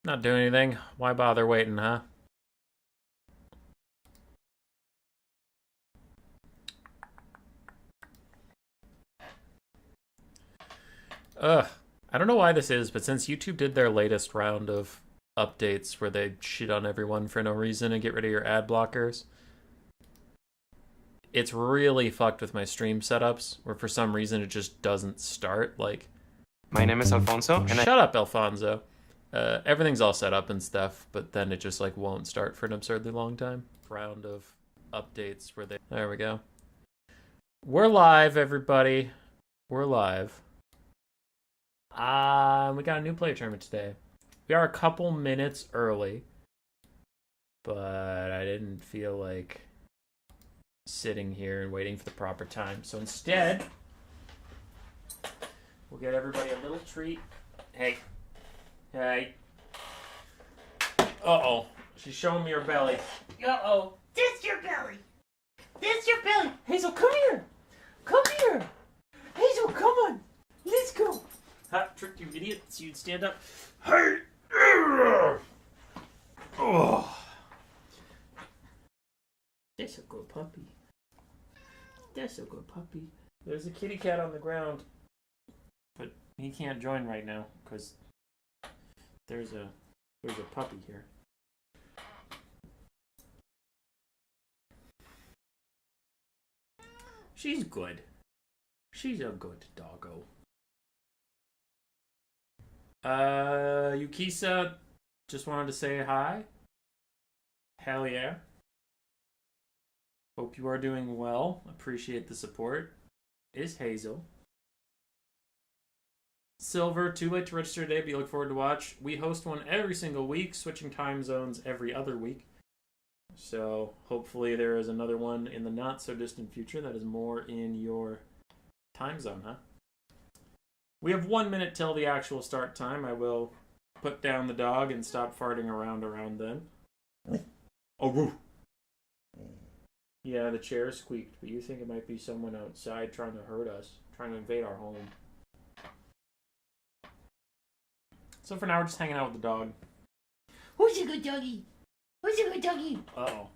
Not doing anything. Why bother waiting, huh? Ugh. I don't know why this is, but since YouTube did their latest round of updates where they shit on everyone for no reason and get rid of your ad blockers, it's really fucked with my stream setups, where for some reason it just doesn't start. Like, my name is Alfonso, and shut up, Alfonso. Everything's all set up and stuff, but then it just like won't start for an absurdly long time. Round of updates where they... There we go. We're live, everybody. We're live. We got a new player tournament today. We are a couple minutes early, but I didn't feel like sitting here and waiting for the proper time. So instead, we'll get everybody a little treat. Hey. Hey. Uh-oh. She's showing me her belly. Uh-oh. This your belly. This your belly. Hazel, come here. Come here. Hazel, come on. Let's go. Ha, tricked you idiot. So you'd stand up. Hey. Oh. That's a good puppy. That's a good puppy. There's a kitty cat on the ground, but he can't join right now because there's a puppy here. She's good. She's a good doggo. Yukisa just wanted to say hi. Hell yeah. Hope you are doing well. Appreciate the support. Is Hazel. Silver, too late to register today, but you look forward to watch. We host one every single week, switching time zones every other week. So hopefully there is another one in the not so distant future that is more in your time zone, huh? We have 1 minute till the actual start time. I will put down the dog and stop farting around then. Oh, woo. Yeah, the chair squeaked, but you think it might be someone outside trying to hurt us, trying to invade our home. So for now, we're just hanging out with the dog. Who's a good doggy? Who's a good doggy? Uh-oh.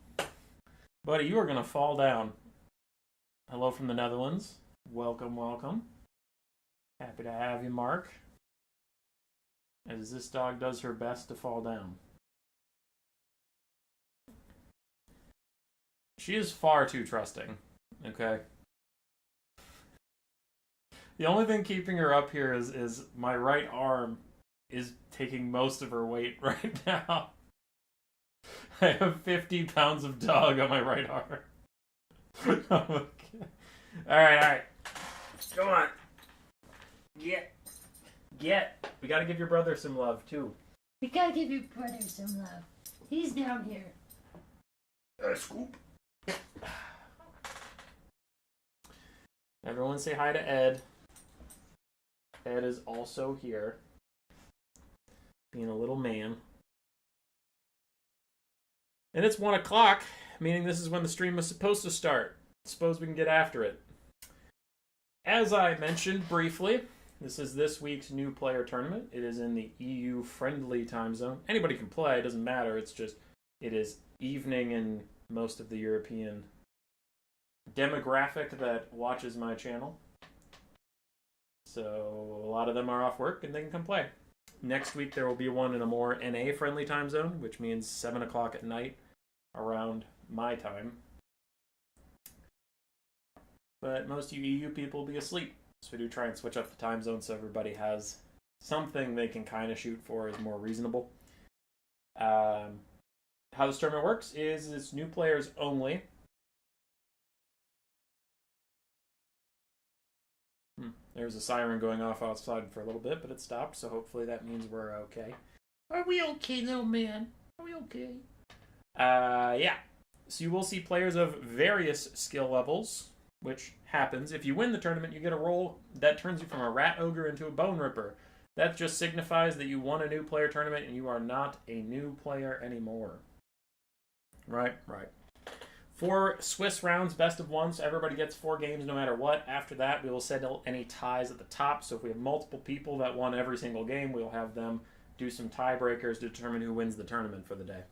Buddy, you are going to fall down. Hello from the Netherlands. Welcome, welcome. Happy to have you, Mark. As this dog does her best to fall down. She is far too trusting, okay? The only thing keeping her up here is my right arm is taking most of her weight right now. I have 50 pounds of dog on my right arm. Oh my God. Alright. Come on. Get. We gotta give your brother some love, too. We gotta give your brother some love. He's down here. Scoop. Everyone say hi to Ed. Ed is also here. Being a little man. And it's 1 o'clock, meaning this is when the stream was supposed to start. Suppose we can get after it. As I mentioned briefly, this is this week's new player tournament. It is in the EU-friendly time zone. Anybody can play, it doesn't matter. It's just, it is evening in most of the European demographic that watches my channel. So a lot of them are off work and they can come play. Next week there will be one in a more NA-friendly time zone, which means 7 o'clock at night around my time. But most of you EU people will be asleep. So we do try and switch up the time zone so everybody has something they can kind of shoot for is more reasonable. How this tournament works is it's new players only. There's a siren going off outside for a little bit, but it stopped, so hopefully that means we're okay. Are we okay, little man? Are we okay? Yeah. So you will see players of various skill levels, which happens. If you win the tournament, you get a roll that turns you from a rat ogre into a bone ripper. That just signifies that you won a new player tournament and you are not a new player anymore. Right. 4 Swiss rounds, best of one, so everybody gets 4 games no matter what. After that, we will settle any ties at the top. So if we have multiple people that won every single game, we'll have them do some tiebreakers to determine who wins the tournament for the day.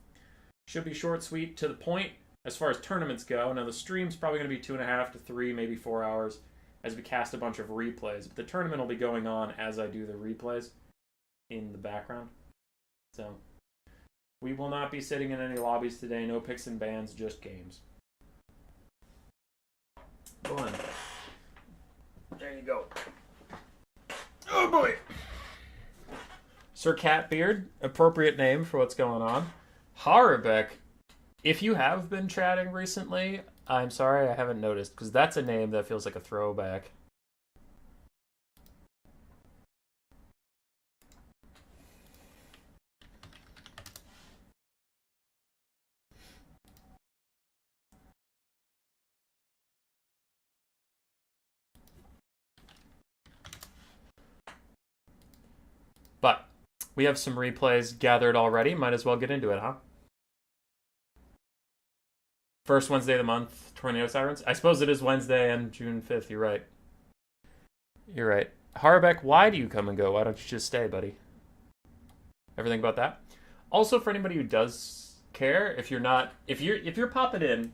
Should be short, sweet, to the point as far as tournaments go. Now, the stream's probably going to be 2.5 to 3, maybe 4 hours as we cast a bunch of replays. But the tournament will be going on as I do the replays in the background. So, we will not be sitting in any lobbies today. No picks and bans, just games. Go on. There you go. Oh, boy. Sir Catbeard, appropriate name for what's going on. Harbeck, if you have been chatting recently, I'm sorry I haven't noticed, because that's a name that feels like a throwback. But we have some replays gathered already. Might as well get into it, huh? First Wednesday of the month, Tornado Sirens. I suppose it is Wednesday and June 5th. You're right. You're right. Harbeck, why do you come and go? Why don't you just stay, buddy? Everything about that? Also, for anybody who does care, if you're popping in,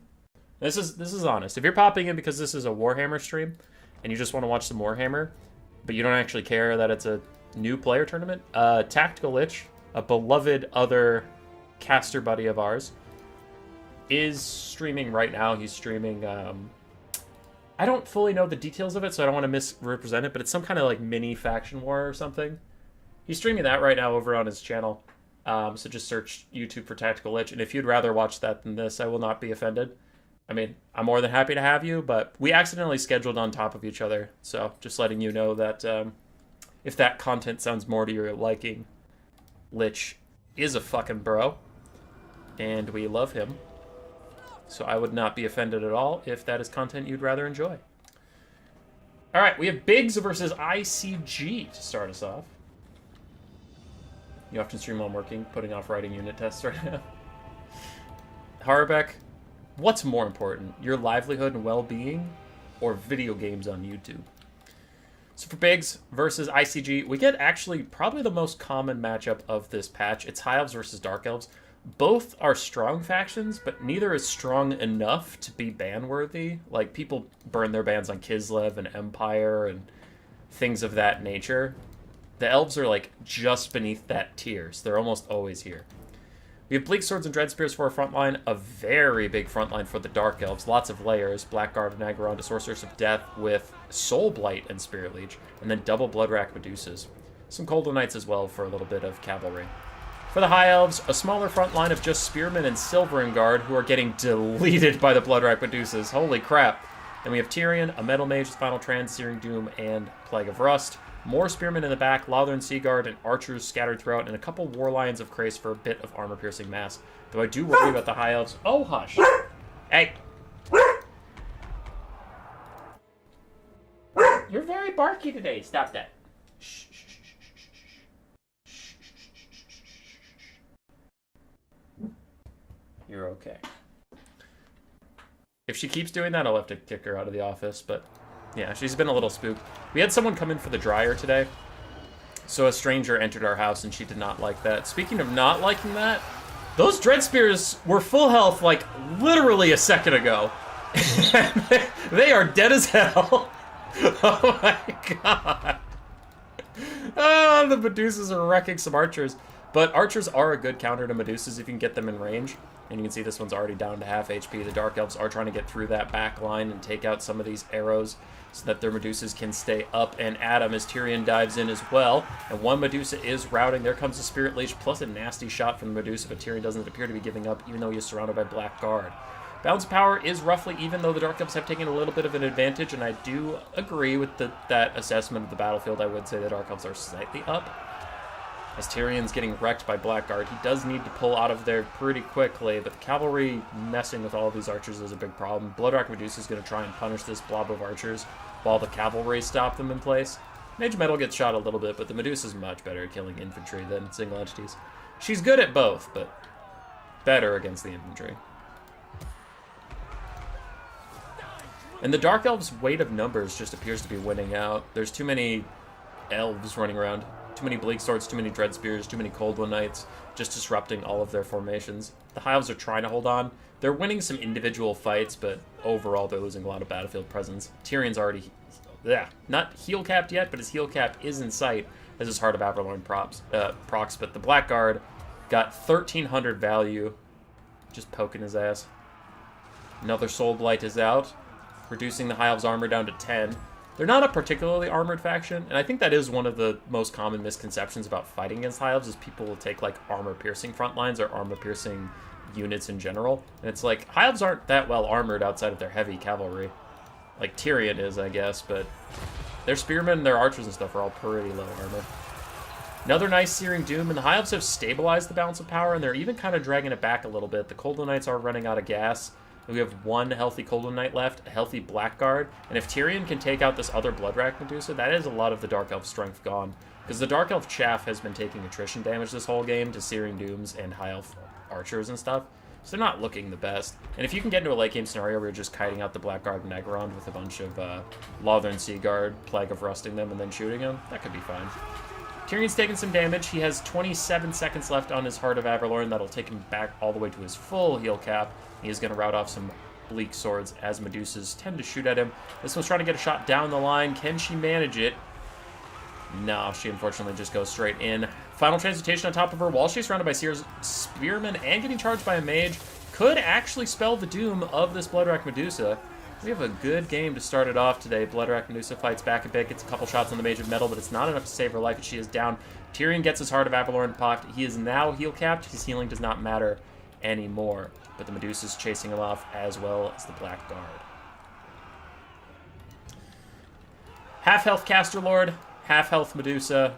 this is honest. If you're popping in because this is a Warhammer stream and you just want to watch some Warhammer, but you don't actually care that it's a new player tournament, Tactical Lich, a beloved other caster buddy of ours, is streaming right now. He's streaming, I don't fully know the details of it, so I don't want to misrepresent it, but it's some kind of like mini faction war or something. He's streaming that right now over on his channel, so just search YouTube for Tactical Lich, and if you'd rather watch that than this, I will not be offended. I mean, I'm more than happy to have you, but we accidentally scheduled on top of each other, so just letting you know that if that content sounds more to your liking, Lich is a fucking bro, and we love him. So I would not be offended at all if that is content you'd rather enjoy. All right, we have Biggs versus ICG to start us off. You often stream while I'm working, putting off writing unit tests right now. Harbeck, what's more important, your livelihood and well-being, or video games on YouTube? So for Biggs versus ICG, we get actually probably the most common matchup of this patch. It's High Elves versus Dark Elves. Both are strong factions, but neither is strong enough to be ban-worthy. Like, people burn their bans on Kislev and Empire and things of that nature. The Elves are, like, just beneath that tier, so they're almost always here. We have Bleak Swords and Dread Spears for our front line. A very big front line for the Dark Elves. Lots of layers. Blackguard and Aggron to Sorceress of Death with Soul Blight and Spirit Leech. And then double Bloodrack Medusas. Some Coldal Knights as well for a little bit of cavalry. For the High Elves, a smaller front line of just Spearmen and Silvering Guard who are getting deleted by the Bloodrack Medusas. Holy crap. Then we have Tyrion, a Metal Mage with Final Trans, Searing Doom, and Plague of Rust. More Spearmen in the back, Lothern Seaguard, and Archers scattered throughout, and a couple War Lions of Krace for a bit of armor-piercing mass. Though I do worry about the High Elves. Oh, hush. Hey. You're very barky today. Stop that. Shh. You're okay. If she keeps doing that, I'll have to kick her out of the office, but yeah, she's been a little spooked. We had someone come in for the dryer today, so a stranger entered our house, and she did not like that. Speaking of not liking that, those Dread Spears were full health, like, literally a second ago. They are dead as hell. Oh my god. Oh, the Medusas are wrecking some Archers. But Archers are a good counter to Medusas if you can get them in range. And you can see this one's already down to half HP. The Dark Elves are trying to get through that back line and take out some of these arrows so that their Medusas can stay up and at them as Tyrion dives in as well. And one Medusa is routing. There comes the Spirit Leech plus a nasty shot from the Medusa, but Tyrion doesn't appear to be giving up even though he is surrounded by Black Guard. Balance of power is roughly even, though the Dark Elves have taken a little bit of an advantage, and I do agree with that assessment of the battlefield. I would say the Dark Elves are slightly up. As Tyrion's getting wrecked by Blackguard, he does need to pull out of there pretty quickly, but the cavalry messing with all of these archers is a big problem. Bloodrack Medusa is going to try and punish this blob of archers while the cavalry stop them in place. Mage Metal gets shot a little bit, but the Medusa's much better at killing infantry than single entities. She's good at both, but better against the infantry. And the Dark Elves' weight of numbers just appears to be winning out. There's too many elves running around. Too many Bleak Swords, too many Dread Spears, too many Cold One Knights, just disrupting all of their formations. The High Elves are trying to hold on. They're winning some individual fights, but overall they're losing a lot of battlefield presence. Tyrion's already, not heal capped yet, but his heal cap is in sight as his Heart of Avalorn procs. But the Blackguard got 1,300 value, just poking his ass. Another Soul Blight is out, reducing the High Elves' armor down to 10. They're not a particularly armored faction, and I think that is one of the most common misconceptions about fighting against High Elves, is people will take, like, armor-piercing front lines or armor-piercing units in general. And it's like, High Elves aren't that well armored outside of their heavy cavalry. Like Tyrion is, I guess, but their spearmen, their archers and stuff are all pretty low armor. Another nice Searing Doom, and the High Elves have stabilized the balance of power, and they're even kind of dragging it back a little bit. The Cold One Knights are running out of gas. We have one healthy Cold One Knight left, a healthy Blackguard, and if Tyrion can take out this other Bloodrack Medusa, that is a lot of the Dark Elf strength gone. Because the Dark Elf Chaff has been taking attrition damage this whole game to Searing Dooms and High Elf archers and stuff, so they're not looking the best. And if you can get into a late game scenario where you're just kiting out the Blackguard and Agarond with a bunch of Lothern Seaguard, Plague of Rusting them, and then shooting them, that could be fine. Tyrion's taking some damage. He has 27 seconds left on his Heart of Avalorn. That'll take him back all the way to his full heal cap. He is going to rout off some Bleak Swords as Medusas tend to shoot at him. This one's trying to get a shot down the line. Can she manage it? No, she unfortunately just goes straight in. Final Transmutation on top of her while she's surrounded by Seer's Spearmen and getting charged by a mage. Could actually spell the doom of this Bloodrack Medusa. We have a good game to start it off today. Bloodrack Medusa fights back a bit, gets a couple shots on the Mage of Metal, but it's not enough to save her life, and she is down. Tyrion gets his Heart of Avalorn popped. He is now heal capped. His healing does not matter anymore. But the Medusa's chasing him off, as well as the Blackguard. Half-health Caster Lord, half-health Medusa,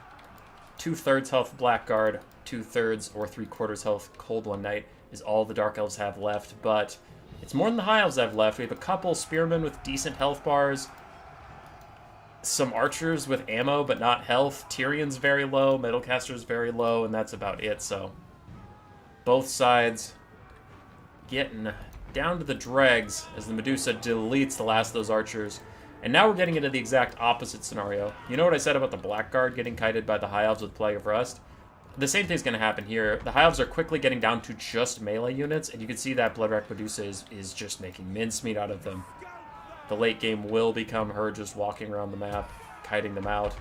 2/3 health Blackguard, 2/3 or 3/4 health Cold One Knight is all the Dark Elves have left, but it's more than the High Elves have left. We have a couple Spearmen with decent health bars, some Archers with ammo but not health. Tyrion's very low, Metalcaster's very low, and that's about it, so both sides getting down to the dregs as the Medusa deletes the last of those archers. And now we're getting into the exact opposite scenario. You know what I said about the Blackguard getting kited by the High Elves with Plague of Rust? The same thing's going to happen here. The High Elves are quickly getting down to just melee units, and you can see that Bloodrack Medusa is just making mincemeat out of them. The late game will become her just walking around the map, kiting them out.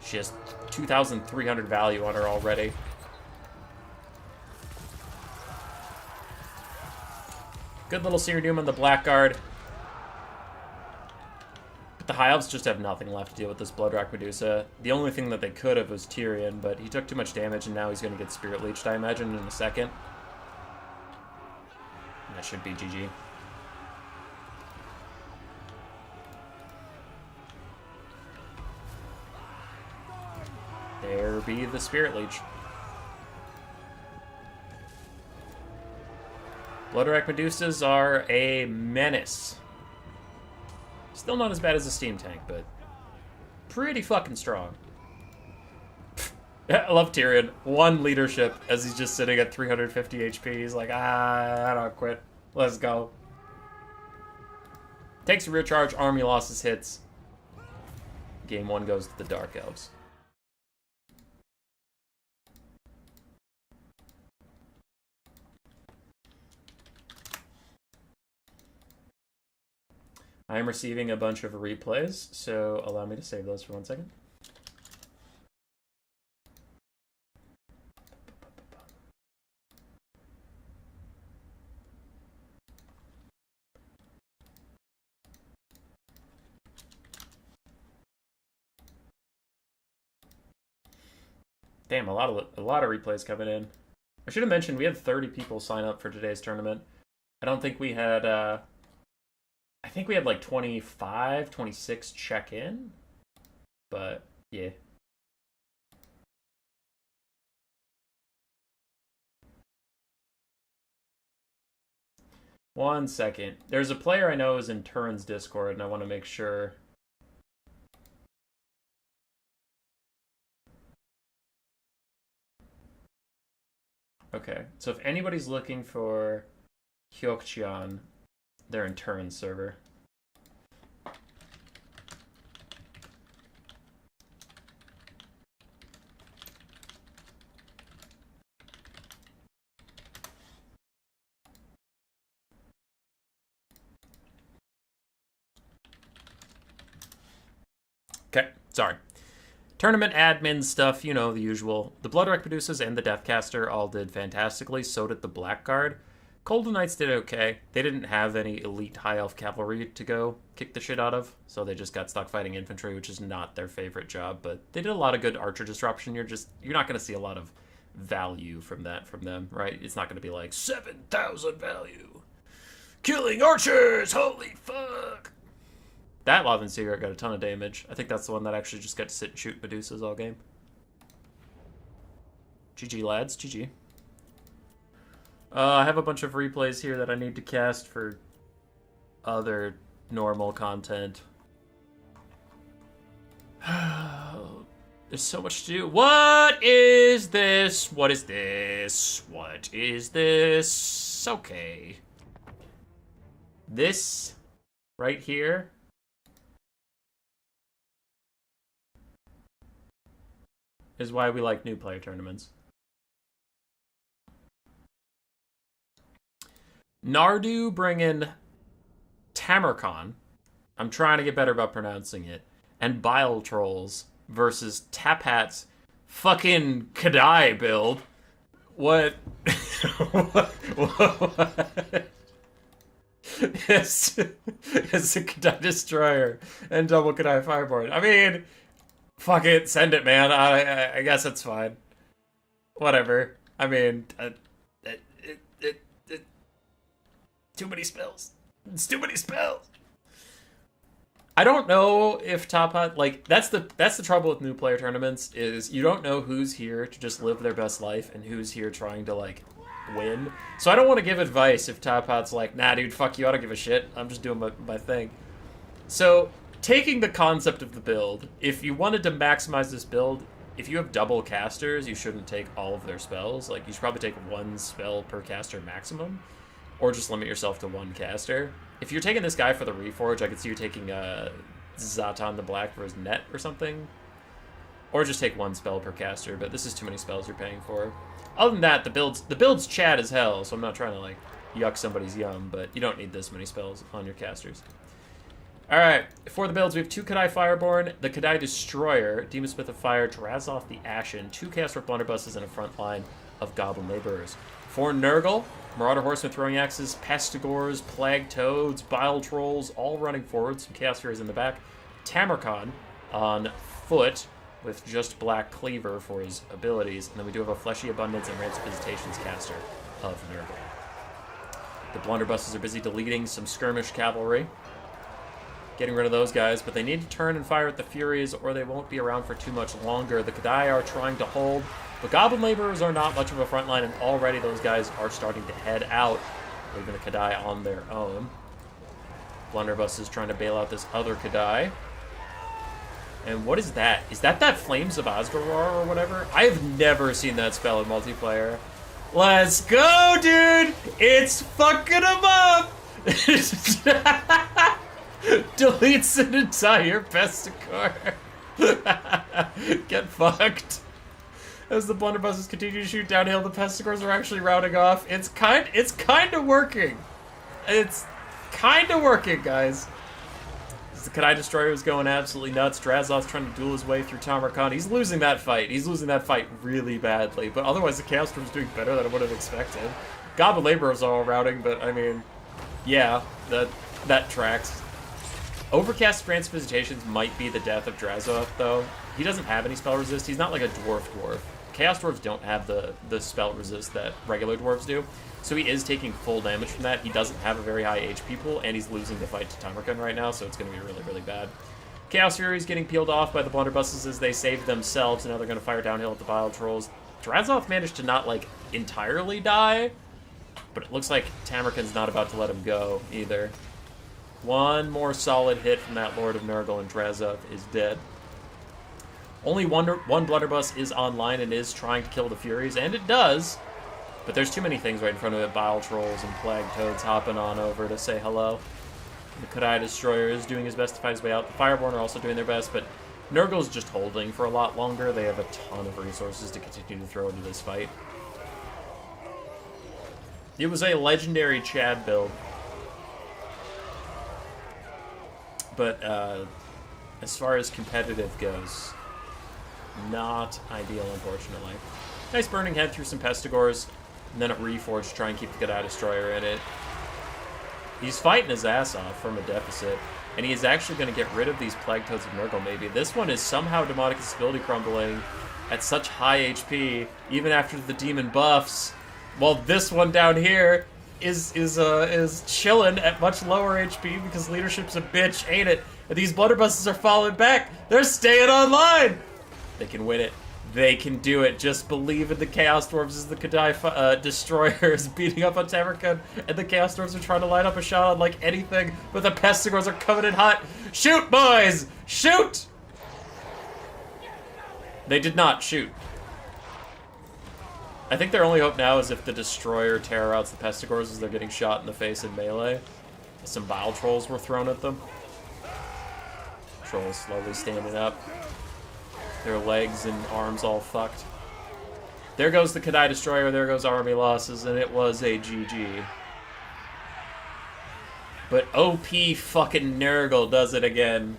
She has 2,300 value on her already. Good little Seer Doom on the Blackguard. But the High Elves just have nothing left to deal with this Bloodrack Medusa. The only thing that they could have was Tyrion, but he took too much damage, and now he's going to get Spirit Leeched, I imagine, in a second. And that should be GG. There be the Spirit Leech. Bloodrack Medusas are a menace. Still not as bad as a steam tank, but pretty fucking strong. I love Tyrion. One leadership as he's just sitting at 350 HP. He's like, I don't quit. Let's go. Takes a rear charge, army losses hits. Game 1 goes to the Dark Elves. I am receiving a bunch of replays, so allow me to save those for 1 second. Damn, a lot of replays coming in. I should have mentioned we had 30 people sign up for today's tournament. I don't think we had I think we had like 25, 26 check in, but yeah. One second. There's a player I know is in Turin's Discord, and I want to make sure. Okay, so if anybody's looking for Hyokchian, they're in Turin's server. Okay, sorry. Tournament admin stuff, you know, the usual. The Bloodwreck Medusa's and the Deathcaster all did fantastically. So did the Blackguard. Golden Knights did okay. They didn't have any elite high elf cavalry to go kick the shit out of, so they just got stuck fighting infantry, which is not their favorite job. But they did a lot of good archer disruption. You're not going to see a lot of value from them, right? It's not going to be like 7,000 value, killing archers. Holy fuck! That Loven Seer got a ton of damage. I think that's the one that actually just got to sit and shoot Medusas all game. GG lads, GG. I have a bunch of replays here that I need to cast for other normal content. There's so much to do. What is this? What is this? What is this? Okay. This right here is why we like new player tournaments. Nardu bringing Tamaron. I'm trying to get better about pronouncing it. And Bile Trolls versus Tapat's fucking Kadai build. What? What? It's a Kadai Destroyer and double Kadai Fireboard. I mean, fuck it, send it, man. I guess it's fine. Whatever. I mean, too many spells. It's too many spells. I don't know if Tapat, like, that's the trouble with new player tournaments, is you don't know who's here to just live their best life and who's here trying to, like, win. So I don't want to give advice if Tapat's like, nah, dude, fuck you, I don't give a shit. I'm just doing my thing. So, taking the concept of the build, if you wanted to maximize this build, if you have double casters, you shouldn't take all of their spells. Like, you should probably take one spell per caster maximum. Or just limit yourself to one caster. If you're taking this guy for the Reforge, I could see you taking Zatan the Black for his net or something. Or just take one spell per caster, but this is too many spells you're paying for. Other than that, the build's Chad as hell, so I'm not trying to, like, yuck somebody's yum, but you don't need this many spells on your casters. Alright, for the builds, we have 2 Kadai Fireborn, the Kadai Destroyer, Demon Smith of Fire, Drazoth the Ashen, 2 Caster Blunderbusses, and a front line of Goblin Laborers. For Nurgle, Marauder Horsemen throwing axes, Pestigores, Plague Toads, Bile Trolls, all running forward, some Chaos Furies in the back. Tamarcon on foot with just Black Cleaver for his abilities. And then we do have a Fleshy Abundance and Rancid Visitations caster of Nurgle. The Blunderbusses are busy deleting some skirmish cavalry, getting rid of those guys, but they need to turn and fire at the Furies or they won't be around for too much longer. The Kadai are trying to hold. The Goblin Laborers are not much of a front line, and already those guys are starting to head out, leaving the Kadai on their own. Blunderbuss is trying to bail out this other Kadai. And what is that? Is that Flames of Osgarar or whatever? I have never seen that spell in multiplayer. Let's go, dude! It's fucking them up! Deletes an entire Pestigore. Get fucked. As the Blunderbusses continue to shoot downhill, the Pestigores are actually routing off. It's kind of working. It's kind of working, guys. As the Kadai Destroyer is going absolutely nuts. Drazoth's trying to duel his way through Tamarcon. He's losing that fight. He's losing that fight really badly. But otherwise, the Chaos Storm's doing better than I would have expected. Goblin Laborers are all routing, but I mean, yeah, that tracks. Overcast Rancid Visitations might be the death of Drazoth, though. He doesn't have any spell resist. He's not like a dwarf. Chaos Dwarves don't have the spell resist that regular dwarves do, so he is taking full damage from that. He doesn't have a very high HP pool, and he's losing the fight to Tamarcon right now, so it's going to be really, really bad. Chaos Fury is getting peeled off by the Blunderbusses as they save themselves, and now they're going to fire downhill at the Bile Trolls. Drazoth managed to not, like, entirely die, but it looks like Tamarcon's not about to let him go, either. One more solid hit from that Lord of Nurgle, and Drazoth is dead. Only one Blunderbuss is online and is trying to kill the Furies, and it does. But there's too many things right in front of it. Bile Trolls and Plague Toads hopping on over to say hello. The Kadai Destroyer is doing his best to fight his way out. The Fireborn are also doing their best, but Nurgle's just holding for a lot longer. They have a ton of resources to continue to throw into this fight. It was a legendary Chad build. But, as far as competitive goes, not ideal, unfortunately. Nice Burning Head through some Pestigores, and then a Reforge to try and keep the Jedi Destroyer in it. He's fighting his ass off from a deficit, and he is actually going to get rid of these Plague Toads of Nurgle, maybe. This one is somehow Demonicus ability crumbling at such high HP, even after the demon buffs, while this one down here is chilling at much lower HP because leadership's a bitch, ain't it? And these blunderbusses are falling back. They're staying online. They can win it. They can do it. Just believe in the Chaos Dwarves as the Jedi Destroyer is beating up on Tamaron, and the Chaos Dwarves are trying to line up a shot on like anything, but the Pestigores are coming in hot. Shoot, boys! Shoot! They did not shoot. I think their only hope now is if the Destroyer terror outs the Pestigores as they're getting shot in the face in melee. Some Bile Trolls were thrown at them. Trolls slowly standing up. Their legs and arms all fucked. There goes the Jedi Destroyer, there goes army losses, and it was a GG. But OP fucking Nurgle does it again.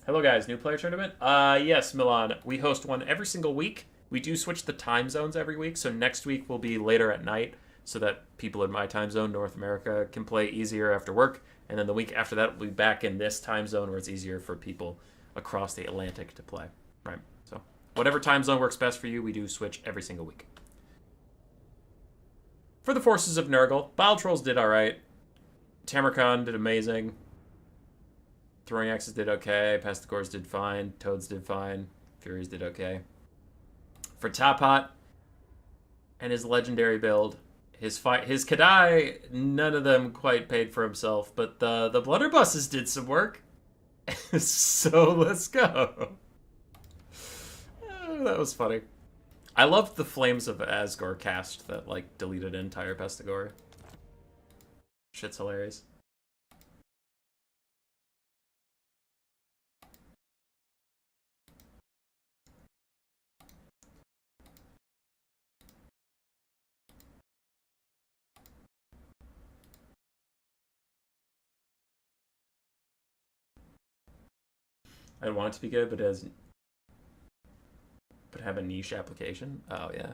Hello guys, new player tournament? Yes, Milan. We host one every single week. We do switch the time zones every week, so next week will be later at night so that people in my time zone, North America, can play easier after work. And then the week after that, we'll be back in this time zone where it's easier for people across the Atlantic to play. Right? So whatever time zone works best for you, we do switch every single week. For the forces of Nurgle, Bile Trolls did alright. Tamaron did amazing. Throwing Axes did okay. Pestigores did fine. Toads did fine. Furies did okay. For Tapat and his legendary build, his Jedi, none of them quite paid for himself, but the blunderbusses did some work. So let's go. Oh, that was funny. I loved the Flames of Asgore cast that like deleted an entire Pestigore. Shit's hilarious. I want it to be good, but have a niche application. Oh yeah,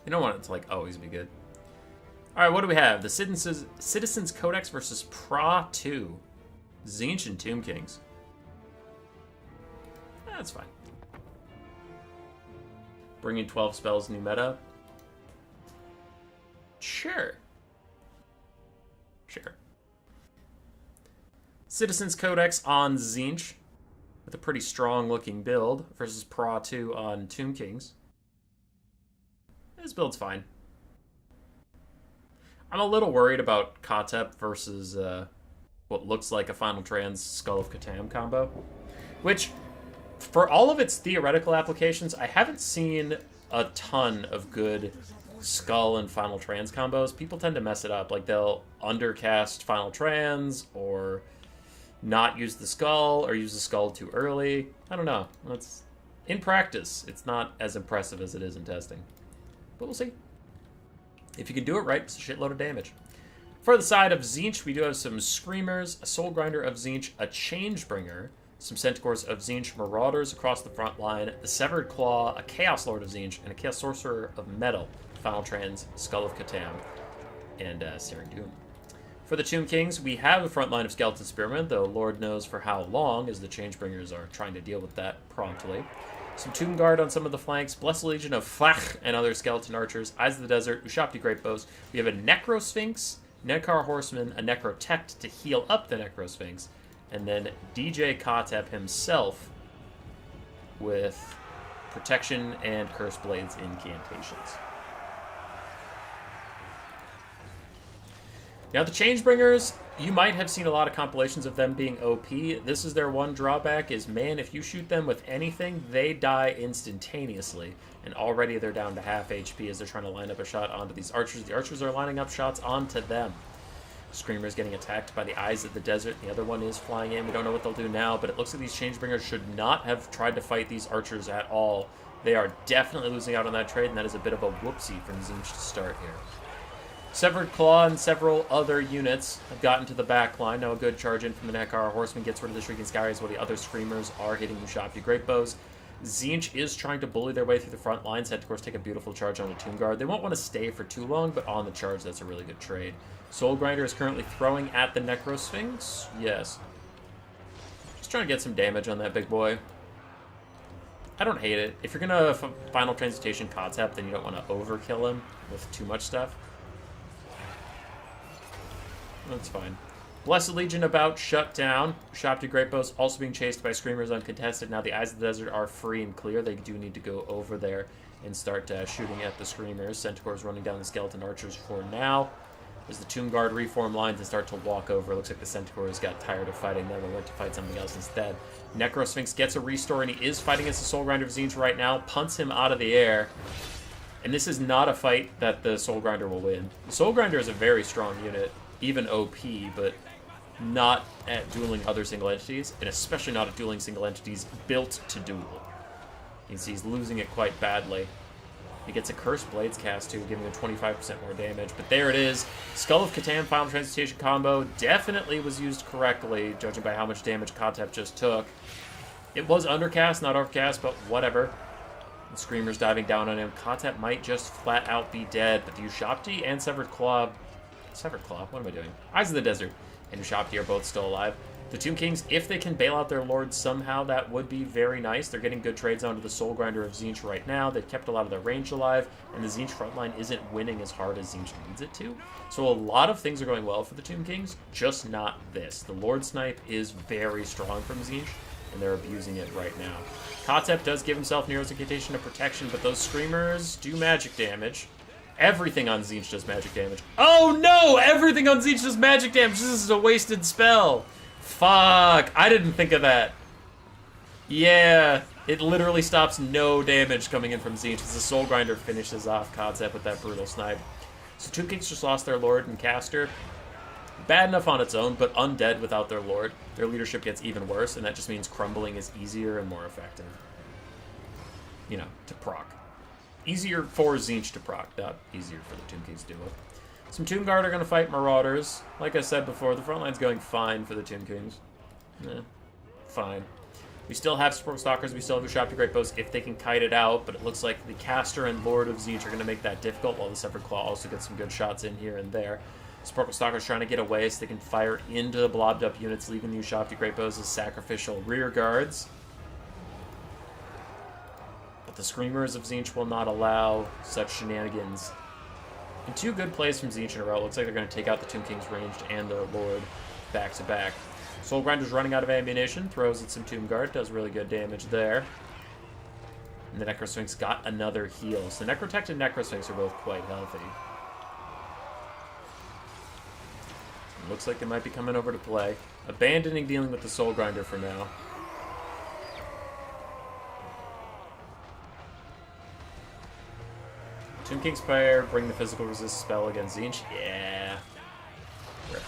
you don't want it to like always be good. All right, what do we have? The Citizens Codex versus Pra 2, Tzeentch and Tomb Kings. That's fine. Bringing 12 spells, new meta. Sure. Citizens Codex on Tzeentch, with a pretty strong-looking build, versus Pra 2 on Tomb Kings. This build's fine. I'm a little worried about Kotep versus what looks like a Final Trans Skull of Catan combo, which, for all of its theoretical applications, I haven't seen a ton of good Skull and Final Trans combos. People tend to mess it up. Like, they'll undercast Final Trans, or not use the Skull, or use the Skull too early. I don't know. In practice, it's not as impressive as it is in testing. But we'll see. If you can do it right, it's a shitload of damage. For the side of Tzeentch, we do have some Screamers, a Soul Grinder of Tzeentch, a Changebringer, some Centaurs of Tzeentch, Marauders across the front line, the Severed Claw, a Chaos Lord of Tzeentch, and a Chaos Sorcerer of Metal, Final Trans, Skull of Catan, and Searing Doom. For the Tomb Kings, we have a front line of Skeleton Spearmen, though Lord knows for how long, as the Changebringers are trying to deal with that promptly. Some Tomb Guard on some of the flanks, Blessed Legion of Flach and other Skeleton Archers, Eyes of the Desert, Ushapti Great Bows. We have a Necro Sphinx, Nekar Horseman, a Necrotect to heal up the Necro Sphinx, and then DJ Kotep himself with Protection and Curse Blades incantations. Now, the Changebringers, you might have seen a lot of compilations of them being OP. This is their one drawback is, man, if you shoot them with anything, they die instantaneously. And already they're down to half HP as they're trying to line up a shot onto these archers. The archers are lining up shots onto them. Screamer's getting attacked by the Eyes of the Desert. The other one is flying in. We don't know what they'll do now, but it looks like these Changebringers should not have tried to fight these archers at all. They are definitely losing out on that trade, and that is a bit of a whoopsie from Tzeentch to start here. Severed Claw and several other units have gotten to the back line. Now a good charge in from the Nekar Horseman gets rid of the Shrieking Skyrays while the other Screamers are hitting Ushabti Greatbows. Tzeentch is trying to bully their way through the front line. Centaurs take a beautiful charge on the Tomb Guard. They won't want to stay for too long, but on the charge, that's a really good trade. Soul Grinder is currently throwing at the Necrosphinx. Yes. Just trying to get some damage on that big boy. I don't hate it. If you're going to Final Transmutation Tapat, then you don't want to overkill him with too much stuff. That's fine. Blessed Legion about shut down. Ushabti Greatbows also being chased by Screamers uncontested. Now the Eyes of the Desert are free and clear. They do need to go over there and start shooting at the Screamers. Centaurs running down the Skeleton Archers for now. As the Tomb Guard reform lines and start to walk over, it looks like the Centaurs got tired of fighting them and went to fight something else instead. Necrosphinx gets a restore, and he is fighting against the Soul Grinder of Tzeentch right now. Punts him out of the air. And this is not a fight that the Soul Grinder will win. The Soul Grinder is a very strong unit, even OP, but not at dueling other single entities, and especially not at dueling single entities built to duel. You can see he's losing it quite badly. He gets a Cursed Blades cast too, giving him 25% more damage. But there it is. Skull of Catan Final Transmutation combo definitely was used correctly, judging by how much damage Kotep just took. It was undercast, not overcast, but whatever. The Screamer's diving down on him. Kotep might just flat out be dead, but the Ushabti and Severed Claw... Severed Claw? What am I doing? Eyes of the Desert and Ushabti are both still alive. The Tomb Kings, if they can bail out their lords somehow, that would be very nice. They're getting good trades onto the Soul Grinder of Tzeentch right now. They've kept a lot of their range alive, and the Tzeentch frontline isn't winning as hard as Tzeentch needs it to. So a lot of things are going well for the Tomb Kings, just not this. The Lord Snipe is very strong from Tzeentch, and they're abusing it right now. Kotep does give himself Nero's Incantation of Protection, but those Screamers do magic damage. Everything on Tzeentch does magic damage. Oh no! Everything on Tzeentch does magic damage! This is a wasted spell! Fuck! I didn't think of that. Yeah, it literally stops no damage coming in from Tzeentch as the Soul Grinder finishes off Kotep with that brutal snipe. So Tomb Kings just lost their Lord and Caster. Bad enough on its own, but undead without their Lord. Their leadership gets even worse, and that just means crumbling is easier and more effective. You know, to proc. Easier for Tzeentch to proc, not easier for the Tomb Kings to deal with. Some Tomb Guard are going to fight Marauders. Like I said before, the front line's going fine for the Tomb Kings. Fine. We still have Sporkle Stalkers, we still have Ushabti Greatbows if they can kite it out, but it looks like the Caster and Lord of Tzeentch are going to make that difficult, while the Severed Claw also gets some good shots in here and there. Sporkle Stalkers trying to get away so they can fire into the blobbed up units, leaving the Ushabti Greatbows as sacrificial rear guards. But the Screamers of Tzeentch will not allow such shenanigans. And two good plays from Tzeentch in a row. Looks like they're going to take out the Tomb Kings ranged and their Lord back to back. Soul Grinder's running out of ammunition, throws at some Tomb Guard, does really good damage there. And the Necrosphinx got another heal. So Necrotect and Necrosphinx are both quite healthy. Looks like they might be coming over to play. Abandoning dealing with the Soul Grinder for now. Tomb King's Fire, bring the physical resist spell against Tzeentch. Yeah. Rip.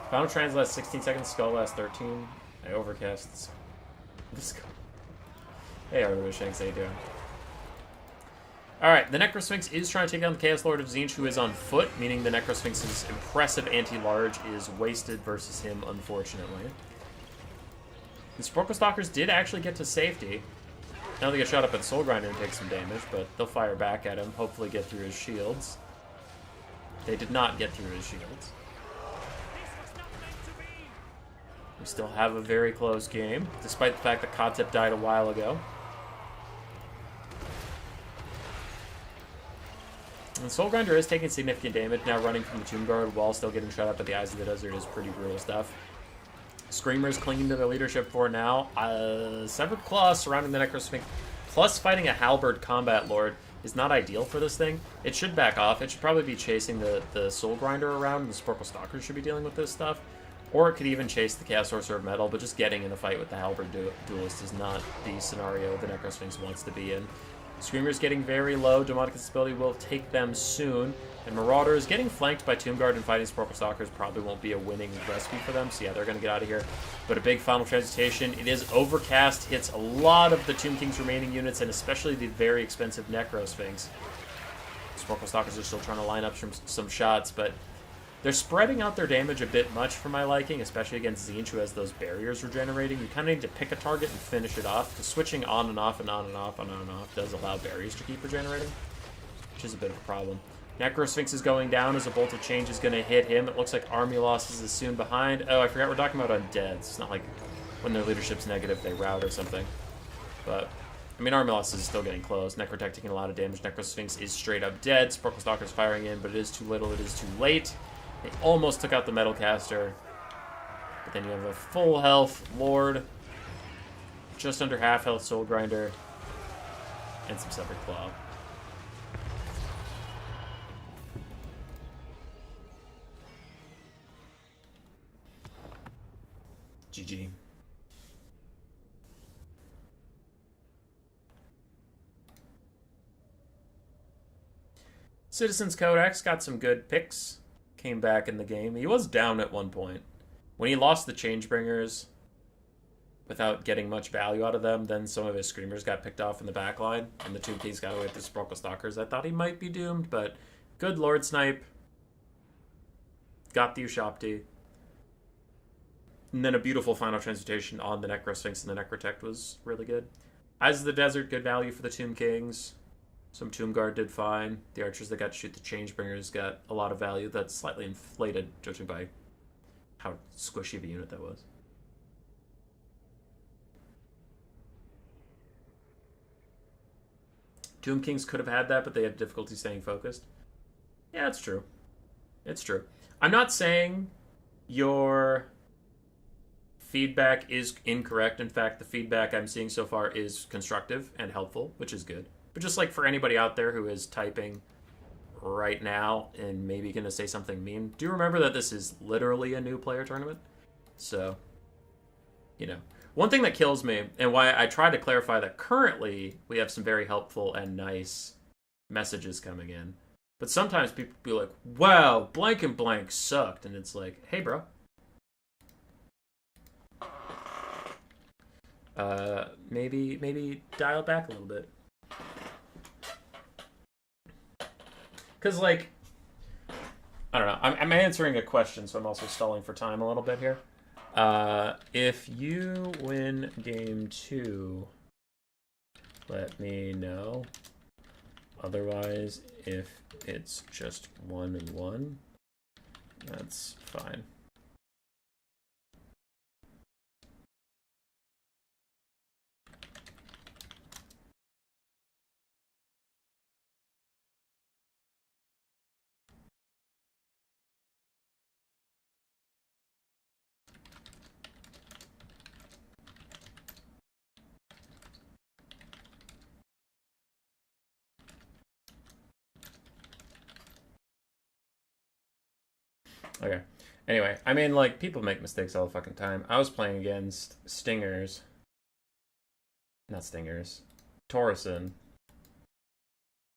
Final Trans lasts 16 seconds, Skull lasts 13. I overcast this. Hey, everybody, Shanks, how you doing? Alright, the Necrosphinx is trying to take down the Chaos Lord of Tzeentch, who is on foot, meaning the Necrosphinx's impressive anti-large is wasted versus him, unfortunately. The Sporkle Stalkers did actually get to safety. Now they get shot up at the Soul Grinder and take some damage, but they'll fire back at him, hopefully get through his shields. They did not get through his shields. We still have a very close game, despite the fact that Kotep died a while ago. And Soul Grinder is taking significant damage, now running from the Tomb Guard while still getting shot up at the Eyes of the Desert is pretty brutal stuff. Screamers clinging to their leadership for now. Severed Claw surrounding the Necrosphinx, plus fighting a Halberd Combat Lord is not ideal for this thing. It should back off. It should probably be chasing the Soul Grinder around, and the Sporkle Stalkers should be dealing with this stuff. Or it could even chase the Chaos Sorcerer of Metal, but just getting in a fight with the Halberd Duelist is not the scenario the Necrosphinx wants to be in. Screamers getting very low. Demonic Accessibility will take them soon. And Marauders getting flanked by Tomb Guard and fighting Sporkle Stalkers probably won't be a winning recipe for them. So yeah, they're going to get out of here. But a big Final Transmutation. It is overcast. Hits a lot of the Tomb King's remaining units, and especially the very expensive Necrosphinx. Sporkle Stalkers are still trying to line up some shots, but they're spreading out their damage a bit much for my liking, especially against Tzeentch, who has those barriers regenerating. You kind of need to pick a target and finish it off, because switching on and off and on and off and on and off does allow barriers to keep regenerating, which is a bit of a problem. Necrosphinx is going down as a Bolt of Change is going to hit him. It looks like Army Losses is soon behind. Oh, I forgot we're talking about undeads. It's not like when their leadership's negative, they rout or something. But, I mean, Army Losses is still getting close. Necrotech taking a lot of damage. Necrosphinx is straight up dead. Sporkle Stalker's firing in, but it is too little. It is too late. They almost took out the Metal Caster. But then you have a full health Lord. Just under half health Soul Grinder. And some Severed Claw. GG. Citizens Codex got some good picks. Came back in the game. He was down at one point. When he lost the Changebringers without getting much value out of them, then some of his Screamers got picked off in the back line, and the Tomb Kings got away with the Sporkle Stalkers. I thought he might be doomed, but good Lord Snipe. Got the Ushopti. And then a beautiful final transmutation on the Necrosphinx and the Necrotect was really good. Eyes of the Desert, good value for the Tomb Kings. Some Tomb Guard did fine. The archers that got to shoot the Changebringers got a lot of value. That's slightly inflated, judging by how squishy of a unit that was. Tomb Kings could have had that, but they had difficulty staying focused. Yeah, it's true. It's true. I'm not saying your feedback is incorrect. In fact, the feedback I'm seeing so far is constructive and helpful, which is good. But just like for anybody out there who is typing right now and maybe going to say something mean, do remember that this is literally a new player tournament. So, you know. One thing that kills me, and why I try to clarify that currently we have some very helpful and nice messages coming in. But sometimes people be like, wow, blank and blank sucked. And it's like, hey, bro. Maybe dial back a little bit. Because, like, I don't know. I'm answering a question, so I'm also stalling for time a little bit here. If you win game 2, let me know. Otherwise, if it's just 1-1, that's fine. Okay. Anyway, I mean, like, people make mistakes all the fucking time. I was playing against Stingers. Not Stingers. Torreson.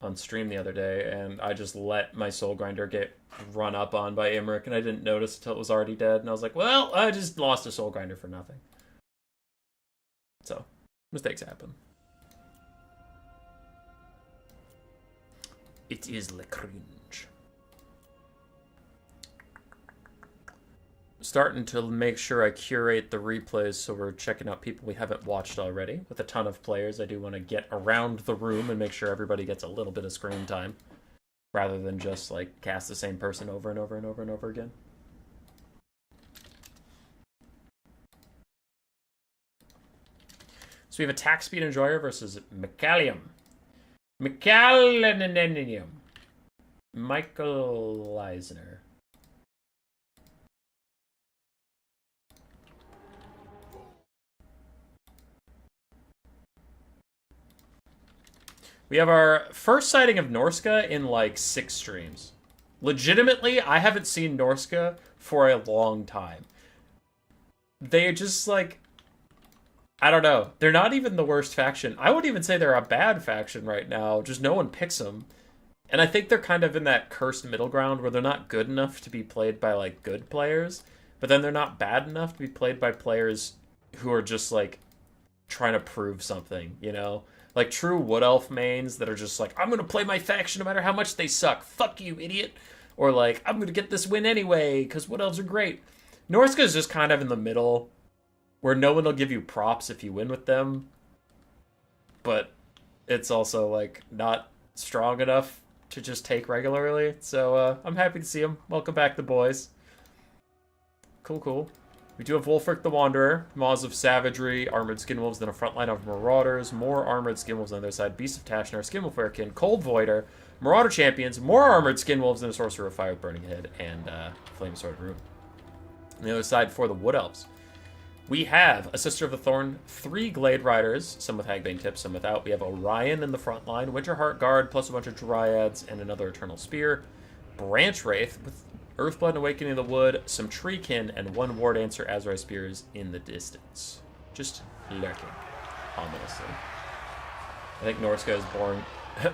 On stream the other day, and I just let my Soul Grinder get run up on by Imric, and I didn't notice until it was already dead, and I was like, well, I just lost a Soul Grinder for nothing. So, mistakes happen. It is le cringe. Starting to make sure I curate the replays so we're checking out people we haven't watched already. With a ton of players, I do want to get around the room and make sure everybody gets a little bit of screen time, rather than just like cast the same person over and over and over and over again. So we have Attack Speed Enjoyer versus Mecalium. Michael Eisner. We have our first sighting of Norska in like 6 streams. Legitimately, I haven't seen Norska for a long time. They're just like, I don't know. They're not even the worst faction. I wouldn't even say they're a bad faction right now. Just no one picks them. And I think they're kind of in that cursed middle ground where they're not good enough to be played by like good players, but then they're not bad enough to be played by players who are just like trying to prove something, you know? Like true Wood Elf mains that are just like, I'm going to play my faction no matter how much they suck. Fuck you, idiot. Or like, I'm going to get this win anyway because Wood Elves are great. Norska is just kind of in the middle where no one will give you props if you win with them. But it's also like not strong enough to just take regularly. So I'm happy to see him. Welcome back, the boys. Cool. We do have Wulfric the Wanderer, Maws of Savagery, Armored Skinwolves, then a front line of Marauders, more Armored Skinwolves on their side, Beast of Tashnar, Skinwolf Werekin, Cold Voider, Marauder Champions, more Armored Skinwolves, and a Sorcerer of Fire with Burning Head, and Flame Sword Rune. On the other side for the Wood Elves, we have a Sister of the Thorn, 3 Glade Riders, some with Hagbane tips, some without. We have Orion in the front line, Winterheart Guard, plus a bunch of Dryads, and another Eternal Spear. Branch Wraith with Earthblood and Awakening of the Wood, some Treekin, and 1 War Dancer Azrai Spears in the distance. Just lurking, ominously. I think Norska is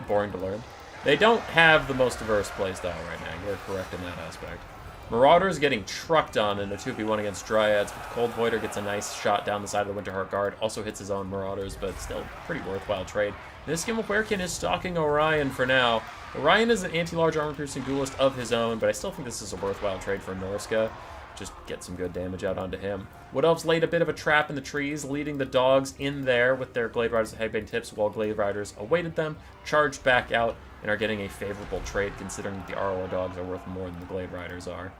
boring to learn. They don't have the most diverse playstyle right now. You're correct in that aspect. Marauders getting trucked on in a 2v1 against Dryads, but Cold Voider gets a nice shot down the side of the Winterheart Guard. Also hits his own Marauders, but still pretty worthwhile trade. And this Skinwolf Werekin is stalking Orion for now. Orion is an anti-large armor-piercing duelist of his own, but I still think this is a worthwhile trade for Norska. Just get some good damage out onto him. Wood Elves laid a bit of a trap in the trees, leading the dogs in there with their Glade Riders and Hagbane tips, while Glade Riders awaited them, charged back out, and are getting a favorable trade considering that the ROR dogs are worth more than the Glade Riders are.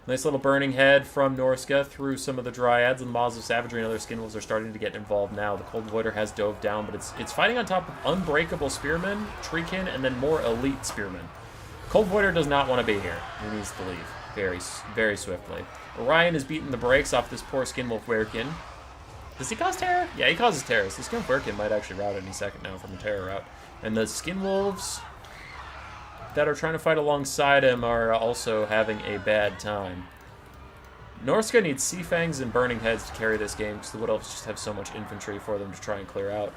Nice little Burning Head from Norska through some of the Dryads, and the Maws of Savagery and other Skinwolves are starting to get involved now. The Cold Voider has dove down, but it's fighting on top of Unbreakable Spearmen, Treekin, and then more Elite Spearmen. Cold Voider does not want to be here. He needs to leave very swiftly. Orion is beating the brakes off this poor Skinwolf Werekin. Does he cause terror? Yeah, he causes terror. So the Skinwolf Werekin might actually route any second now from the terror route. And the Skinwolves that are trying to fight alongside him are also having a bad time. Norska needs Sea Fangs and Burning Heads to carry this game because the Wood Elves just have so much infantry for them to try and clear out.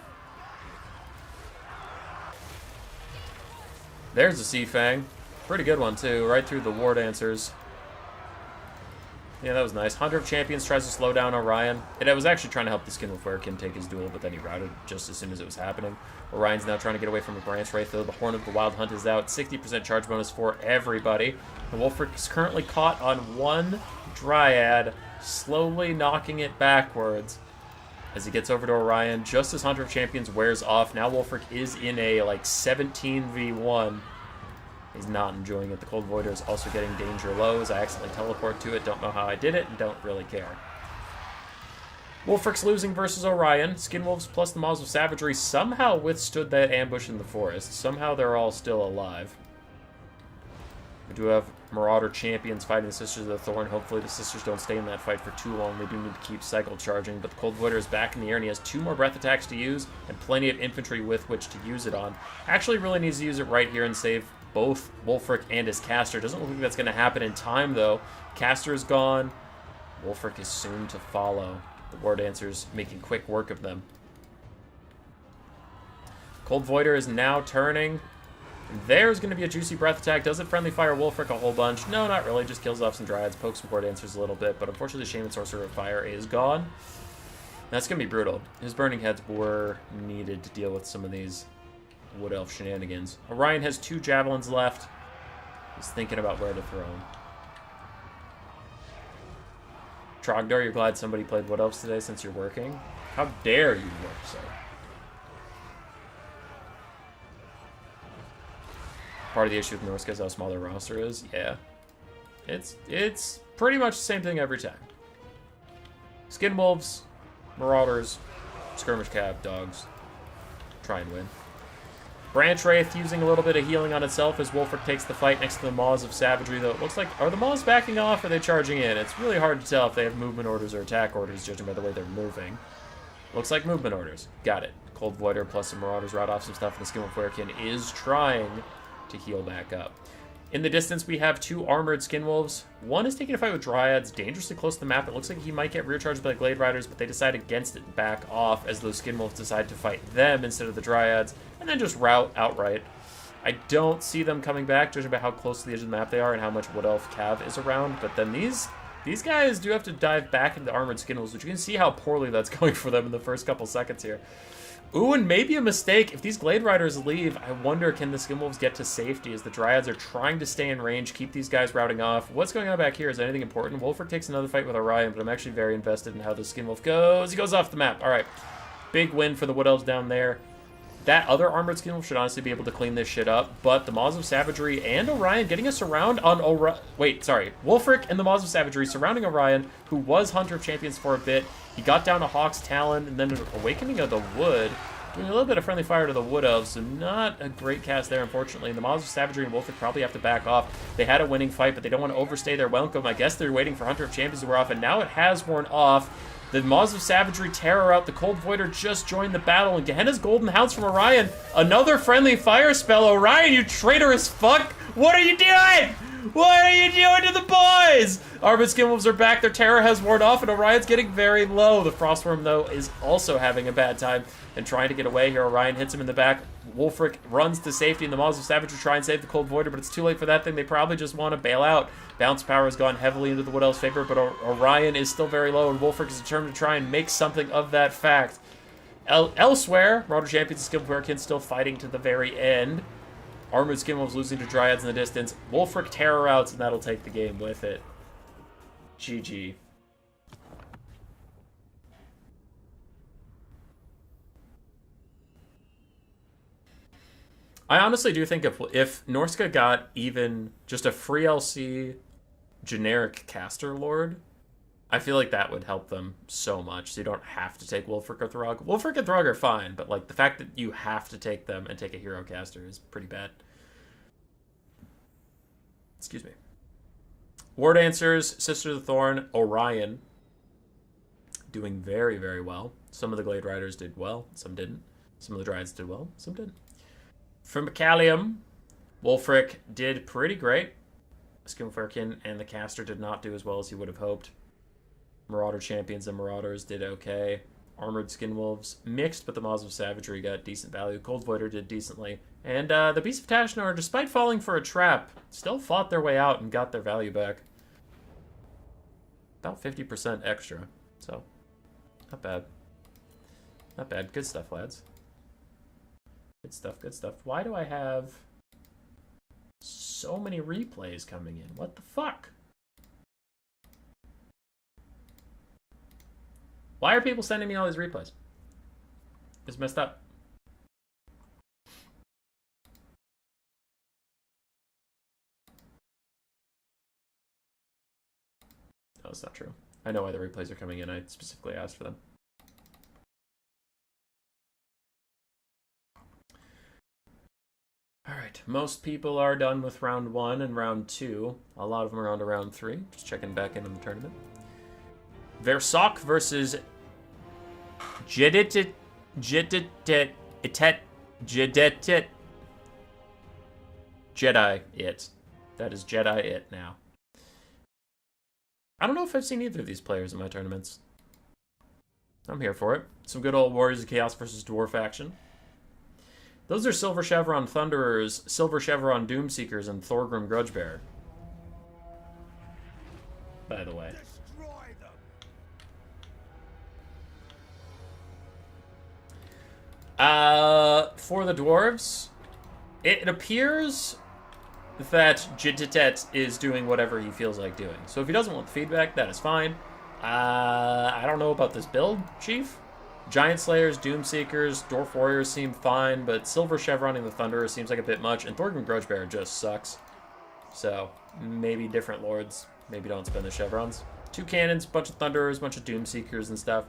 There's a Sea Fang. Pretty good one too, right through the War Dancers. Yeah, that was nice. Hunter of Champions tries to slow down Orion. I was actually trying to help the Skinwolf Werekin take his duel, but then he routed just as soon as it was happening. Orion's now trying to get away from the Branch Wraith, though. The Horn of the Wild Hunt is out. 60% charge bonus for everybody. The Wulfric is currently caught on 1 Dryad, slowly knocking it backwards as he gets over to Orion. Just as Hunter of Champions wears off, now Wulfric is in a, 17v1. He's not enjoying it. The Cold Voider is also getting danger lows. I accidentally teleport to it. Don't know how I did it and don't really care. Wulfric's losing versus Orion. Skinwolves plus the Maws of Savagery somehow withstood that ambush in the forest. Somehow they're all still alive. We do have Marauder Champions fighting the Sisters of the Thorn. Hopefully the Sisters don't stay in that fight for too long. They do need to keep cycle charging, but the Cold Voider is back in the air and he has 2 more breath attacks to use and plenty of infantry with which to use it on. Actually really needs to use it right here and save both Wulfric and his caster. Doesn't look like that's going to happen in time, though. Caster is gone. Wulfric is soon to follow. The War Dancers making quick work of them. Cold Voider is now turning. There's going to be a juicy breath attack. Does it friendly fire Wulfric a whole bunch? No, not really. Just kills off some Dryads, pokes some War Dancers a little bit, but unfortunately Shaman Sorcerer of Fire is gone. That's going to be brutal. His Burning Heads were needed to deal with some of these Wood Elf shenanigans. Orion has 2 Javelins left. He's thinking about where to throw them. Trogdor, you're glad somebody played Wood Elves today since you're working? How dare you work so? Part of the issue with Norska is how small their roster is. Yeah. It's pretty much the same thing every time. Skinwolves, Marauders, Skirmish Cab, Dogs. Try and win. Branch Wraith using a little bit of healing on itself as Wulfric takes the fight next to the Maws of Savagery, though it looks like, are the Maws backing off or are they charging in? It's really hard to tell if they have movement orders or attack orders, judging by the way they're moving. Looks like movement orders. Got it. Cold Voider plus some Marauders route off some stuff, and the Skinwolf Werekin is trying to heal back up. In the distance, we have 2 armored Skinwolves. One is taking a fight with Dryads, dangerously close to the map. It looks like he might get rear charged by the Glade Riders, but they decide against it and back off as those Skinwolves decide to fight them instead of the Dryads, and then just rout outright. I don't see them coming back, judging by how close to the edge of the map they are and how much Wood Elf Cav is around, but then these These guys do have to dive back into Armored Skinwolves, which you can see how poorly that's going for them in the first couple seconds here. Ooh, and maybe a mistake. If these Glade Riders leave, I wonder, can the Skinwolves get to safety as the Dryads are trying to stay in range, keep these guys routing off. What's going on back here? Is anything important? Wolfric takes another fight with Orion, but I'm actually very invested in how the Skinwolf goes. He goes off the map. All right. Big win for the Wood Elves down there. That other Armored Skinwolf should honestly be able to clean this shit up, but the Maws of Savagery and Orion getting a surround on Wolfric and the Maws of Savagery surrounding Orion, who was Hunter of Champions for a bit. He got down to Hawk's Talon, and then an Awakening of the Wood, doing a little bit of friendly fire to the Wood Elves, so not a great cast there, unfortunately. The Maws of Savagery and Wolfric probably have to back off. They had a winning fight, but they don't want to overstay their welcome. I guess they're waiting for Hunter of Champions to wear off, and now it has worn off. The Maws of Savagery tear her out. The Cold Voider just joined the battle, and Gehenna's Golden Hounds from Orion. Another friendly fire spell. Orion, you traitorous fuck! What are you doing? What are you doing to the boys? Armored Skinwolves are back. Their terror has worn off, and Orion's getting very low. The Frostworm, though, is also having a bad time and trying to get away here. Orion hits him in the back. Wolfric runs to safety, and the Maws of Savagery try and save the Cold Voider, but it's too late for that thing. They probably just want to bail out. Bounce power has gone heavily into the Wood Elves' favor, but Orion is still very low, and Wolfric is determined to try and make something of that fact. Elsewhere, Marauder Champions and Skilled still fighting to the very end. Armored Skinwolves losing to Dryads in the distance. Wolfric terror outs, and that'll take the game with it. GG. I honestly do think if Norska got even just a free LC generic caster lord, I feel like that would help them so much. So you don't have to take Wolfric or Throg. Wolfric and Throg are fine, but like the fact that you have to take them and take a hero caster is pretty bad. Excuse me. War Dancers, Sisters of the Thorn, Orion, doing very, very well. Some of the Glade Riders did well, some didn't. Some of the Dryads did well, some didn't. For Macallium, Wolfric did pretty great. Skimfarkin and the caster did not do as well as he would have hoped. Marauder Champions and Marauders did okay. Armored Skinwolves mixed, but the Maws of Savagery got decent value. Cold Voider did decently. And the Beasts of Tashnor, despite falling for a trap, still fought their way out and got their value back. About 50% extra. So, not bad. Not bad. Good stuff, lads. Good stuff, good stuff. Why do I have so many replays coming in? What the fuck? Why are people sending me all these replays? It's messed up. No, it's not true. I know why the replays are coming in. I specifically asked for them. Alright, most people are done with round 1 and round 2. A lot of them are on to round 3. Just checking back into the tournament. Versok versus Jedi It. That is Jedi It now. I don't know if I've seen either of these players in my tournaments. I'm here for it. Some good old Warriors of Chaos versus Dwarf action. Those are Silver Chevron Thunderers, Silver Chevron Doomseekers, and Thorgrim Grudgebearer. By the way. For the Dwarves, it appears that Jititet is doing whatever he feels like doing. So if he doesn't want the feedback, that is fine. I don't know about this build, Chief. Giant Slayers, Doomseekers, Dwarf Warriors seem fine, but Silver Chevroning the Thunderer seems like a bit much, and Thorgrim Grudgebearer just sucks. So, maybe different lords. Maybe don't spend the Chevrons. 2 cannons, bunch of Thunderers, bunch of Doomseekers and stuff.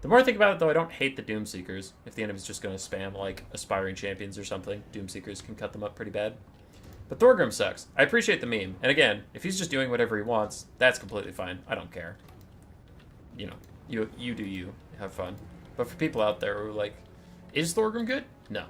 The more I think about it, though, I don't hate the Doomseekers. If the enemy's just going to spam, like, Aspiring Champions or something, Doomseekers can cut them up pretty bad. But Thorgrim sucks. I appreciate the meme. And again, if he's just doing whatever he wants, that's completely fine. I don't care. You know, you do you. Have fun. But for people out there who are like, is Thorgrim good? No.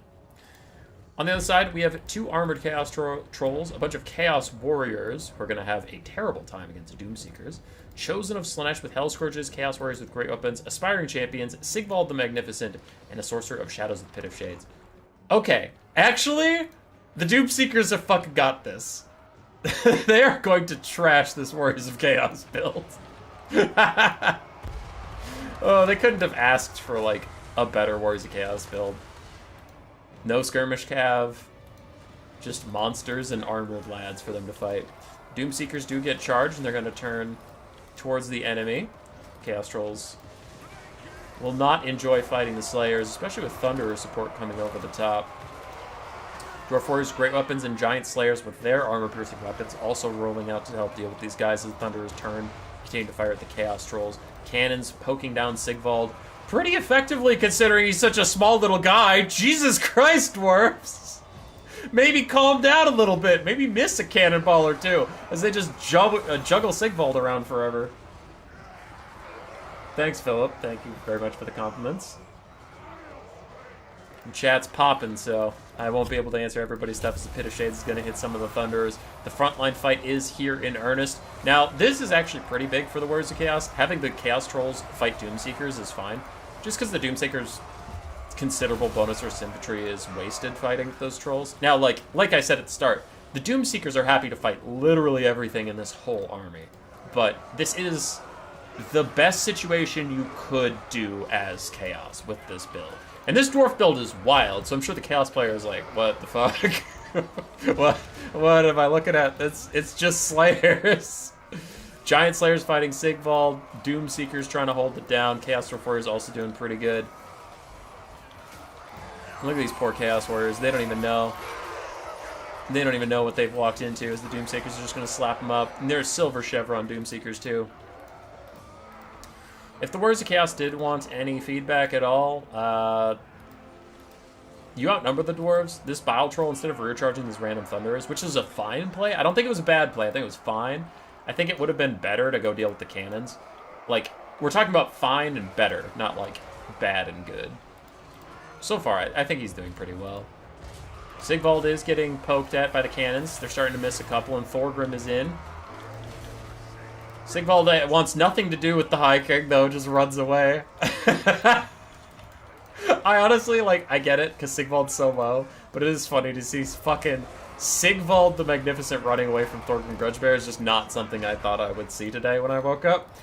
On the other side, we have 2 armored Chaos Trolls, a bunch of Chaos Warriors who are going to have a terrible time against Doomseekers, Chosen of Slaanesh with Hell Scourges, Chaos Warriors with Great Weapons, Aspiring Champions, Sigvald the Magnificent, and a Sorcerer of Shadows with Pit of Shades. Okay, actually, the Doomseekers have fucking got this. They are going to trash this Warriors of Chaos build. Oh, they couldn't have asked for, like, a better Warriors of Chaos build. No skirmish cav. Just monsters and armored lads for them to fight. Doomseekers do get charged, and they're going to turn towards the enemy. Chaos Trolls will not enjoy fighting the Slayers, especially with Thunderer support coming over the top. Dwarf Warriors, Great Weapons, and Giant Slayers with their armor-piercing weapons also rolling out to help deal with these guys as Thunderers turn, continue to fire at the Chaos Trolls. Cannons poking down Sigvald pretty effectively considering he's such a small little guy. Jesus Christ, Dwarfs! Maybe calm down a little bit. Maybe miss a cannonball or two as they just juggle Sigvald around forever. Thanks, Philip. Thank you very much for the compliments. And chat's popping, so I won't be able to answer everybody's stuff as the Pit of Shades is going to hit some of the Thunderers. The frontline fight is here in earnest. Now, this is actually pretty big for the Warriors of Chaos. Having the Chaos Trolls fight Doomseekers is fine. Just because the Doomseekers' considerable bonus or symmetry is wasted fighting those Trolls. Now, like I said at the start, the Doomseekers are happy to fight literally everything in this whole army. But this is the best situation you could do as Chaos with this build. And this Dwarf build is wild, so I'm sure the Chaos player is like, what the fuck? what am I looking at? It's just Slayers. Giant Slayers fighting Sigvald. Doomseekers trying to hold it down. Chaos Dwarf Warriors also doing pretty good. Look at these poor Chaos Warriors. They don't even know. They don't even know what they've walked into as the Doomseekers are just going to slap them up. And there's Silver Chevron Doomseekers too. If the Warriors of Chaos did want any feedback at all, you outnumber the Dwarves. This Bile Troll, instead of rear charging these random Thunderers, which is a fine play. I don't think it was a bad play. I think it was fine. I think it would have been better to go deal with the cannons. Like, we're talking about fine and better, not like bad and good. So far, I think he's doing pretty well. Sigvald is getting poked at by the cannons. They're starting to miss a couple, and Thorgrim is in. Sigvald wants nothing to do with the High King, though, just runs away. I honestly, like, I get it, because Sigvald's so low, but it is funny to see fucking Sigvald the Magnificent running away from Thorgrim Grudgebear is just not something I thought I would see today when I woke up.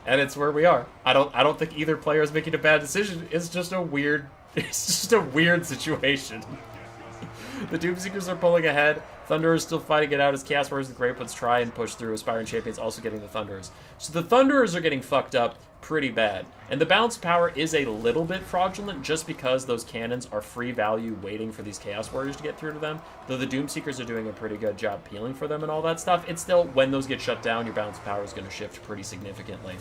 And it's where we are. I don't think either player is making a bad decision. It's just a weird situation. The Doomseekers are pulling ahead. Thunderers still fighting it out as Chaos Warriors and Great Ones try and push through. Aspiring Champions also getting the Thunderers. So the Thunderers are getting fucked up pretty bad. And the balance power is a little bit fraudulent just because those cannons are free value waiting for these Chaos Warriors to get through to them. Though the Doomseekers are doing a pretty good job peeling for them and all that stuff, it's still, when those get shut down, your balance power is going to shift pretty significantly.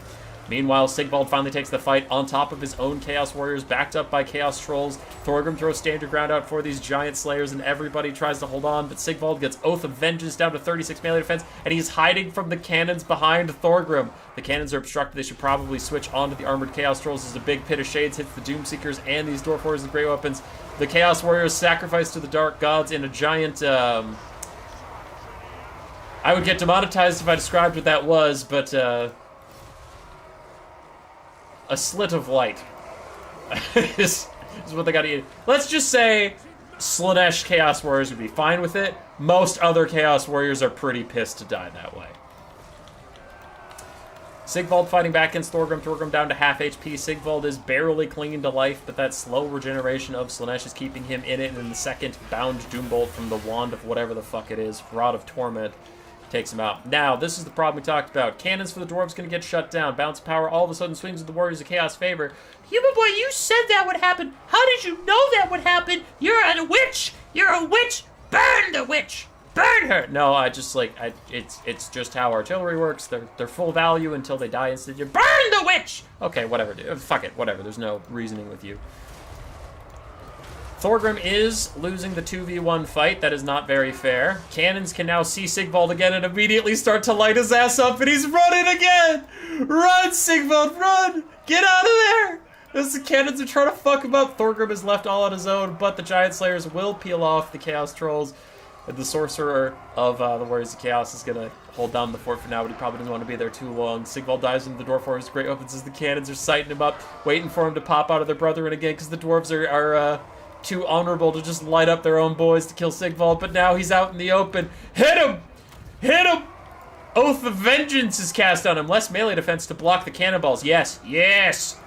Meanwhile, Sigvald finally takes the fight on top of his own Chaos Warriors, backed up by Chaos Trolls. Thorgrim throws Stand Your Ground out for these Giant Slayers, and everybody tries to hold on, but Sigvald gets Oath of Vengeance down to 36 melee defense, and he's hiding from the cannons behind Thorgrim. The cannons are obstructed. They should probably switch onto the Armored Chaos Trolls as a big Pit of Shades hits the Doomseekers and these Dwarf Warriors with great weapons. The Chaos Warriors sacrifice to the Dark Gods in a giant... I would get demonetized if I described what that was, but... a slit of light is what they gotta eat. Let's just say Slaanesh Chaos Warriors would be fine with it. Most other Chaos Warriors are pretty pissed to die that way. Sigvald fighting back against Thorgrim. Thorgrim down to half HP. Sigvald is barely clinging to life, but that slow regeneration of Slaanesh is keeping him in it, and in the second bound Doombolt from the wand of whatever the fuck it is, Rod of Torment, takes him out. Now, this is the problem we talked about. Cannons for the Dwarves going to get shut down. Bounce power all of a sudden swings with the Warriors of Chaos favor. Human Boy, you said that would happen. How did you know that would happen? You're a witch. You're a witch. Burn the witch. Burn her. No, I just like, it's just how artillery works. They're full value until they die instantly. Burn the witch. Okay, whatever, dude. Fuck it, whatever. There's no reasoning with you. Thorgrim is losing the 2v1 fight. That is not very fair. Cannons can now see Sigvald again and immediately start to light his ass up, and he's running again! Run, Sigvald, run! Get out of there! As the cannons are trying to fuck him up, Thorgrim is left all on his own, but the Giant Slayers will peel off the Chaos Trolls. The Sorcerer of the Warriors of Chaos is going to hold down the fort for now, but he probably doesn't want to be there too long. Sigvald dives into the Dwarf Warriors' great opens as the cannons are sighting him up, waiting for him to pop out of their brethren again, because the Dwarves are too honorable to just light up their own boys to kill Sigvald, but now he's out in the open. Hit him! Hit him! Oath of Vengeance is cast on him. Less melee defense to block the cannonballs. Yes, yes!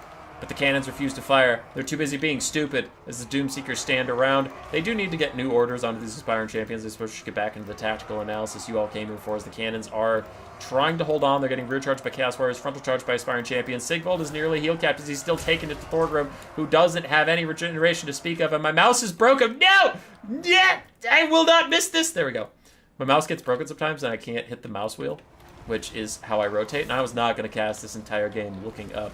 But the cannons refuse to fire. They're too busy being stupid as the Doomseekers stand around. They do need to get new orders onto these aspiring champions. They're supposed to get back into the tactical analysis you all came here for, as the cannons are trying to hold on. They're getting rear charged by Chaos Warriors, frontal charged by aspiring champions. Sigvald is nearly heal capped as he's still taking it to Thorgrim, who doesn't have any regeneration to speak of, and my mouse is broken. No! Yeah! I will not miss this! There we go. My mouse gets broken sometimes and I can't hit the mouse wheel, which is how I rotate, and I was not going to cast this entire game looking up.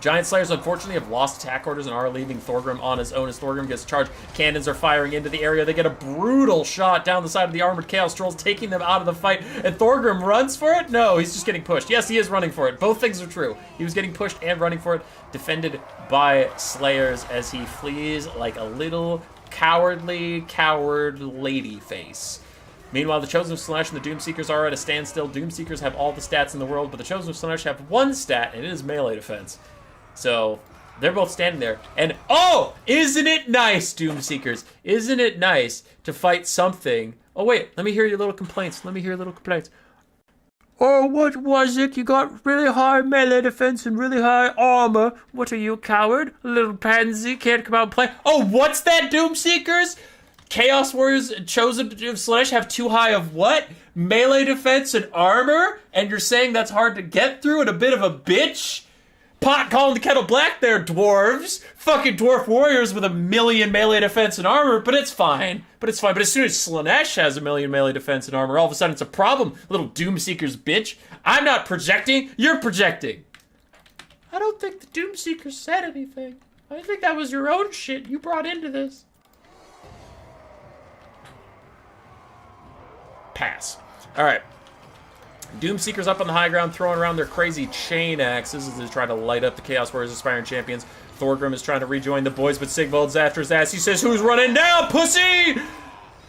Giant Slayers, unfortunately, have lost attack orders and are leaving Thorgrim on his own as Thorgrim gets charged. Cannons are firing into the area. They get a brutal shot down the side of the armored Chaos Trolls, taking them out of the fight. And Thorgrim runs for it? No, he's just getting pushed. Yes, he is running for it. Both things are true. He was getting pushed and running for it, defended by Slayers as he flees like a little cowardly coward lady face. Meanwhile, the Chosen of Slaanesh and the Doomseekers are at a standstill. Doomseekers have all the stats in the world, but the Chosen of Slaanesh have one stat, and it is melee defense. So, they're both standing there. And, oh! Isn't it nice, Doomseekers? Isn't it nice to fight something? Oh, wait. Let me hear your little complaints. Oh, what was it? You got really high melee defense and really high armor. What are you, a coward? A little pansy? Can't come out and play? Oh, what's that, Doomseekers? Chaos Warriors Chosen of Slaanesh have too high of what? Melee defense and armor? And you're saying that's hard to get through and a bit of a bitch? Pot calling the kettle black there, dwarves. Fucking dwarf warriors with 1,000,000 melee defense and armor, but it's fine. But as soon as Slaanesh has 1,000,000 melee defense and armor, all of a sudden it's a problem. Little Doomseekers, bitch. I'm not projecting, you're projecting. I don't think the Doomseekers said anything. I think that was your own shit you brought into this. Pass. Alright. Doomseekers up on the high ground, throwing around their crazy chain axes as they try to light up the Chaos Warriors aspiring champions. Thorgrim is trying to rejoin the boys, but Sigvald's after his ass. He says, "Who's running now, pussy?"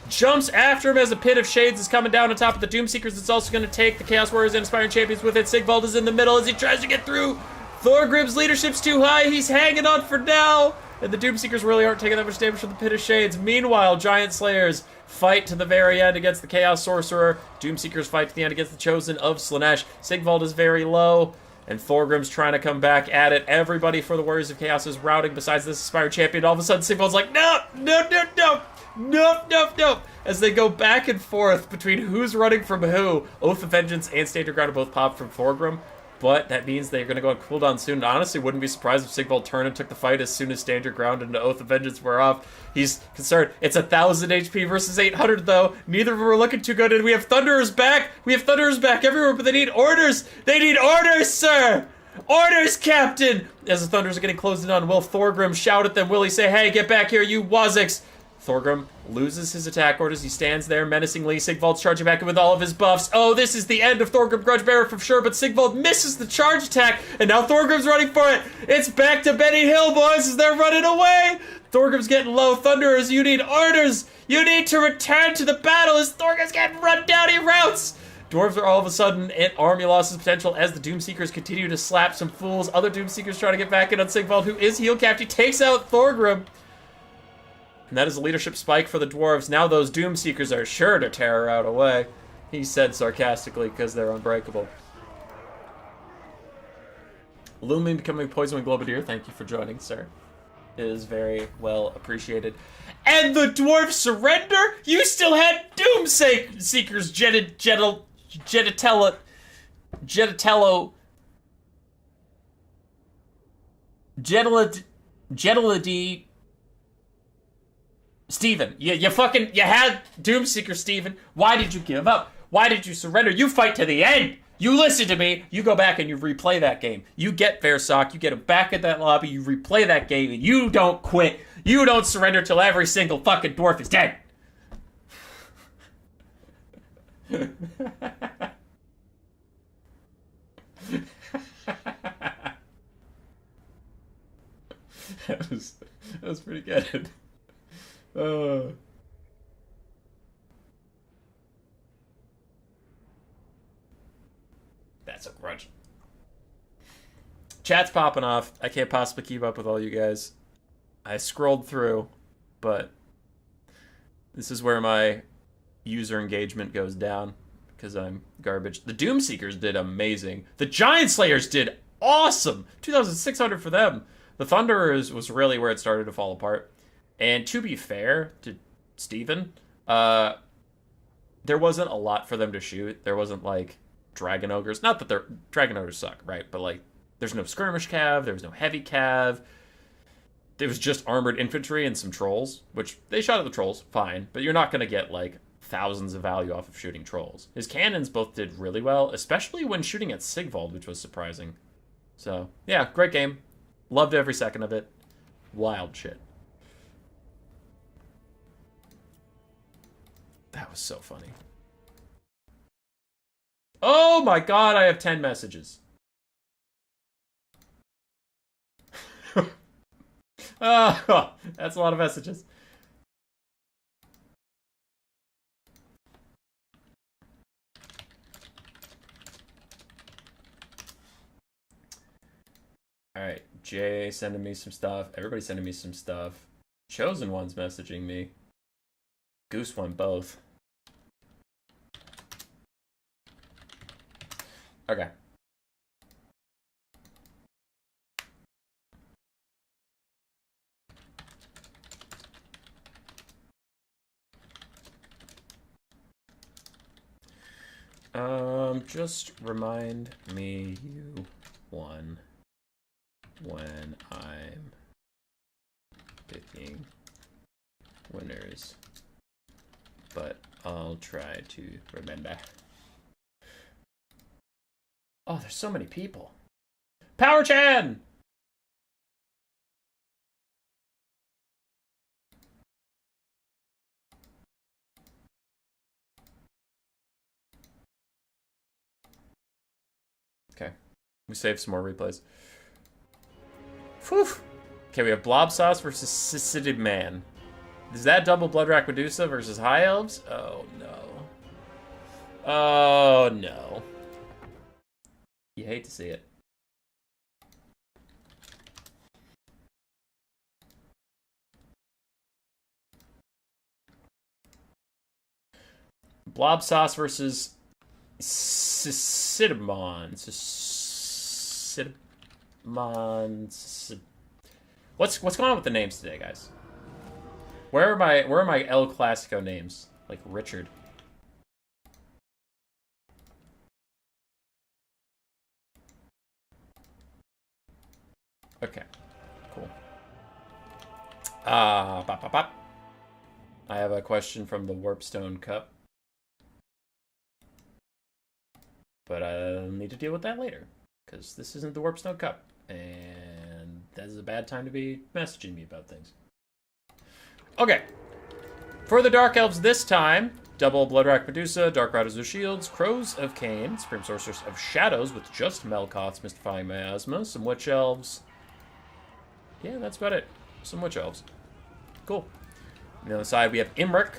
Jumps after him as a pit of shades is coming down on top of the Doomseekers. It's also going to take the Chaos Warriors and aspiring champions with it. Sigvald is in the middle as he tries to get through. Thorgrim's leadership's too high. He's hanging on for now. And the Doomseekers really aren't taking that much damage from the Pit of Shades. Meanwhile, Giant Slayers fight to the very end against the Chaos Sorcerer. Doomseekers fight to the end against the Chosen of Slaanesh. Sigvald is very low, and Thorgrim's trying to come back at it. Everybody for the Warriors of Chaos is routing besides this aspired champion. All of a sudden, Sigvald's like, no, no, no, no, no, no, no. As they go back and forth between who's running from who. Oath of Vengeance and Standard Ground are both popped from Thorgrim. But that means they're going to go on cooldown soon. And honestly, wouldn't be surprised if Sigvald turned and took the fight as soon as Standard Ground and Oath of Vengeance were off. He's concerned. It's 1,000 HP versus 800, though. Neither of them are looking too good. And we have Thunderers back. We have Thunderers back everywhere, but they need orders. They need orders, sir. Orders, Captain. As the Thunderers are getting closed in on, will Thorgrim shout at them? Will he say, "Hey, get back here, you Waziks"? Thorgrim loses his attack orders. He stands there menacingly. Sigvald's charging back in with all of his buffs. Oh, this is the end of Thorgrim Grudgebearer for sure, but Sigvald misses the charge attack, and now Thorgrim's running for it. It's back to Benny Hill, boys, as they're running away. Thorgrim's getting low. Thunderers, you need orders. You need to return to the battle as Thorgrim's getting run down. He routes. Dwarves are all of a sudden at army losses potential as the Doomseekers continue to slap some fools. Other Doomseekers trying to get back in on Sigvald, who is heal capped. He takes out Thorgrim. And that is a leadership spike for the Dwarves. Now those Doomseekers are sure to tear her out away. He said sarcastically because they're unbreakable. Looming becoming Poison Globadier, thank you for joining, sir. It is very well appreciated. And the Dwarves surrender? You still had Doomseekers, Jeditello, Jediladi, Steven, you had Doomseeker, Steven. Why did you give up? Why did you surrender? You fight to the end. You listen to me. You go back and you replay that game. You get Versock. You get him back at that lobby. You replay that game. And you don't quit. You don't surrender till every single fucking dwarf is dead. That was pretty good. That's a grudge. Chat's popping off. I can't possibly keep up with all you guys. I scrolled through, but this is where my user engagement goes down because I'm garbage. The Doomseekers did amazing. The Giant Slayers did awesome. 2,600 for them. The Thunderers was really where it started to fall apart. And to be fair to Steven, there wasn't a lot for them to shoot. There wasn't like Dragon Ogres. Not that Dragon Ogres suck, right? But like, there's no skirmish cav. There was no heavy cav. There was just armored infantry and some trolls, which they shot at the trolls, fine. But you're not going to get like thousands of value off of shooting trolls. His cannons both did really well, especially when shooting at Sigvald, which was surprising. So, yeah, great game. Loved every second of it. Wild shit. That was so funny. Oh my god, I have 10 messages. Oh, that's a lot of messages. Alright, Jay sending me some stuff. Everybody's sending me some stuff. Chosen One's messaging me. Goose won both. Okay. Just remind me you won when I'm picking winners, but I'll try to remember. Oh, there's so many people. Power Chan! Okay. We saved some more replays. Whew. Okay, we have Blob Sauce versus Sidon Man. Is that double Bloodrack Medusa versus High Elves? Oh, no. Oh, no. You hate to see it. Blob Sauce versus Sidon. What's going on with the names today, guys? Where are my El Clasico names? Like Richard. Okay, cool. Bop, bop, bop. I have a question from the Warpstone Cup. But I'll need to deal with that later, because this isn't the Warpstone Cup, and that is a bad time to be messaging me about things. Okay. For the Dark Elves this time, double Bloodrack Medusa, Dark Riders of Shields, Crows of Cain, Supreme Sorceress of Shadows with just Melkoth's Mystifying Miasma, some Witch Elves. Yeah, that's about it. Some Witch Elves. Cool. On the other side, we have Imric.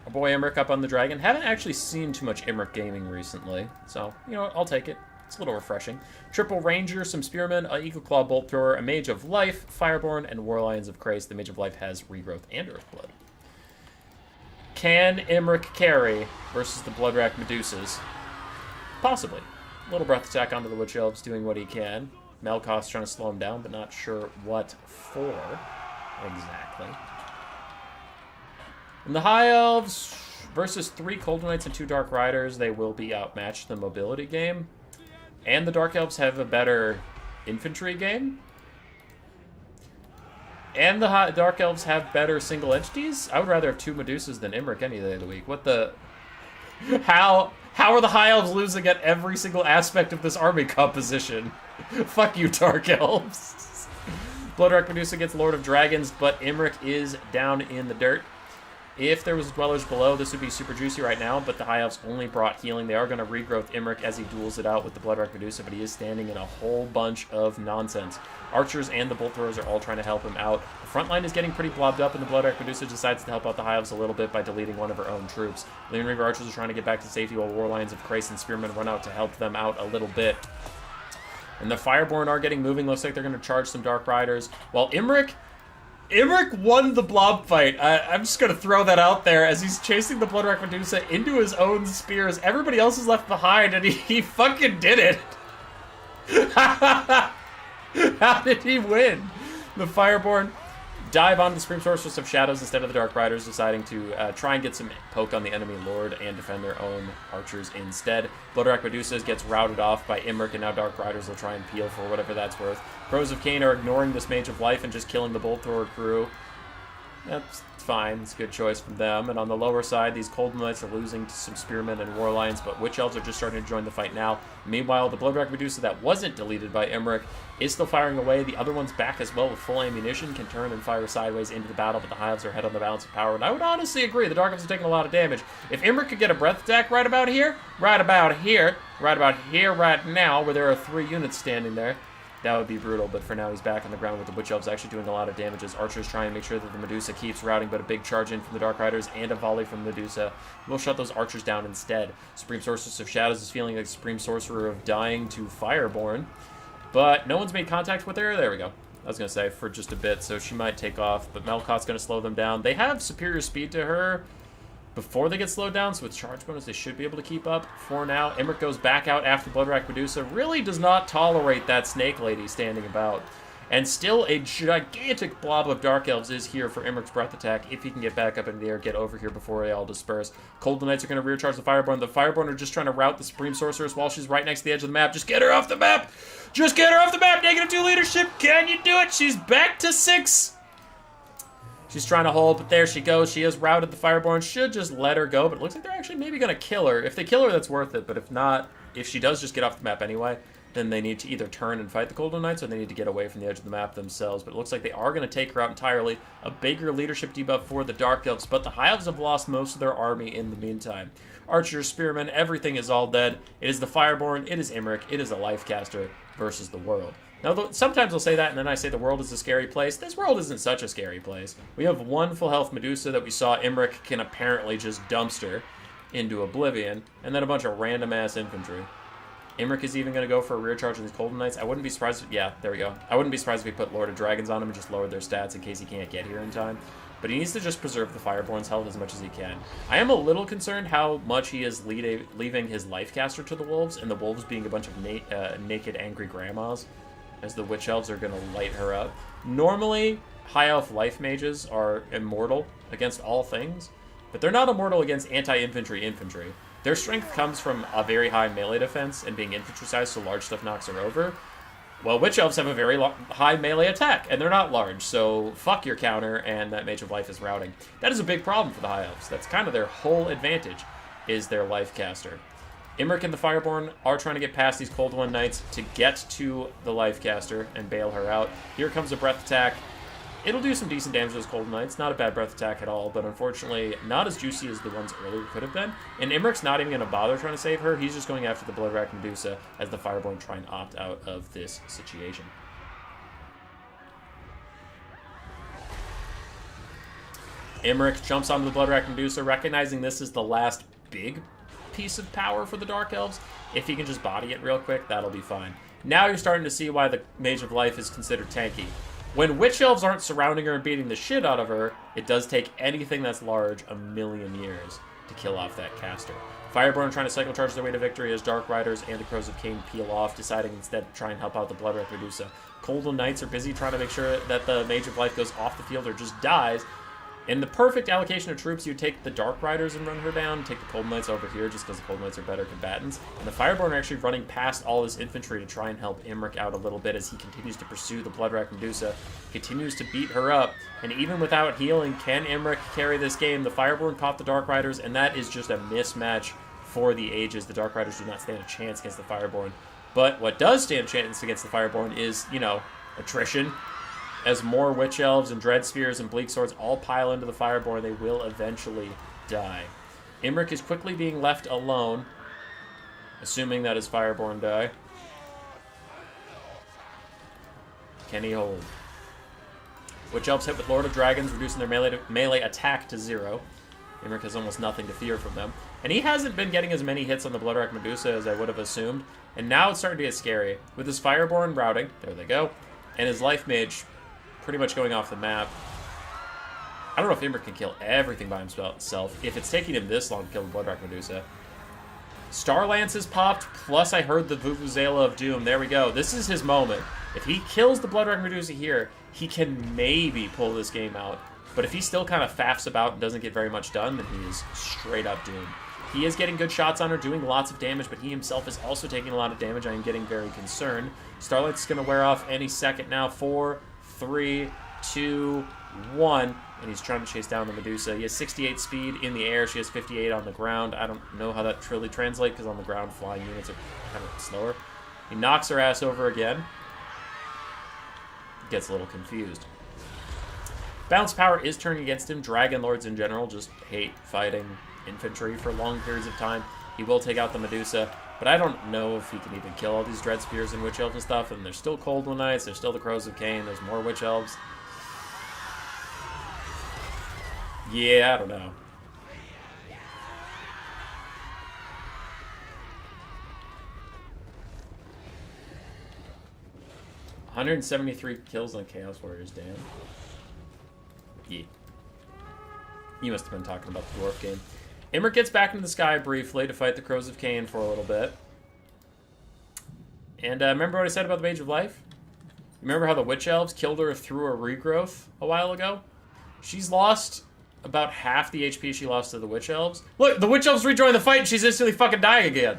Our boy Imric up on the dragon. Haven't actually seen too much Imric gaming recently, so, you know what, I'll take it. It's a little refreshing. Triple Ranger, some Spearmen, an Eagle Claw Bolt Thrower, a Mage of Life, Fireborn, and War Lions of Krace. The Mage of Life has Regrowth and Earthblood. Can Imric carry versus the Bloodrack Medusas? Possibly. Little Breath Attack onto the Witch Elves, doing what he can. Melkoth's trying to slow him down, but not sure what for exactly. And the High Elves versus 3 Cold Knights and 2 Dark Riders, they will be outmatched in the mobility game. And the Dark Elves have a better infantry game. And the Dark Elves have better single entities. I would rather have 2 Medusas than Imric any day of the week. What the... How are the High Elves losing at every single aspect of this army composition? Fuck you, Dark Elves. Bloodrack Medusa gets Lord of Dragons, but Imric is down in the dirt. If there was Dwellers Below, this would be super juicy right now, but the High Elves only brought healing. They are going to regrowth Imric as he duels it out with the Bloodrack Medusa, but he is standing in a whole bunch of nonsense. Archers and the Bolt Throwers are all trying to help him out. The front line is getting pretty blobbed up, and the Bloodrack Medusa decides to help out the High Elves a little bit by deleting one of her own troops. Leon Reaver Archers are trying to get back to safety while War Lions of Krace and Spearmen run out to help them out a little bit. And the Fireborn are getting moving. Looks like they're going to charge some Dark Riders. While Imric Imric won the Blob fight. I'm just going to throw that out there as he's chasing the Bloodwrack Medusa into his own spears. Everybody else is left behind, and he fucking did it. How did he win? The Fireborn dive onto the Supreme Sorceress of Shadows instead of the Dark Riders, deciding to try and get some poke on the enemy Lord and defend their own archers instead. Bloodwrack Medusa gets routed off by Imric, and now Dark Riders will try and peel for whatever that's worth. Crows of Cain are ignoring this Mage of Life and just killing the Bolt Thrower crew. That's fine. It's a good choice from them. And on the lower side, these Cold Knights are losing to some Spearmen and War Lions, but Witch Elves are just starting to join the fight now. Meanwhile, the Bloodwrack Medusa that wasn't deleted by Imric is still firing away. The other one's back as well with full ammunition, can turn and fire sideways into the battle, but the High Elves are ahead on the balance of power. And I would honestly agree, the Dark Elves are taking a lot of damage. If Imric could get a breath attack right about here, right now, where there are 3 units standing there, that would be brutal, but for now he's back on the ground with the Witch Elves actually doing a lot of damage as archers try and make sure that the Medusa keeps routing, but a big charge in from the Dark Riders and a volley from Medusa will shut those archers down instead. Supreme Sorceress of Shadows is feeling like Supreme Sorcerer of Dying to Fireborn, but no one's made contact with her. There we go. I was going to say, for just a bit, so she might take off, but Melkoth's going to slow them down. They have superior speed to her before they get slowed down, so with charge bonus, they should be able to keep up for now. Imric goes back out after Bloodwrack Medusa. Really does not tolerate that Snake Lady standing about. And still a gigantic blob of Dark Elves is here for Imric's breath attack. If he can get back up into the air, get over here before they all disperse. Cold Knights are going to rear charge the Fireborn. The Fireborn are just trying to rout the Supreme Sorceress while she's right next to the edge of the map. Just get her off the map! Just get her off the map! -2 leadership! Can you do it? She's back to 6! She's trying to hold, but there she goes. She has routed the Fireborn. Should just let her go, but it looks like they're actually maybe going to kill her. If they kill her, that's worth it, but if not, if she does just get off the map anyway, then they need to either turn and fight the Golden Knights, or they need to get away from the edge of the map themselves. But it looks like they are going to take her out entirely. A bigger leadership debuff for the Dark Elves, but the High Elves have lost most of their army in the meantime. Archers, Spearmen, everything is all dead. It is the Fireborn, it is Imric, it is a Lifecaster versus the world. Now, sometimes I'll say that, and then I say the world is a scary place. This world isn't such a scary place. We have 1 full health Medusa that we saw Imric can apparently just dumpster into oblivion, and then a bunch of random-ass infantry. Imric is even going to go for a rear charge on these Golden Knights. I wouldn't be surprised if, yeah, there we go. I wouldn't be surprised if he put Lord of Dragons on him and just lowered their stats in case he can't get here in time. But he needs to just preserve the Fireborn's health as much as he can. I am a little concerned how much he is leaving his Lifecaster to the Wolves, and the Wolves being a bunch of naked, angry grandmas, as the Witch Elves are going to light her up. Normally, High Elf Life Mages are immortal against all things, but they're not immortal against anti-infantry infantry. Their strength comes from a very high melee defense and being infantry-sized, so large stuff knocks her over. Well, Witch Elves have a very high melee attack, and they're not large, so fuck your counter, and that Mage of Life is routing. That is a big problem for the High Elves. That's kind of their whole advantage, is their Lifecaster. Imric and the Fireborn are trying to get past these Cold One Knights to get to the Lifecaster and bail her out. Here comes a breath attack. It'll do some decent damage to those Cold Knights. Not a bad breath attack at all, but unfortunately not as juicy as the ones earlier could have been. And Imric's not even going to bother trying to save her. He's just going after the Bloodwrack Medusa as the Fireborn try and opt out of this situation. Imric jumps onto the Bloodwrack Medusa, recognizing this is the last big piece of power for the Dark Elves. If he can just body it real quick, that'll be fine. Now you're starting to see why the Mage of Life is considered tanky. When Witch Elves aren't surrounding her and beating the shit out of her, it does take anything that's large 1,000,000 years to kill off that caster. Fireborn trying to cycle charge their way to victory as Dark Riders and the Crows of Cain peel off, deciding instead to try and help out the Bloodwrack Medusa. Cold Knights are busy trying to make sure that the Mage of Life goes off the field or just dies. In the perfect allocation of troops, you take the Dark Riders and run her down, take the Cold Knights over here just because the Cold Knights are better combatants. And the Fireborn are actually running past all this infantry to try and help Imric out a little bit as he continues to pursue the Bloodwrack Medusa, continues to beat her up. And even without healing, can Imric carry this game? The Fireborn caught the Dark Riders, and that is just a mismatch for the ages. The Dark Riders do not stand a chance against the Fireborn. But what does stand a chance against the Fireborn is, you know, attrition. As more Witch Elves and Dread Spears and Bleak Swords all pile into the Fireborn, they will eventually die. Imric is quickly being left alone, assuming that his Fireborn die. Can he hold? Witch Elves hit with Lord of Dragons, reducing their melee attack to 0. Imric has almost nothing to fear from them. And he hasn't been getting as many hits on the Bloodwrack Medusa as I would have assumed. And now it's starting to get scary. With his Fireborn routing, there they go, and his Life Mage pretty much going off the map. I don't know if Imber can kill everything by himself. If it's taking him this long to kill the Bloodwrack Medusa. Star Lance is popped, plus I heard the Vuvuzela of Doom. There we go. This is his moment. If he kills the Bloodwrack Medusa here, he can maybe pull this game out. But if he still kind of faffs about and doesn't get very much done, then he is straight up doomed. He is getting good shots on her, doing lots of damage, but he himself is also taking a lot of damage. I am getting very concerned. Starlight's is going to wear off any second now. 4, 3, 2, 1. And he's trying to chase down the Medusa. He has 68 speed in the air. She has 58 on the ground. I don't know how that truly translates, because on the ground, flying units are kind of slower. He knocks her ass over again. Gets a little confused. Bounce power is turning against him. Dragon Lords in general just hate fighting infantry for long periods of time. He will take out the Medusa, but I don't know if he can even kill all these Dread Spears and Witch Elves and stuff. And there's still Cold One Knights, there's still the Crows of Cain, there's more Witch Elves. Yeah, I don't know. $173 kills on Chaos Warriors, damn. Yeah. You must have been talking about the Dwarf game. Imric gets back into the sky briefly to fight the Crows of Cain for a little bit. And remember what I said about the Mage of Life? Remember how the Witch Elves killed her through a regrowth a while ago? She's lost about half the HP she lost to the Witch Elves. Look, the Witch Elves rejoin the fight and she's instantly fucking dying again.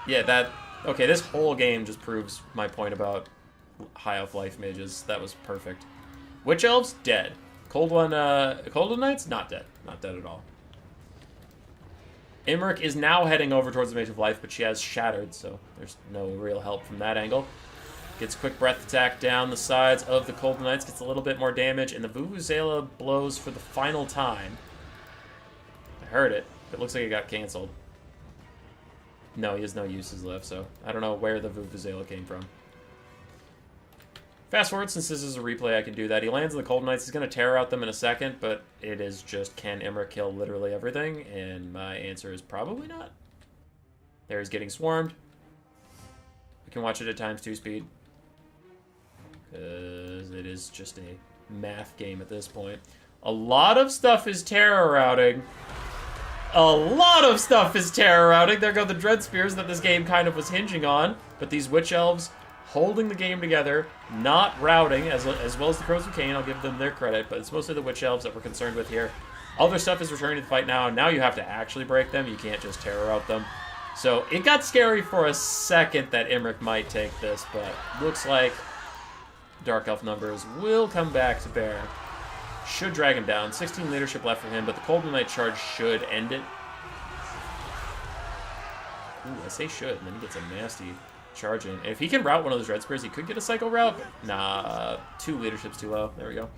Yeah, that... Okay, this whole game just proves my point about high elf life mages. That was perfect. Witch Elves, dead. Cold One Knights, not dead. Not dead at all. Imric is now heading over towards the Mage of Life, but she has Shattered, so there's no real help from that angle. Gets quick breath attack down the sides of the Cold Knights, gets a little bit more damage, and the Vuvuzela blows for the final time. I heard it. It looks like it got canceled. No, he has no uses left, so I don't know where the Vuvuzela came from. Fast forward, since this is a replay, I can do that. He lands on the Cold Knights. He's going to terror out them in a second, but it is just, can Imric kill literally everything? And my answer is probably not. There he's getting swarmed. We can watch it at ×2 speed, because it is just a math game at this point. A lot of stuff is terror routing. A lot of stuff is terror routing. There go the Dread Spears that this game kind of was hinging on. But these Witch Elves holding the game together, not routing, as well as the Crows of Cain. I'll give them their credit, but it's mostly the Witch Elves that we're concerned with here. Other stuff is returning to the fight now. Now you have to actually break them. You can't just terror out them. So it got scary for a second that Imric might take this, but looks like Dark Elf numbers will come back to bear. Should drag him down. 16 leadership left for him, but the Cold Knight charge should end it. Ooh, I say should, and then he gets a nasty charge in. And if he can route one of those Red Spears, he could get a Psycho route, but nah, 2 leadership's too low. There we go.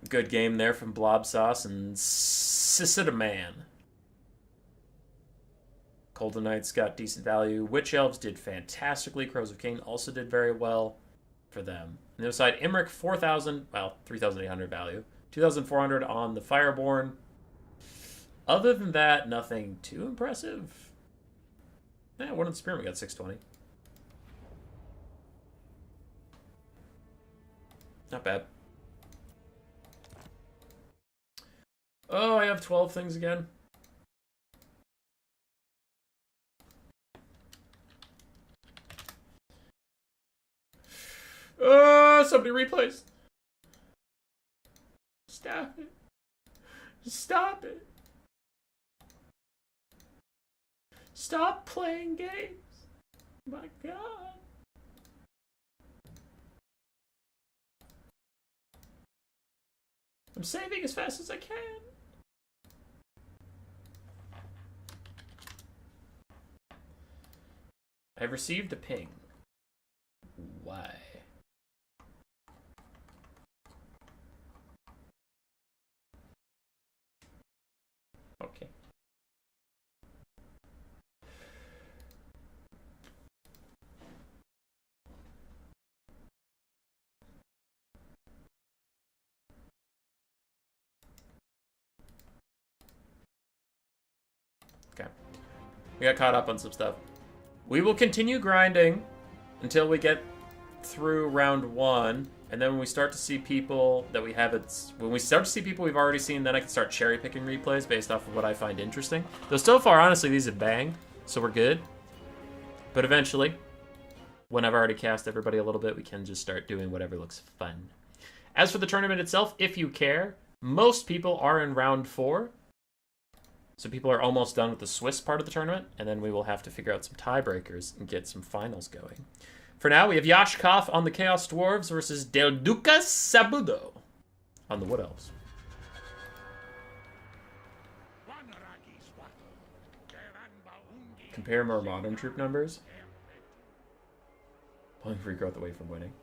Good game there from Blob Sauce and Sidon. Golden Knights got decent value. Witch Elves did fantastically. Crows of Cain also did very well for them. On the other side, Imric, 4,000, well, 3,800 value. 2,400 on the Fireborn. Other than that, nothing too impressive. Yeah, one of the Spearmen got 620. Not bad. Oh, I have 12 things again. So many replays. Stop it. Stop it. Stop playing games. My God. I'm saving as fast as I can. I've received a ping. Why? Okay. Okay. We got caught up on some stuff. We will continue grinding until we get through round 1, and then when we start to see people that we haven't... When we start to see people we've already seen, then I can start cherry-picking replays based off of what I find interesting. Though so far, honestly, these have banged, so we're good. But eventually, when I've already cast everybody a little bit, we can just start doing whatever looks fun. As for the tournament itself, if you care, most people are in round 4. So people are almost done with the Swiss part of the tournament, and then we will have to figure out some tiebreakers and get some finals going. For now, we have Yashkov on the Chaos Dwarves versus Del Ducas Sabudo on the Wood Elves. Compare more modern troop numbers. Pulling free growth away from winning.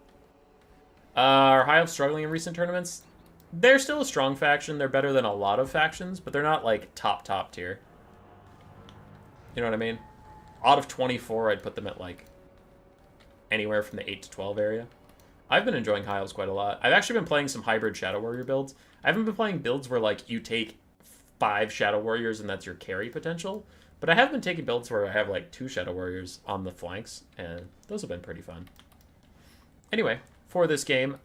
Are High Elves struggling in recent tournaments? They're still a strong faction. They're better than a lot of factions, but they're not, like, top tier. You know what I mean? Out of 24, I'd put them at, like, anywhere from the 8 to 12 area. I've been enjoying High Elves quite a lot. I've actually been playing some hybrid Shadow Warrior builds. I haven't been playing builds where, like, you take 5 Shadow Warriors and that's your carry potential. But I have been taking builds where I have, like, 2 Shadow Warriors on the flanks, and those have been pretty fun. Anyway, for this game,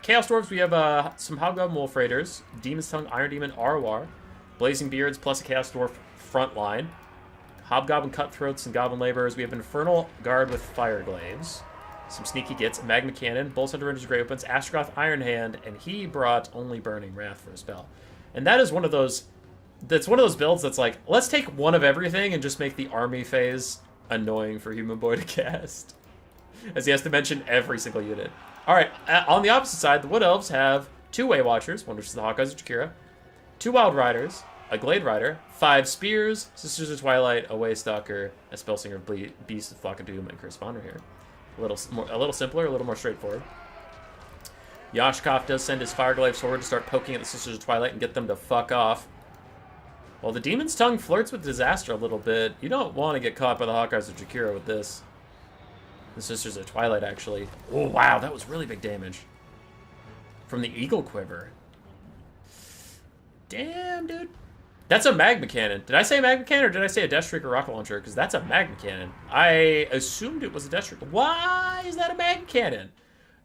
Chaos Dwarves, we have some Hobgoblin Wolf Raiders, Demon's Tongue, Iron Demon, Arwar, Blazing Beards, plus a Chaos Dwarf front line, Hobgoblin Cutthroats and Goblin Laborers. We have Infernal Guard with Fire Glaives, some Sneaky Gits, Magma Cannon, Bull Center Rangers, Grey Opens, Astrogoth, Iron Hand, and he brought only Burning Wrath for a spell. And that is one of those... That's one of those builds that's like, let's take one of everything and just make the army phase annoying for Human Boy to cast. As he has to mention every single unit. Alright, on the opposite side, the Wood Elves have 2 Way Watchers, one which is the Hawkeyes of Jakira, 2 Wild Riders, a Glade Rider, 5 Spears, Sisters of Twilight, a Waystalker, a Spellsinger, Beast of Flock of Doom, and Corresponder here. A little simpler, a little more straightforward. Yashkov does send his Fireglaive Sword to start poking at the Sisters of Twilight and get them to fuck off. Well, the Demon's Tongue flirts with disaster a little bit. You don't want to get caught by the Hawkeyes of Jakira with this. The Sisters of Twilight, actually. Oh, wow, that was really big damage. From the Eagle Quiver. Damn, dude. That's a Magma Cannon. Did I say Magma Cannon or did I say a Death Streak or Rocket Launcher? Because that's a Magma Cannon. I assumed it was a Death Streak. Why is that a Magma Cannon?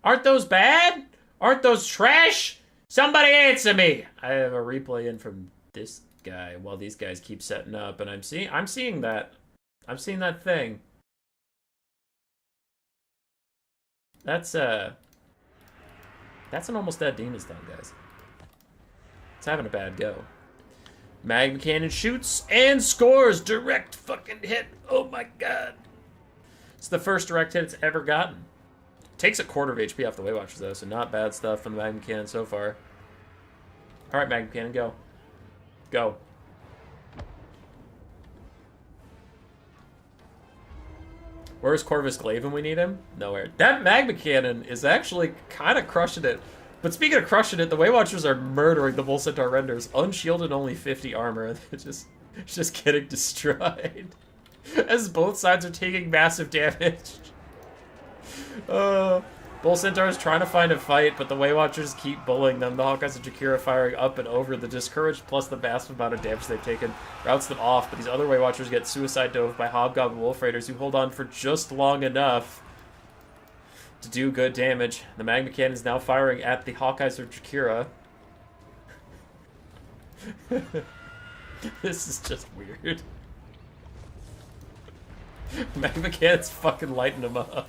Aren't those bad? Aren't those trash? Somebody answer me! I have a replay in from this guy while these guys keep setting up, and I'm seeing that. I'm seeing that thing. That's an almost dead Demon's Tongue, guys. It's having a bad go. Magma Cannon shoots and scores! Direct fucking hit! Oh my god! It's the first direct hit it's ever gotten. Takes a quarter of HP off the Way Watchers, though, so not bad stuff from the Magma Cannon so far. Alright, Magma Cannon, go. Go. Where's Corvus Glaive when we need him? Nowhere. That Magma Cannon is actually kind of crushing it. But speaking of crushing it, the Way Watchers are murdering the Bull Centaur Renders. Unshielded, only 50 armor. They're just getting destroyed. As both sides are taking massive damage. Bull Centaur is trying to find a fight, but the Way Watchers keep bullying them. The Hawkeyes of Jakira firing up and over. The Discouraged, plus the vast amount of damage they've taken, routes them off. But these other Way Watchers get suicide dove by Hobgoblin Wolf Raiders, who hold on for just long enough to do good damage. The Magma Cannon is now firing at the Hawkeyes of Jakira. This is just weird. Magma Cannon's fucking lighting them up.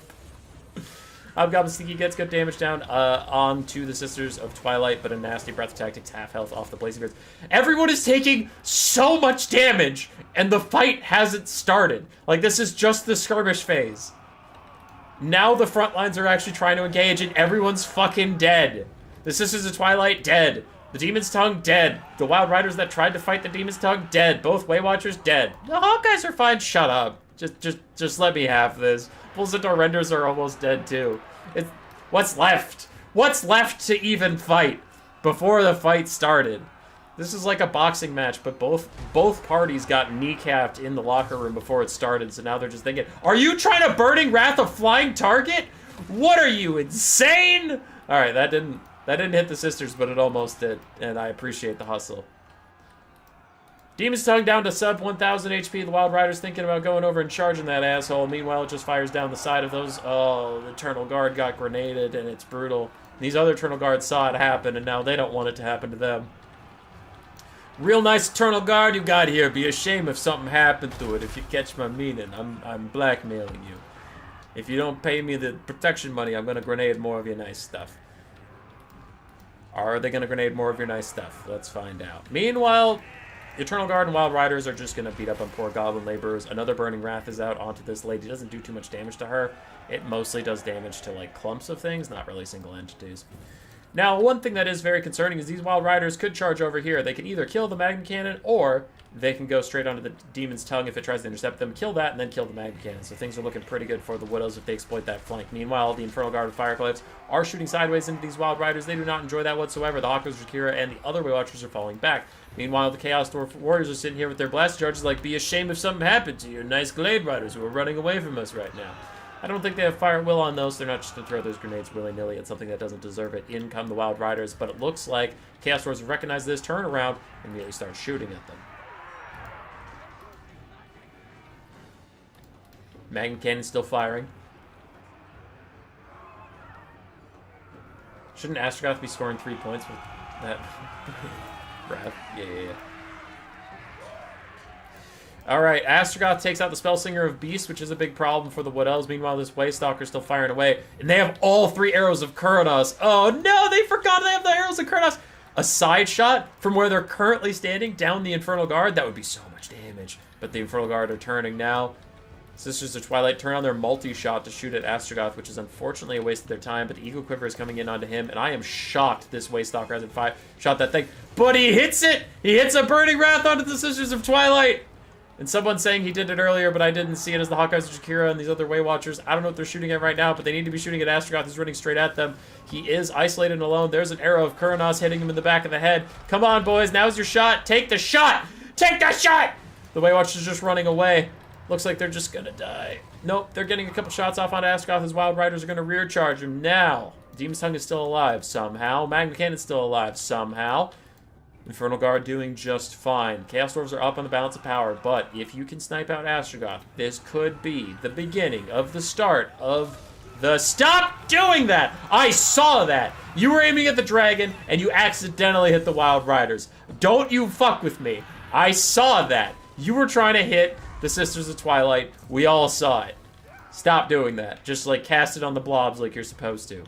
Hobgoblin Sneaky gets good damage down onto the Sisters of Twilight, but a nasty breath attack takes half health off the Blazing Beards. Everyone is taking so much damage, and the fight hasn't started. Like, this is just the skirmish phase. Now the front lines are actually trying to engage, and everyone's fucking dead. The Sisters of Twilight, dead. The Demon's Tongue, dead. The Wild Riders that tried to fight the Demon's Tongue, dead. Both Way Watchers, dead. The Hawkeyes are fine. Shut up. Just let me have this. Bull Centaur Renders are almost dead too. What's left? What's left to even fight before the fight started? This is like a boxing match, but both parties got kneecapped in the locker room before it started, so now they're just thinking, are you trying to Burning Wrath a flying target? What are you, insane? Alright, that didn't hit the Sisters, but it almost did, and I appreciate the hustle. Demon's Tongue down to sub 1,000 HP. The Wild Rider's thinking about going over and charging that asshole. Meanwhile, it just fires down the side of those. Oh, the Eternal Guard got grenaded, and it's brutal. These other Eternal Guards saw it happen, and now they don't want it to happen to them. Real nice Eternal Guard you got here. Be a shame if something happened to it, if you catch my meaning. I'm blackmailing you. If you don't pay me the protection money, I'm going to grenade more of your nice stuff. Are they going to grenade more of your nice stuff? Let's find out. Meanwhile, Eternal Guard and Wild Riders are just going to beat up on poor Goblin Laborers. Another Burning Wrath is out onto this lady. It doesn't do too much damage to her. It mostly does damage to, like, clumps of things, not really single entities. Now, one thing that is very concerning is these Wild Riders could charge over here. They can either kill the Magma Cannon, or they can go straight onto the Demon's Tongue if it tries to intercept them, kill that, and then kill the Magma Cannon. So things are looking pretty good for the Wood Elves if they exploit that flank. Meanwhile, the Infernal Guard with Firecliffs are shooting sideways into these Wild Riders. They do not enjoy that whatsoever. The Hawkers, Jakira, and the other Way Watchers are falling back. Meanwhile, the Chaos Dwarf Warriors are sitting here with their blast charges like, be a shame if something happened to your nice Glade Riders who are running away from us right now. I don't think they have fire will on those. They're not just going to throw those grenades willy-nilly at something that doesn't deserve it. In come the Wild Riders, but it looks like Chaos Dwarves recognize this, turn around, and immediately start shooting at them. Magma Cannon still firing. Shouldn't Astrogoth be scoring 3 points with that breath? Yeah. Alright, Astrogoth takes out the Spellsinger of Beast, which is a big problem for the Wood Elves. Meanwhile, this Waystalker's still firing away. And they have all 3 arrows of Kuranos. Oh no, they forgot they have the arrows of Kuranos. A side shot from where they're currently standing down the Infernal Guard, that would be so much damage. But the Infernal Guard are turning now. Sisters of Twilight turn on their multi-shot to shoot at Astrogoth, which is unfortunately a waste of their time, but the Eagle Quiver is coming in onto him, and I am shocked this Waystalker hasn't shot that thing. But he hits it! He hits a Burning Wrath onto the Sisters of Twilight! And someone's saying he did it earlier, but I didn't see it as the Hawkeyes of Jakira and these other Way Watchers. I don't know what they're shooting at right now, but they need to be shooting at Astrogoth. He's running straight at them. He is isolated and alone. There's an arrow of Kuranos hitting him in the back of the head. Come on, boys. Now's your shot. Take the shot! Take the shot! The Way Watchers are just running away. Looks like they're just gonna die. Nope, they're getting a couple shots off on Astrogoth as Wild Riders are gonna rear charge him. Now, Demon's Tongue is still alive somehow. Magma Cannon's still alive somehow. Infernal Guard doing just fine. Chaos Dwarves are up on the balance of power, but if you can snipe out Astrogoth, this could be the beginning of the start of the... Stop doing that! I saw that! You were aiming at the dragon, and you accidentally hit the Wild Riders. Don't you fuck with me. I saw that. You were trying to hit the Sisters of Twilight. We all saw it. Stop doing that. Just, like, cast it on the blobs like you're supposed to.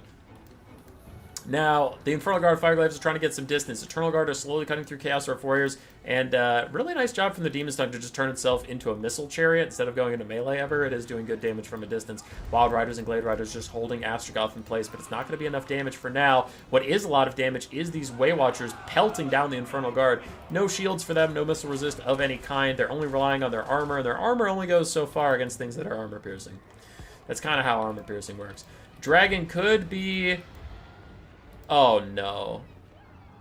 Now, the Infernal Guard Fireglaves are trying to get some distance. Eternal Guard are slowly cutting through Chaos Dwarf Warriors, and really nice job from the Demon's Tongue to just turn itself into a missile chariot instead of going into melee ever. It is doing good damage from a distance. Wild Riders and Glade Riders just holding Astrogoth in place, but it's not going to be enough damage for now. What is a lot of damage is these Way Watchers pelting down the Infernal Guard. No shields for them, no missile resist of any kind. They're only relying on their armor, and their armor only goes so far against things that are armor-piercing. That's kind of how armor-piercing works. Dragon could be... Oh, no.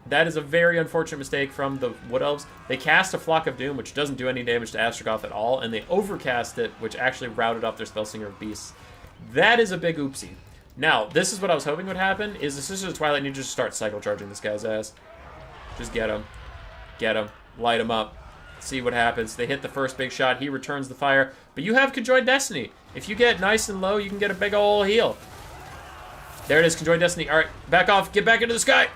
That is a very unfortunate mistake from the Wood Elves. They cast a Flock of Doom, which doesn't do any damage to Astrogoth at all, and they overcast it, which actually routed off their Spellsinger of Beasts. That is a big oopsie. Now, this is what I was hoping would happen, is the Sisters of Twilight need to just start cycle charging this guy's ass. Just get him. Get him. Light him up. See what happens. They hit the first big shot. He returns the fire. But you have Conjoined Destiny. If you get nice and low, you can get a big ol' heal. There it is, Conjoined Destiny. All right, back off. Get back into the sky.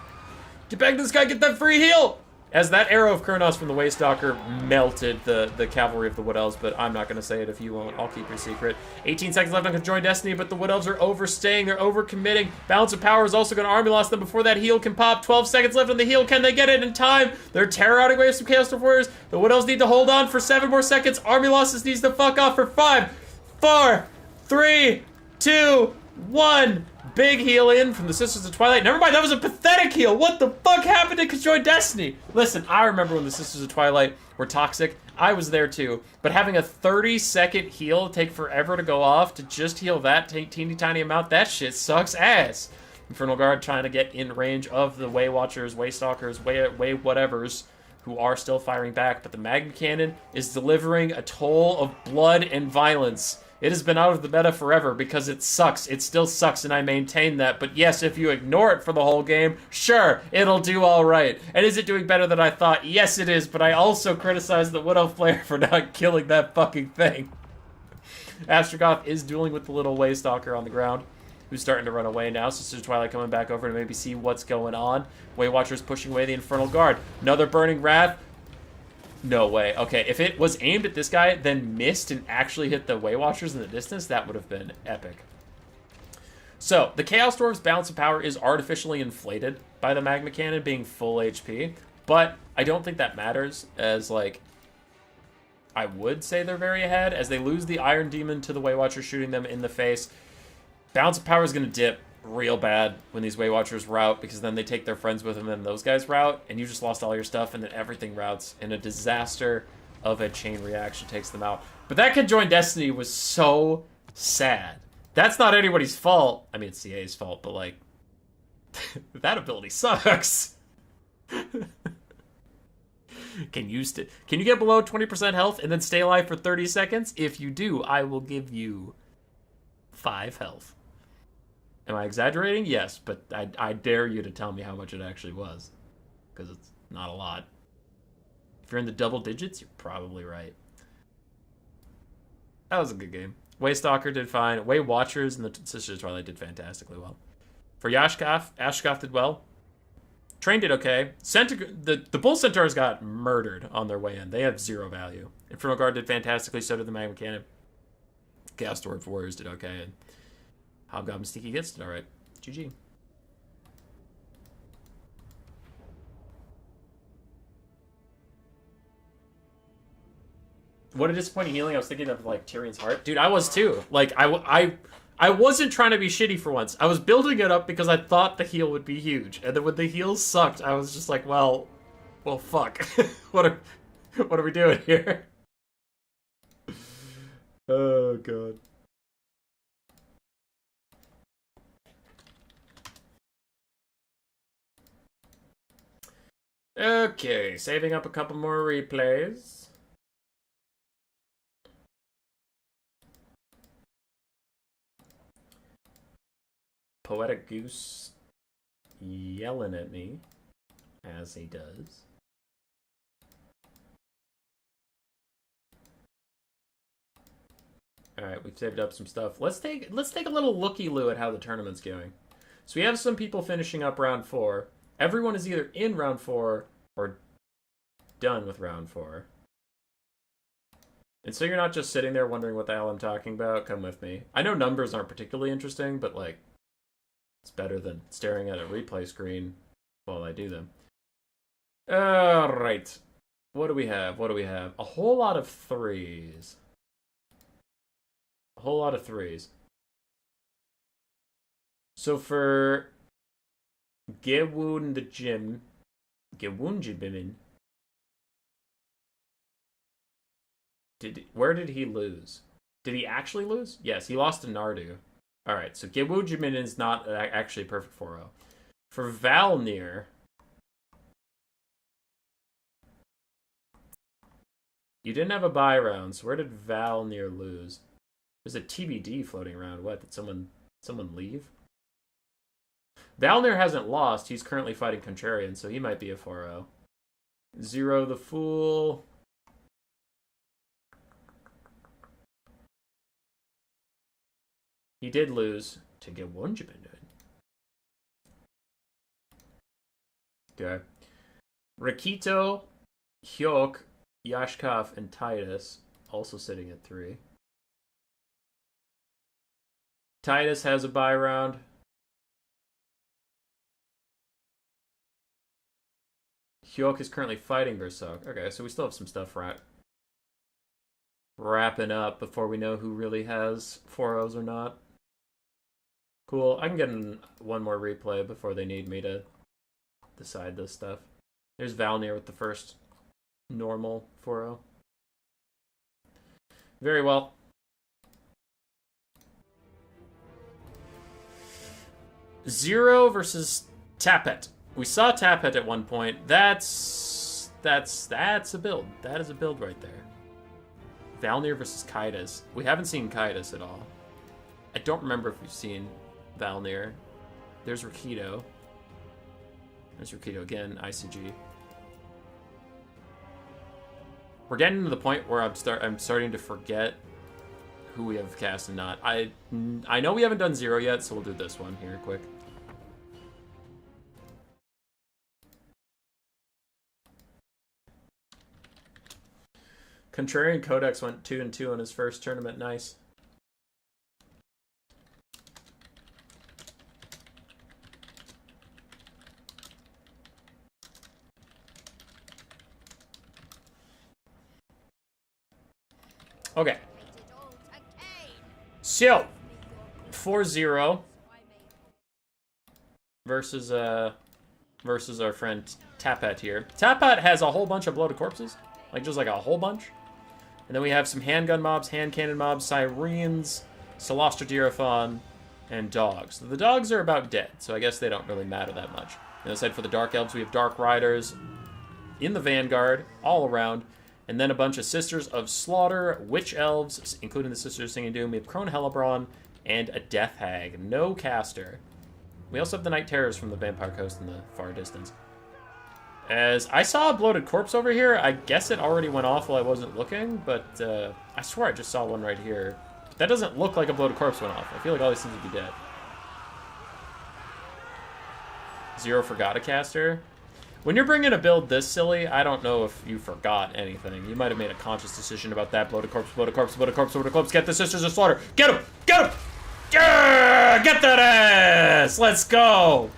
Get back into the sky. Get that free heal. As that arrow of Kuranos from the Waystalker melted the cavalry of the Wood Elves, but I'm not going to say it if you won't. I'll keep your secret. 18 seconds left on Conjoined Destiny, but the Wood Elves are overstaying. They're overcommitting. Balance of Power is also going to army loss them before that heal can pop. 12 seconds left on the heal. Can they get it in time? They're terrorizing away some Chaos Dwarf Warriors. The Wood Elves need to hold on for 7 more seconds. Army losses needs to fuck off for 5, 4, 3, 2, 1. Big heal in from the Sisters of Twilight. Never mind, that was a pathetic heal. What the fuck happened to Conjoined Destiny? Listen, I remember when the Sisters of Twilight were toxic. I was there too. But having a 30-second heal take forever to go off to just heal that teeny tiny amount, that shit sucks ass. Infernal Guard trying to get in range of the Way Watchers, Way Stalkers, Way whatevers who are still firing back. But the Magma Cannon is delivering a toll of blood and violence. It has been out of the meta forever because it sucks. It still sucks, and I maintain that. But yes, if you ignore it for the whole game, sure, it'll do all right. And is it doing better than I thought? Yes, it is, but I also criticize the Wood Elf player for not killing that fucking thing. Astrogoth is dueling with the little Waystalker on the ground, who's starting to run away now. Sister Twilight coming back over to maybe see what's going on. Waywatcher's pushing away the Infernal Guard. Another Burning Wrath. No way. Okay, if it was aimed at this guy, then missed and actually hit the Waywatchers in the distance, that would have been epic. So, the Chaos Dwarf's balance of power is artificially inflated by the Magma Cannon being full HP, but I don't think that matters, as, like, I would say they're very ahead. As they lose the Iron Demon to the Waywatcher shooting them in the face, balance of power is going to dip real bad when these Waywatchers rout, because then they take their friends with them and those guys rout, and you just lost all your stuff, and then everything routs, and a disaster of a chain reaction takes them out. But that Conjoined Destiny was so sad. That's not anybody's fault. I mean, it's CA's fault, but, like, that ability sucks. Can you get below 20% health and then stay alive for 30 seconds? If you do, I will give you 5 health. Am I exaggerating? Yes, but I dare you to tell me how much it actually was, because it's not a lot. If you're in the double digits, you're probably right. That was a good game. Waystalker did fine. Waywatchers and the Sisters of Twilight did fantastically well. For Yashkov, Ashkov did well. Train did okay. The Bull Centaurs got murdered on their way in. They have 0 value. Infernal Guard did fantastically, so did the Magma Cannon. Chaos Dwarf Warriors did okay, and Hobgoblin Sneaky Gets did alright. GG. What a disappointing healing. I was thinking of, like, Tyrion's Heart. Dude, I was too. Like, I wasn't trying to be shitty for once. I was building it up because I thought the heal would be huge. And then when the heals sucked, I was just like, well, fuck. What are we doing here? Oh, God. Okay, saving up a couple more replays. Poetic Goose yelling at me, as he does. Alright, we've saved up some stuff. Let's take a little looky-loo at how the tournament's going. So we have some people finishing up round 4. Everyone is either in round 4 or done with round 4. And so you're not just sitting there wondering what the hell I'm talking about. Come with me. I know numbers aren't particularly interesting, but, like, it's better than staring at a replay screen while I do them. Alright. What do we have? A whole lot of 3s. A whole lot of 3s. So for Gewunjibimin. Where did he lose? Did he actually lose? Yes, he lost to Nardu. Alright, so Gewunjimin is not actually a perfect 4-0. For Valnir, you didn't have a bye round, so where did Valnir lose? There's a TBD floating around. What, did someone leave? Valnir hasn't lost. He's currently fighting Contrarian, so he might be a 4-0. Zero the Fool. He did lose to Gewunjimin. Okay. Rakito, Hyok, Yashkov, and Titus also sitting at 3. Titus has a bye round. Hyok is currently fighting Berserk. Okay, so we still have some stuff wrapping up before we know who really has 4-0s or not. Cool. I can get in one more replay before they need me to decide this stuff. There's Valnir with the first normal 4-0. Very well. Zero versus Tapat. We saw Tapat at one point. That's a build. That is a build right there. Valnir versus Titus. We haven't seen Titus at all. I don't remember if we've seen Valnir. There's Rito. There's Rito again, ICG. We're getting to the point where I'm starting to forget who we have cast and not. I know we haven't done 0 yet, so we'll do this one here quick. Contrarian Codex went 2-2 in his first tournament. Nice. Okay. So, 4-0 versus our friend Tapat here. Tapat has a whole bunch of bloated corpses, like just like a whole bunch. And then we have some handgun mobs, hand cannon mobs, sirens, Celostrodiraphon, and dogs. The dogs are about dead, so I guess they don't really matter that much. And aside for the Dark Elves, we have Dark Riders in the Vanguard, all around. And then a bunch of Sisters of Slaughter, Witch Elves, including the Sisters of Singing Doom. We have Crone Hellebron, and a Death Hag. No caster. We also have the Night Terrors from the Vampire Coast in the far distance. As I saw a bloated corpse over here, I guess it already went off while I wasn't looking, but I swear I just saw one right here. That doesn't look like a bloated corpse went off. I feel like all these things would be dead. 0 forgot a caster. When you're bringing a build this silly, I don't know if you forgot anything. You might have made a conscious decision about that. Bloated corpse, bloated corpse, bloated corpse, bloated corpse. Get the Sisters of Slaughter. Get him! Get him! Yeah! Get that ass! Let's go!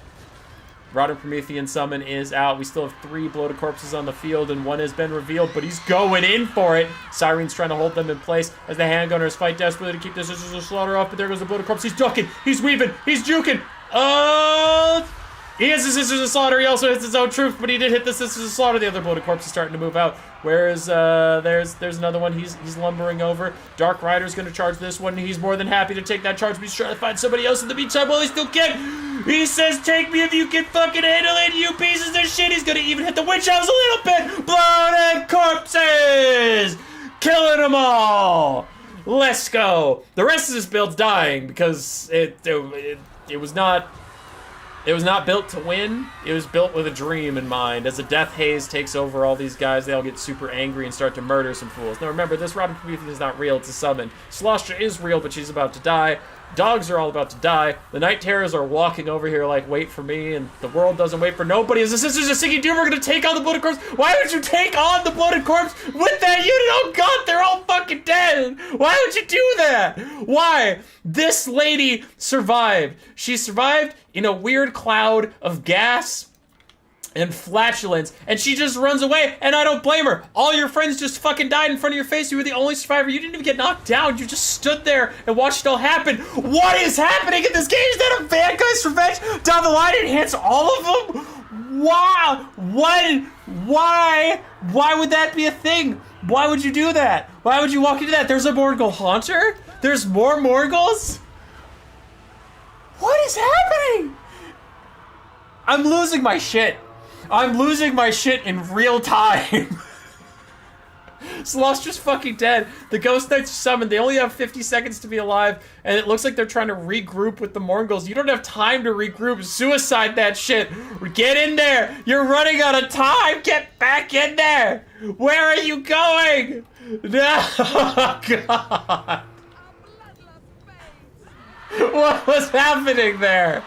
Rotten Promethean Summon is out. We still have 3 bloated corpses on the field, and 1 has been revealed, but he's going in for it. Siren's trying to hold them in place as the handgunners fight desperately to keep the Sisters of Slaughter off, but there goes the bloated corpse. He's ducking, he's weaving, he's juking. He hits the Sisters of Slaughter. He also hits his own truth, but he did hit the Sisters of Slaughter. The other bloated corpse is starting to move out. Whereas there's another one. He's lumbering over. Dark Rider's going to charge this one. He's more than happy to take that charge, but he's trying to find somebody else in the meantime while he still can. He says, take me if you can fucking handle it, you pieces of shit. He's going to even hit the Witch Elves a little bit. Bloated corpses! Killing them all! Let's go. The rest of this build's dying because it was not... It was not built to win. It was built with a dream in mind. As a death haze takes over all these guys, they all get super angry and start to murder some fools. Now remember, this Rotten Promethean is not real. It's a summon. Celostra is real, but she's about to die. Dogs are all about to die. The Night Terrors are walking over here like, wait for me, and the world doesn't wait for nobody. As the Sisters of Singing Doom are going to take on the Bloated Corpse. Why would you take on the Bloated Corpse with that unit? Oh god, they're all fucking dead. Why would you do that? Why? This lady survived. She survived in a weird cloud of gas and flatulence, and she just runs away, and I don't blame her. All your friends just fucking died in front of your face. You were the only survivor. You didn't even get knocked down. You just stood there and watched it all happen. What is happening in this game? Is that a Vampire Revenge down the line? It hits all of them? Wow. What? Why? Why would that be a thing? Why would you do that? Why would you walk into that? There's a Morgul Haunter? There's more Morguls? What is happening? I'm losing my shit. I'm losing my shit in real time. Celostra's fucking dead. The Ghost Knights are summoned. They only have 50 seconds to be alive, and it looks like they're trying to regroup with the Morguls. You don't have time to regroup. Suicide that shit. Get in there. You're running out of time. Get back in there. Where are you going? No, God. What was happening there?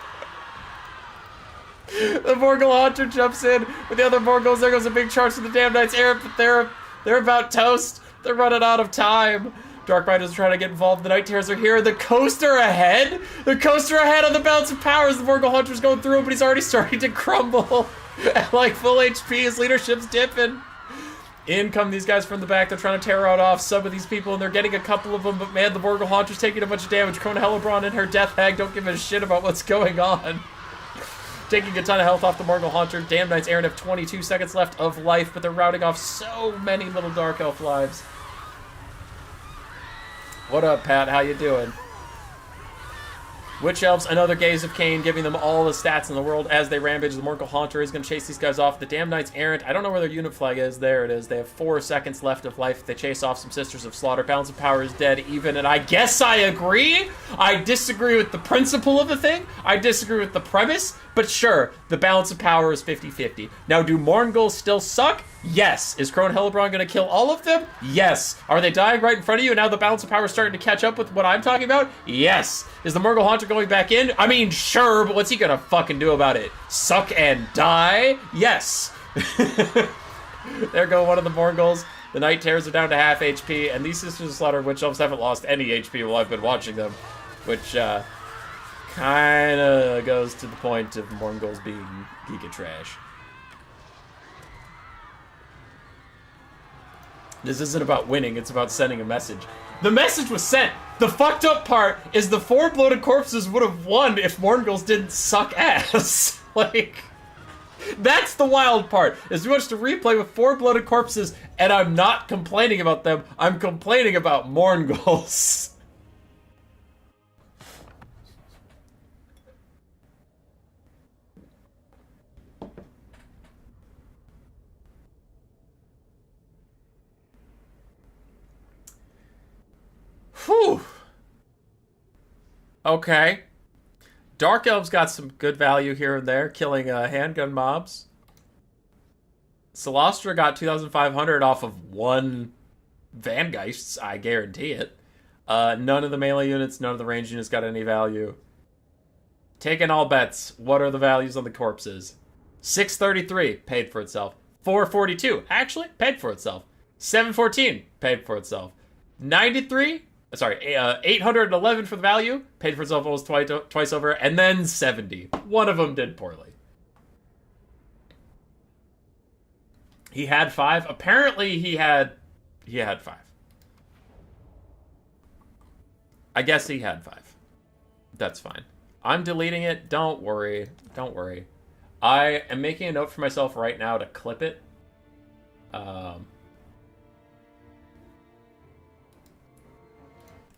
The Morgul Haunter jumps in with the other Morguls. There goes a big charge to the Damn Knights. They're about toast. They're running out of time. Dark Riders are trying to get involved. The Night Terrors are here. The coaster ahead. The coaster ahead on the balance of powers. The Morgul Haunter's going through, but he's already starting to crumble. Like full HP, his leadership's dipping. In come these guys from the back. They're trying to tear out off some of these people, and they're getting a couple of them, but man, the Morgul Haunter's taking a bunch of damage. Crone Hellebron and her Death Hag don't give a shit about what's going on. Taking a ton of health off the Morgul Haunter. Damn Knights Errant have 22 seconds left of life, but they're routing off so many little Dark Elf lives. What up, Pat? How you doing? Witch Elves, another gaze of Cain, giving them all the stats in the world as they rampage. The Morgul Haunter is going to chase these guys off. The Damned Knights Errant, I don't know where their unit flag is. There it is. They have 4 seconds left of life. They chase off some Sisters of Slaughter. Balance of Power is dead even, and I guess I agree. I disagree with the principle of the thing. I disagree with the premise, but sure, the Balance of Power is 50-50. Now, do Morgul still suck? Yes. Is Crone Hellebron going to kill all of them? Yes. Are they dying right in front of you, and now the Balance of Power is starting to catch up with what I'm talking about? Yes. Is the Morgul Haunter going back in? I mean, sure, but what's he gonna fucking do about it? Suck and die? Yes. There go one of the Morguls. The Night Terrors are down to half HP, and these Sisters of Slaughter Witch Elves haven't lost any HP while I've been watching them, which kinda goes to the point of Morguls being giga trash. This isn't about winning, it's about sending a message. The message was sent! The fucked up part is the 4 bloated corpses would have won if Morguls didn't suck ass. Like, that's the wild part, is we watched a replay with 4 bloated corpses, and I'm not complaining about them, I'm complaining about Morguls. Whew. Okay. Dark Elves got some good value here and there, killing handgun mobs. Celestra got 2,500 off of 1 Vangeists, I guarantee it. None of the melee units, none of the range units got any value. Taking all bets, what are the values on the corpses? 633, paid for itself. 442, actually, paid for itself. 714, paid for itself. 811 for the value, paid for itself almost twice over, and then 70. One of them did poorly. He had 5. Apparently, he had 5. I guess he had 5. That's fine. I'm deleting it. Don't worry. Don't worry. I am making a note for myself right now to clip it.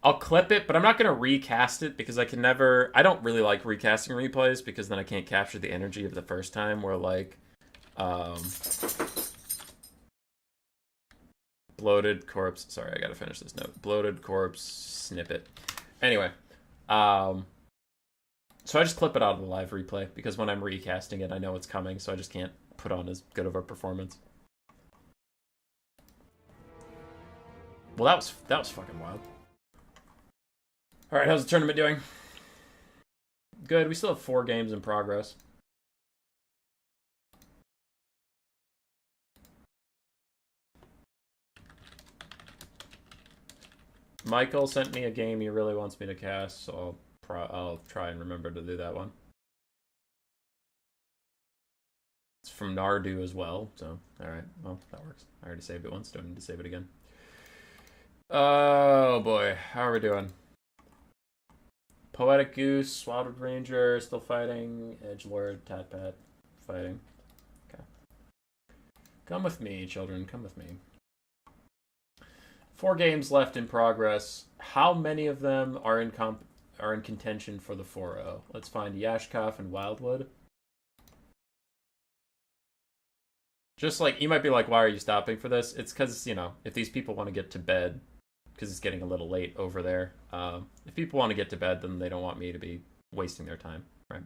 I'll clip it, but I'm not going to recast it because I don't really like recasting replays because then I can't capture the energy of the first time where, like, bloated corpse. Sorry, I got to finish this note. Bloated corpse snippet. Anyway, so I just clip it out of the live replay because when I'm recasting it, I know it's coming, so I just can't put on as good of a performance. Well, that was fucking wild. All right, how's the tournament doing? Good. We still have 4 games in progress. Michael sent me a game he really wants me to cast, so I'll try and remember to do that one. It's from Nardu as well, so alright, well, that works. I already saved it once, don't need to save it again. Oh boy, how are we doing? Poetic Goose, Swatted Ranger, still fighting. Edgelord, Tapat, fighting. Okay. Come with me, children, come with me. 4 games left in progress. How many of them are in contention for the 4-0? Let's find Yashkov and Wildwood. Just like, you might be like, why are you stopping for this? It's because, you know, if these people want to get to bed, because it's getting a little late over there. If people want to get to bed, then they don't want me to be wasting their time, right?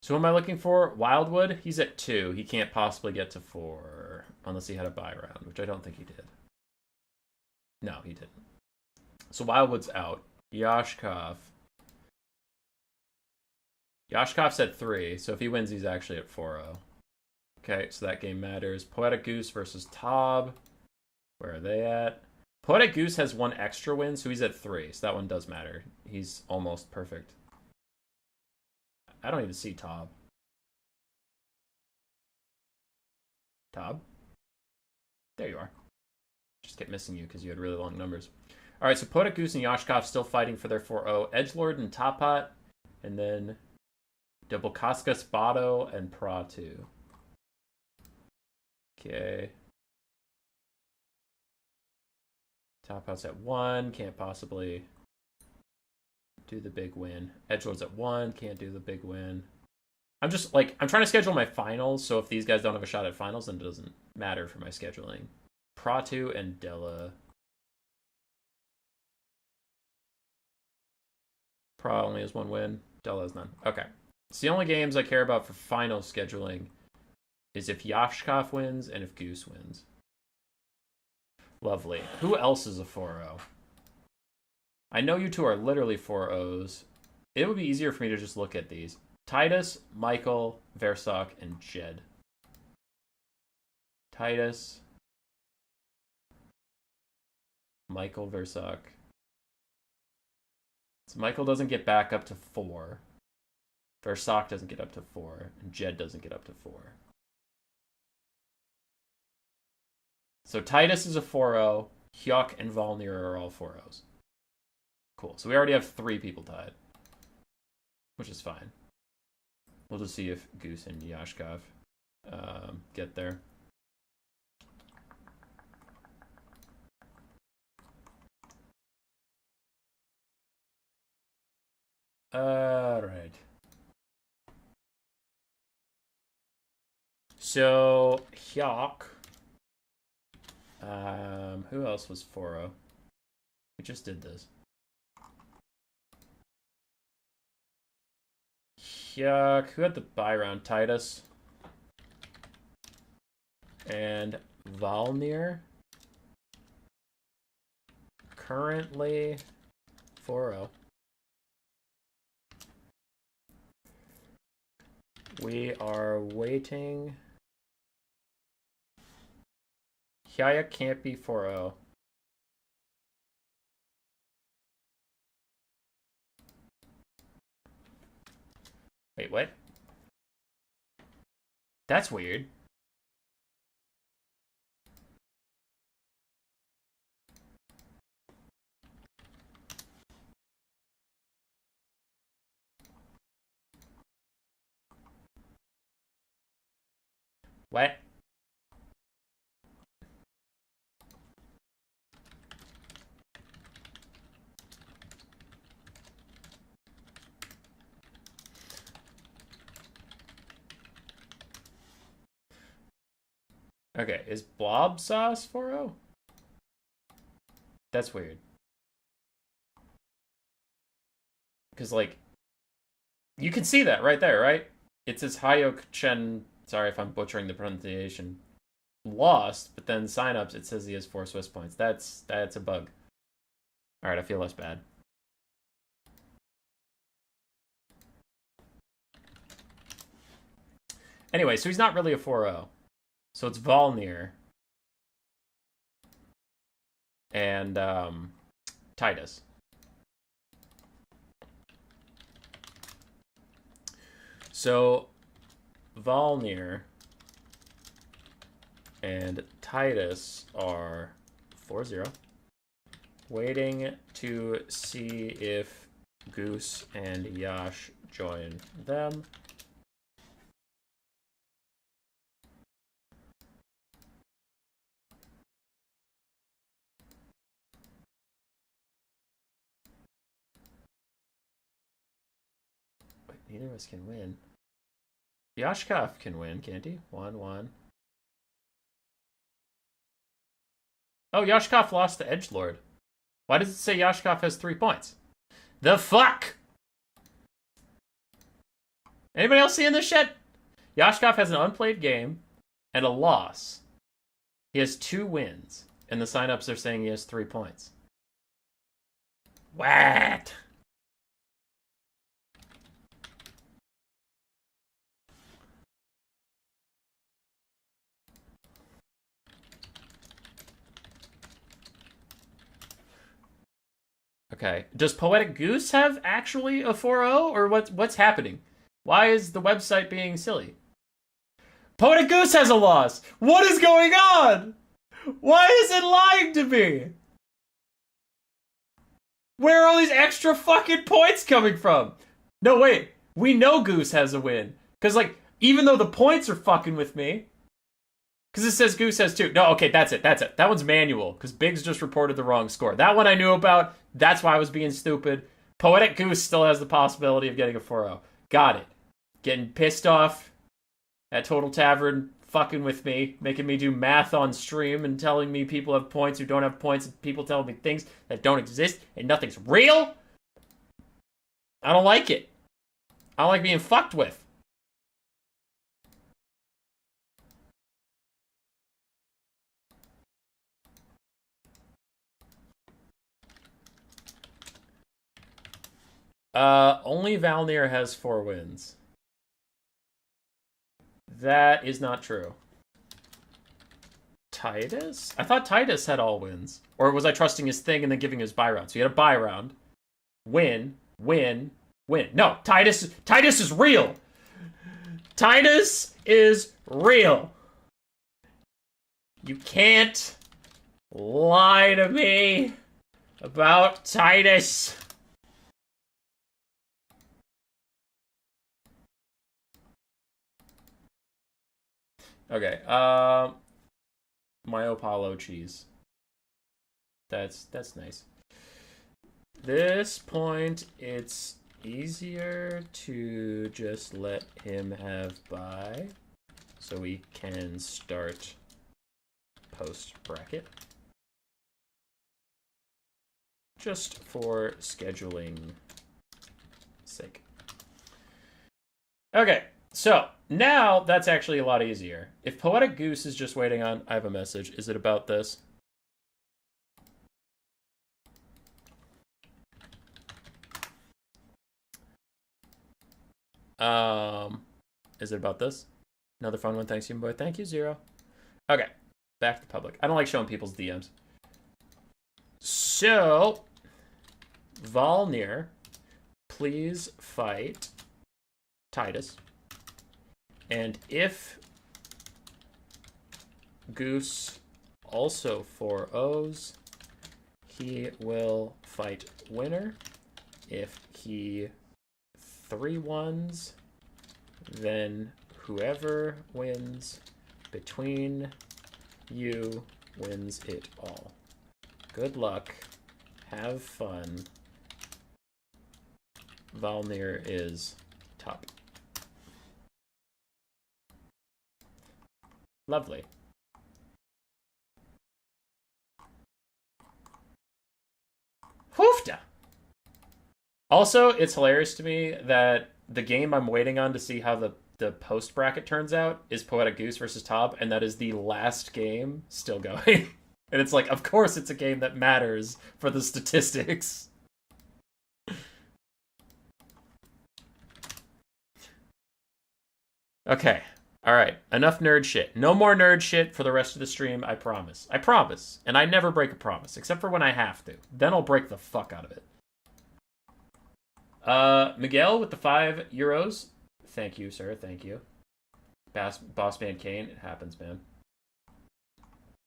So who am I looking for? Wildwood? He's at 2. He can't possibly get to 4, unless he had a buy round, which I don't think he did. No, he didn't. So Wildwood's out. Yashkov. Yashkov's at 3, so if he wins, he's actually at 4-0. Okay, so that game matters. Poetic Goose versus Tob. Where are they at? Poetic Goose has 1 extra win, so he's at 3, so that one does matter. He's almost perfect. I don't even see Tob. Tob? There you are. Just kept missing you because you had really long numbers. Alright, so Poetic Goose and Yashkov still fighting for their 4-0. Edgelord and Tapat, and then Dobokaska, Spado, and Pra2. Okay. Tapat's at 1, can't possibly do the big win. Edgelord's at 1, can't do the big win. I'm just, like, I'm trying to schedule my finals, so if these guys don't have a shot at finals, then it doesn't matter for my scheduling. Pratu and Della. Pra only has 1 win. Della has none. Okay. So the only games I care about for final scheduling is if Yashkov wins and if Goose wins. Lovely. Who else is a 4-0? I know you two are literally 4-0s. It would be easier for me to just look at these. Titus, Michael, Versok, and Jed. Titus, Michael, Versok. So Michael doesn't get back up to 4. Versok doesn't get up to 4. And Jed doesn't get up to 4. So Titus is a 4-0. Hyuk and Volnir are all 4-0s. Cool. So we already have 3 people tied. Which is fine. We'll just see if Goose and Yashkov get there. Alright. So, Hyuk. Who else was 4-0? We just did this. Hyuk. Who had the bye round? Titus. And Volnir. Currently 4-0. We are waiting. Hyuk can't be 4-0. Wait, what? That's weird. What? Okay, is Blob Sauce 4-0? That's weird. Because, like, you can see that right there, right? It says Hayok Chen, sorry if I'm butchering the pronunciation, lost, but then signups, it says he has 4 Swiss points. That's a bug. Alright, I feel less bad. Anyway, so he's not really a 4-0. So it's Volnir and Titus. So Volnir and Titus are 4-0. Waiting to see if Goose and Yash join them. Neither of us can win. Yashkov can win, can't he? 1-1. Oh, Yashkov lost to Edgelord. Why does it say Yashkov has 3 points? The fuck? Anybody else seeing this shit? Yashkov has an unplayed game and a loss. He has 2 wins. And the signups are saying he has 3 points. What? Okay. Does Poetic Goose have actually a 4-0? Or what's happening? Why is the website being silly? Poetic Goose has a loss! What is going on? Why is it lying to me? Where are all these extra fucking points coming from? No, wait. We know Goose has a win. Because, like, even though the points are fucking with me... Because it says Goose has 2. No, okay, that's it. That one's manual. Because Biggs just reported the wrong score. That one I knew about. That's why I was being stupid. Poetic Goose still has the possibility of getting a 4-0. Got it. Getting pissed off at Total Tavern, fucking with me, making me do math on stream and telling me people have points who don't have points, and people telling me things that don't exist and nothing's real. I don't like it. I don't like being fucked with. Only Valnir has 4 wins. That is not true. Titus? I thought Titus had all wins. Or was I trusting his thing and then giving his buy round? So he had a buy round. Win. No, Titus is real. Titus is real. You can't lie to me about Titus. Okay, my Opalo cheese. That's nice. This point, it's easier to just let him have buy, so we can start post bracket. Just for scheduling sake. Okay, so now that's actually a lot easier. If Poetic Goose is just waiting on, I have a message. Is it about this? Is it about this? Another fun one. Thanks, Human Boy. Thank you, Zero. Okay, back to the public. I don't like showing people's DMs. So, Valnir, please fight Titus. And if Goose also 4-0s, he will fight winner. If he 3-1s, then whoever wins between you wins it all. Good luck. Have fun. Valnir is top. Lovely. Hoofda! Also, it's hilarious to me that the game I'm waiting on to see how the post bracket turns out is Poetic Goose versus Top, and that is the last game still going. And it's like, of course it's a game that matters for the statistics. Okay. Alright. Enough nerd shit. No more nerd shit for the rest of the stream, I promise. I promise. And I never break a promise, except for when I have to. Then I'll break the fuck out of it. Miguel with the €5. Thank you, sir. Thank you. Boss Man Kane. It happens, man.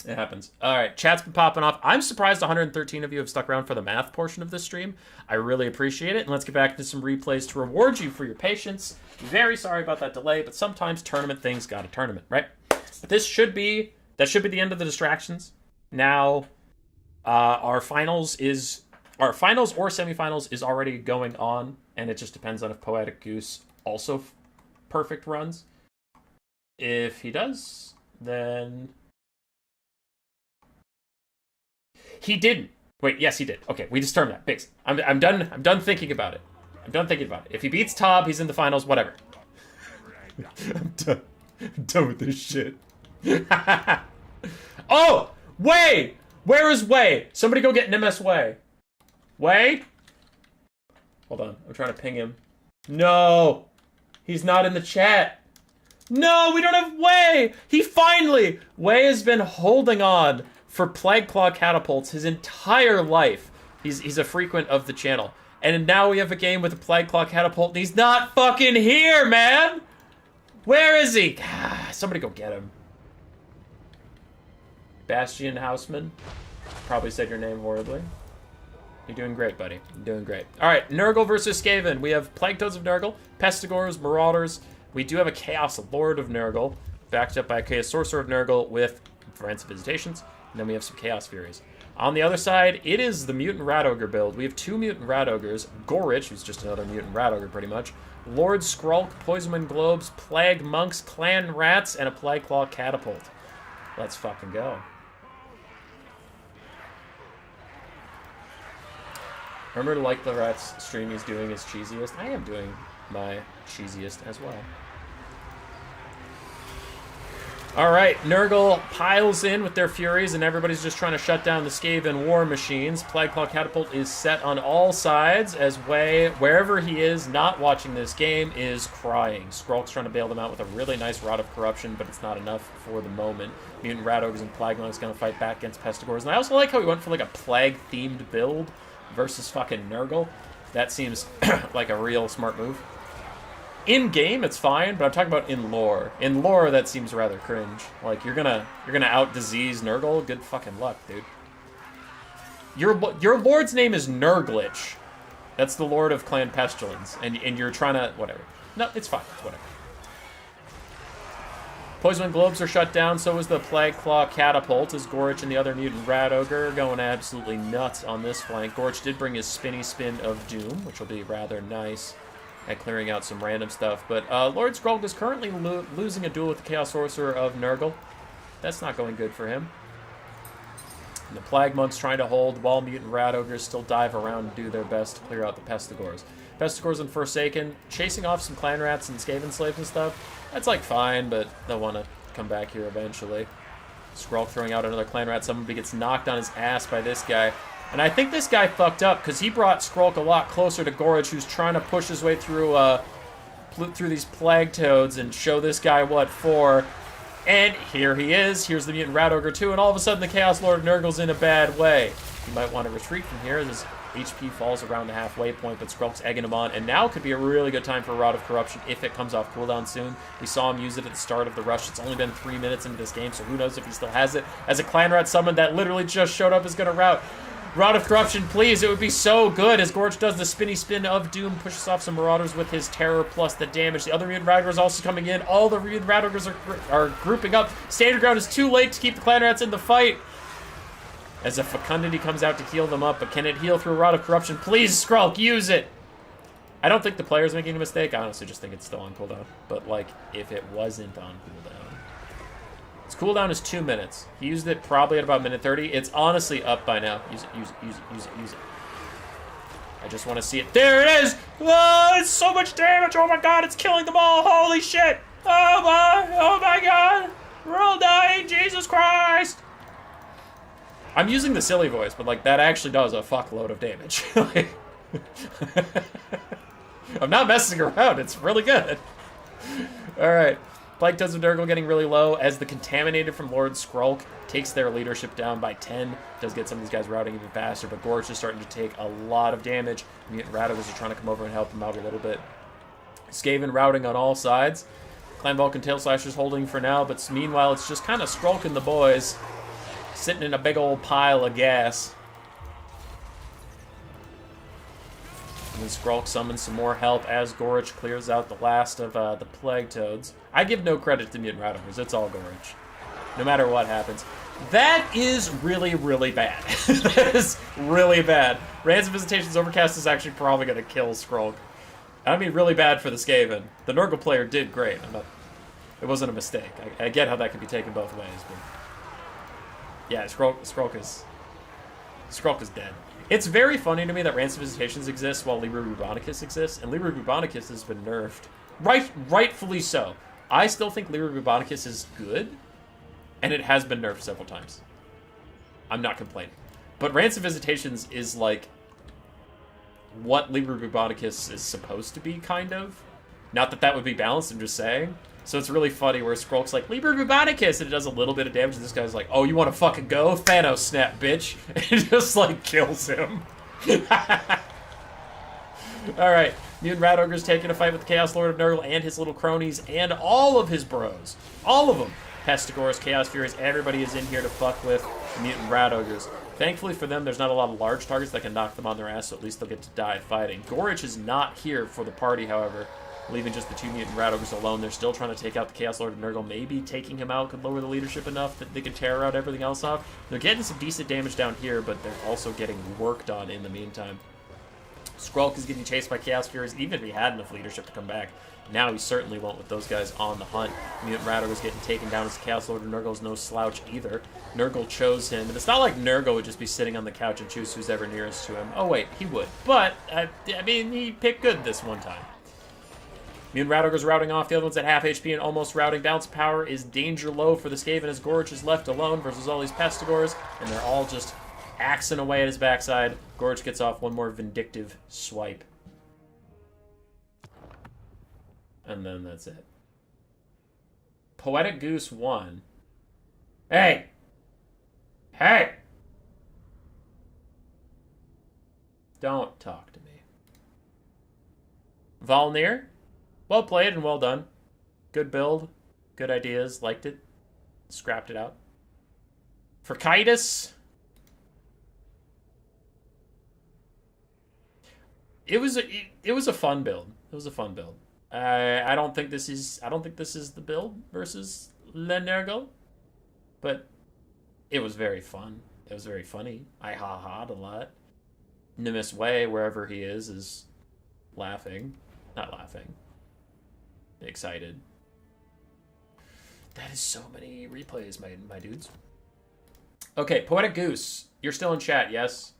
It happens. All right, chat's been popping off. I'm surprised 113 of you have stuck around for the math portion of this stream. I really appreciate it. And let's get back to some replays to reward you for your patience. Very sorry about that delay, but sometimes tournament things got a tournament, right? But that should be the end of the distractions. Now, our finals or semifinals is already going on, and it just depends on if Poetic Goose also perfect runs. If he does, then he didn't. Wait, yes, he did. Okay, we determined that. Biggs. I'm done thinking about it. If he beats Tob, he's in the finals, whatever. I'm done with this shit. Oh! Way! Where is Way? Somebody go get an MS Way. Way? Hold on, I'm trying to ping him. No! He's not in the chat. No, we don't have Way! Way has been holding on for Plague Claw catapults his entire life. He's a frequent of the channel. And now we have a game with a Plague Claw catapult, and he's not fucking here, man! Where is he? Somebody go get him. Bastion Houseman. Probably said your name horribly. You're doing great, buddy. You're doing great. Alright, Nurgle versus Skaven. We have Plague Toads of Nurgle, Pestigores, Marauders. We do have a Chaos Lord of Nurgle, backed up by a Chaos Sorcerer of Nurgle with Friends of Visitations. And then we have some Chaos Furies. On the other side, it is the Mutant Rat Ogre build. We have 2 Mutant Rat Ogres, Gorich, who's just another Mutant Rat Ogre pretty much, Lord Skrulk, Poisonwind Globes, Plague Monks, Clan Rats, and a Plague Claw Catapult. Let's fucking go. Remember to like the Rats stream he's doing his cheesiest? I am doing my cheesiest as well. Alright, Nurgle piles in with their Furies, and everybody's just trying to shut down the Skaven war machines. Plague Claw Catapult is set on all sides, as Way, wherever he is, not watching this game, is crying. Skrulk's trying to bail them out with a really nice Rod of Corruption, but it's not enough for the moment. Mutant Rat Ogres and Plague Monks going to fight back against Pestigores. And I also like how he went for like a Plague-themed build versus fucking Nurgle. That seems like a real smart move. In game, it's fine, but I'm talking about in lore. In lore, that seems rather cringe. Like you're gonna out-disease Nurgle. Good fucking luck, dude. Your lord's name is Nurglitch. That's the lord of Clan Pestilence, and you're trying to whatever. No, it's fine. It's whatever. Poisonwind Globes are shut down. So is the Plague Claw Catapult. As Gorich and the other Mutant Rat Ogre are going absolutely nuts on this flank. Gorich did bring his Spinny Spin of Doom, which will be rather nice at clearing out some random stuff. But Lord Skrulk is currently losing a duel with the Chaos Sorcerer of Nurgle. That's not going good for him. And the Plague Monks trying to hold while Mutant Rat Ogres still dive around and do their best to clear out the Pestigores. Pestigores and Forsaken, chasing off some Clan Rats and Skaven Slaves and stuff. That's like fine, but they'll want to come back here eventually. Skrulk throwing out another Clan Rat. Somebody gets knocked on his ass by this guy. And I think this guy fucked up because he brought Skrulk a lot closer to Gorich, who's trying to push his way through these Plague Toads and show this guy what for. And here he is. Here's the Mutant Rat Ogre too. And all of a sudden the Chaos Lord of Nurgle's in a bad way. You might want to retreat from here. His HP falls around the halfway point, but Skrulk's egging him on. And now could be a really good time for a Rod of Corruption if it comes off cooldown soon. We saw him use it at the start of the rush. It's only been 3 minutes into this game, so who knows if he still has it. As a Clan Rat summon that literally just showed up is going to rout. Rod of Corruption, please. It would be so good as Gorich does the Spinny Spin of Doom, pushes off some Marauders with his Terror plus the damage. The other Mutant Rat Ogres also coming in. All the Mutant Rat Ogres are grouping up. Standard Ground is too late to keep the Clan Rats in the fight. As a Fecundity comes out to heal them up, but can it heal through Rod of Corruption? Please, Skrulk, use it! I don't think the player's making a mistake. I honestly just think it's still on cooldown. But, like, if it wasn't on cooldown. Its cooldown is 2 minutes. He used it probably at about minute 30. It's honestly up by now. Use it, use it, use it, use it, use it. I just want to see it. There it is! Oh, it's so much damage! Oh my god, it's killing them all! Holy shit! Oh my god! We're all dying! Jesus Christ! I'm using the silly voice, but like that actually does a fuckload of damage. Like, I'm not messing around. It's really good. All right. Plague Toads of Nurgle getting really low as the Contaminated from Lord Skrulk takes their leadership down by 10. Does get some of these guys routing even faster, but Gorich is starting to take a lot of damage. Mutant Rat Ogres are trying to come over and help him out a little bit. Skaven routing on all sides. Clan Vulcan Tail Slashers holding for now, but meanwhile it's just kind of Skrulk and the boys sitting in a big old pile of gas. And then Skrulk summons some more help as Gorich clears out the last of the Plague Toads. I give no credit to Mutant Rat Ogres. It's all Gorich. No matter what happens. That is really, really bad. That is really bad. Ransom Visitation's Overcast is actually probably going to kill Skrulk. I mean, really bad for the Skaven. The Nurgle player did great. It wasn't a mistake. I get how that could be taken both ways, but yeah, Skrulk is dead. It's very funny to me that Ransom Visitations exists while Libra Bubonicus exists, and Libra Bubonicus has been nerfed. Rightfully so. I still think Libra Bubonicus is good, and it has been nerfed several times. I'm not complaining. But Ransom Visitations is like what Libra Bubonicus is supposed to be, kind of. Not that that would be balanced, I'm just saying. So it's really funny where Skrulk's like, Libra Bubonicus, and it does a little bit of damage, and this guy's like, oh, you want to fucking go? Thanos snap, bitch. And it just, like, kills him. Alright, Mutant Rat Ogre's taking a fight with the Chaos Lord of Nurgle and his little cronies, and all of his bros. All of them. Pestigores, Chaos Furies, everybody is in here to fuck with the Mutant Rat Ogres. Thankfully for them, there's not a lot of large targets that can knock them on their ass, so at least they'll get to die fighting. Gorich is not here for the party, however. leaving just the 2 mutant rat ogres alone. They're still trying to take out the Chaos Lord of Nurgle. Maybe taking him out could lower the leadership enough that they could tear out everything else off. They're getting some decent damage down here, but they're also getting worked on in the meantime. Skrulk is getting chased by Chaos Furies, even if he had enough leadership to come back. Now he certainly won't with those guys on the hunt. Mutant Rat Ogre's getting taken down as the Chaos Lord of Nurgle's no slouch either. Nurgle chose him, and it's not like Nurgle would just be sitting on the couch and choose who's ever nearest to him. Oh wait, he would. But, I mean, he picked good this one time. Mutant Rat Ogre's routing off, the other one's at half HP and almost routing. Bounce power is danger low for the Skaven as Gorge is left alone versus all these Pestigors, and they're all just axing away at his backside. Gorge gets off one more vindictive swipe. And then that's it. Poetic Goose won. Hey! Hey! Don't talk to me. Volnir? Well played and well done. Good build. Good ideas. Liked it. Scrapped it out. For Titus, it was a fun build. It was a fun build. I don't think this is the build versus Le Nurgle, but it was very fun. It was very funny. I ha-ha'd a lot. Nimbus Way, wherever he is laughing. Not laughing. Excited. That is so many replays, my dudes. Okay, Poetic Goose, you're still in chat, yes?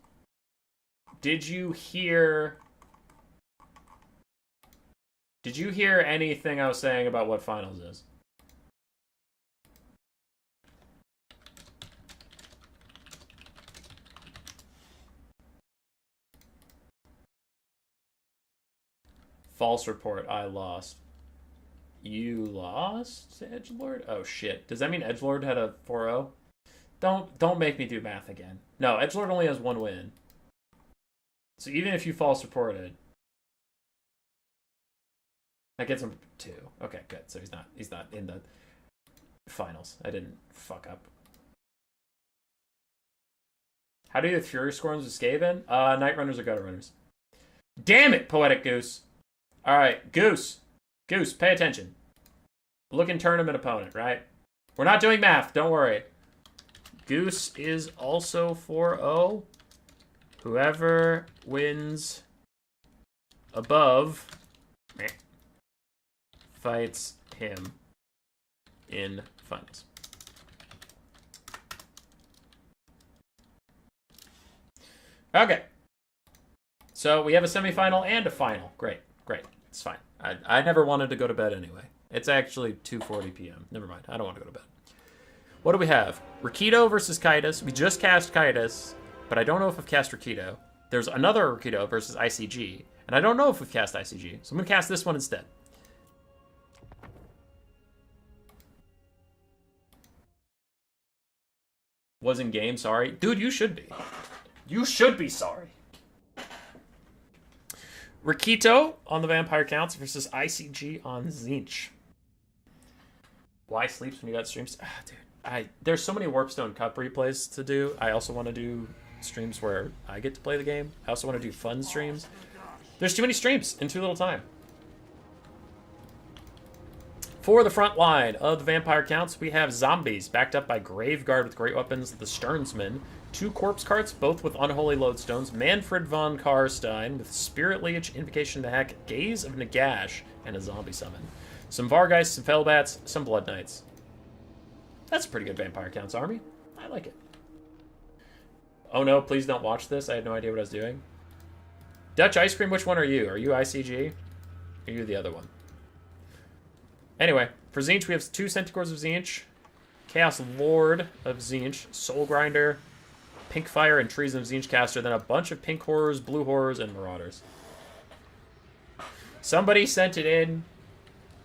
Did you hear anything I was saying about what finals is? False report, I lost. You lost to Edgelord? Oh shit. Does that mean Edgelord had a 4-0? Don't make me do math again. No, Edgelord only has 1 win. So even if you false reported, that gets him 2. Okay, good. So he's not in the finals. I didn't fuck up. How do you have Fury Scorns with Skaven? Night Runners or Gutter Runners? Damn it, Poetic Goose. Alright, Goose. Goose, pay attention. Looking tournament opponent, right? We're not doing math, don't worry. Goose is also 4-0. Whoever wins above fights him in finals. Okay. So we have a semifinal and a final. Great. It's fine. I never wanted to go to bed anyway. It's actually 2:40 p.m. Never mind. I don't want to go to bed. What do we have? Rito versus Titus. We just cast Titus, but I don't know if we've cast Rito. There's another Rito versus ICG, and I don't know if we've cast ICG, so I'm going to cast this one instead. Was in game, sorry. Dude, you should be. You should be sorry. Rito on the Vampire Counts versus ICG on Tzeentch. Why sleeps when you got streams? Dude, there's so many Warpstone Cup replays to do. I also want to do streams where I get to play the game. I also want to do fun streams. There's too many streams in too little time. For the front line of the Vampire Counts, we have Zombies, backed up by Graveguard with great weapons, the Sternsman, 2 Corpse Carts, both with Unholy Lodestones, Manfred von Karstein with Spirit Leech, Invocation to Hack, Gaze of Nagash, and a Zombie Summon. Some Vargeists, some Fellbats, some Blood Knights. That's a pretty good Vampire Counts army. I like it. Oh no, please don't watch this. I had no idea what I was doing. Dutch Ice Cream, which one are you? Are you ICG? Or are you the other one? Anyway, for Tzeentch, we have 2 Centaurs of Tzeentch, Chaos Lord of Tzeentch, Soul Grinder, Pink Fire, and Treason of Tzeentch Caster, then a bunch of Pink Horrors, Blue Horrors, and Marauders. Somebody sent it in,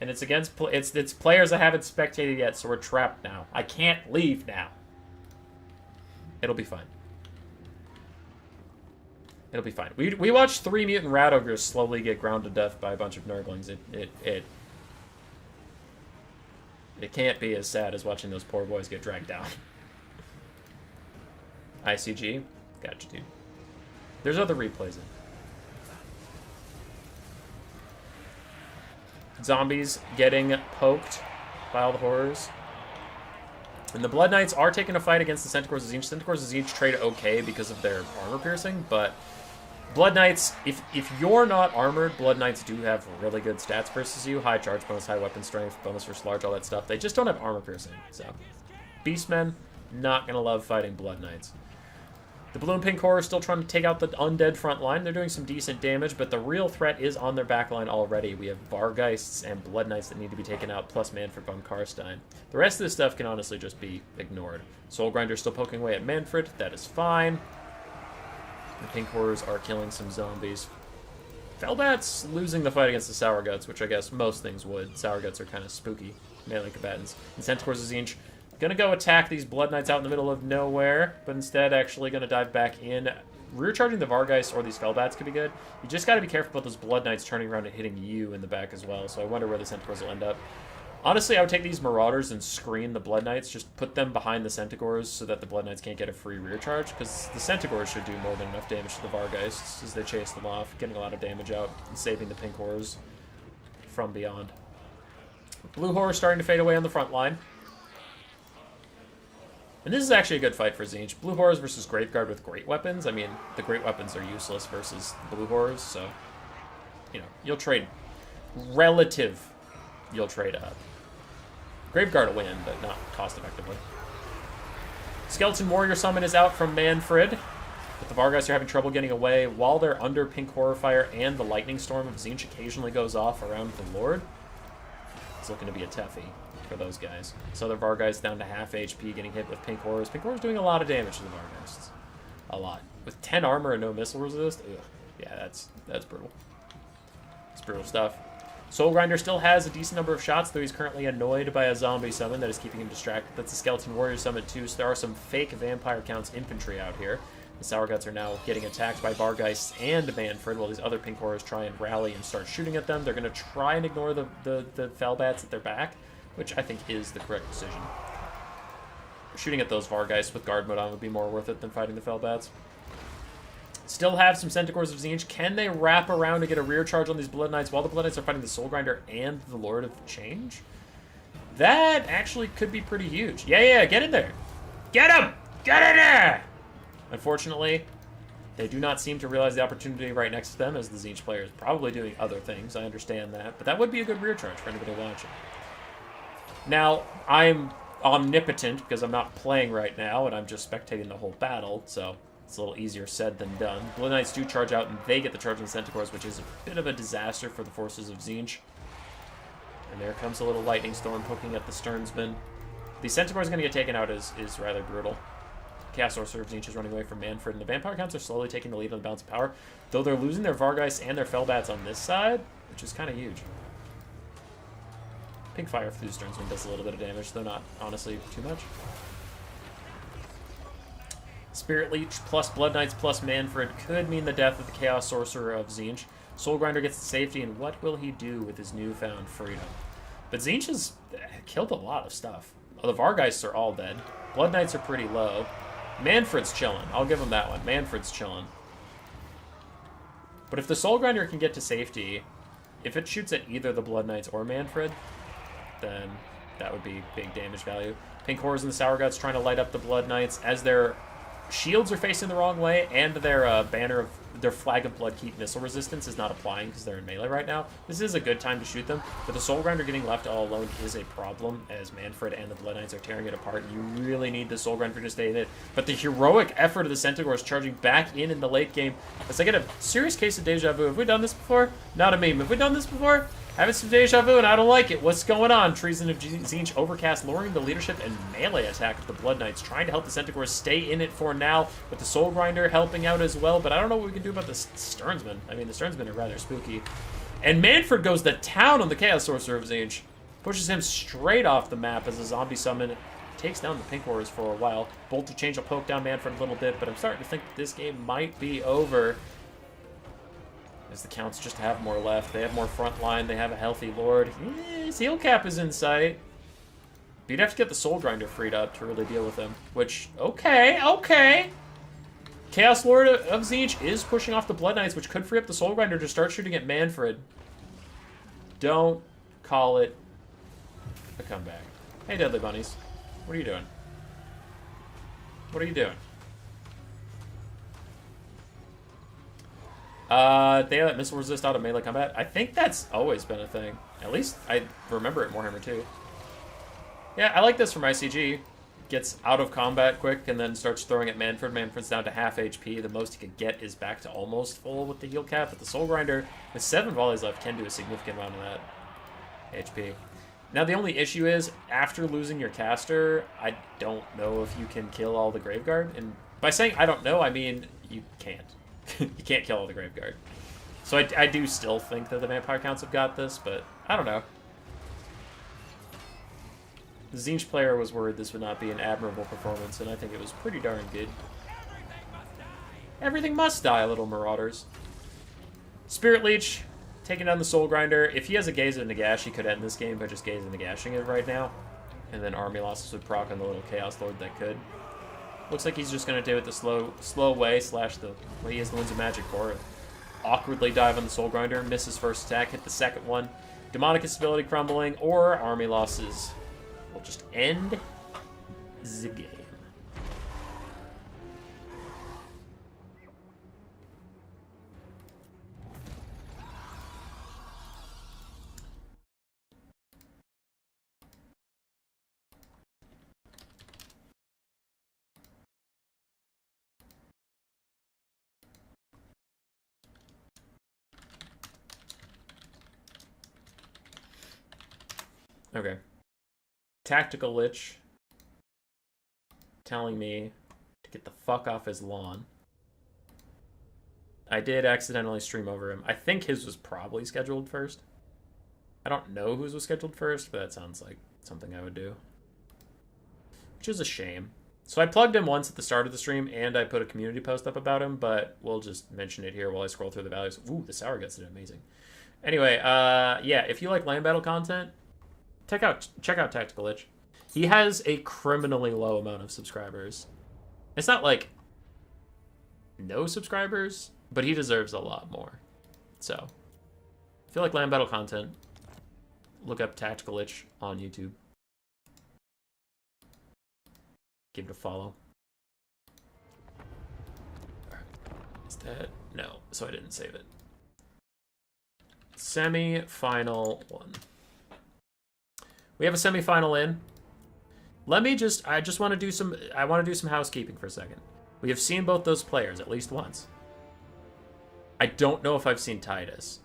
and it's against it's players I haven't spectated yet, so we're trapped now. I can't leave now. It'll be fine. It'll be fine. We watched 3 mutant rat ogres slowly get ground to death by a bunch of Nurglings. It can't be as sad as watching those poor boys get dragged down. ICG? Gotcha, dude. There's other replays in. Zombies getting poked by all the horrors. And the Blood Knights are taking a fight against the Centaurs of Tzeentch. Centaurs of Tzeentch trade okay because of their armor piercing, but Blood Knights, if you're not armored, Blood Knights do have really good stats versus you. High charge bonus, high weapon strength, bonus versus large, all that stuff. They just don't have armor piercing, so. Beastmen, not going to love fighting Blood Knights. The Blue and Pink Horror still trying to take out the undead front line. They're doing some decent damage, but the real threat is on their back line already. We have Vargheists and Blood Knights that need to be taken out, plus Manfred von Karstein. The rest of this stuff can honestly just be ignored. Soul Grinder's still poking away at Manfred. That is fine. The Pink Horrors are killing some zombies. Felbat's losing the fight against the Sour Guts, which I guess most things would. Sour Guts are kind of spooky melee combatants. And Centaurs of Tzeentch gonna go attack these Blood Knights out in the middle of nowhere, but instead actually gonna dive back in. Rear charging the Vargheist or these Felbats could be good. You just gotta be careful about those Blood Knights turning around and hitting you in the back as well, so I wonder where the Centaurs will end up. Honestly, I would take these Marauders and screen the Blood Knights, just put them behind the Centaurs so that the Blood Knights can't get a free rear charge, because the Centaurs should do more than enough damage to the Vargheists as they chase them off, getting a lot of damage out and saving the Pink Horrors from beyond. Blue Horror starting to fade away on the front line. And this is actually a good fight for Tzeentch. Blue Horrors versus Graveguard with great weapons. I mean, the great weapons are useless versus the Blue Horrors, so, you know, you'll trade you'll trade up. Graveguard will win, but not cost-effectively. Skeleton Warrior Summon is out from Manfred, but the Vargheists are having trouble getting away while they're under Pink Horror Fire, and the Lightning Storm of Tzeentch occasionally goes off around the Lord. It's looking to be a toughie for those guys. So the Vargheists down to half HP, getting hit with Pink Horrors. Pink Horrors doing a lot of damage to the Vargheists. A lot. With 10 armor and no missile resist, ugh. Yeah, that's brutal. It's brutal stuff. Soul Grinder still has a decent number of shots, though he's currently annoyed by a zombie summon that is keeping him distracted. That's a Skeleton Warrior summon too, so there are some fake Vampire Counts infantry out here. The Sour Guts are now getting attacked by Vargheists and Manfred, while these other Pink Horrors try and rally and start shooting at them. They're going to try and ignore the Felbats at their back, which I think is the correct decision. Shooting at those Vargheists with guard mode on would be more worth it than fighting the Felbats. Still have some Centaurs of Tzeentch. Can they wrap around to get a rear charge on these Blood Knights while the Blood Knights are fighting the Soul Grinder and the Lord of Change? That actually could be pretty huge. Yeah, get in there. Get him! Get in there! Unfortunately, they do not seem to realize the opportunity right next to them, as the Tzeentch player is probably doing other things. I understand that. But that would be a good rear charge for anybody watching. Now, I'm omnipotent because I'm not playing right now, and I'm just spectating the whole battle, so it's a little easier said than done. Blood Knights do charge out, and they get the charge on the Centaurs, which is a bit of a disaster for the forces of Tzeentch. And there comes a little Lightning Storm poking at the Sternsman. The Centaur is going to get taken out is rather brutal. Chaos Sorcerer of Tzeentch is running away from Manfred, and the Vampire Counts are slowly taking the lead on the balance of power, though they're losing their Vargheists and their Felbats on this side, which is kind of huge. Pink Fire through Sternsman does a little bit of damage, though not, honestly, too much. Spirit Leech plus Blood Knights plus Manfred could mean the death of the Chaos Sorcerer of Tzeentch. Soul Grinder gets the safety, and what will he do with his newfound freedom? But Tzeentch has killed a lot of stuff. The Vargheists are all dead. Blood Knights are pretty low. Manfred's chilling. I'll give him that one. Manfred's chilling. But if the Soul Grinder can get to safety, if it shoots at either the Blood Knights or Manfred, then that would be big damage value. Pink Horrors and the Sour Guts trying to light up the Blood Knights as their shields are facing the wrong way, and their banner of their Flag of Blood Keep missile resistance is not applying because they're in melee right now. This is a good time to shoot them, but the Soul Grinder getting left all alone is a problem as Manfred and the Blood Knights are tearing it apart. You really need the Soul Grinder to stay in it. But the heroic effort of the Centaurs charging back in the late game, as I get a serious case of deja vu. Have we done this before? Not a meme. Have we done this before? Having some deja vu, and I don't like it. What's going on? Treason of Tzeentch Overcast, lowering the leadership and melee attack of the Blood Knights, trying to help the Centaurs stay in it for now, with the Soul Grinder helping out as well, but I don't know what we can do about the Sternsman. I mean, the Sternsman are rather spooky. And Manfred goes to town on the Chaos Sorcerer of Tzeentch, pushes him straight off the map as a zombie summon, takes down the Pink Horrors for a while. Bolt of Change will poke down Manfred a little bit, but I'm starting to think that this game might be over, as the Counts just have more left. They have more front line. They have a healthy Lord. His heal cap is in sight. But you'd have to get the Soul Grinder freed up to really deal with him. Which, okay. Chaos Lord of Tzeentch is pushing off the Blood Knights, which could free up the Soul Grinder to start shooting at Manfred. Don't call it a comeback. Hey, Deadly Bunnies. What are you doing? What are you doing? They let missile resist out of melee combat. I think that's always been a thing. At least I remember it in Warhammer 2. Yeah, I like this from ICG. Gets out of combat quick and then starts throwing at Manfred. Manfred's down to half HP. The most he could get is back to almost full with the heal cap. But the Soul Grinder, with 7 volleys left, can do a significant amount of that HP. Now, the only issue is, after losing your caster, I don't know if you can kill all the Graveguard. And by saying I don't know, I mean you can't. You can't kill all the Graveguard. So I do still think that the Vampire Counts have got this, but I don't know. The Tzeentch player was worried this would not be an admirable performance, and I think it was pretty darn good. Everything must die, little marauders. Spirit Leech, taking down the Soul Grinder. If he has a Gaze of Nagash, he could end this game by just Gaze of Nagashing it right now. And then Army Losses would proc on the little Chaos Lord that could. Looks like he's just going to do it the slow way, slash the way he has the Winds of Magic for it. Awkwardly dive on the Soul Grinder, miss his first attack, hit the second one. Demonicus ability crumbling, or Army Losses will just end the game. Okay. Tactical Lich telling me to get the fuck off his lawn. I did accidentally stream over him. I think his was probably scheduled first. I don't know whose was scheduled first, but that sounds like something I would do. Which is a shame. So I plugged him once at the start of the stream, and I put a community post up about him, but we'll just mention it here while I scroll through the values. Ooh, the Sour Guts did amazing. Anyway, yeah, if you like land battle content, check out Tactical Lich. He has a criminally low amount of subscribers. It's not like no subscribers, but he deserves a lot more. So, if you like land battle content, look up Tactical Lich on YouTube. Give it a follow. Is that? No, so I didn't save it. Semi-final one. We have a semi-final in. I just want to do some housekeeping for a second. We have seen both those players at least once. I don't know if I've seen Titus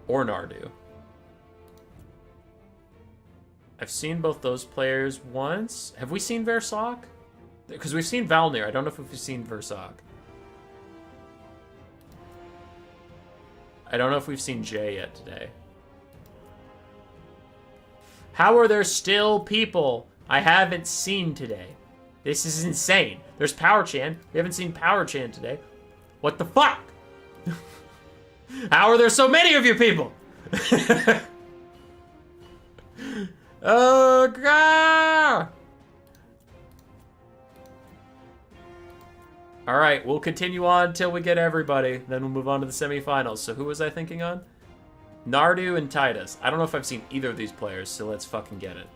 or Nardu. I've seen both those players once. Have we seen Versock? Because we've seen Valnir. I don't know if we've seen Versock. I don't know if we've seen Jay yet today. How are there still people I haven't seen today? This is insane. There's Power Chan. We haven't seen Power Chan today. What the fuck? How are there so many of you people? Oh, God. All right, we'll continue on until we get everybody. Then we'll move on to the semifinals. So who was I thinking on? Nardu and Titus. I don't know if I've seen either of these players, so let's fucking get it.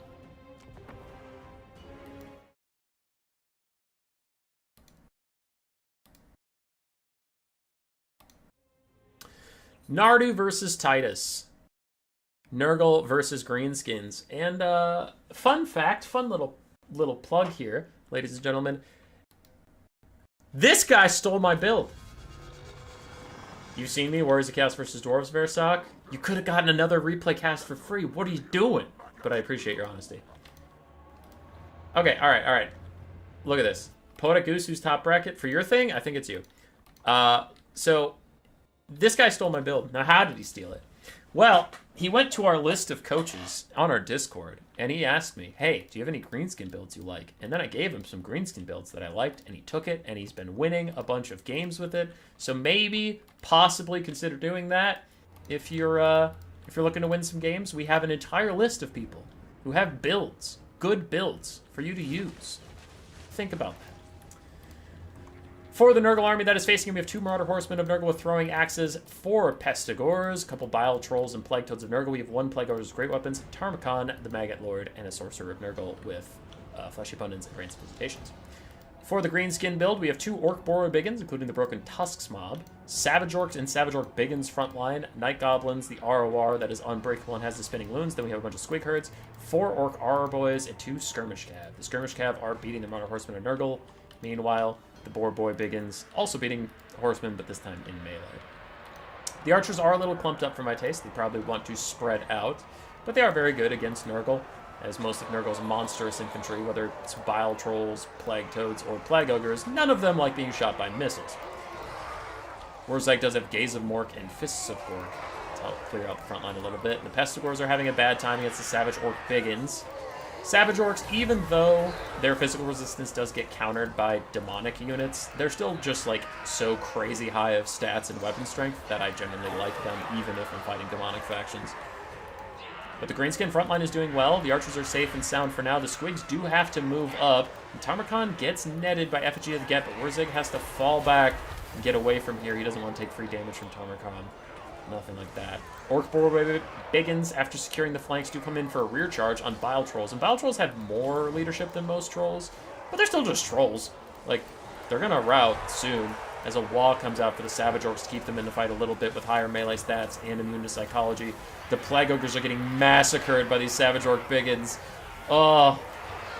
Nardu versus Titus. Nurgle versus Greenskins. And fun fact, fun little plug here, ladies and gentlemen. This guy stole my build. You've seen me, Warriors of Chaos versus Dwarves Versock. You could have gotten another replay cast for free. What are you doing? But I appreciate your honesty. Okay, alright. Look at this. Poetic Goose, who's top bracket. For your thing, I think it's you. So, this guy stole my build. Now, how did he steal it? Well, he went to our list of coaches on our Discord, and he asked me, hey, do you have any greenskin builds you like? And then I gave him some greenskin builds that I liked, and he took it, and he's been winning a bunch of games with it. So maybe, possibly consider doing that. If you're looking to win some games, we have an entire list of people who have builds, good builds, for you to use. Think about that. For the Nurgle army that is facing him, we have 2 Marauder Horsemen of Nurgle with throwing axes, 4 Pestigors, a couple Bile Trolls, and Plague Toads of Nurgle. We have 1 Plague Ogre's Great Weapons, Tarmakhan, the Maggot Lord, and a Sorcerer of Nurgle with Fleshy Abundance and Rains of Visitations. For the Greenskin build, we have 2 Orc Borer Biggins, including the Broken Tusks mob, Savage Orcs and Savage Orc Biggins frontline, Night Goblins, the ROR that is unbreakable and has the spinning loons. Then we have a bunch of Squig Herds, 4 Orc RR Boys, and 2 Skirmish Cav. The Skirmish Cav are beating the Marauder Horsemen of Nurgle. Meanwhile, the Boar Boy Biggins also beating Horsemen, but this time in melee. The archers are a little clumped up for my taste. They probably want to spread out, but they are very good against Nurgle, as most of Nurgle's monstrous infantry, whether it's Bile Trolls, Plague Toads, or Plague Ogres, none of them like being shot by missiles. Wurzag does have Gaze of Mork and Fists of Gork to help clear out the front line a little bit. The Pestigors are having a bad time against the Savage Orc Biggins. Savage Orcs, even though their physical resistance does get countered by demonic units, they're still just like so crazy high of stats and weapon strength that I genuinely like them, even if I'm fighting demonic factions. But the Greenskin frontline is doing well. The archers are safe and sound for now. The Squigs do have to move up. And Tamarkhan gets netted by Effigy of the Get, but Wurzag has to fall back and get away from here. He doesn't want to take free damage from Tamarkhan. Nothing like that. Orc Boar Biggins, after securing the flanks, do come in for a rear charge on Bile Trolls. And Bile Trolls have more leadership than most Trolls, but they're still just Trolls. Like, they're going to rout soon as a wall comes out for the Savage Orcs to keep them in the fight a little bit with higher melee stats and immune to psychology. The Plague Ogres are getting massacred by these Savage Orc Biggins. Oh,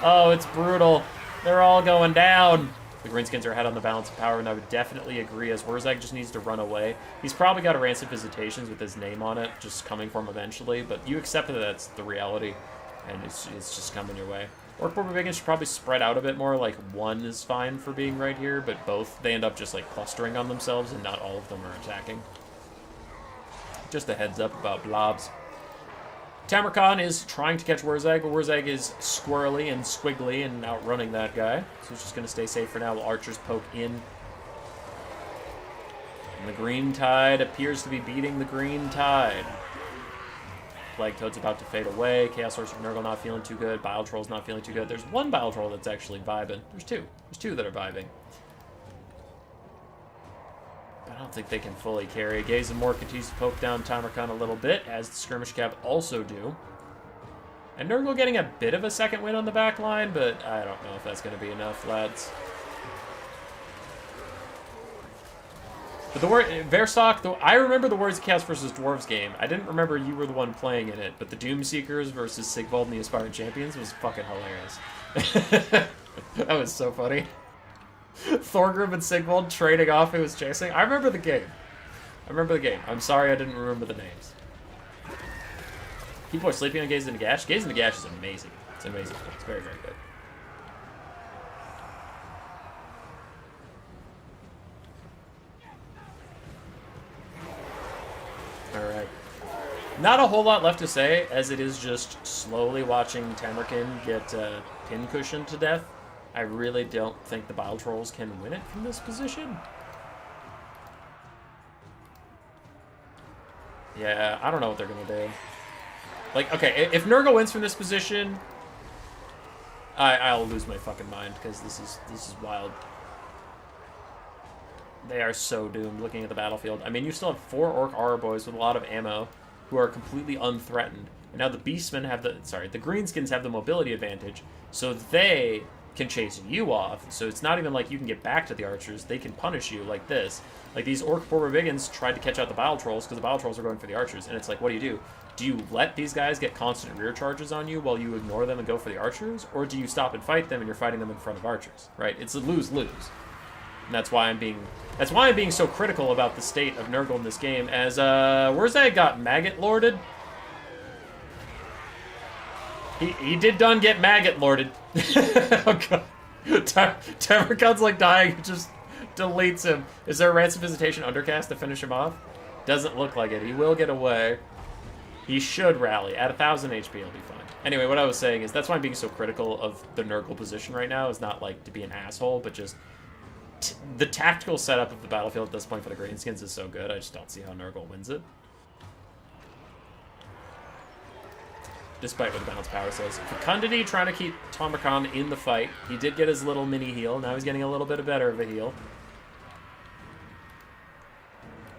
it's brutal. They're all going down. The Greenskins are ahead on the balance of power, and I would definitely agree, as Wurzag just needs to run away. He's probably got a Rancid Visitations with his name on it, just coming for him eventually, but you accept that that's the reality, and it's just coming your way. Orc Boar Biggins should probably spread out a bit more, like 1 is fine for being right here, but both, they end up just like clustering on themselves, and not all of them are attacking. Just a heads up about blobs. Tamarkhan is trying to catch Wurzag, but Wurzag is squirrely and squiggly and outrunning that guy. So he's just going to stay safe for now while archers poke in. And the Green Tide appears to be beating the Green Tide. Plague Toad's about to fade away. Chaos Sorcerer Nurgle not feeling too good. Bile Troll's not feeling too good. There's 1 Bile Troll that's actually vibing. There's 2. There's 2 that are vibing. I don't think they can fully carry. Gaze and Mork continues to poke down Tamarkhan a little bit, as the Skirmish Cav also do. And Nurgle getting a bit of a second win on the back line, but I don't know if that's going to be enough, lads. But the word Verstock, I remember the Warriors of Chaos versus Dwarves game. I didn't remember you were the one playing in it, but the Doomseekers versus Sigvald and the Aspiring Champions was fucking hilarious. That was so funny. Thorgrim and Sigvald trading off who was chasing. I remember the game. I'm sorry I didn't remember the names. People are sleeping on Gaze and Gash. Gaze and Gash is amazing. It's amazing. It's very, very good. Alright. Not a whole lot left to say, as it is just slowly watching Tamarkhan get pincushioned to death. I really don't think the Bile Trolls can win it from this position. Yeah, I don't know what they're going to do. Like, okay, if Nurgle wins from this position, I'll lose my fucking mind, because this is wild. They are so doomed looking at the battlefield. I mean, you still have 4 Orc Aura Boys with a lot of ammo who are completely unthreatened. And now the Beastmen have the Greenskins have the mobility advantage, so they can chase you off. So it's not even like you can get back to the archers. They can punish you like this. Like these Orc Boar Biggins tried to catch out the Bile Trolls because the Bile Trolls are going for the archers. And it's like, what do? Do you let these guys get constant rear charges on you while you ignore them and go for the archers? Or do you stop and fight them and you're fighting them in front of archers, right? It's a lose-lose. And that's why I'm being so critical about the state of Nurgle in this game, as Wurzag got Maggot Lorded. He did done get Maggot Lorded. Oh god. Tamarkhan's like dying, just deletes him. Is there a Rancid Visitation undercast to finish him off? Doesn't look like it. He will get away. He should rally. At 1,000 HP, he'll be fine. Anyway, what I was saying is that's why I'm being so critical of the Nurgle position right now, is not like to be an asshole, but just the tactical setup of the battlefield at this point for the Greenskins is so good, I just don't see how Nurgle wins it. Despite what the balance power says. Fecundity trying to keep Tamarkhan in the fight. He did get his little mini heal. Now he's getting a little bit better of a heal.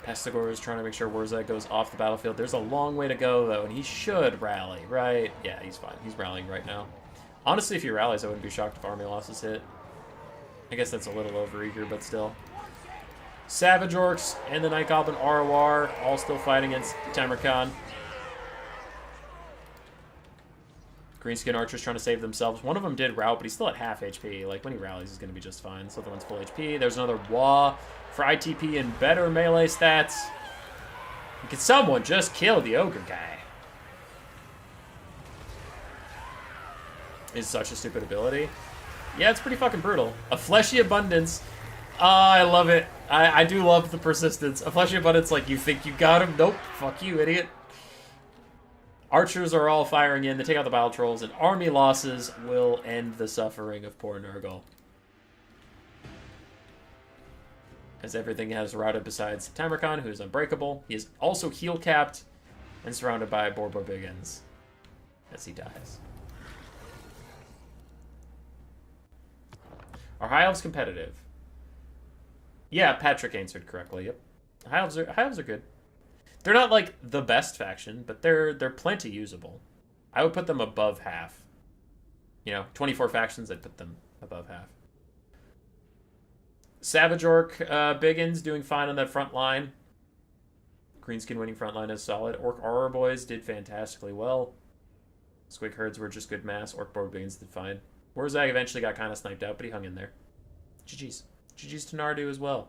Pestigor is trying to make sure Wurzag goes off the battlefield. There's a long way to go, though, and he should rally, right? Yeah, he's fine. He's rallying right now. Honestly, if he rallies, I wouldn't be shocked if army losses hit. I guess that's a little overeager, but still. Savage Orcs and the Night Goblin ROR all still fighting against Tamaron. Greenskin Archers trying to save themselves. One of them did rout, but he's still at half HP. Like, when he rallies, he's going to be just fine. So the one's full HP. There's another Wah for ITP and better melee stats. Can someone just kill the Ogre guy? Is such a stupid ability. Yeah, it's pretty fucking brutal. A Fleshy Abundance. I love it. I do love the persistence. A Fleshy Abundance, like, you think you got him? Nope. Fuck you, idiot. Archers are all firing in. They take out the Battle Trolls, and army losses will end the suffering of poor Nurgle. As everything has routed besides Tamaron, who is unbreakable. He is also heal-capped and surrounded by Borbo Biggins as he dies. Are High Elves competitive? Yeah, Patrick answered correctly. Yep. High Elves are good. They're not like the best faction, but they're plenty usable. I would put them above half. You know, 24 factions, I'd put them above half. Savage Orc Biggins doing fine on that front line. Greenskin winning front line is solid. Orc Auror Boys did fantastically well. Squig Herds were just good mass. Orc Board Biggins did fine. Wurzag eventually got kind of sniped out, but he hung in there. GG's. GG's to Nardu as well.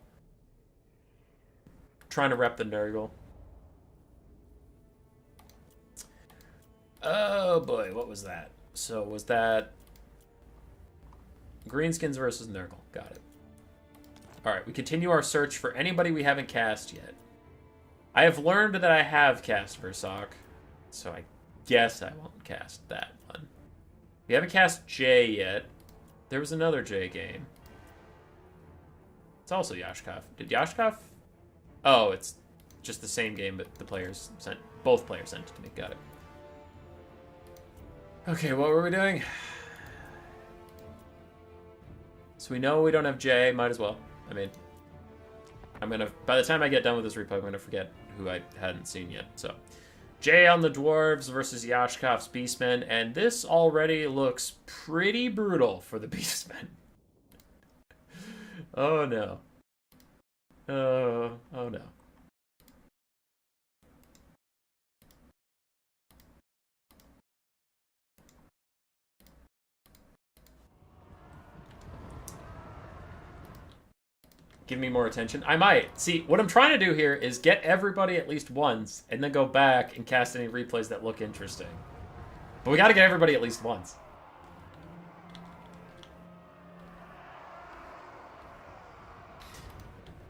Trying to rep the Nurgle. Oh boy, what was that? So was that Greenskins versus Nurgle? Got it. Alright, we continue our search for anybody we haven't cast yet. I have learned that I have cast Versock, so I guess I won't cast that one. We haven't cast J yet. There was another J game. It's also Yashkov. Did Yashkov? Oh, it's just the same game, but the players sent, both players sent it to me. Got it. Okay, what were we doing? So we know we don't have J. Might as well. I mean, by the time I get done with this replay, I'm gonna forget who I hadn't seen yet. So, J on the Dwarves versus Yashkov's Beastmen, and this already looks pretty brutal for the Beastmen. Oh no. Oh no. Give me more attention. I might. See, what I'm trying to do here is get everybody at least once, and then go back and cast any replays that look interesting. But we gotta get everybody at least once.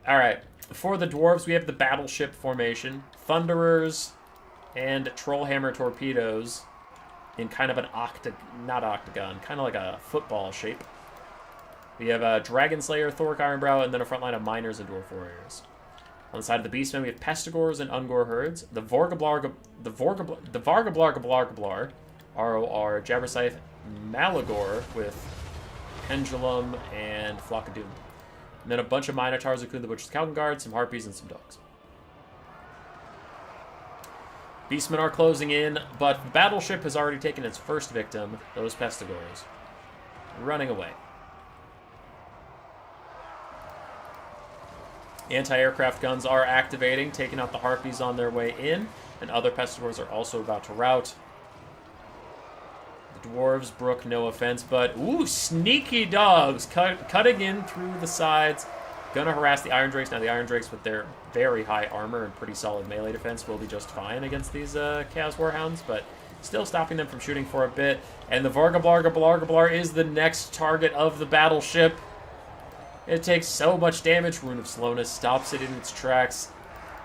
Alright. For the Dwarves, we have the Battleship formation. Thunderers and Trollhammer Torpedoes in kind of an not octagon, kind of like a football shape. We have a Dragon Slayer, Thork Ironbrow, and then a front line of Miners and Dwarf Warriors. On the side of the Beastmen, we have Pestigors and Ungor Herds. The Vargablar, ROR, Jabberscythe, Malagor with Pendulum and Flock of Doom. And then a bunch of Minotaurs, including the Butcher's Calvin Guard, some Harpies, and some Dogs. Beastmen are closing in, but the Battleship has already taken its first victim, those Pestigors. Running away. Anti-aircraft guns are activating, taking out the Harpies on their way in, and other Pestigors are also about to rout. The Dwarves brook no offense, but ooh, sneaky dogs cutting in through the sides, gonna harass the Iron Drakes. Now the Iron Drakes, with their very high armor and pretty solid melee defense, will be just fine against these Chaos Warhounds, but still stopping them from shooting for a bit. And the Vargablar is the next target of the Battleship. It takes so much damage. Rune of Slowness stops it in its tracks.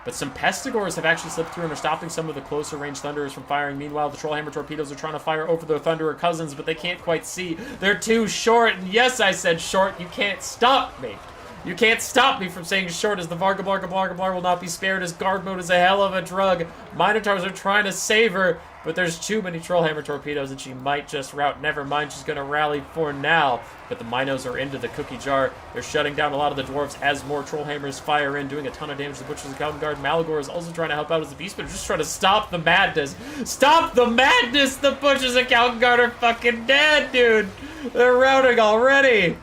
But some Pestigors have actually slipped through and are stopping some of the closer range Thunderers from firing. Meanwhile, the Trollhammer Torpedoes are trying to fire over their Thunderer cousins, but they can't quite see. They're too short, and yes, I said short. You can't stop me. You can't stop me from saying short as the Vargablar will not be spared as guard mode is a hell of a drug. Minotaurs are trying to save her, but there's too many Trollhammer torpedoes and she might just rout. Never mind, she's gonna rally for now. But the Minos are into the cookie jar. They're shutting down a lot of the Dwarfs as more Trollhammers fire in, doing a ton of damage to the Butchers of Guard. Malagor is also trying to help out as the Beast, but just trying to stop the madness. Stop the madness! The Butchers of Guard are fucking dead, dude! They're routing already!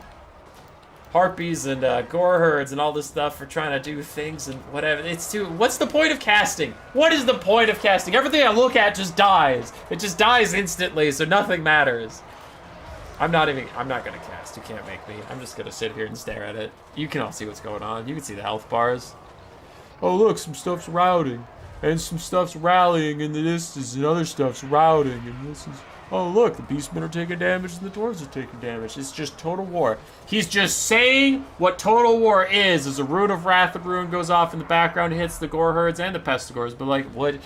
Harpies and gore herds and all this stuff are trying to do things and whatever. It's too. What's the point of casting? What is the point of casting? Everything I look at just dies. It just dies instantly, so nothing matters. I'm not gonna cast. You can't make me. I'm just gonna sit here and stare at it. You can all see what's going on. You can see the health bars. Oh look, some stuff's routing, and some stuff's rallying in the distance, and other stuff's routing, and this is. Oh, look, the Beastmen are taking damage and the Dwarves are taking damage. It's just total war. He's just saying what total war is as a Rune of Wrath of Rune goes off in the background, hits the Gore Herds and the Pestigores. But, like, what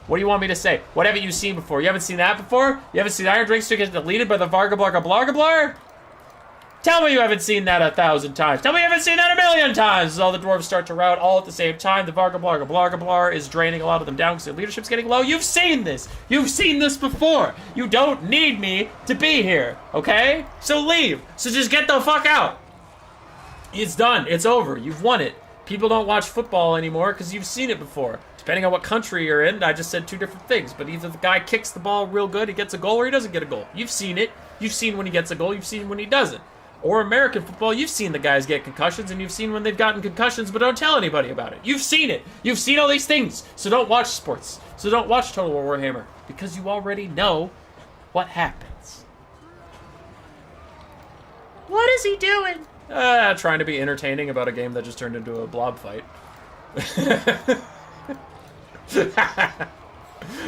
do you want me to say? What haven't you seen before? You haven't seen that before? You haven't seen Iron Drakes get deleted by the Vargablargablargablar? Tell me you haven't seen that 1,000 times. Tell me you haven't seen that 1,000,000 times. As all the Dwarves start to rout all at the same time, the Vargablargablargablar is draining a lot of them down because their leadership's getting low. You've seen this. You've seen this before. You don't need me to be here, okay? So leave. So just get the fuck out. It's done. It's over. You've won it. People don't watch football anymore because you've seen it before. Depending on what country you're in, I just said two different things. But either the guy kicks the ball real good, he gets a goal, or he doesn't get a goal. You've seen it. You've seen when he gets a goal. You've seen when he doesn't. Or American football, you've seen the guys get concussions, and you've seen when they've gotten concussions, but don't tell anybody about it. You've seen it. You've seen all these things. So don't watch sports. So don't watch Total War Warhammer, because you already know what happens. What is he doing? Trying to be entertaining about a game that just turned into a blob fight. The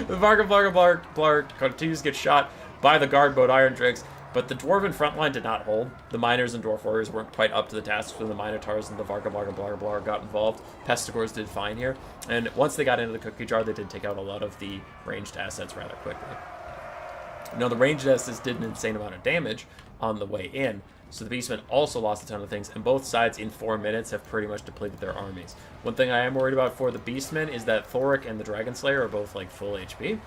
Vargablargablar continues to get shot by the guard boat Iron Drakes. But the Dwarven front line did not hold. The Miners and Dwarf Warriors weren't quite up to the task when the Minotaurs and the Vargablargablar got involved. Pestigores did fine here. And once they got into the cookie jar, they did take out a lot of the ranged assets rather quickly. Now, the ranged assets did an insane amount of damage on the way in. So the Beastmen also lost a ton of things, and both sides in 4 minutes have pretty much depleted their armies. One thing I am worried about for the Beastmen is that Thoric and the Dragon Slayer are both like full HP.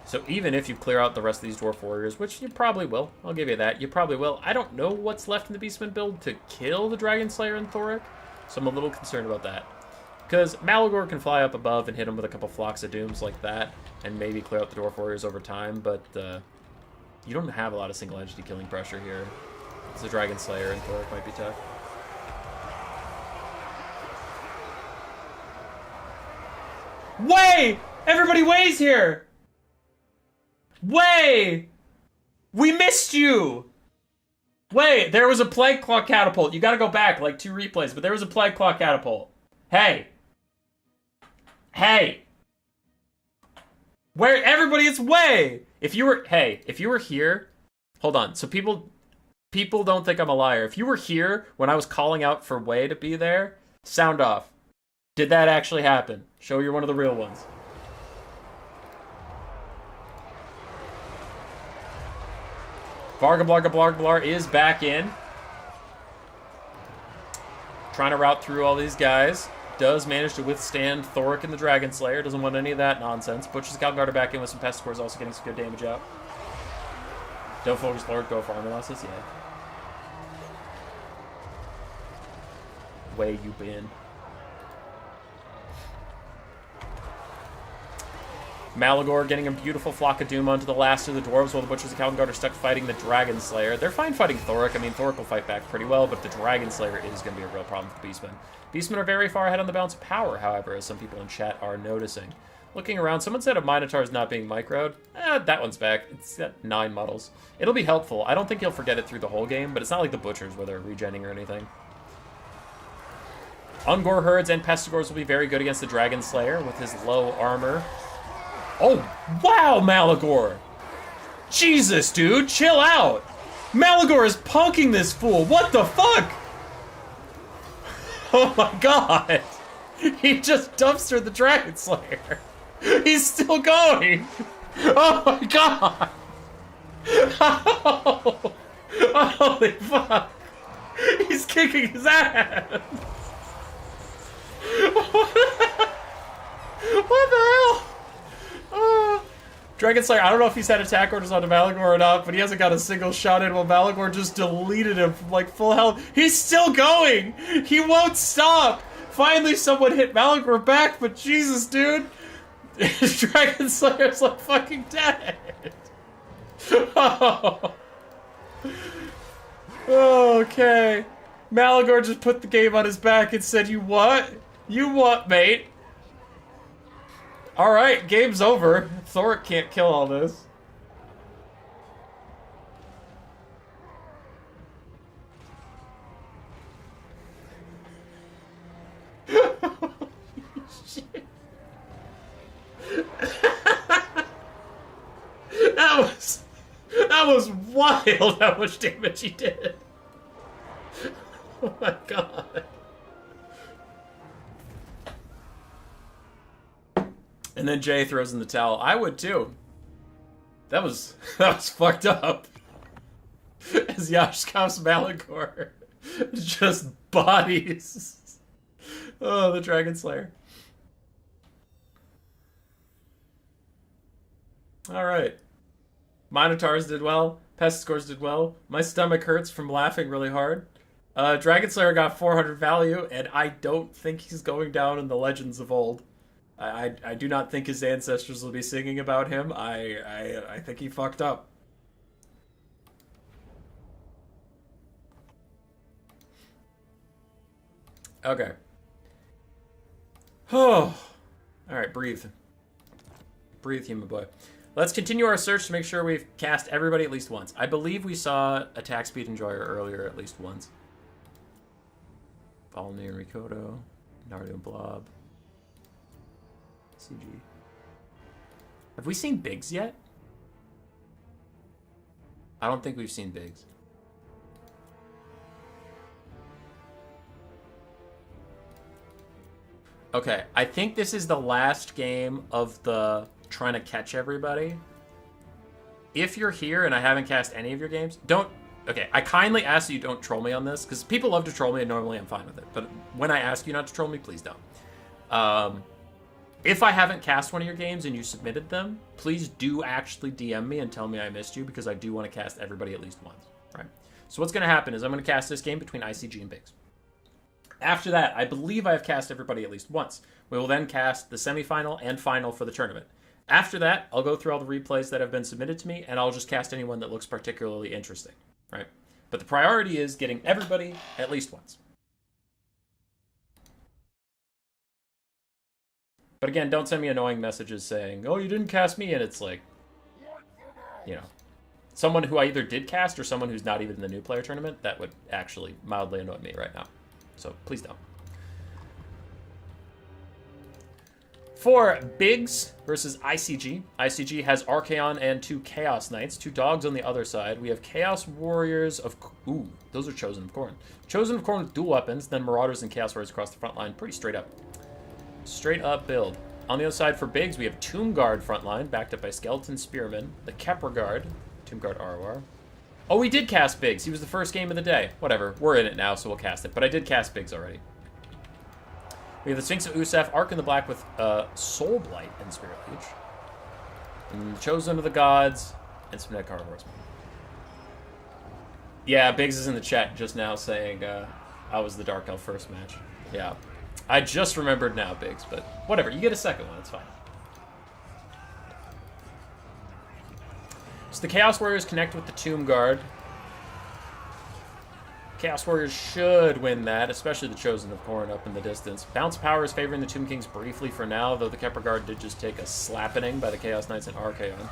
So even if you clear out the rest of these Dwarf Warriors, which you probably will, I'll give you that, you probably will. I don't know what's left in the Beastman build to kill the Dragon Slayer and Thoric, so I'm a little concerned about that. Because Malagor can fly up above and hit him with a couple Flocks of Dooms like that, and maybe clear out the Dwarf Warriors over time, but you don't have a lot of single entity killing pressure here. So the Dragon Slayer and Thoric might be tough. Way! Everybody weighs here! Way! We missed you! Wait, there was a Plague Claw catapult. You gotta go back like 2 replays, but there was a Plague Claw catapult. Hey! Hey! Where everybody is way! If you were here, hold on. So people don't think I'm a liar. If you were here when I was calling out for Way to be there, sound off. Did that actually happen? Show you're one of the real ones. Vargablargablargablar is back in. Trying to route through all these guys. Does manage to withstand Thoric and the Dragon Slayer. Doesn't want any of that nonsense. Butchers Calguard are back in with some Pestigores, also getting some good damage out. Don't focus Lord, go for armor losses, yeah. Way you been. Malagor getting a beautiful Flock of Doom onto the last of the Dwarves while the Butchers of Calguard are stuck fighting the Dragon Slayer. They're fine fighting Thoric. I mean, Thoric will fight back pretty well, but the Dragon Slayer is going to be a real problem for the Beastmen. Beastmen are very far ahead on the balance of power, however, as some people in chat are noticing. Looking around, someone said of Minotaurs not being microed. That one's back. It's got 9 models. It'll be helpful. I don't think you'll forget it through the whole game, but it's not like the Butchers where they're regenning or anything. Ungor Herds and Pestigores will be very good against the Dragon Slayer with his low armor. Oh, wow, Malagor! Jesus, dude, chill out! Malagor is punking this fool! What the fuck? Oh my god! He just dumpstered the Dragon Slayer! He's still going! Oh my god! Oh, holy fuck! He's kicking his ass! What the hell? Dragon Slayer, I don't know if he's had attack orders on Malagor or not, but he hasn't got a single shot in while Malagor just deleted him from like full health. He's still going! He won't stop! Finally someone hit Malagor back, but Jesus, dude! Dragon Slayer's like fucking dead! Oh. Okay. Malagor just put the game on his back and said, "You what? You what, mate?" Alright, game's over. Thoric can't kill all this. Holy shit. That was wild how much damage he did. Oh my god. And then Jay throws in the towel. I would too. That was fucked up. As Yashkov's Malagor just bodies. Oh, the Dragon Slayer. Alright. Minotaurs did well. Pest scores did well. My stomach hurts from laughing really hard. Dragon Slayer got 400 value, and I don't think he's going down in the legends of old. I do not think his ancestors will be singing about him. I think he fucked up. Okay. Oh. Alright, breathe. Breathe, human boy. Let's continue our search to make sure we've cast everybody at least once. I believe we saw Attack Speed Enjoyer earlier at least once. Volney and Rikoto. Nardu and Blob. CG. Have we seen Biggs yet? I don't think we've seen Biggs. Okay, I think this is the last game of the trying to catch everybody. If you're here and I haven't cast any of your games, don't... Okay, I kindly ask that you don't troll me on this, because people love to troll me and normally I'm fine with it. But when I ask you not to troll me, please don't. If I haven't cast one of your games and you submitted them, please do actually DM me and tell me I missed you, because I do want to cast everybody at least once. Right? So what's going to happen is I'm going to cast this game between ICG and Biggs. After that, I believe I have cast everybody at least once. We will then cast the semifinal and final for the tournament. After that, I'll go through all the replays that have been submitted to me, and I'll just cast anyone that looks particularly interesting. Right? But the priority is getting everybody at least once. But again, don't send me annoying messages saying, "Oh, you didn't cast me," and it's like, you know, someone who I either did cast or someone who's not even in the new player tournament. That would actually mildly annoy me right now. So please don't. For Biggs versus ICG, ICG has Archaon and 2 Chaos Knights, 2 dogs on the other side. We have Chaos Warriors of... Ooh, those are Chosen of Khorne. Chosen of Khorne with dual weapons, then Marauders and Chaos Warriors across the front line. Pretty straight up. Straight up build. On the other side for Biggs, we have Tomb Guard front line, backed up by Skeleton Spearmen, the Kepler Guard, Tomb Guard ROR. Oh, we did cast Biggs. He was the first game of the day. Whatever. We're in it now, so we'll cast it. But I did cast Biggs already. We have the Sphinx of Usef, Ark in the Black with Soul Blight and Spirit Leech. And the Chosen of the Gods, and some Nekar Horsemen. Yeah, Biggs is in the chat just now saying I was the Dark Elf first match. Yeah. I just remembered now, Biggs, but whatever. You get a second one. It's fine. So the Chaos Warriors connect with the Tomb Guard. Chaos Warriors should win that, especially the Chosen of Khorne up in the distance. Bounce power is favoring the Tomb Kings briefly for now, though the Kepler Guard did just take a slappening by the Chaos Knights and Archaon.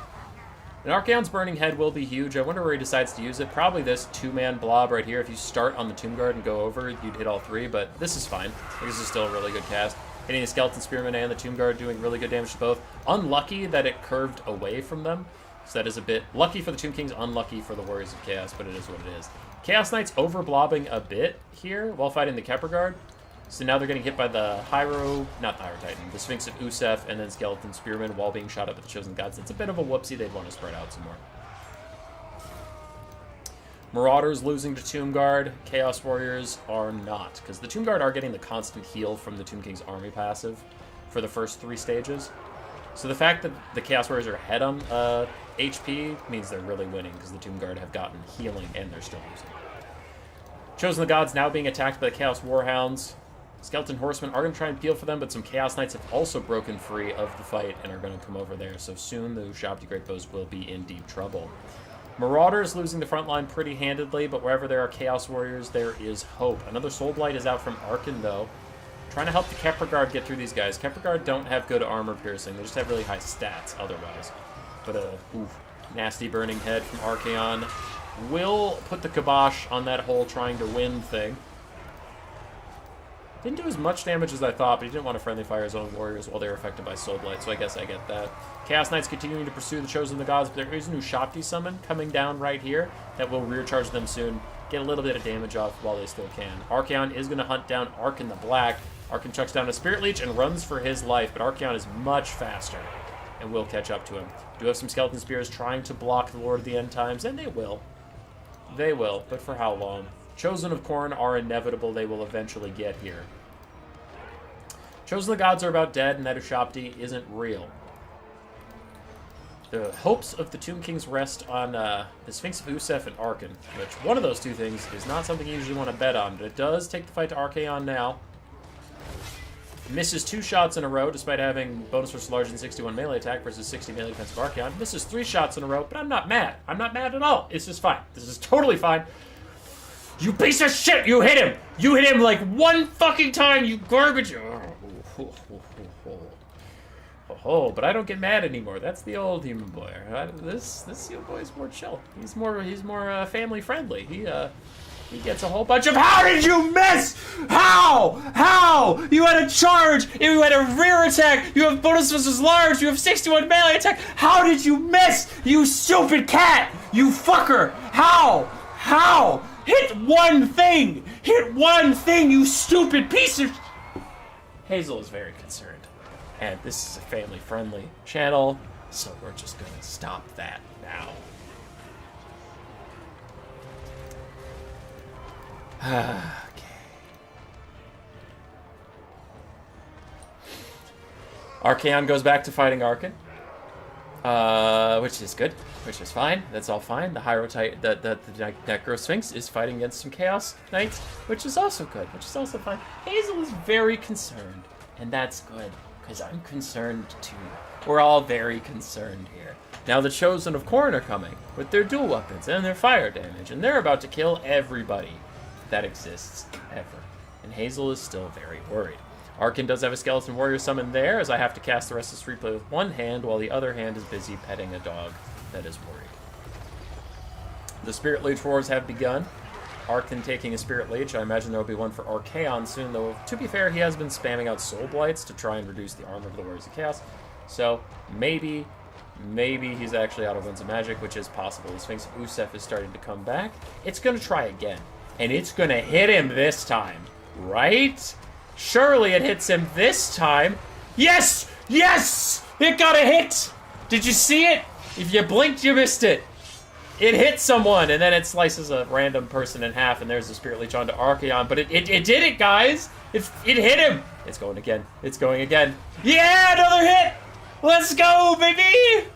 And Archaon's Burning Head will be huge. I wonder where he decides to use it. Probably this 2-man blob right here. If you start on the Tomb Guard and go over, you'd hit all 3, but this is fine. This is still a really good cast. Hitting the Skeleton Spearman and the Tomb Guard doing really good damage to both. Unlucky that it curved away from them. So that is a bit lucky for the Tomb Kings, unlucky for the Warriors of Chaos, but it is what it is. Chaos Knights over-blobbing a bit here while fighting the Kepler Guard. So now they're getting hit by the not the Hyro Titan, the Sphinx of Usef, and then Skeleton Spearman while being shot up at the Chosen Gods. It's a bit of a whoopsie. They'd want to spread out some more. Marauders losing to Tomb Guard. Chaos Warriors are not, because the Tomb Guard are getting the constant heal from the Tomb King's army passive for the first 3 stages. So the fact that the Chaos Warriors are ahead on HP means they're really winning, because the Tomb Guard have gotten healing and they're still losing. Chosen of the Gods now being attacked by the Chaos Warhounds. Skeleton Horsemen are going to try and peel for them, but some Chaos Knights have also broken free of the fight and are going to come over there. So soon the Ushabti Great Bows will be in deep trouble. Marauders losing the front line pretty handedly, but wherever there are Chaos Warriors, there is hope. Another Soul Blight is out from Arkan, though. Trying to help the Kepler Guard get through these guys. Kepler Guard don't have good armor piercing. They just have really high stats otherwise. But nasty Burning Head from Archaon will put the kibosh on that whole trying to win thing. Didn't do as much damage as I thought, but he didn't want to friendly fire his own warriors while they were affected by Soul Blight, so I guess I get that. Chaos Knights continuing to pursue the Chosen of the Gods, but there is a new Ushabti summon coming down right here that will rear charge them soon. Get a little bit of damage off while they still can. Archaon is going to hunt down Arkan the Black. Arkan chucks down a Spirit Leech and runs for his life, but Archaon is much faster and will catch up to him. Do have some Skeleton Spears trying to block the Lord of the End Times, and they will. They will, but for how long? Chosen of Khorne are inevitable. They will eventually get here. Chosen of the Gods are about dead, and that Ushabti isn't real. The hopes of the Tomb Kings rest on the Sphinx of Usef and Arkan, which one of those two things is not something you usually want to bet on, but it does take the fight to Archaon now. Misses 2 shots in a row, despite having bonus versus large and 61 melee attack versus 60 melee defense of Archaon. Misses 3 shots in a row, but I'm not mad. I'm not mad at all. It's just fine. This is totally fine. You piece of shit! You hit him! You hit him like 1 fucking time, you garbage! Oh, but I don't get mad anymore. That's the old human boy. This human boy is more chill. He's more family friendly. He gets a whole bunch of. How did you miss? How? You had a charge. You had a rear attack. You have bonus versus large. You have 61 melee attack. How did you miss? You stupid cat. You fucker. How? Hit one thing. You stupid piece of. Hazel is very concerned. And this is a family-friendly channel, so we're just going to stop that now. Okay. Archaon goes back to fighting Arkan, which is good, which is fine. That's all fine. The Hyrotite, the Necro Sphinx is fighting against some Chaos Knights, which is also good, which is also fine. Hazel is very concerned, and that's good. Because I'm concerned too. We're all very concerned here. Now the Chosen of Khorne are coming with their dual weapons and their fire damage, and they're about to kill everybody that exists ever. And Hazel is still very worried. Arkan does have a Skeleton Warrior summon there, as I have to cast the rest of this replay with one hand, while the other hand is busy petting a dog that is worried. The Spirit Leech Wars have begun. Arkan taking a Spirit Leech. I imagine there will be one for Archaon soon, though, to be fair, he has been spamming out Soul Blights to try and reduce the armor of the Warriors of Chaos. So, maybe he's actually out of Winds of Magic, which is possible. The Sphinx of Usef is starting to come back. It's going to try again, and it's going to hit him this time, right? Surely it hits him this time. Yes! It got a hit! Did you see it? If you blinked, you missed it. It hit someone, and then it slices a random person in half, and there's a Spirit Leech onto Archaon. But it did it, guys! It hit him! It's going again. Yeah, another hit! Let's go, baby!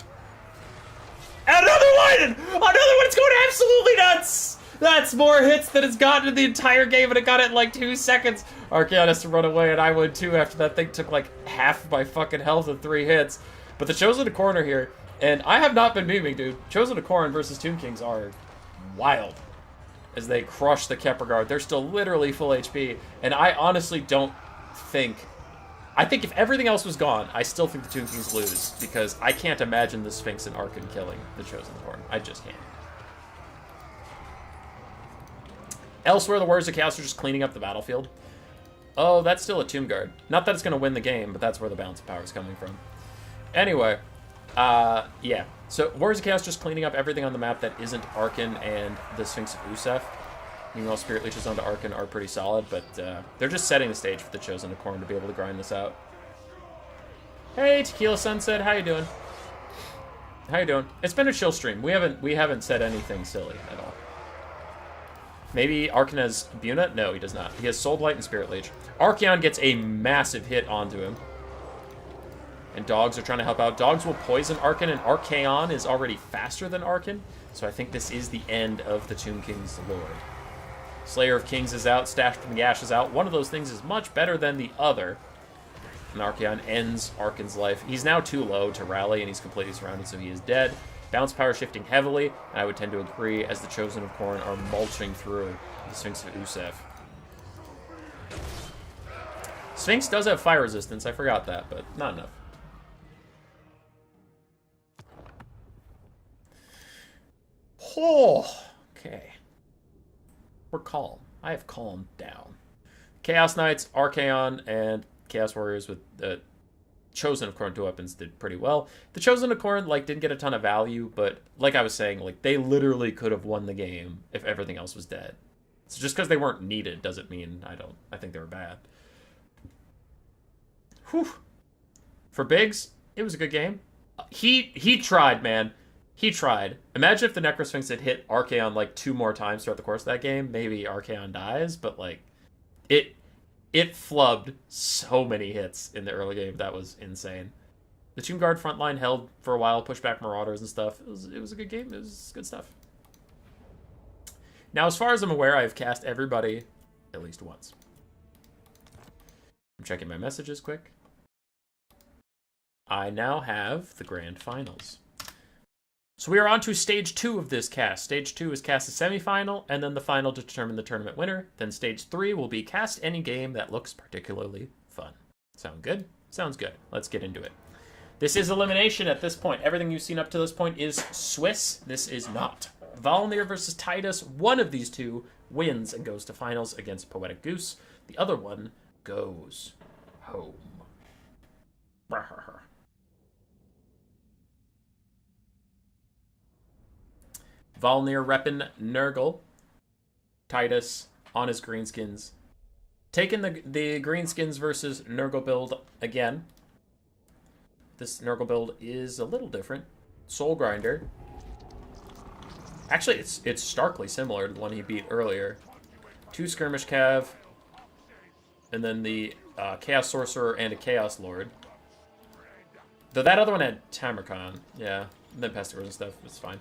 Another one! It's going absolutely nuts! That's more hits than it's gotten in the entire game, and it got it in like 2 seconds. Archaon has to run away, and I would too after that thing took like half my fucking health in 3 hits. But the Chosen of Khorne here. And I have not been memeing, dude. Chosen of Khorne versus Tomb Kings are wild as they crush the Kepler Guard. They're still literally full HP, and I honestly don't think... I think if everything else was gone, I still think the Tomb Kings lose, because I can't imagine the Sphinx and Arkan killing the Chosen of Khorne. I just can't. Elsewhere, the Warriors of Chaos are just cleaning up the battlefield. Oh, that's still a Tomb Guard. Not that it's going to win the game, but that's where the balance of power is coming from. Anyway... yeah. So, Warriors of Chaos just cleaning up everything on the map that isn't Arkan and the Sphinx of Usef. Meanwhile, Spirit Leeches onto Arkan are pretty solid, but they're just setting the stage for the Chosen of Khorne to be able to grind this out. Hey, Tequila Sunset, how you doing? It's been a chill stream. We haven't said anything silly at all. Maybe Arkan has Buna? No, he does not. He has Soul Blight and Spirit Leech. Archeon gets a massive hit onto him. And dogs are trying to help out. Dogs will poison Arkan, and Archeon is already faster than Arkan. So I think this is the end of the Tomb King's Lord. Slayer of Kings is out. Stash from the Gash is out. One of those things is much better than the other. And Archeon ends Arkan's life. He's now too low to rally, and he's completely surrounded, so he is dead. Bounce power shifting heavily, and I would tend to agree as the Chosen of Khorne are mulching through the Sphinx of Usef. Sphinx does have fire resistance. I forgot that, but not enough. Oh, okay. We're calm. I have calmed down. Chaos Knights, Archeon, and Chaos Warriors with the Chosen of Khorne 2 weapons did pretty well. The Chosen of Khorne, like, didn't get a ton of value, but like I was saying, like, they literally could have won the game if everything else was dead. So just because they weren't needed doesn't mean I think they were bad. Whew. For Biggs, it was a good game. He tried, man. He tried. Imagine if the Necrosphinx had hit Archeon like 2 more times throughout the course of that game. Maybe Archeon dies, but like it flubbed so many hits in the early game. That was insane. The Tomb Guard front line held for a while, pushed back Marauders and stuff. It was a good game. It was good stuff. Now, as far as I'm aware, I've cast everybody at least once. I'm checking my messages quick. I now have the grand finals. So we are on to stage 2 of this cast. Stage 2 is cast a semifinal, and then the final to determine the tournament winner. Then stage 3 will be cast any game that looks particularly fun. Sound good? Sounds good. Let's get into it. This is elimination at this point. Everything you've seen up to this point is Swiss. This is not. Volnir versus Titus. One of these two wins and goes to finals against Poetic Goose. The other one goes home. Volnir reppin' Nurgle. Titus on his greenskins. Taking the greenskins versus Nurgle build again. This Nurgle build is a little different. Soul Grinder. Actually, it's starkly similar to the one he beat earlier. 2 Skirmish Cav. And then the Chaos Sorcerer and a Chaos Lord. Though that other one had Tamaron. Yeah, and then Pestigors and stuff. It's fine.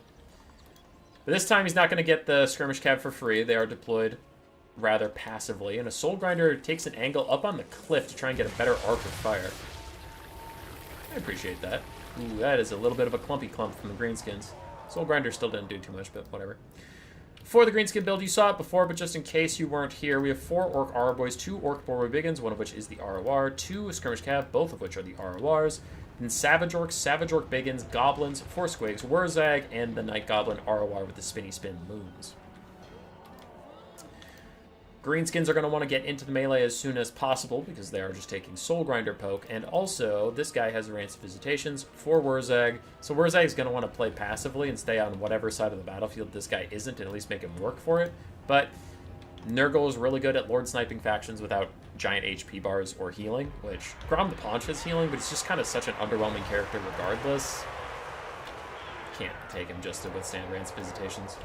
But this time he's not going to get the Skirmish Cab for free. They are deployed rather passively. And a Soul Grinder takes an angle up on the cliff to try and get a better arc of fire. I appreciate that. Ooh, that is a little bit of a clumpy clump from the Greenskins. Soul Grinder still didn't do too much, but whatever. For the Greenskin build, you saw it before, but just in case you weren't here, we have 4 Orc Aura Boys, 2 Orc Boar Biggins, one of which is the ROR, 2 Skirmish Cab, both of which are the RORs, and Savage Orcs, Savage Orc Biggins, Goblins, 4 Squigs, Wurzag, and the Night Goblin ROR with the Spinny Spin Moons. Greenskins are going to want to get into the melee as soon as possible because they are just taking Soul Grinder poke, and also this guy has Rance Visitations for Wurzag, so Wurzag is going to want to play passively and stay on whatever side of the battlefield this guy isn't and at least make him work for it, but Nurgle is really good at Lord Sniping factions without giant HP bars or healing, which Grom the Paunch has healing, but it's just kind of such an underwhelming character regardless. Can't take him just to withstand Rance Visitations.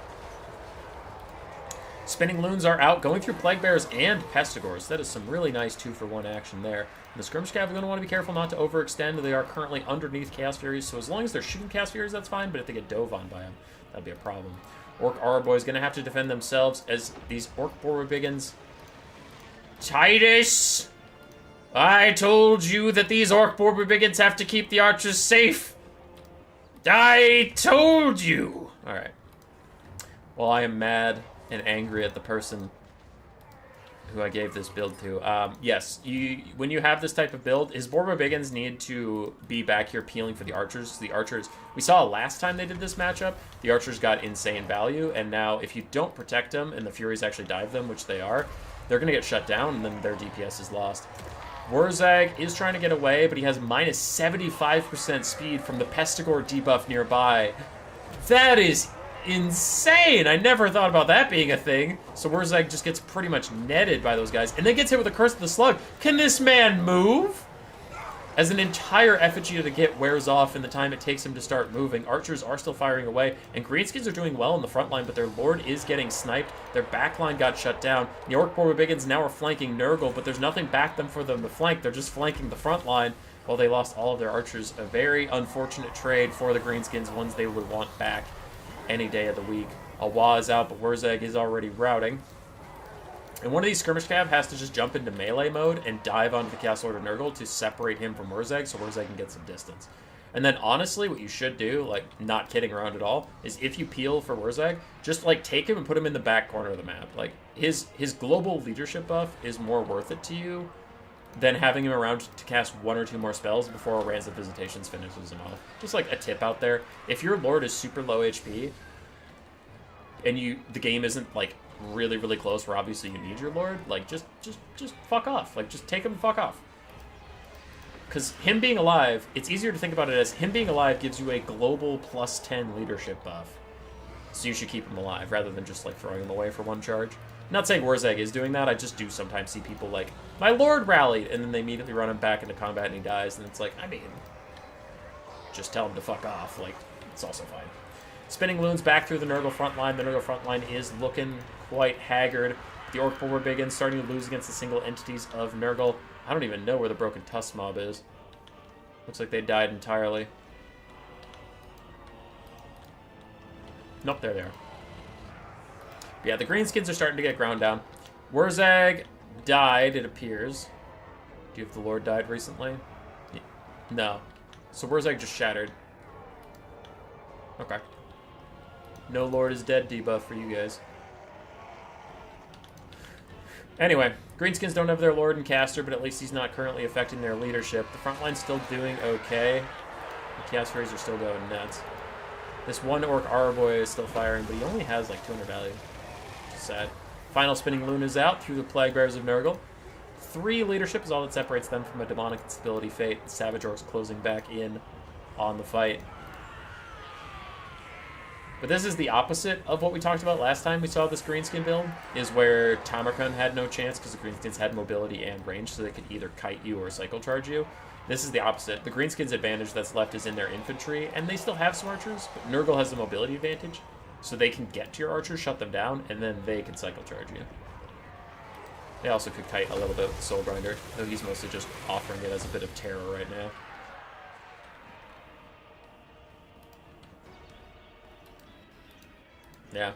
Spinning Loons are out, going through Plague Bears and Pestigors. That is some really nice 2-for-1 action there. And the Skirmish Cav are going to want to be careful not to overextend. They are currently underneath Chaos Furies, so as long as they're shooting Chaos Furies, that's fine, but if they get dove on by them, that'd be a problem. Orc Aura Boy is going to have to defend themselves as these Orc Boar Biggins. Titus! I told you that these Orc Boar Biggins have to keep the archers safe! I told you! Alright. Well, I am mad and angry at the person who I gave this build to. Yes, when you have this type of build, his Borbo Biggins need to be back here peeling for the archers. The archers, we saw last time they did this matchup, the archers got insane value, and now if you don't protect them and the Furies actually dive them, which they are, they're going to get shut down, and then their DPS is lost. Wurzag is trying to get away, but he has minus 75% speed from the Pestigor debuff nearby. That is insane! I never thought about that being a thing. So Wurzag just gets pretty much netted by those guys, and then gets hit with the Curse of the Slug. Can this man move? As an entire effigy of the Git wears off in the time it takes him to start moving, archers are still firing away, and Greenskins are doing well in the front line, but their lord is getting sniped. Their back line got shut down. The Orc Barbarians now are flanking Nurgle, but there's nothing back them for them to flank. They're just flanking the front line while they lost all of their archers. A very unfortunate trade for the Greenskins, ones they would want back any day of the week. Awa is out, but Wurzag is already routing. And one of these skirmish cav has to just jump into melee mode and dive onto the Chaos Lord of Nurgle to separate him from Wurzag so Wurzag can get some distance. And then honestly, what you should do, like not kidding around at all, is if you peel for Wurzag, just like take him and put him in the back corner of the map. Like his global leadership buff is more worth it to you than having him around to cast 1 or 2 more spells before Rancid Visitations finishes him off. Just like a tip out there. If your lord is super low HP and the game isn't like really, really close where obviously you need your lord, like just fuck off. Like just take him and fuck off. Because him being alive, it's easier to think about it as him being alive gives you a global plus 10 leadership buff. So you should keep him alive rather than just like throwing him away for 1 charge. I'm not saying Wurzag is doing that, I just do sometimes see people like, my lord rallied, and then they immediately run him back into combat and he dies, and it's like, I mean, just tell him to fuck off, like, it's also fine. Spinning loons back through the Nurgle front line. The Nurgle front line is looking quite haggard. The Orc Barbarians starting to lose against the single entities of Nurgle. I don't even know where the Broken Tusk mob is. Looks like they died entirely. Nope, there they are. But yeah, the Greenskins are starting to get ground down. Wurzag died, it appears. Do you have the Lord died recently? Yeah. No. So Wurzag just shattered. Okay. No Lord is dead debuff for you guys. Anyway, Greenskins don't have their Lord and Caster, but at least he's not currently affecting their leadership. The front line's still doing okay. The Chaos Furies are still going nuts. This one Orc Arboy is still firing, but he only has like 200 value. Sad. Final Spinning Loon is out through the Plague Bearers of Nurgle. 3 leadership is all that separates them from a Demonic Instability Fate. The Savage Orcs closing back in on the fight. But this is the opposite of what we talked about last time we saw this Greenskin build, is where Tamaron had no chance because the Greenskins had mobility and range, so they could either kite you or cycle charge you. This is the opposite. The Greenskins' advantage that's left is in their infantry, and they still have some archers, but Nurgle has the mobility advantage, so they can get to your archers, shut them down, and then they can cycle charge you. They also could kite a little bit with the Soul Grinder, though he's mostly just offering it as a bit of terror right now. Yeah,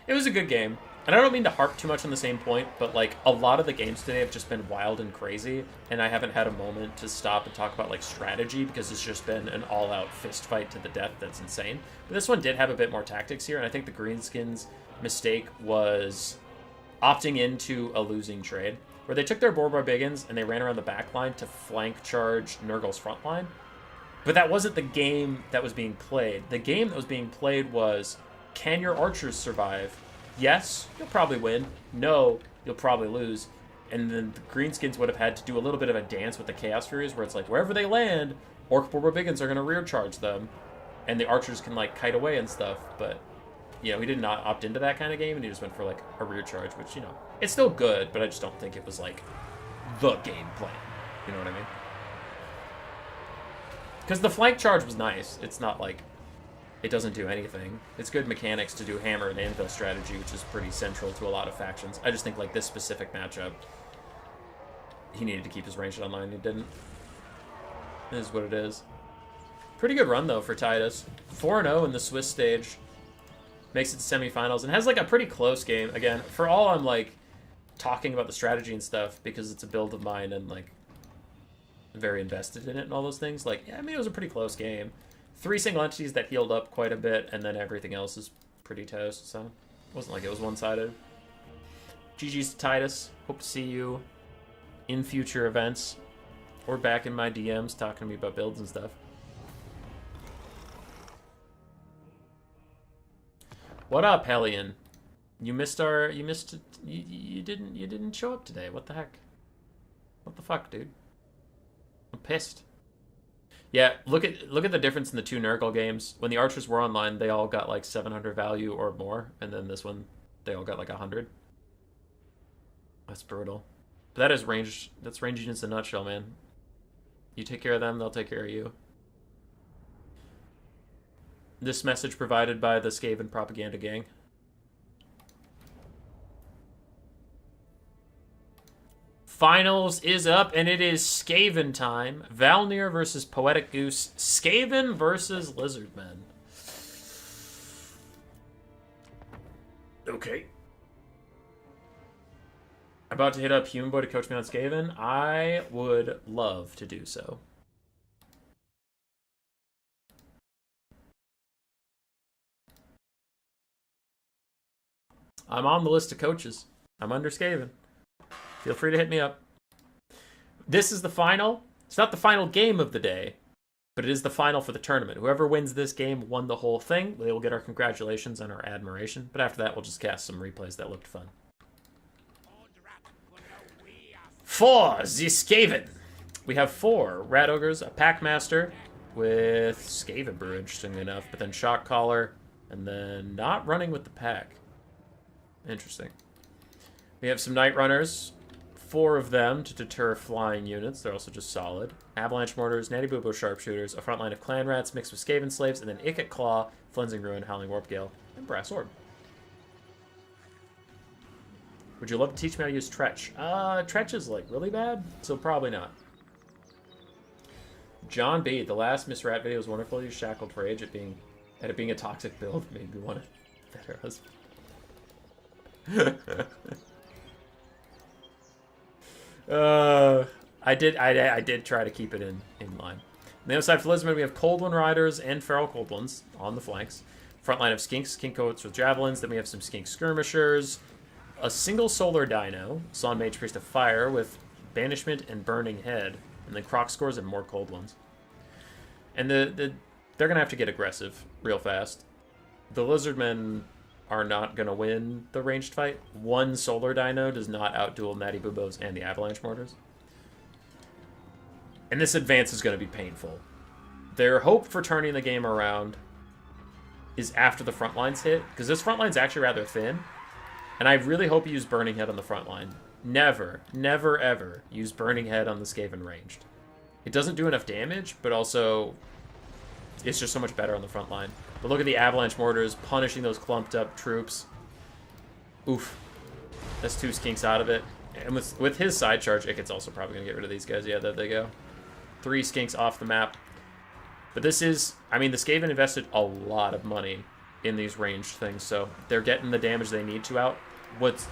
it was a good game. And I don't mean to harp too much on the same point, but like a lot of the games today have just been wild and crazy, and I haven't had a moment to stop and talk about like strategy because it's just been an all-out fist fight to the death that's insane. But this one did have a bit more tactics here, and I think the Greenskins' mistake was opting into a losing trade, where they took their Barbarians and they ran around the back line to flank charge Nurgle's front line. But that wasn't the game that was being played. The game that was being played was, can your archers survive? Yes, you'll probably win. No, you'll probably lose. And then the Greenskins would have had to do a little bit of a dance with the Chaos Furies, where it's like, wherever they land, Orc Barbarians are going to rear charge them. And the archers can, like, kite away and stuff. But, you know, he did not opt into that kind of game, and he just went for, like, a rear charge, which, you know, it's still good, but I just don't think it was, like, the game plan. You know what I mean? Because the flank charge was nice. It's not, like, it doesn't do anything. It's good mechanics to do hammer and anvil strategy, which is pretty central to a lot of factions. I just think, like, this specific matchup, he needed to keep his range online. He didn't. It is what it is. Pretty good run, though, for Titus. 4-0 in the Swiss stage. Makes it to semifinals and has, like, a pretty close game. Again, for all I'm, like, talking about the strategy and stuff, because it's a build of mine and, like, very invested in it and all those things, like, yeah, I mean, it was a pretty close game. 3 single entities that healed up quite a bit, and then everything else is pretty toast, so it wasn't like it was one-sided. GG's to Titus. Hope to see you in future events, or back in my DMs talking to me about builds and stuff. What up, Hellion? You didn't show up today. What the heck? What the fuck, dude? I'm pissed. Yeah, look at the difference in the 2 Nurgle games. When the archers were online, they all got like 700 value or more, and then this one, they all got like 100. That's brutal. But that is range. That's ranginess in a nutshell, man. You take care of them, they'll take care of you. This message provided by the Skaven propaganda gang. Finals is up, and it is Skaven time. Valnir versus Poetic Goose. Skaven versus Lizardmen. Okay. I'm about to hit up Human Boy to coach me on Skaven. I would love to do so. I'm on the list of coaches. I'm under Skaven. Feel free to hit me up. This is the final. It's not the final game of the day, but it is the final for the tournament. Whoever wins this game won the whole thing. They will get our congratulations and our admiration. But after that, we'll just cast some replays that looked fun. For the Skaven, we have 4 Rat Ogres, a Packmaster with Skaven Brew, interestingly enough, but then Shock Collar, and then not running with the pack. Interesting. We have some Night Runners, 4 of them to deter flying units. They're also just solid. Avalanche Mortars, Natty Boobo Sharpshooters, a front line of Clan Rats mixed with Skaven Slaves, and then Ikit Claw, Flensing Ruin, Howling Warp Gale, and Brass Orb. Would you love to teach me how to use Tzeentch? Tzeentch is, like, really bad, so probably not. John B. The last Miss Rat video was wonderful. You shackled rage at it being a toxic build. Made me want a better husband. I did try to keep it in line. On the other side for Lizardmen, we have Cold One Riders and Feral Cold Ones on the flanks. Front line of Skinks, Skink Coats with Javelins. Then we have some Skink Skirmishers. A single Solar Dino, Son Mage Priest of Fire with Banishment and Burning Head. And then Croc Scores and more Cold Ones. And they're going to have to get aggressive real fast. The Lizardmen are not going to win the ranged fight. One Solar Dino does not outduel Natty Boobos and the Avalanche Mortars. And this advance is going to be painful. Their hope for turning the game around is after the front lines hit, because this front line's actually rather thin. And I really hope you use Burning Head on the front line. Never, never, ever use Burning Head on the Skaven ranged. It doesn't do enough damage, but also it's just so much better on the front line. But look at the Avalanche Mortars punishing those clumped up troops. Oof. That's 2 Skinks out of it. And with his side charge, Ikit's also probably going to get rid of these guys. Yeah, there they go. 3 Skinks off the map. But this is, I mean, the Skaven invested a lot of money in these ranged things, so they're getting the damage they need to out.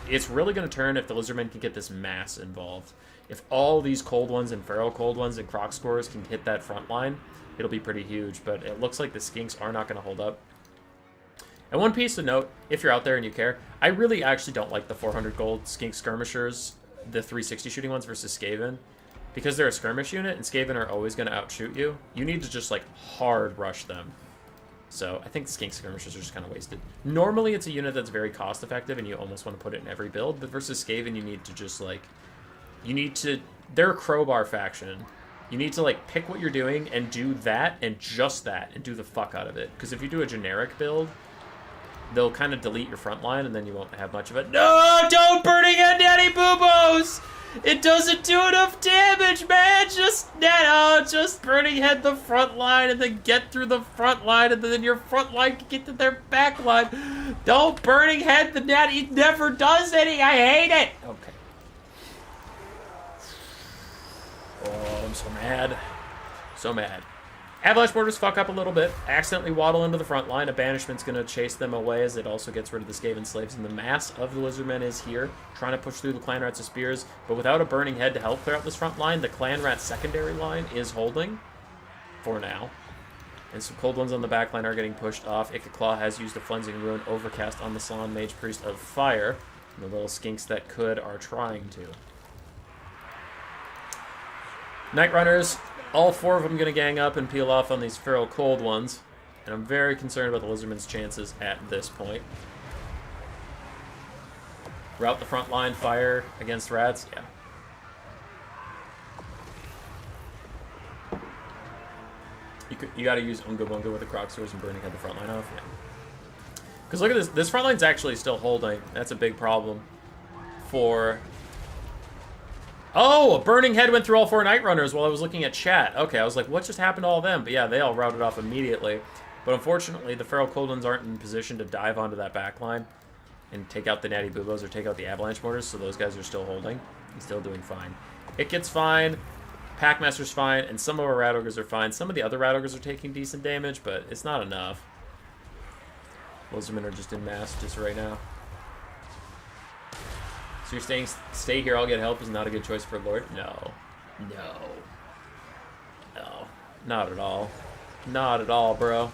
It's really going to turn if the Lizardmen can get this mass involved. If all these Cold Ones and Feral Cold Ones and Croc Scores can hit that front line, it'll be pretty huge, but it looks like the Skinks are not going to hold up. And one piece to note, if you're out there and you care, I really actually don't like the 400 gold Skink Skirmishers, the 360 shooting ones versus Skaven. Because they're a skirmish unit and Skaven are always going to outshoot you, you need to just, like, hard rush them. So I think the Skink Skirmishers are just kind of wasted. Normally it's a unit that's very cost effective and you almost want to put it in every build, but versus Skaven you need to just, like, they're a crowbar faction. You need to, like, pick what you're doing and do that and just that and do the fuck out of it. Because if you do a generic build, they'll kind of delete your front line and then you won't have much of it. No, don't Burning Head Daddy Boobos! It doesn't do enough damage, man! Just Burning Head the front line and then get through the front line and then your front line can get to their back line. Don't Burning Head the Daddy. It never does any. I hate it! Okay. Oh, I'm so mad. So mad. Avalanche Mortars fuck up a little bit. Accidentally waddle into the front line. A Banishment's going to chase them away as it also gets rid of the Skaven Slaves. And the mass of the Lizardmen is here, trying to push through the Clan Rats of Spears. But without a Burning Head to help clear out this front line, the Clan Rat secondary line is holding for now. And some Cold Ones on the back line are getting pushed off. Ikit Claw has used a Flensing Ruin Overcast on the Salon Mage Priest of Fire. And the little Skinks that could are trying to. Night Runners, all 4 of them going to gang up and peel off on these Feral Cold Ones. And I'm very concerned about the Lizardmen's chances at this point. Route the front line, fire against rats, yeah. You got to use Unga Bunga with the Croc Swords and Burning Head the front line off, yeah. Because look at this. This front line's actually still holding. That's a big problem for Oh, a burning head went through all 4 Night Runners while I was looking at chat. Okay, I was like, what just happened to all of them? But yeah, they all routed off immediately. But unfortunately, the Feral Cold Ones aren't in position to dive onto that back line and take out the Natty Boobos or take out the Avalanche Mortars, so those guys are still holding. He's still doing fine. It gets fine. Packmaster's fine, and some of our Rat Ogres are fine. Some of the other Rat Ogres are taking decent damage, but it's not enough. Lizardmen are just in mass just right now. So you're saying stay here, I'll get help is not a good choice for Lord? No. No. No. Not at all. Not at all, bro.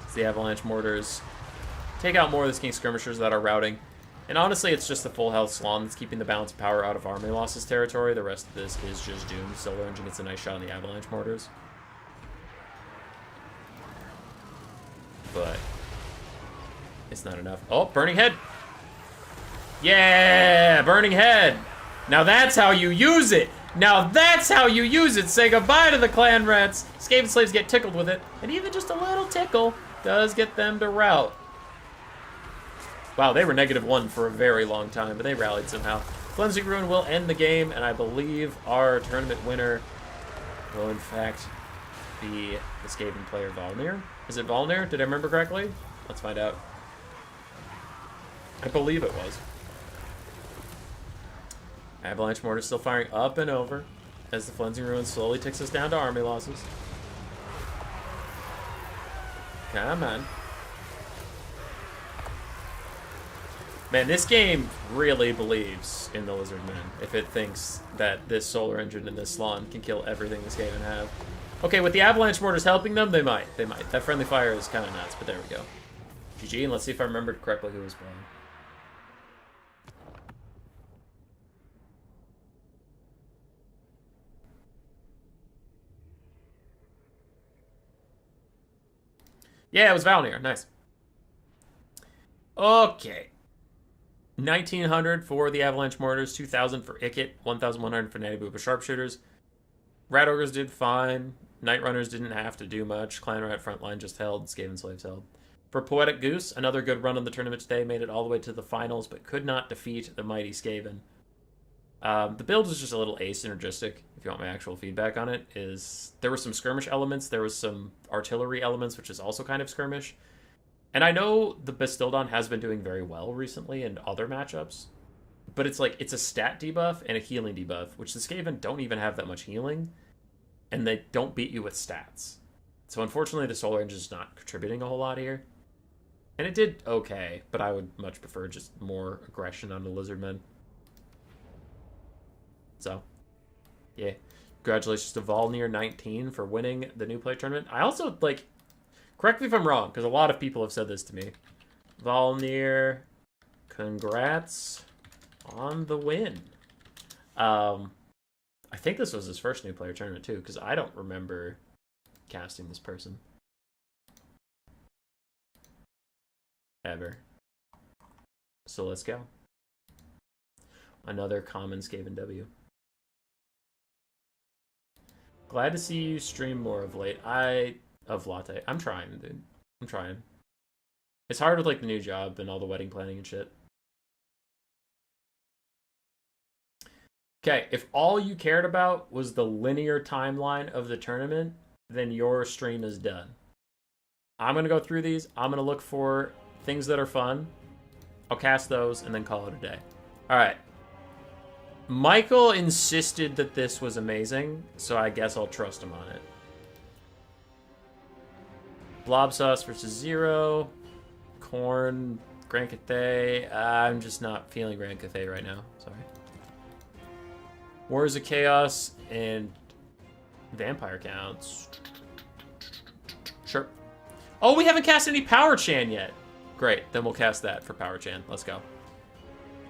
It's the Avalanche Mortars. Take out more of the King Skirmishers that are routing. And honestly, it's just the full health Slon that's keeping the balance of power out of Army Losses territory. The rest of this is just doomed. Solar Engine gets a nice shot on the Avalanche Mortars. But it's not enough. Oh, Burning Head! Yeah! Burning Head! Now that's how you use it! Now that's how you use it! Say goodbye to the clan rats! Skaven slaves get tickled with it, and even just a little tickle does get them to rout. Wow, they were -1 for a very long time, but they rallied somehow. Cleansing Ruin will end the game, and I believe our tournament winner will, in fact, be the Skaven player Volnir. Is it Volnir? Did I remember correctly? Let's find out. I believe it was. Avalanche Mortar still firing up and over as the Cleansing Ruin slowly ticks us down to army losses. Come on. Man, this game really believes in the Lizardmen if it thinks that this Solar Engine and this Slon can kill everything the Skaven have. Okay, with the Avalanche Mortars helping them, they might. They might. That friendly fire is kind of nuts, but there we go. GG, and let's see if I remembered correctly who was playing. Yeah, it was Valnir. Nice. Okay. 1900 for the Avalanche Mortars, 2000 for Ikit, 1100 for Natty Booba Sharpshooters. Rat Ogres did fine. Night Runners didn't have to do much. Clan Rat Frontline just held. Skaven Slaves held. For Poetic Goose, another good run in the tournament today. Made it all the way to the finals, but could not defeat the mighty Skaven. The build was just a little asynergistic, if you want my actual feedback on it. There were some skirmish elements. There was some artillery elements, which is also kind of skirmish. And I know the Bastildon has been doing very well recently in other matchups, but it's like, it's a stat debuff and a healing debuff, which the Skaven don't even have that much healing, and they don't beat you with stats. So unfortunately, the Solar Engine is not contributing a whole lot here. And it did okay, but I would much prefer just more aggression on the Lizardmen. So, yeah. Congratulations to Volnir19 for winning the New Play Tournament. I also, like, correct me if I'm wrong, because a lot of people have said this to me. Volnir, congrats on the win. I think this was his first New Player Tournament, too, because I don't remember casting this person. Ever. So let's go. Another common Skaven W. Glad to see you stream more of late. Of Latte. I'm trying, dude. I'm trying. It's hard with, like, the new job and all the wedding planning and shit. Okay, if all you cared about was the linear timeline of the tournament, then your stream is done. I'm going to go through these. I'm going to look for things that are fun. I'll cast those and then call it a day. All right. Michael insisted that this was amazing, so I guess I'll trust him on it. Blob Sauce versus Zero. Corn. Grand Cathay. I'm just not feeling Grand Cathay right now. Sorry. Wars of Chaos and Vampire counts. Sure. Oh, we haven't cast any Power Chan yet. Great, then we'll cast that for Power Chan. Let's go.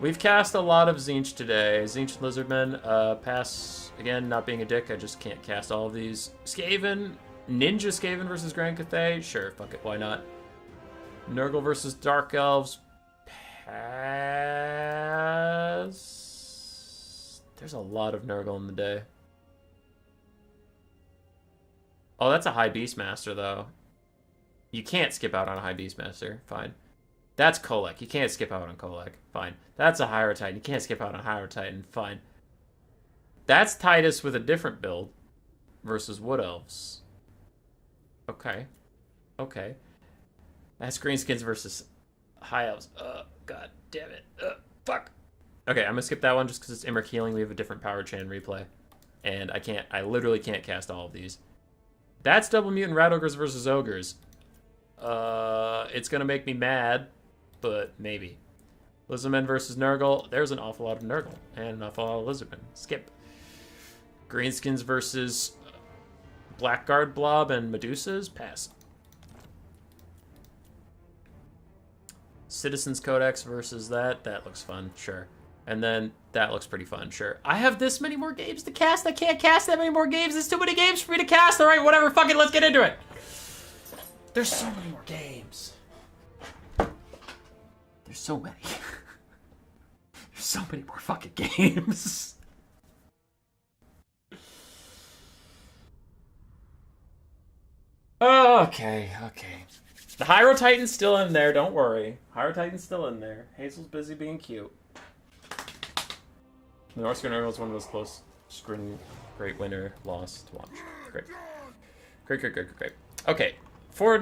We've cast a lot of Tzeentch today. Tzeentch Lizardmen, pass, again, not being a dick, I just can't cast all of these. Skaven, Ninja Skaven versus Grand Cathay, sure, fuck it, why not? Nurgle versus Dark Elves, pass. There's a lot of Nurgle in the day. Oh, that's a High Beastmaster, though. You can't skip out on a High Beastmaster, fine. That's Kolek. You can't skip out on Kolek. Fine. That's a Higher Titan. You can't skip out on Higher Titan. Fine. That's Titus with a different build versus Wood Elves. Okay. Okay. That's Greenskins versus High Elves. God damn it. Fuck. Okay, I'm gonna skip that one just because it's Imric Healing. We have a different Power Chain replay. And I literally can't cast all of these. That's Double Mutant Rat Ogres versus Ogres. It's gonna make me mad, but maybe. Lizardmen versus Nurgle. There's an awful lot of Nurgle and an awful lot of Lizardmen. Skip. Greenskins versus Blackguard Blob and Medusas. Pass. Citizens Codex versus that. That looks fun. Sure. And then that looks pretty fun. Sure. I have this many more games to cast. I can't cast that many more games. There's too many games for me to cast. All right, whatever. Fuck it. Let's get into it. There's so many more games. There's so many. There's so many more fucking games. Okay. The Hyro Titan's still in there, don't worry. Hyro Titan's still in there. Hazel's busy being cute. The Norska Nurgle is one of those close screen great winner loss to watch. Great. Okay. For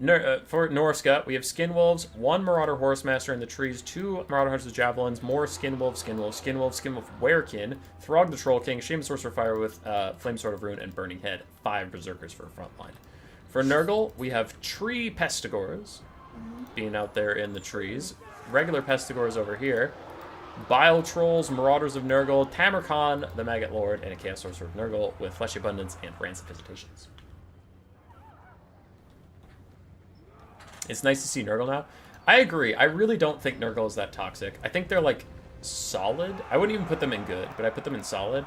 Norska, we have Skin Wolves, 1 Marauder Horsemaster in the trees, 2 Marauder Hunters with Javelins, more Skin Wolf Werekin, Throg the Troll King, Shaman Sorcerer Fire with Flame Sword of Rune, and Burning Head. 5 Berserkers for a front line. For Nurgle, we have Tree Pestigors being out there in the trees, regular Pestigors over here, Bile Trolls, Marauders of Nurgle, Tamaron, the Maggot Lord, and a Chaos Sorcerer of Nurgle with Fleshy Abundance and Rancid Visitations. It's nice to see Nurgle now. I agree. I really don't think Nurgle is that toxic. I think they're, like, solid. I wouldn't even put them in good, but I put them in solid.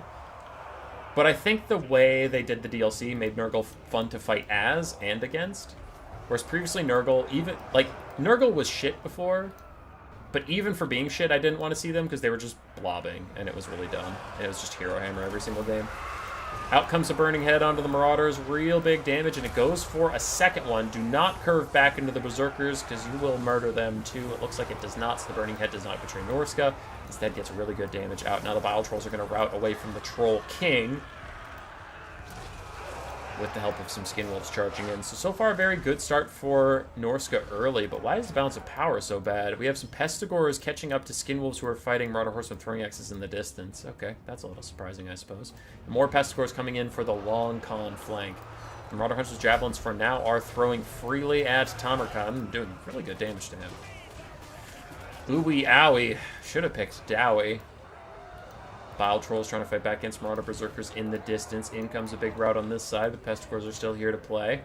But I think the way they did the DLC made Nurgle fun to fight as and against. Whereas previously Nurgle, Nurgle was shit before, but even for being shit, I didn't want to see them because they were just blobbing, and it was really dumb. And it was just Hero Hammer every single game. Out comes a Burning Head onto the Marauders, real big damage, and it goes for a second one. Do not curve back into the Berserkers, because you will murder them too. It looks like it does not, so the Burning Head does not betray Norska. Instead gets really good damage out. Now the Bile Trolls are going to route away from the Troll King, with the help of some Skin Wolves charging in. So far, a very good start for Norska early, but why is the balance of power so bad? We have some Pestigors catching up to Skin Wolves who are fighting Marauder Horsemen throwing axes in the distance. Okay, that's a little surprising, I suppose. More Pestigors coming in for the long con flank. The Marauder Hunters' Javelins for now are throwing freely at Tamarkan, doing really good damage to him. Ooey owie. Should have picked Dowie. Bile Trolls trying to fight back against Marauder Berserkers in the distance. In comes a big rout on this side, but Pestigors are still here to play.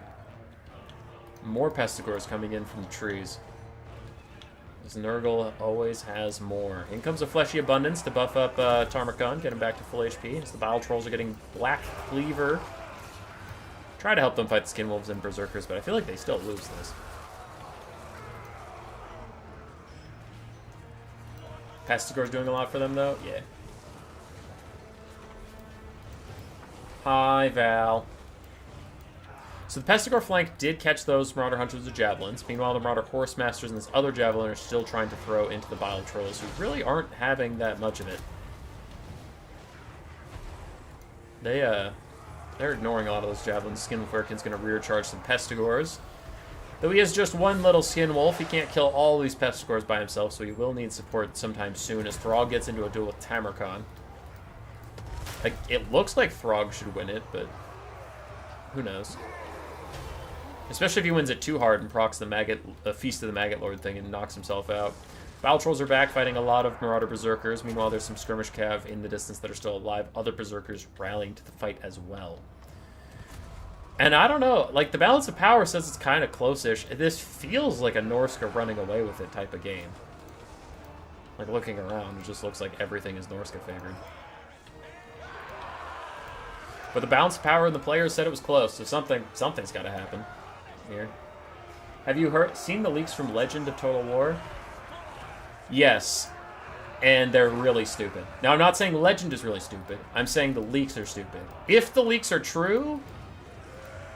More Pestigors coming in from the trees. This Nurgle always has more. In comes a Fleshy Abundance to buff up Tamarkan, get him back to full HP. As the Bile Trolls are getting Black Cleaver. Try to help them fight the Skin Wolves and Berserkers, but I feel like they still lose this. Pestigor's doing a lot for them, though? Yeah. Hi, Val. So the Pestigor flank did catch those Marauder Hunters with Javelins. Meanwhile, the Marauder Horsemasters and this other Javelin are still trying to throw into the Bile Trolls, who really aren't having that much of it. They're ignoring a lot of those Javelins. Skin Wolf Werekin's going to rear charge some Pestigors. Though he has just one little Skin Wolf, he can't kill all these Pestigors by himself, so he will need support sometime soon as Throg gets into a duel with Tamarkan. Like, it looks like Throg should win it, but who knows? Especially if he wins it too hard and procs the Feast of the Maggot Lord thing and knocks himself out. Bile Trolls are back fighting a lot of Marauder Berserkers. Meanwhile, there's some Skirmish Cav in the distance that are still alive. Other Berserkers rallying to the fight as well. And I don't know, like, the balance of power says it's kind of close-ish. This feels like a Norska running away with it type of game. Like, looking around, it just looks like everything is Norska favored. But the balance of power and the players said it was close, so something's got to happen here. Have you seen the leaks from Legend of Total War? Yes, and they're really stupid. Now, I'm not saying Legend is really stupid. I'm saying the leaks are stupid. If the leaks are true,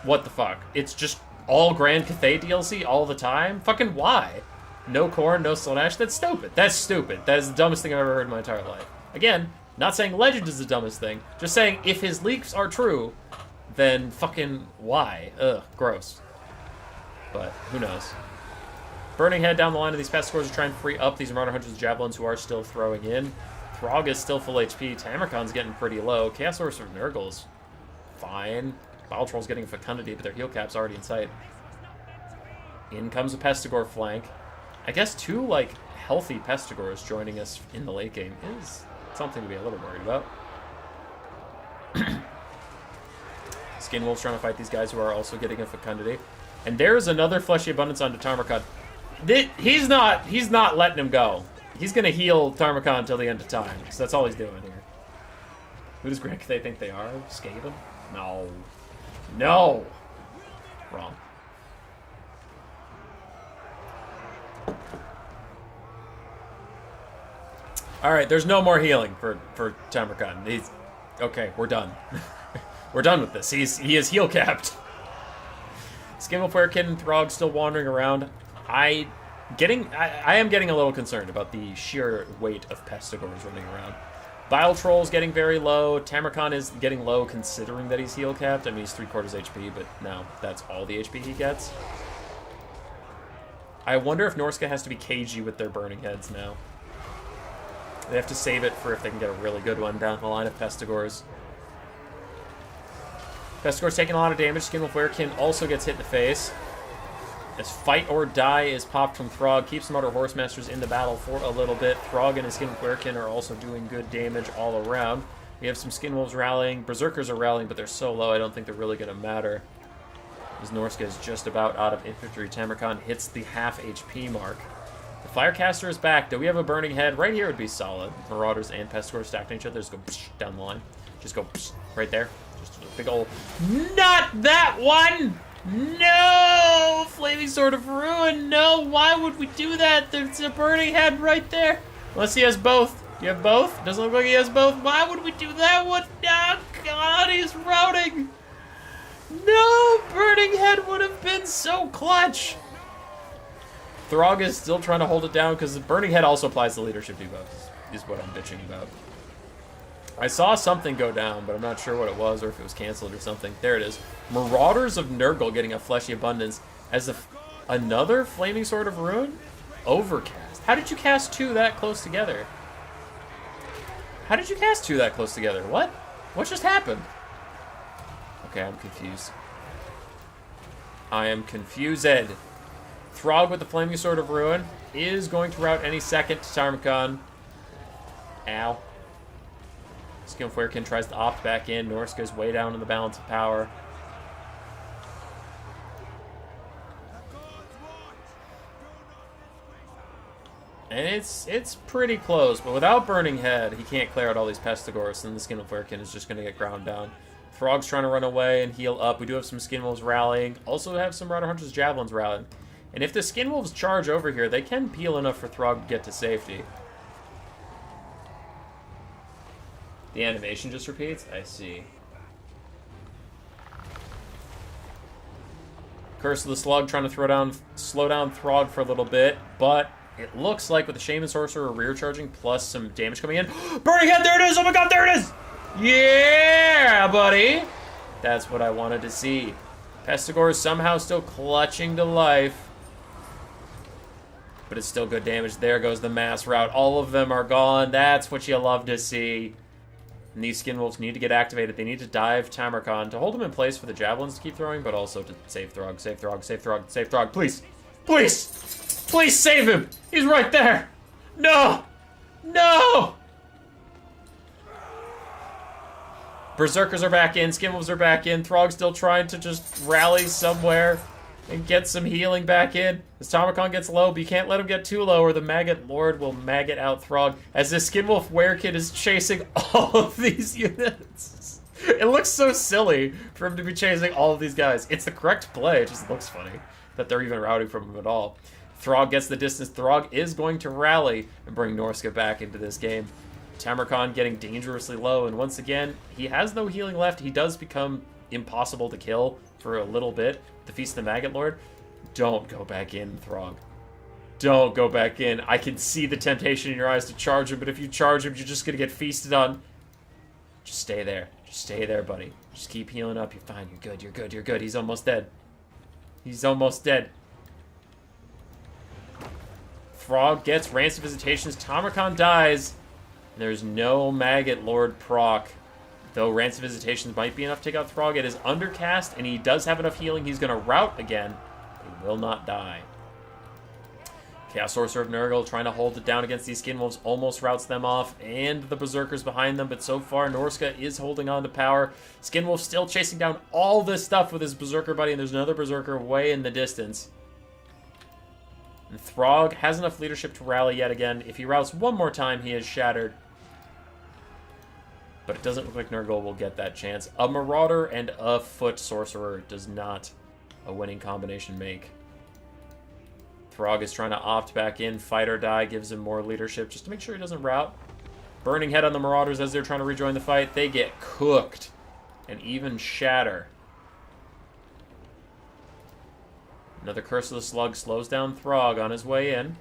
what the fuck? It's just all Grand Cathay DLC all the time? Fucking why? No Corn, no Slaanesh? That's stupid. That's stupid. That is the dumbest thing I've ever heard in my entire life. Again, Not saying Legend is the dumbest thing. Just saying if his leaks are true, then fucking why? Ugh, gross. But who knows? Burning Head down the line of these pest scores are trying to free up these Marauder Hunters Javelins who are still throwing in. Throg is still full HP. Tamarcon's getting pretty low. Chaos Horse from Nurgle's fine. Bile Troll's getting Fecundity, but their heal cap's already in sight. In comes a Pestigore flank. I guess 2, like, healthy Pestigores joining us in the late game is something to be a little worried about. Skinwolf's trying to fight these guys who are also getting a Fecundity. And there's another Fleshy Abundance onto Tamarcon. He's not letting him go. He's going to heal Tamarcon until the end of time, because that's all he's doing here. Who does Greg they think they are? Skaven? No. No! Wrong. Alright, there's no more healing for Tamarcon. He's... Okay, we're done. We're done with this. He is heal capped. Skinwolf Werekin and Throg still wandering around. I am getting a little concerned about the sheer weight of Pestigores running around. Bile Troll's getting very low. Tamarcon is getting low considering that he's heal capped. I mean, he's 3/4 HP, but now that's all the HP he gets. I wonder if Norska has to be cagey with their burning heads now. They have to save it for if they can get a really good one down the line of Pestigores. Pestigore's taking a lot of damage. Skinwolf Werekin also gets hit in the face. As Fight or Die is popped from Throg, keeps some other Horsemasters in the battle for a little bit. Throg and his Skinwolf Werekin are also doing good damage all around. We have some Skinwolves rallying. Berserkers are rallying, but they're so low I don't think they're really going to matter. As Norska is just about out of infantry. Tamarcon hits the half HP mark. The Firecaster is back. Do we have a Burning Head? Right here would be solid. Marauders and Pestigores stacked on each other. Just go down the line. Just go right there. Just a big ol'... Not that one! No! Flaming Sword of Ruin, no! Why would we do that? There's a Burning Head right there. Unless he has both. Do you have both? Doesn't look like he has both. Why would we do that one? Oh, God, he's routing. No! Burning Head would have been so clutch. Throg is still trying to hold it down because the Burning Head also applies the leadership debuff, is what I'm bitching about. I saw something go down, but I'm not sure what it was or if it was canceled or something. There it is. Marauders of Nurgle getting a Fleshy Abundance as another Flaming Sword of Ruin? Overcast. How did you cast 2 that close together? How did you cast 2 that close together? What? What just happened? Okay, I'm confused. I am confused. Throg with the Flaming Sword of Ruin is going to rout any second to Tamarcon. Ow. Skinwolf Werekin tries to opt back in. Norska's way down in the balance of power. And it's pretty close, but without Burning Head, he can't clear out all these Pestigores, and the Skinwolf Werekin is just going to get ground down. Throg's trying to run away and heal up. We do have some Skinwolves rallying. Also have some Marauder Hunters Javelins rallying. And if the Skinwolves charge over here, they can peel enough for Throg to get to safety. The animation just repeats? I see. Curse of the Slug trying to slow down Throg for a little bit, but it looks like with the Shaman Sorcerer rear charging plus some damage coming in. Burning Head, there it is! Oh my God, there it is! Yeah, buddy! That's what I wanted to see. Pestigore is somehow still clutching to life. But it's still good damage. There goes the mass rout. All of them are gone. That's what you love to see. And these Skinwolves need to get activated. They need to dive Tamarcon to hold him in place for the Javelins to keep throwing, but also to save Throg, save Throg, save Throg, save Throg. Please! Please! Please save him! He's right there! No! No! Berserkers are back in. Skinwolves are back in. Throg's still trying to just rally somewhere and get some healing back in. As Tamarcon gets low, but you can't let him get too low or the Maggot Lord will maggot out Throg as this Skinwolf Werekin is chasing all of these units. It looks so silly for him to be chasing all of these guys. It's the correct play. It just looks funny that they're even routing from him at all. Throg gets the distance. Throg is going to rally and bring Norska back into this game. Tamarcon getting dangerously low, and once again, he has no healing left. He does become impossible to kill for a little bit. The Feast of the Maggot Lord. Don't go back in, Throg. Don't go back in. I can see the temptation in your eyes to charge him, but if you charge him, you're just going to get feasted on. Just stay there. Just stay there, buddy. Just keep healing up. You're fine. You're good. You're good. You're good. He's almost dead. He's almost dead. Throg gets Rancid Visitations. Tamaron dies. There's no Maggot Lord proc. Though Rancid Visitations might be enough to take out Throg, it is undercast, and he does have enough healing. He's going to rout again. He will not die. Chaos Sorcerer of Nurgle trying to hold it down against these Skin Wolves, almost routs them off, and the Berserkers behind them, but so far Norska is holding on to power. Skin Wolf still chasing down all this stuff with his Berserker buddy, and there's another Berserker way in the distance. And Throg has enough leadership to rally yet again. If he routs one more time, he is shattered. But it doesn't look like Nurgle will get that chance. A Marauder and a Foot Sorcerer does not a winning combination make. Throg is trying to opt back in. Fight or die gives him more leadership just to make sure he doesn't rout. Burning Head on the Marauders as they're trying to rejoin the fight. They get cooked and even shatter. Another Curse of the Slug slows down Throg on his way in.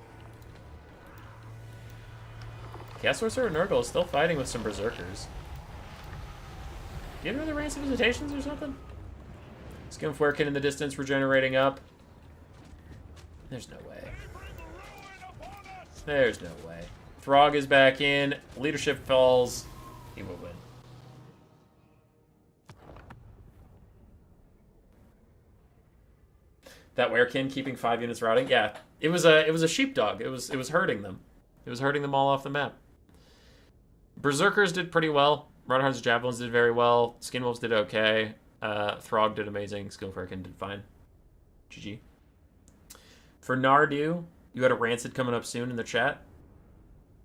Chaos Sorcerer Nurgle is still fighting with some Berserkers. Do you have another Rancid Visitations or something? Skinflarekin in the distance regenerating up. There's no way. There's no way. Throg is back in. Leadership falls. He will win. That Werekin keeping 5 units routing. Yeah, it was a sheepdog. It was hurting them. It was hurting them all off the map. Berserkers did pretty well. Runhards Javelins did very well. Skinwolves did okay. Throg did amazing. Skinflarekin did fine. GG. For Nardu, you had a Rancid coming up soon in the chat.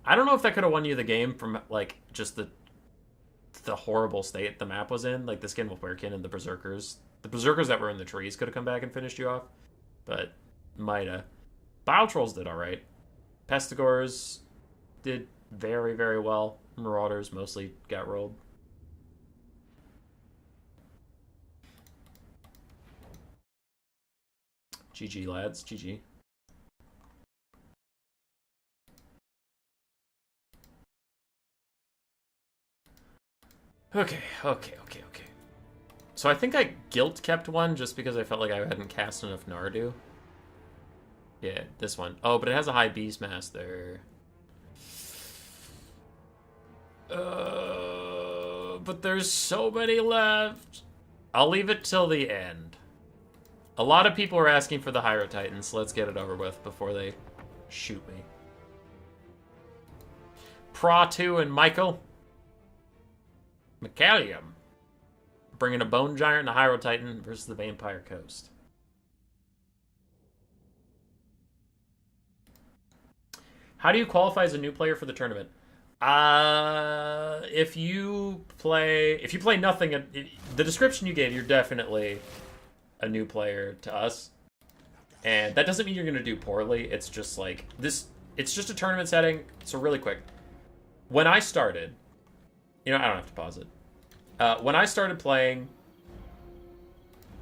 I don't know if that could have won you the game from, like, just the horrible state the map was in. Like, the Skinwolf Werekin and the Berserkers. The Berserkers that were in the trees could have come back and finished you off. But, might have. Bile Trolls did alright. Pestigors did very, very well. Marauders mostly got rolled. GG, lads. GG. Okay. So I think I guilt kept one just because I felt like I hadn't cast enough Nardu. Yeah, this one. Oh, but it has a high Beastmaster. But there's so many left. I'll leave it till the end. A lot of people are asking for the Hyro Titans, so let's get it over with before they shoot me. Pra2 and Michael. McCallium. Bringing a Bone Giant and a Hyro Titan versus the Vampire Coast. How do you qualify as a new player for the tournament? If you play nothing, the description you gave, you're definitely a new player to us. And that doesn't mean you're going to do poorly. It's just like this. It's just a tournament setting. So really quick, when I started, I don't have to pause it. When I started playing,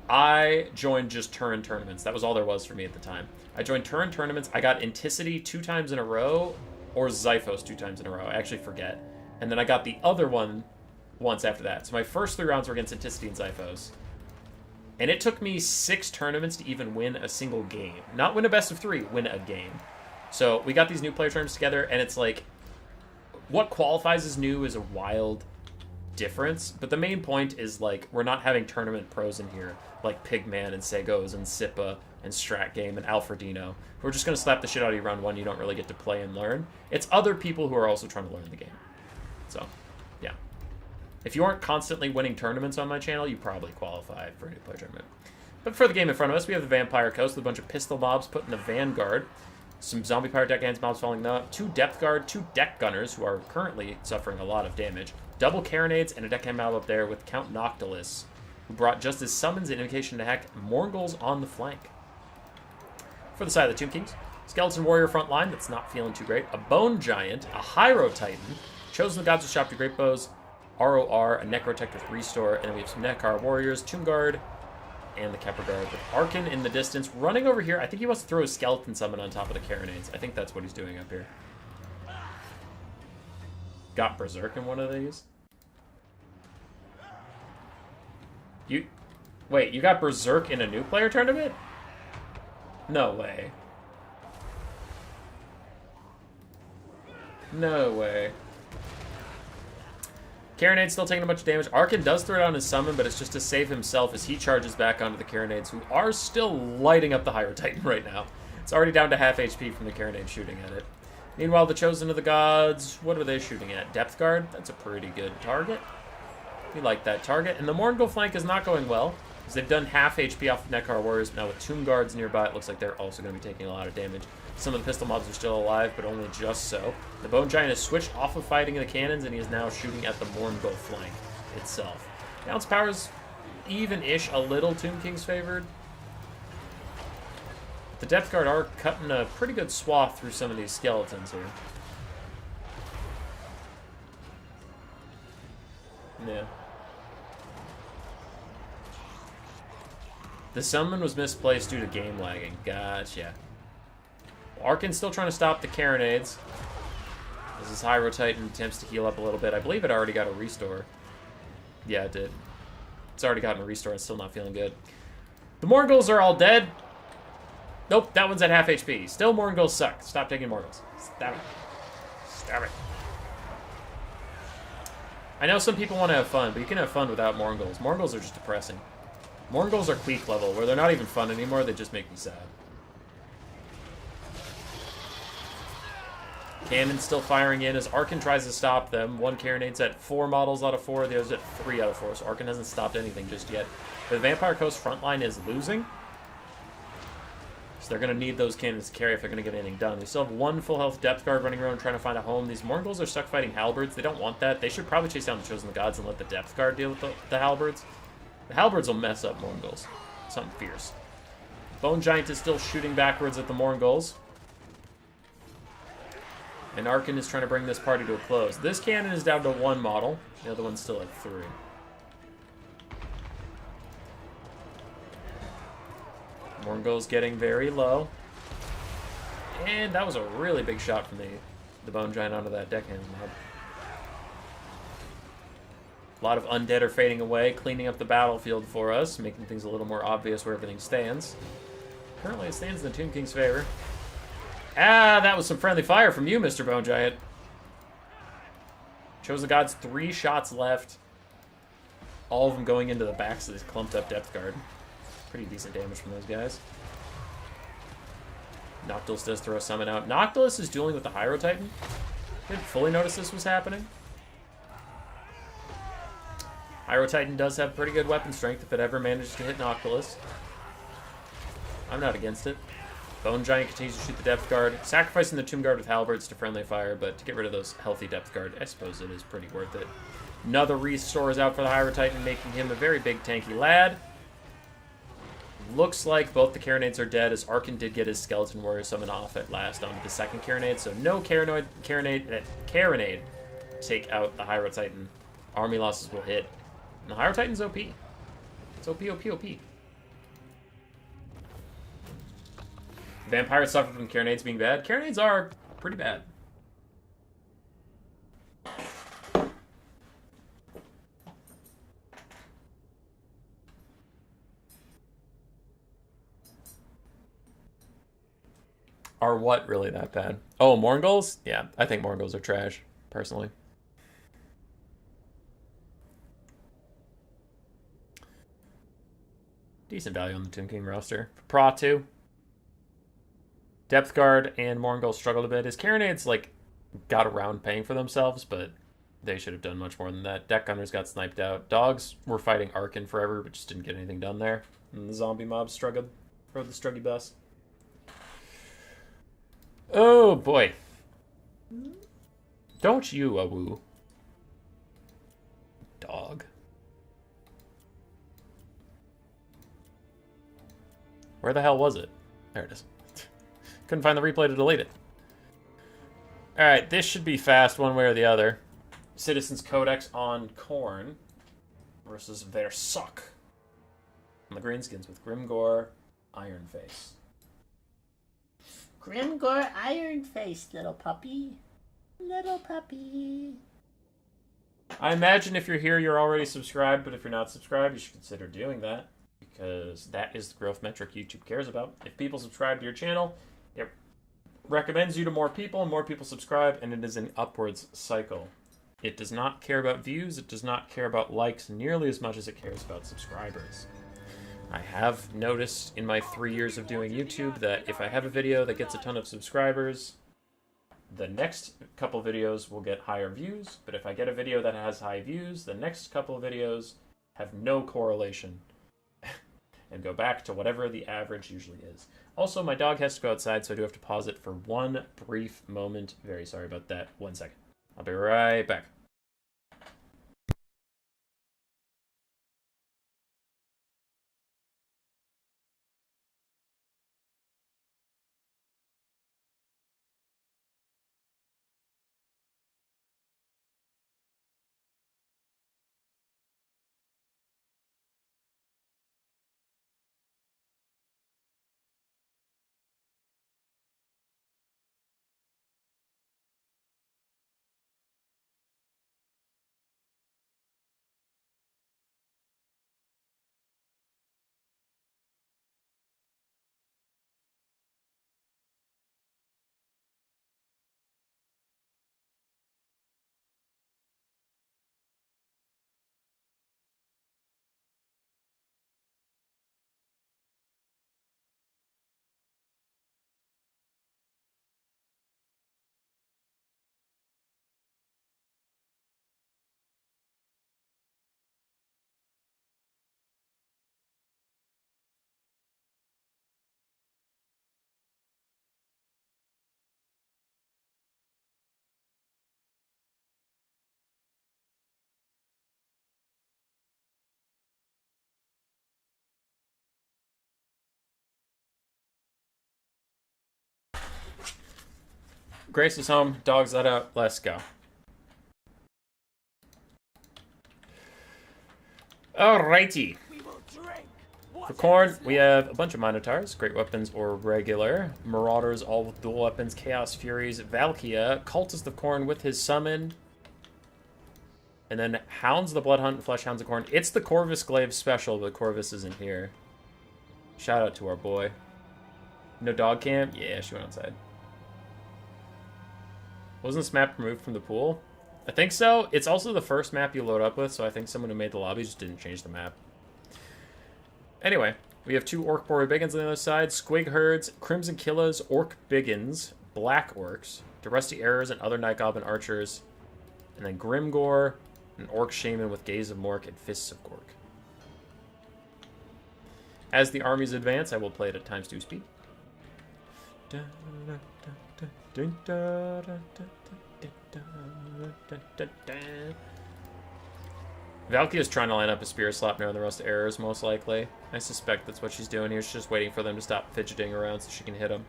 I joined just Turin tournaments. That was all there was for me at the time. I joined Turin tournaments. I got Anticity 2 times in a row, or Xiphos 2 times in a row. I actually forget. And then I got the other one once after that. So my first 3 rounds were against Anticity and Xiphos. And it took me 6 tournaments to even win a single game. Not win a best of 3, win a game. So we got these new player terms together, and it's like, what qualifies as new is a wild difference. But the main point is, like, we're not having tournament pros in here, like Pigman and Segos and Sippa and Strat Game and Alfredino, who are just going to slap the shit out of you round 1. You don't really get to play and learn. It's other people who are also trying to learn the game. So, yeah. If you aren't constantly winning tournaments on my channel, you probably qualify for a new player tournament. But for the game in front of us, we have the Vampire Coast with a bunch of pistol mobs put in the Vanguard. Some zombie pirate deckhands mobs falling up. 2 Depth Guard, 2 Deck Gunners, who are currently suffering a lot of damage. Double Carronades and a deckhand mob up there with Count Noctilus, who brought just his summons and invocation to heck. Morgul's on the flank. For the side of the Tomb Kings, Skeleton Warrior front line that's not feeling too great. A Bone Giant, a Hyro Titan, Chosen the Gods with Shop to Great Bows, ROR, a Necrotech with Restore, and then we have some Nekar Warriors, Tomb Guard, and the Kepper Guard. With Arkin in the distance, running over here. I think he wants to throw a skeleton summon on top of the Carronades. I think that's what he's doing up here. Got Berserk in one of these. Wait, you got Berserk in a new player tournament? No way. No way. Carronade's still taking a bunch of damage. Arkin does throw down his summon, but it's just to save himself as he charges back onto the Carronades, who are still lighting up the Higher Titan right now. It's already down to half HP from the Carronade shooting at it. Meanwhile, the Chosen of the Gods, what are they shooting at? Depth Guard? That's a pretty good target. We like that target. And the Morgul flank is not going well, because they've done half HP off of Nekar Warriors, but now with Tomb Guards nearby, it looks like they're also going to be taking a lot of damage. Some of the pistol mobs are still alive, but only just so. The Bone Giant has switched off of fighting the cannons, and he is now shooting at the Morgul flank itself. Balance power's even-ish, a little Tomb King's favored. The Depth Guard are cutting a pretty good swath through some of these skeletons here. Yeah. The summon was misplaced due to game lagging. Gotcha. Arkin's still trying to stop the Carronades. As this Hyro Titan attempts to heal up a little bit. I believe it already got a restore. Yeah, it did. It's already gotten a restore. It's still not feeling good. The Morguls are all dead. Nope, that one's at half HP. Still, Morguls suck. Stop taking Morguls. Stop it. Stop it. I know some people want to have fun, but you can have fun without Morguls. Morguls are just depressing. Morguls are Queek level, where they're not even fun anymore. They just make me sad. Cannon's still firing in as Arkin tries to stop them. One Carronade's at 4 models out of 4, the other's at 3 out of 4, so Arkin hasn't stopped anything just yet. But the Vampire Coast frontline is losing, so they're going to need those cannons to carry if they're going to get anything done. They still have 1 full health Depth Guard running around trying to find a home. These Morguls are stuck fighting Halberds. They don't want that. They should probably chase down the Chosen of the Gods and let the Depth Guard deal with the Halberds. The Halberds will mess up Morguls. Something fierce. Bone Giant is still shooting backwards at the Morguls. And Arkin is trying to bring this party to a close. This cannon is down to 1 model. The other one's still at 3. Morgul's getting very low. And that was a really big shot from the Bone Giant onto that deckhand mob. A lot of undead are fading away, cleaning up the battlefield for us, making things a little more obvious where everything stands. Currently it stands in the Tomb King's favor. Ah, that was some friendly fire from you, Mr. Bone Giant. Chosen Gods, 3 shots left. All of them going into the backs of this clumped up Depth Guard. Pretty decent damage from those guys. Noctilus does throw a summon out. Noctilus is dueling with the Hyro Titan. Didn't fully notice this was happening. Hyro Titan does have pretty good weapon strength if it ever manages to hit Noctilus. I'm not against it. Bone Giant continues to shoot the Depth Guard, sacrificing the Tomb Guard with Halberds to friendly fire, but to get rid of those healthy Depth Guard, I suppose it is pretty worth it. Another restore is out for the Hyro Titan, making him a very big tanky lad. Looks like both the Carronades are dead, as Arkin did get his Skeleton Warrior summon off at last onto the second Carronade, so no Carronade take out the Hyro Titan. Army losses will hit. And the Hyro Titan's OP. It's OP, OP, OP. Vampires suffer from Carronades being bad. Carronades are pretty bad. Are what really that bad? Oh, Morguls? Yeah, I think Morguls are trash, personally. Decent value on the Tomb King roster. Pra 2. Depth Guard and Morgul struggled a bit. His Carronades, like, got around paying for themselves, but they should have done much more than that. Deck Gunners got sniped out. Dogs were fighting Arkin forever, but just didn't get anything done there. And the zombie mobs struggled. Rode the struggy bus. Oh, boy. Don't you, Awu. Dog. Where the hell was it? There it is. Couldn't find the replay to delete it. Alright, this should be fast one way or the other. Citizens Codex on Khorne versus their suck. on the Greenskins with Grimgore, Ironface. Grimgore Ironface, little puppy. Little puppy. I imagine if you're here, you're already subscribed, but if you're not subscribed, you should consider doing that, because that is the growth metric YouTube cares about. If people subscribe to your channel, it recommends you to more people, and more people subscribe, and it is an upwards cycle. It does not care about views, it does not care about likes nearly as much as it cares about subscribers. I have noticed in my 3 years of doing YouTube that if I have a video that gets a ton of subscribers, the next couple videos will get higher views, but if I get a video that has high views, the next couple of videos have no correlation and go back to whatever the average usually is. Also, my dog has to go outside, so I do have to pause it for one brief moment. Very sorry about that. 1 second. I'll be right back. Grace is home. Dog's let out. Let's go. Alrighty. For Khorne, we have a bunch of Minotaurs, great weapons or regular. Marauders, all with dual weapons. Chaos Furies, Valkia, Cultist of Khorne with his summon. And then Hounds of the Bloodhunt and Flesh Hounds of Khorne. It's the Corvus Glaive special, but Corvus isn't here. Shout out to our boy. No dog cam? Yeah, she went outside. Wasn't this map removed from the pool? I think so. It's also the first map you load up with, so I think someone who made the lobby just didn't change the map. Anyway, we have 2 Orc Boar Biggins on the other side, Squig Herds, Crimson Killas, Orc Biggins, Black Orcs, the Rusty Arrows and other Night Goblin Archers, and then Grimgore, an Orc Shaman with Gaze of Mork and Fists of Gork. As the armies advance, I will play it at ×2 speed. Valky is trying to line up a Spear Slap near the Rust Errors, most likely. I suspect that's what she's doing here. She's just waiting for them to stop fidgeting around so she can hit them.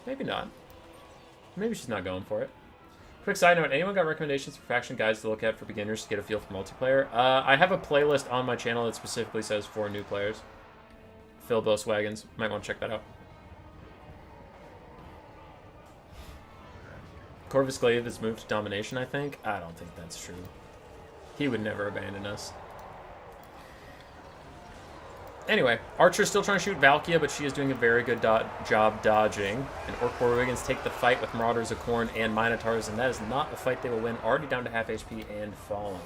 Maybe not. Maybe she's not going for it. Quick side note, anyone got recommendations for faction guides to look at for beginners to get a feel for multiplayer? I have a playlist on my channel that specifically says for new players. Philbos Wagons. Might want to check that out. Corvus Glaive has moved to Domination, I think. I don't think that's true. He would never abandon us. Anyway, Archer's still trying to shoot Valkia, but she is doing a very good job dodging. And Orc Boar Wiggins take the fight with Marauders of Khorne and Minotaurs, and that is not a fight they will win. Already down to half HP and falling.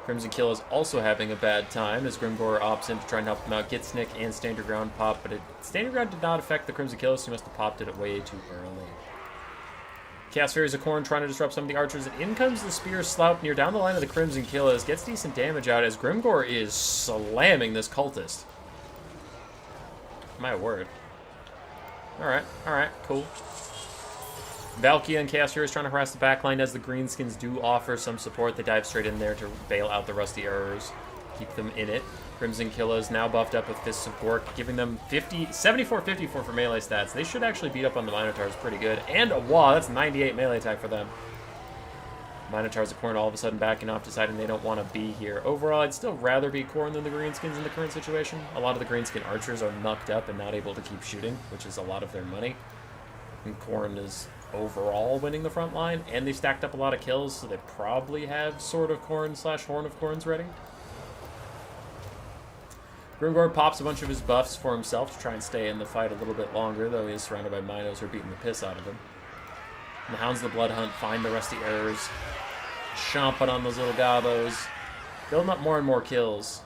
Crimson Kill is also having a bad time as Grimgore opts in to try and help them out. Get Snick and Standard Ground pop, but Standard Ground did not affect the Crimson Kill, so he must have popped it way too early. Chaos Fairies of Khorne trying to disrupt some of the archers, and in comes the Spear Sloup near down the line of the Crimson Killers. Gets decent damage out as Grimgore is slamming this cultist. My word. Alright, cool. Valkia and Chaos Furies trying to harass the backline as the Greenskins do offer some support. They dive straight in there to bail out the Rusty Arrows, keep them in it. Crimson Killas now buffed up with Fists of Gork, giving them 74-54 for melee stats. They should actually beat up on the Minotaurs pretty good. And, wow, that's 98 melee attack for them. Minotaurs of Khorne all of a sudden backing off, deciding they don't want to be here. Overall, I'd still rather be Khorne than the Greenskins in the current situation. A lot of the Greenskin archers are mucked up and not able to keep shooting, which is a lot of their money. And Khorne is overall winning the front line, and they stacked up a lot of kills, so they probably have Sword of Khorne / Horn of Khornes ready. Grimgor pops a bunch of his buffs for himself to try and stay in the fight a little bit longer, though he is surrounded by Minos who are beating the piss out of him. And the Hounds of the Blood Hunt find the rusty errors, chomping on those little gobos, building up more and more kills.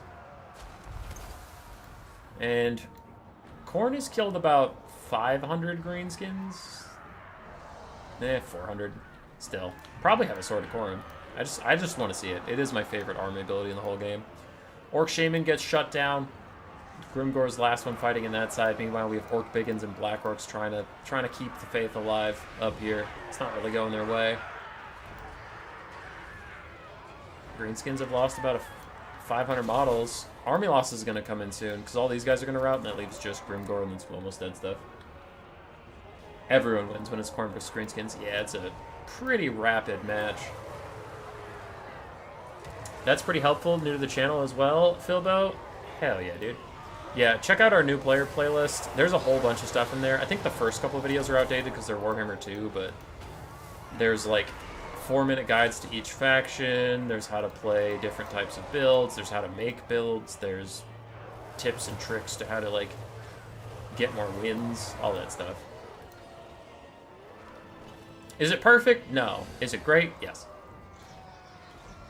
And Khorne has killed about 500 Greenskins. 400 still. Probably have a Sword of Khorne. I just want to see it. It is my favorite army ability in the whole game. Orc Shaman gets shut down. Grimgor's last one fighting in that side. Meanwhile, we have Orc Biggins and Black Orcs trying to keep the faith alive up here. It's not really going their way. Greenskins have lost about 500 models. Army loss is going to come in soon because all these guys are going to rout, and that leaves just Grimgor and some almost dead stuff. Everyone wins when it's Khorne versus Greenskins. Yeah, it's a pretty rapid match. That's pretty helpful. New to the channel as well, Philbo. Hell yeah, dude. Yeah, check out our new player playlist. There's a whole bunch of stuff in there. I think the first couple of videos are outdated because they're Warhammer 2, but there's like 4-minute guides to each faction. There's how to play different types of builds. There's how to make builds. There's tips and tricks to how to like get more wins, all that stuff. Is it perfect? No. Is it great? Yes.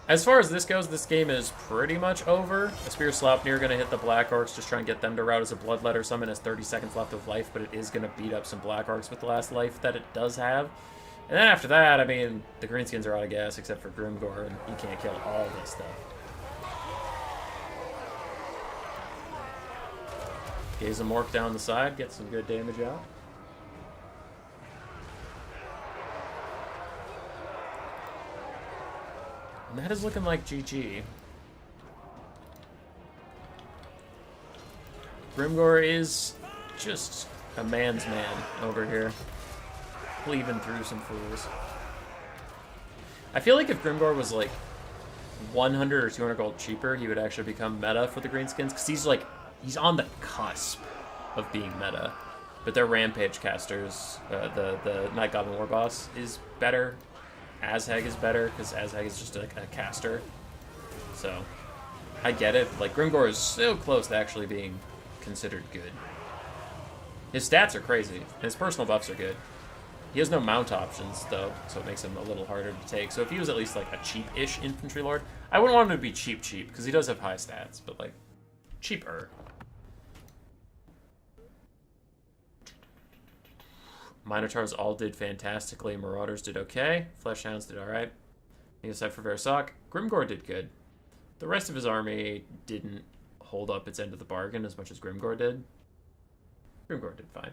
As far as this goes, this game is pretty much over. A Spear Sleipnir going to hit the Black Orcs, just try and get them to rout as a Bloodletter Summon. Has 30 seconds left of life, but it is going to beat up some Black Orcs with the last life that it does have. And then after that, I mean, the Greenskins are out of gas except for Grimgor, and you can't kill all this stuff. Gaze a Mork down the side, get some good damage out. And that is looking like GG. Grimgor is just a man's man over here. Cleaving through some fools. I feel like if Grimgor was like 100 or 200 gold cheaper, he would actually become meta for the Greenskins. Because he's on the cusp of being meta. But their Rampage casters, the Night Goblin War Boss, is better. Azhag is better, because Azhag is just a caster. So, I get it. Like, Grimgor is so close to actually being considered good. His stats are crazy, and his personal buffs are good. He has no mount options, though, so it makes him a little harder to take. So if he was at least, like, a cheap-ish infantry lord, I wouldn't want him to be cheap, because he does have high stats, but, like, cheaper. Minotaurs all did fantastically. Marauders did okay. Fleshhounds did alright. Except for Versock. Grimgor did good. The rest of his army didn't hold up its end of the bargain as much as Grimgor did. Grimgor did fine.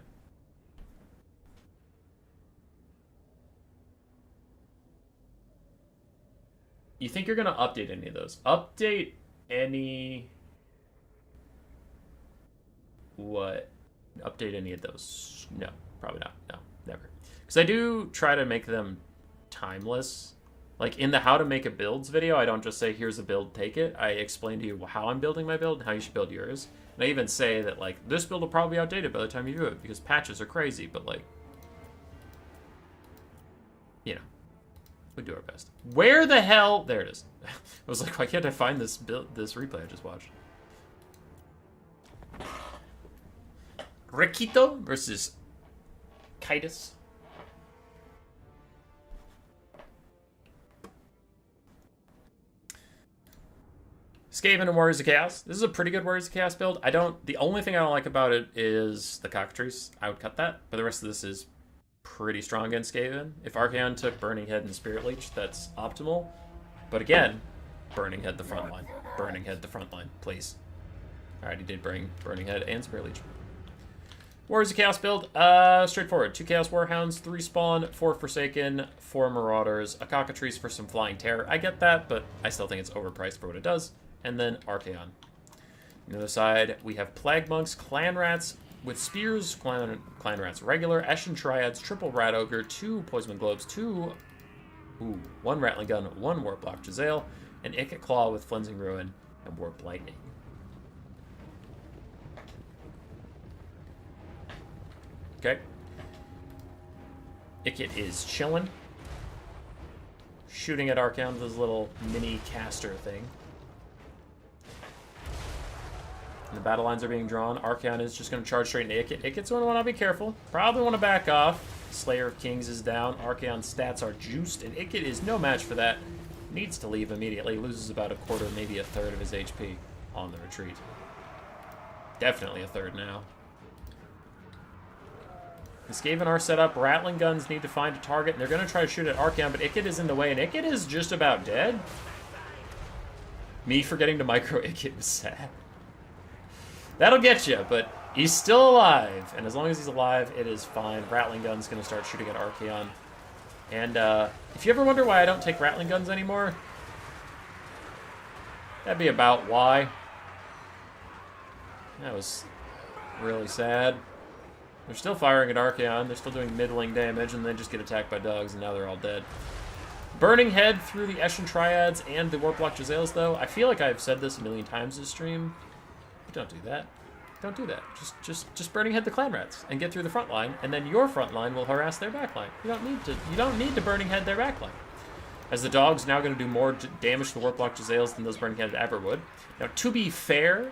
You think you're going to update any of those? Update any... What? Update any of those? No. Probably not. No, never. Because I do try to make them timeless. Like, in the how to make a builds video, I don't just say, here's a build, take it. I explain to you how I'm building my build and how you should build yours. And I even say that, like, this build will probably be outdated by the time you do it, because patches are crazy, but, like, you know, we do our best. Where the hell? There it is. I was like, why can't I find this replay I just watched? Rito versus Titus. Skaven and Warriors of Chaos. This is a pretty good Warriors of Chaos build. The only thing I don't like about it is the cockatrice. I would cut that, but the rest of this is pretty strong against Skaven. If Archaon took Burning Head and Spirit Leech, that's optimal. But again, Burning Head the front line. Burning Head the front line, please. Alright, he did bring Burning Head and Spirit Leech. Warriors of Chaos build, straightforward. 2 Chaos Warhounds, 3 Spawn, 4 Forsaken, 4 Marauders, a Cockatrice for some Flying Terror. I get that, but I still think it's overpriced for what it does. And then Archaon. On the other side, we have Plague Monks, Clan Rats with Spears, Clan Rats regular, Eshin Triads, Triple Rat Ogre, 2 Poison Globes, 2 Ooh, 1 Rattling Gun, 1 Warp Lock Jezzail, an Icket Claw with Flensing Ruin, and Warp Lightning. Okay. Icket is chilling. Shooting at Archaon with his little mini caster thing. And the battle lines are being drawn. Archaon is just going to charge straight into Icket. Icket's going to want to be careful. Probably want to back off. Slayer of Kings is down. Archaon's stats are juiced, and Icket is no match for that. Needs to leave immediately. Loses about a quarter, maybe a third of his HP on the retreat. Definitely a third now. The Skaven are set up. Rattling guns need to find a target, and they're going to try to shoot at Archaon, but Icket is in the way, and Icket is just about dead. Me forgetting to micro Icket was sad. That'll get you, but he's still alive, and as long as he's alive, it is fine. Rattling gun's going to start shooting at Archaon. And if you ever wonder why I don't take Rattling guns anymore, that'd be about why. That was really sad. They're still firing at Archaon. They're still doing middling damage, and they just get attacked by dogs, and now they're all dead. Burning Head through the Eshin Triads and the Warplock Jezzails, though. I feel like I've said this a million times this stream. But don't do that. Don't do that. Just Burning Head the Clan Rats and get through the front line, and then your front line will harass their back line. You don't need to Burning Head their back line. As the dog's now going to do more damage to the Warplock Jezzails than those Burning Head ever would. Now, to be fair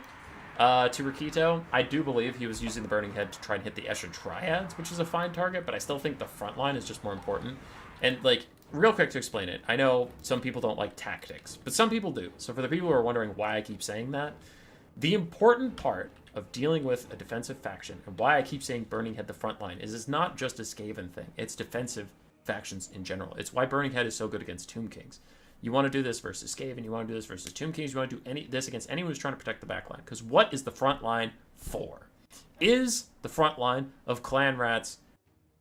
to Rito, I do believe he was using the Burning Head to try and hit the Eshin Triads, which is a fine target, but I still think the front line is just more important. And, like, real quick to explain it, I know some people don't like tactics, but some people do. So for the people who are wondering why I keep saying that, the important part of dealing with a defensive faction, and why I keep saying Burning Head the front line, is it's not just a Skaven thing. It's defensive factions in general. It's why Burning Head is so good against Tomb Kings. You want to do this versus Skaven, you want to do this versus Tomb Kings, you want to do this against anyone who's trying to protect the back line. Because what is the front line for? Is the front line of Clan Rats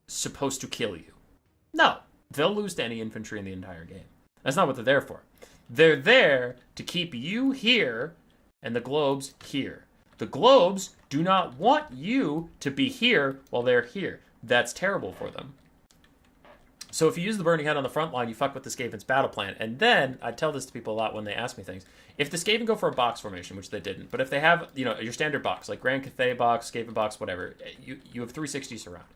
supposed to kill you? No. They'll lose to any infantry in the entire game. That's not what they're there for. They're there to keep you here and the globes here. The globes do not want you to be here while they're here. That's terrible for them. So if you use the Burning Head on the front line, you fuck with the Skaven's battle plan. And then, I tell this to people a lot when they ask me things. If the Skaven go for a box formation, which they didn't, but if they have, your standard box, like Grand Cathay box, Skaven box, whatever, you have 360 surround.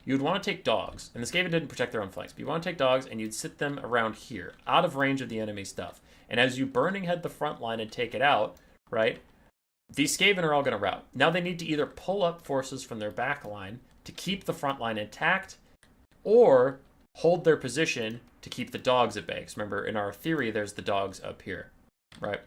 You would want to take dogs, and the Skaven didn't protect their own flanks, but you want to take dogs and you'd sit them around here, out of range of the enemy stuff. And as you Burning Head the front line and take it out, right, these Skaven are all going to rout. Now they need to either pull up forces from their back line to keep the front line intact, or hold their position to keep the dogs at bay. Because remember, in our theory, there's the dogs up here, right?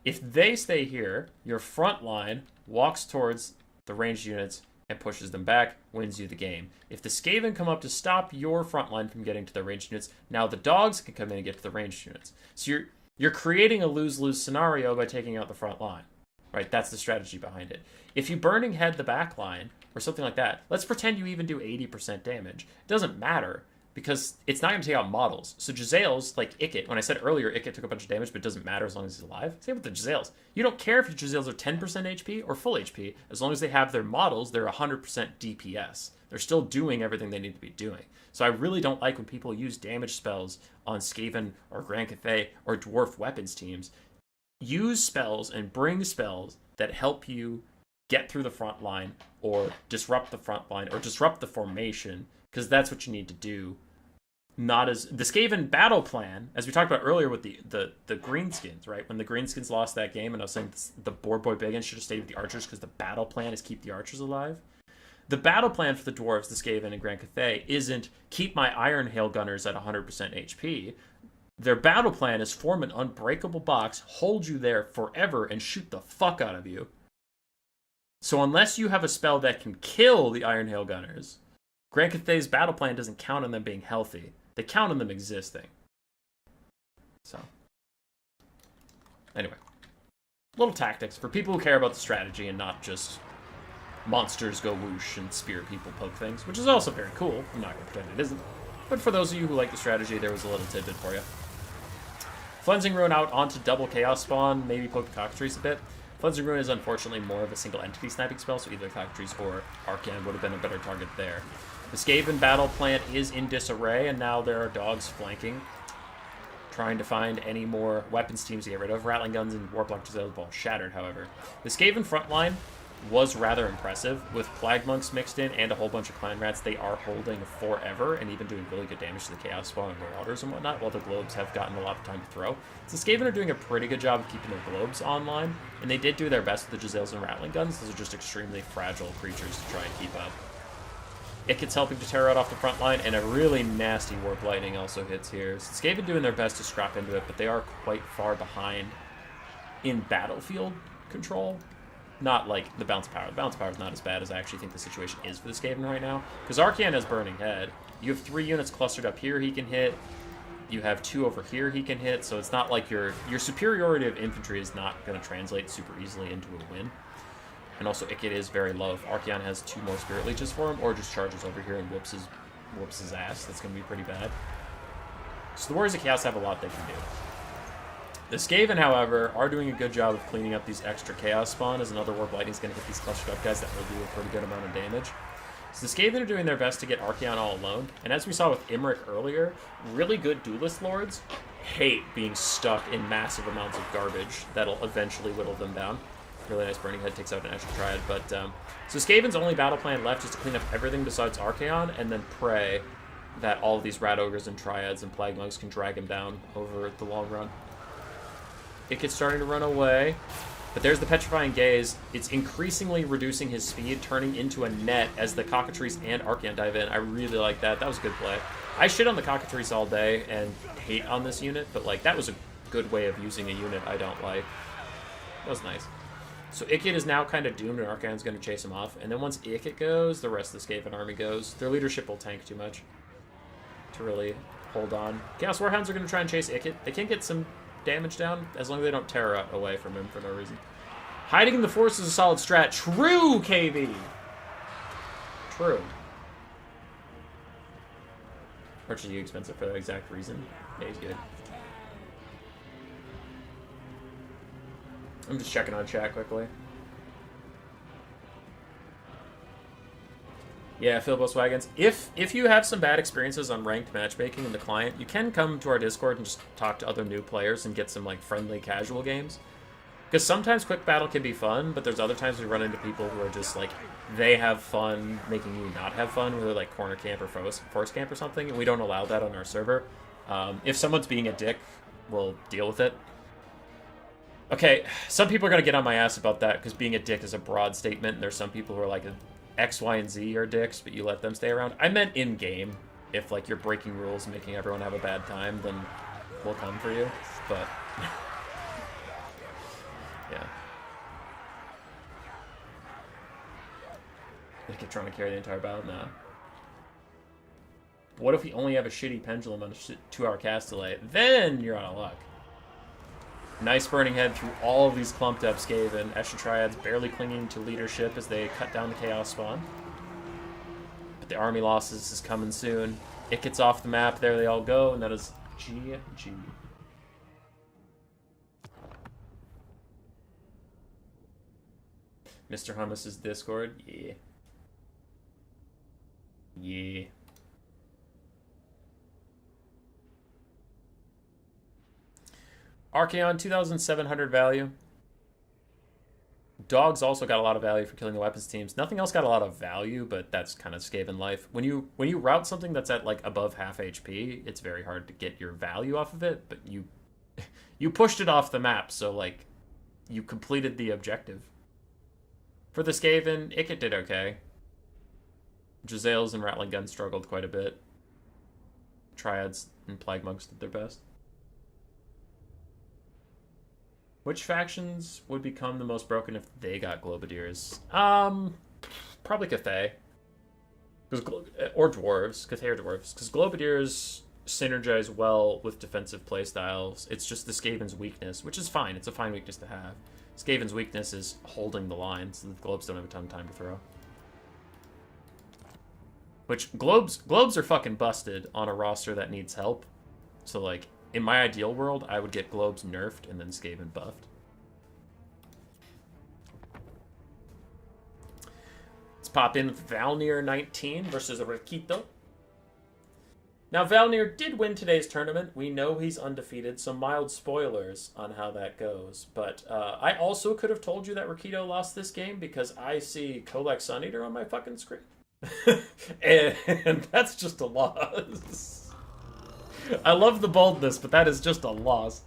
If they stay here, your front line walks towards the ranged units and pushes them back, wins you the game. If the Skaven come up to stop your front line from getting to the ranged units, now the dogs can come in and get to the ranged units. So you're creating a lose-lose scenario by taking out the front line, right? That's the strategy behind it. If you Burning Head the back line, or something like that, let's pretend you even do 80% damage. It doesn't matter, because it's not going to take out models. So Jezzails, like Icket, when I said earlier Icket took a bunch of damage, but it doesn't matter as long as he's alive. Same with the Jezzails. You don't care if your Jezzails are 10% HP or full HP. As long as they have their models, they're 100% DPS. They're still doing everything they need to be doing. So I really don't like when people use damage spells on Skaven or Grand Cathay or Dwarf weapons teams. Use spells and bring spells that help you get through the front line or disrupt the front line or disrupt the formation, because that's what you need to do. Not as the Skaven battle plan, as we talked about earlier with the Greenskins, right? When the Greenskins lost that game, and I was saying the Board Boy Biggins should have stayed with the Archers because the battle plan is keep the Archers alive. The battle plan for the Dwarves, the Skaven, and Grand Cathay isn't keep my Iron Hail Gunners at 100% HP. Their battle plan is form an unbreakable box, hold you there forever, and shoot the fuck out of you. So unless you have a spell that can kill the Iron Hail Gunners, Grand Cathay's battle plan doesn't count on them being healthy. They count on them existing. So, anyway. Little tactics for people who care about the strategy and not just monsters go whoosh and spear people, poke things, which is also very cool. I'm not going to pretend it isn't. But for those of you who like the strategy, there was a little tidbit for you. Flensing Ruin out onto double Chaos Spawn, maybe poke the Cockatrice a bit. Flensing Ruin is unfortunately more of a single entity sniping spell, so either Cockatrice or Archaon would have been a better target there. The Skaven battle plan is in disarray, and now there are dogs flanking. trying to find any more weapons teams to get rid of. Rattling guns and Warplock Gisele's ball shattered, however. The Skaven front line was rather impressive. With Plague Monks mixed in and a whole bunch of Clan Rats, they are holding forever and even doing really good damage to the Chaos Spawn and Marauders and whatnot, while the Globes have gotten a lot of time to throw. So the Skaven are doing a pretty good job of keeping their Globes online, and they did do their best with the Giselles and Rattling guns. Those are just extremely fragile creatures to try and keep up. Ikit's helping to tear out off the front line, and a really nasty Warp Lightning also hits here. So Skaven doing their best to scrap into it, but they are quite far behind in battlefield control. Not like the bounce power. The bounce power is not as bad as I actually think the situation is for the Skaven right now. Because Archaon has Burning Head. You have 3 units clustered up here he can hit. You have 2 over here he can hit. So it's not like your superiority of infantry is not going to translate super easily into a win. And also Ikit is very low. If Archaon has 2 more Spirit Leeches for him, or just charges over here and whoops his ass, that's going to be pretty bad. So the Warriors of Chaos have a lot they can do. The Skaven, however, are doing a good job of cleaning up these extra Chaos Spawn, as another Warp Lightning is going to hit these clustered up guys that will do a pretty good amount of damage. So the Skaven are doing their best to get Archaon all alone, and as we saw with Imric earlier, really good Duelist Lords hate being stuck in massive amounts of garbage that'll eventually whittle them down. Really nice Burning Head takes out an extra Triad, but so Skaven's only battle plan left is to clean up everything besides Archaon, and then pray that all of these Rat Ogres and Triads and Plague Monks can drag him down over the long run. Ikit's starting to run away, but there's the Petrifying Gaze. It's increasingly reducing his speed, turning into a net as the Cockatrice and Archaon dive in. I really like that. That was a good play. I shit on the Cockatrice all day and hate on this unit, but like that was a good way of using a unit I don't like. That was nice. So Ikit is now kind of doomed, and Archaon's going to chase him off. And then once Ikit goes, the rest of the Skaven army goes. Their leadership will tank too much to really hold on. Chaos Warhounds are going to try and chase Ikit. They can get some damage down as long as they don't tear away from him for no reason. Hiding in the forest is a solid strat. True, KB! True. Archie, you expensive for that exact reason. Yeah, he's good. I'm just checking on chat quickly. Yeah, Philbos Wagons. If you have some bad experiences on ranked matchmaking in the client, you can come to our Discord and just talk to other new players and get some like friendly casual games. Because sometimes quick battle can be fun, but there's other times we run into people who are just like, they have fun making you not have fun, whether like corner camp or force camp or something, and we don't allow that on our server. If someone's being a dick, we'll deal with it. Okay, some people are going to get on my ass about that because being a dick is a broad statement, and there's some people who are like, X, Y, and Z are dicks, but you let them stay around. I meant in-game. If, like, you're breaking rules and making everyone have a bad time, then we'll come for you. But, yeah. They keep trying to carry the entire battle now. What if we only have a shitty pendulum on a 2-hour cast delay? Then you're out of luck. Nice Burning Head through all of these clumped up Skaven. Escher Triads barely clinging to leadership as they cut down the Chaos Spawn. But the army losses is coming soon. It gets off the map. There they all go, and that is GG. Mr. Hummus's Discord? Yeah. Yeah. Archaon, 2,700 value. Dogs also got a lot of value for killing the weapons teams. Nothing else got a lot of value, but that's kind of Skaven life. When you route something that's at like above half HP, it's very hard to get your value off of it, but you pushed it off the map, so like you completed the objective. For the Skaven, Ikit did okay. Giselles and Rattling Guns struggled quite a bit. Triads and Plague Monks did their best. Which factions would become the most broken if they got Globadiers? Probably Cathay. Or Dwarves. Cathay or Dwarves. Because Globadiers synergize well with defensive playstyles. It's just the Skaven's weakness, which is fine. It's a fine weakness to have. Skaven's weakness is holding the line, so the Globes don't have a ton of time to throw. Which, Globes are fucking busted on a roster that needs help. So, like, in my ideal world, I would get Globes nerfed and then Skaven buffed. Let's pop in with Valnir 19 versus Rito. Now, Valnir did win today's tournament. We know he's undefeated, so mild spoilers on how that goes. But I also could have told you that Rito lost this game because I see Codex Suneater on my fucking screen. and that's just a loss. I love the boldness, but that is just a loss.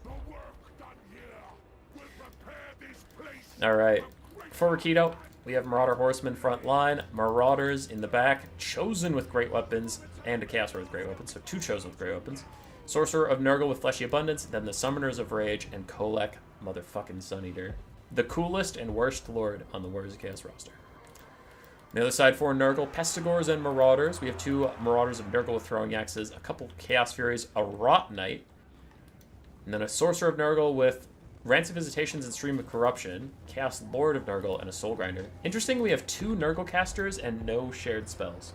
Alright. For Rito, we have Marauder Horsemen front line, Marauders in the back, Chosen with great weapons, and a Chaos Lord with great weapons, so 2 Chosen with great weapons. Sorcerer of Nurgle with Fleshy Abundance, then the Summoners of Rage, and Kolek motherfucking Suneater. The coolest and worst lord on the Warriors of Chaos roster. On the other side for Nurgle, Pestigors and Marauders. We have 2 Marauders of Nurgle with throwing axes, a couple Chaos Furies, a Rot Knight, and then a Sorcerer of Nurgle with Rancid Visitations and Stream of Corruption, Chaos Lord of Nurgle, and a Soul Grinder. Interesting, we have 2 Nurgle casters and no shared spells.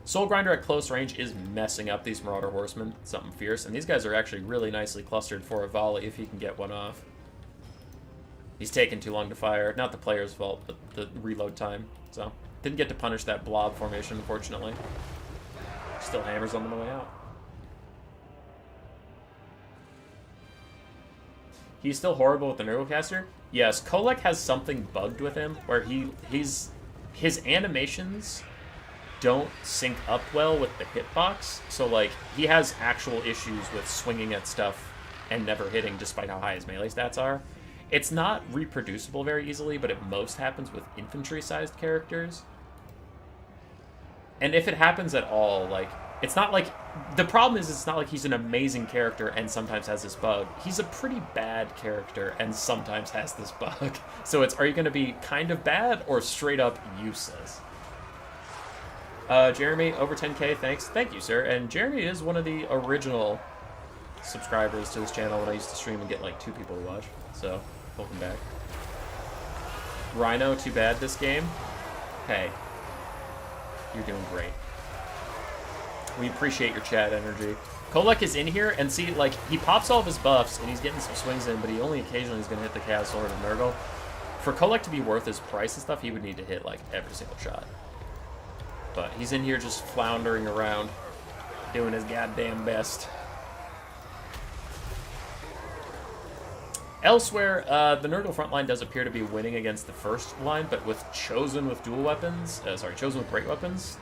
Soul Grinder at close range is messing up these Marauder Horsemen. Something fierce. And these guys are actually really nicely clustered for a volley if he can get one off. He's taking too long to fire. Not the player's fault, but the reload time. So, didn't get to punish that Blob formation, unfortunately. Still hammers on the way out. He's still horrible with the Nurgle caster. Yes, Kolek has something bugged with him where his animations don't sync up well with the hitbox. So, like, he has actual issues with swinging at stuff and never hitting despite how high his melee stats are. It's not reproducible very easily, but it most happens with infantry-sized characters. And if it happens at all, like, it's not like... The problem is it's not like he's an amazing character and sometimes has this bug. He's a pretty bad character and sometimes has this bug. So it's, are you going to be kind of bad or straight up useless? Jeremy, over 10k, thanks. Thank you, sir. And Jeremy is one of the original subscribers to this channel when I used to stream and get like 2 people to watch. So, welcome back. Rhino, too bad this game. Hey, you're doing great. We appreciate your chat energy. Kolek is in here, and see, like, he pops all of his buffs, and he's getting some swings in, but he only occasionally is going to hit the Chaos Lord of Nurgle. For Kolek to be worth his price and stuff, he would need to hit, like, every single shot. But he's in here just floundering around, doing his goddamn best. Elsewhere, the Nurgle front line does appear to be winning against the first line, but with Chosen with dual weapons, Chosen with great weapons.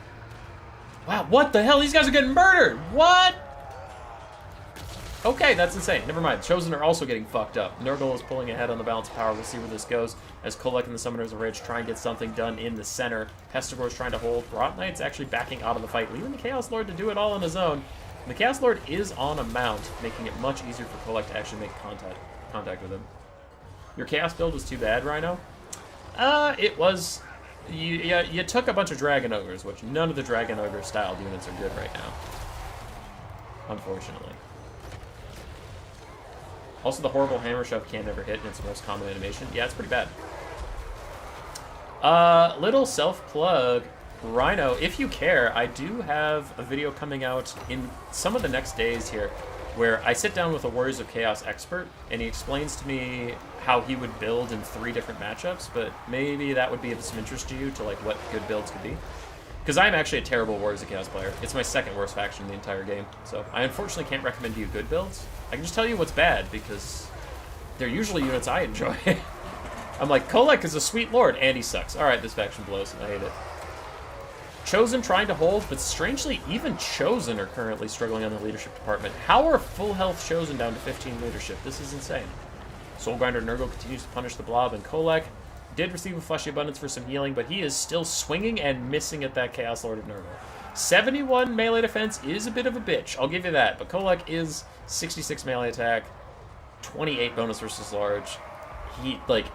Wow, what the hell? These guys are getting murdered! What? Okay, that's insane. Never mind. Chosen are also getting fucked up. Nurgle is pulling ahead on the balance of power. We'll see where this goes as Kolek and the Summoners of Rage try and get something done in the center. Pestigor's trying to hold. Rot Knight's actually backing out of the fight, leaving the Chaos Lord to do it all on his own. And the Chaos Lord is on a mount, making it much easier for Kolek to actually make contact with him. Your Chaos build was too bad, Rhino? It was... You took a bunch of Dragon Ogres, which none of the Dragon Ogre styled units are good right now. Unfortunately. Also, the horrible Hammer Shove can never hit, and it's the most common animation. Yeah, it's pretty bad. Little self-plug. Rhino, if you care, I do have a video coming out in some of the next days here where I sit down with a Warriors of Chaos expert, and he explains to me how he would build in 3 different matchups, but maybe that would be of some interest to you to like what good builds could be. Because I'm actually a terrible Warriors of Chaos player. It's my second worst faction in the entire game, so I unfortunately can't recommend you good builds. I can just tell you what's bad, because they're usually units I enjoy. I'm like, Kolek is a sweet lord, and he sucks. Alright, this faction blows, I hate it. Chosen trying to hold, but strangely, even Chosen are currently struggling on the leadership department. How are full health Chosen down to 15 leadership? This is insane. Soulgrinder Nurgle continues to punish the Blob, and Kolek did receive a Fleshy Abundance for some healing, but he is still swinging and missing at that Chaos Lord of Nurgle. 71 melee defense is a bit of a bitch, I'll give you that, but Kolek is 66 melee attack, 28 bonus versus large. He, like,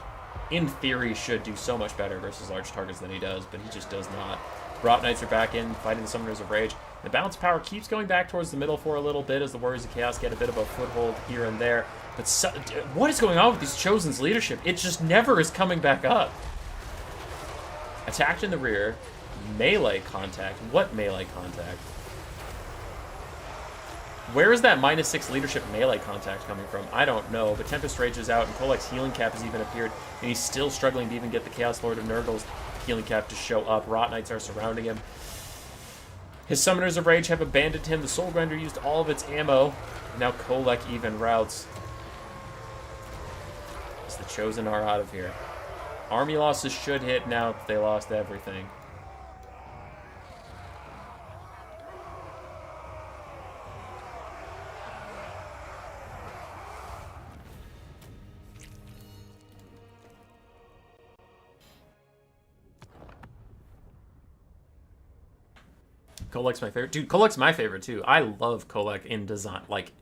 in theory should do so much better versus large targets than he does, but he just does not. Rot Knights are back in, fighting the Summoners of Rage. The balance power keeps going back towards the middle for a little bit as the Warriors of Chaos get a bit of a foothold here and there. But what is going on with these Chosen's leadership? It just never is coming back up. Attacked in the rear. Melee contact. What melee contact? Where is that -6 leadership melee contact coming from? I don't know, but Tempest Rage is out, and Kolek's healing cap has even appeared, and he's still struggling to even get the Chaos Lord of Nurgle's healing cap to show up. Rot Knights are surrounding him. His Summoners of Rage have abandoned him. The Soul Grinder used all of its ammo. Now Kolek even routes. As the Chosen are out of here. Army losses should hit now that they lost everything. Kolek's my favorite. Dude, Kolek's my favorite too. I love Kolek in design. Like,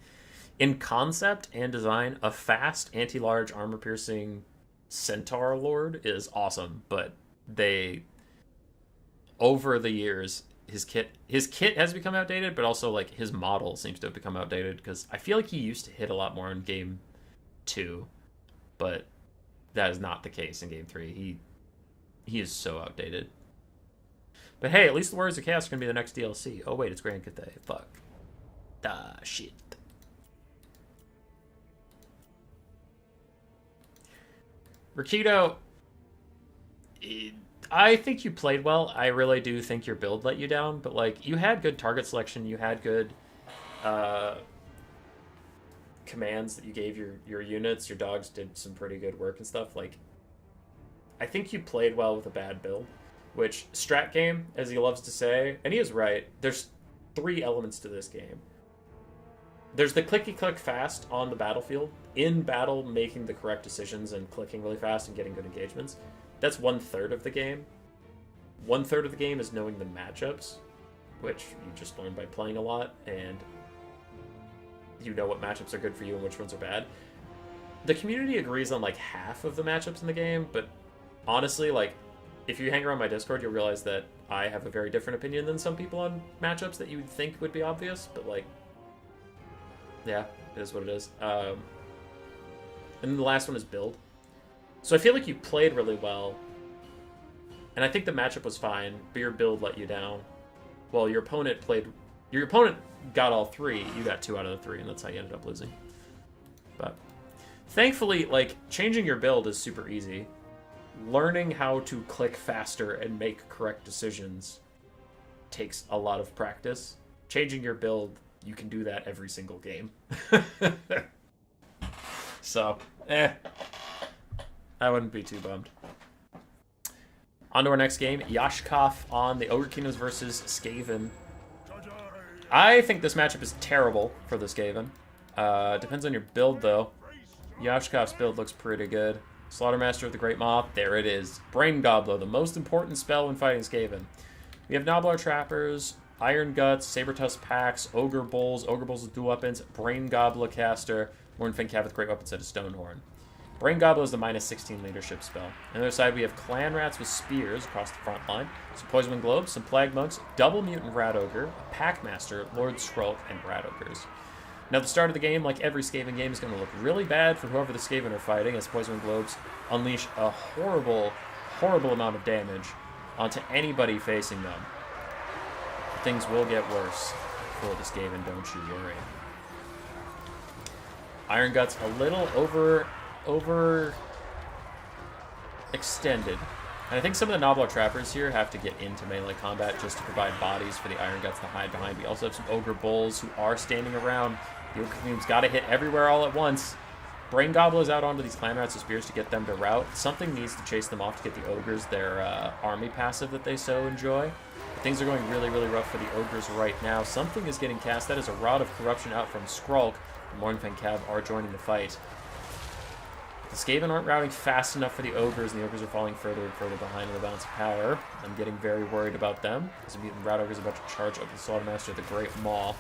in concept and design, a fast, anti-large, armor-piercing Centaur Lord is awesome. But they, over the years, his kit has become outdated, but also, like, his model seems to have become outdated. Because I feel like he used to hit a lot more in Game 2. But that is not the case in Game 3. He is so outdated. But hey, at least the Warriors of Chaos are going to be the next DLC. Oh wait, it's Grand Cathay. Fuck. Shit. Rito, I think you played well. I really do think your build let you down. But, like, you had good target selection. You had good commands that you gave your units. Your dogs did some pretty good work and stuff. Like, I think you played well with a bad build. Which, strat game, as he loves to say, and he is right, there's 3 elements to this game. There's the clicky-click fast on the battlefield, in battle making the correct decisions and clicking really fast and getting good engagements. That's 1/3 of the game. 1/3 of the game is knowing the matchups, which you just learn by playing a lot, and you know what matchups are good for you and which ones are bad. The community agrees on, like, half of the matchups in the game, but honestly, like, if you hang around my Discord, you'll realize that I have a very different opinion than some people on matchups that you would think would be obvious, but, like, yeah, it is what it is. And then the last one is build. So I feel like you played really well, and I think the matchup was fine, but your build let you down. Well, your opponent got all 3, you got 2 out of the 3, and that's how you ended up losing. But thankfully, like, changing your build is super easy. Learning how to click faster and make correct decisions takes a lot of practice. Changing your build, you can do that every single game. So, I wouldn't be too bummed. On to our next game, Yashkov on the Ogre Kingdoms versus Skaven. I think this matchup is terrible for the Skaven. Depends on your build, though. Yashkov's build looks pretty good. Slaughtermaster of the Great Moth, there it is. Brain Gobbler, the most important spell when fighting Skaven. We have Nobbler Trappers, Iron Guts, Saber-Tusk Packs, Ogre Bulls with dual weapons, Brain Gobbler Caster, Mournfang Cav with great weapons and a Stonehorn. Brain Gobbler is the -16 leadership spell. On the other side, we have Clan Rats with Spears across the front line, some Poisonwind Globes, some Plague Monks, Double Mutant Rat Ogre, a Packmaster, Lord Skrulk, and Rat Ogres. Now, the start of the game, like every Skaven game, is going to look really bad for whoever the Skaven are fighting, as Poison Globes unleash a horrible, horrible amount of damage onto anybody facing them. Things will get worse for the Skaven, don't you worry. Iron Guts a little over extended. And I think some of the Nobbler Trappers here have to get into melee combat just to provide bodies for the Iron Guts to hide behind. We also have some Ogre Bulls who are standing around. The Ogre Kingdom's got to hit everywhere all at once. Brain Gobbler's out onto these Clan Rats with Spears to get them to rout. Something needs to chase them off to get the Ogres their army passive that they so enjoy. But things are going really, really rough for the Ogres right now. Something is getting cast. That is a Rod of Corruption out from Skrulk. The Mournfang Cav are joining the fight. The Skaven aren't routing fast enough for the Ogres, and the Ogres are falling further and further behind in the balance of power. I'm getting very worried about them, as the Mutant Rat Ogre is about to charge up the Slaughtermaster of the Great Maw.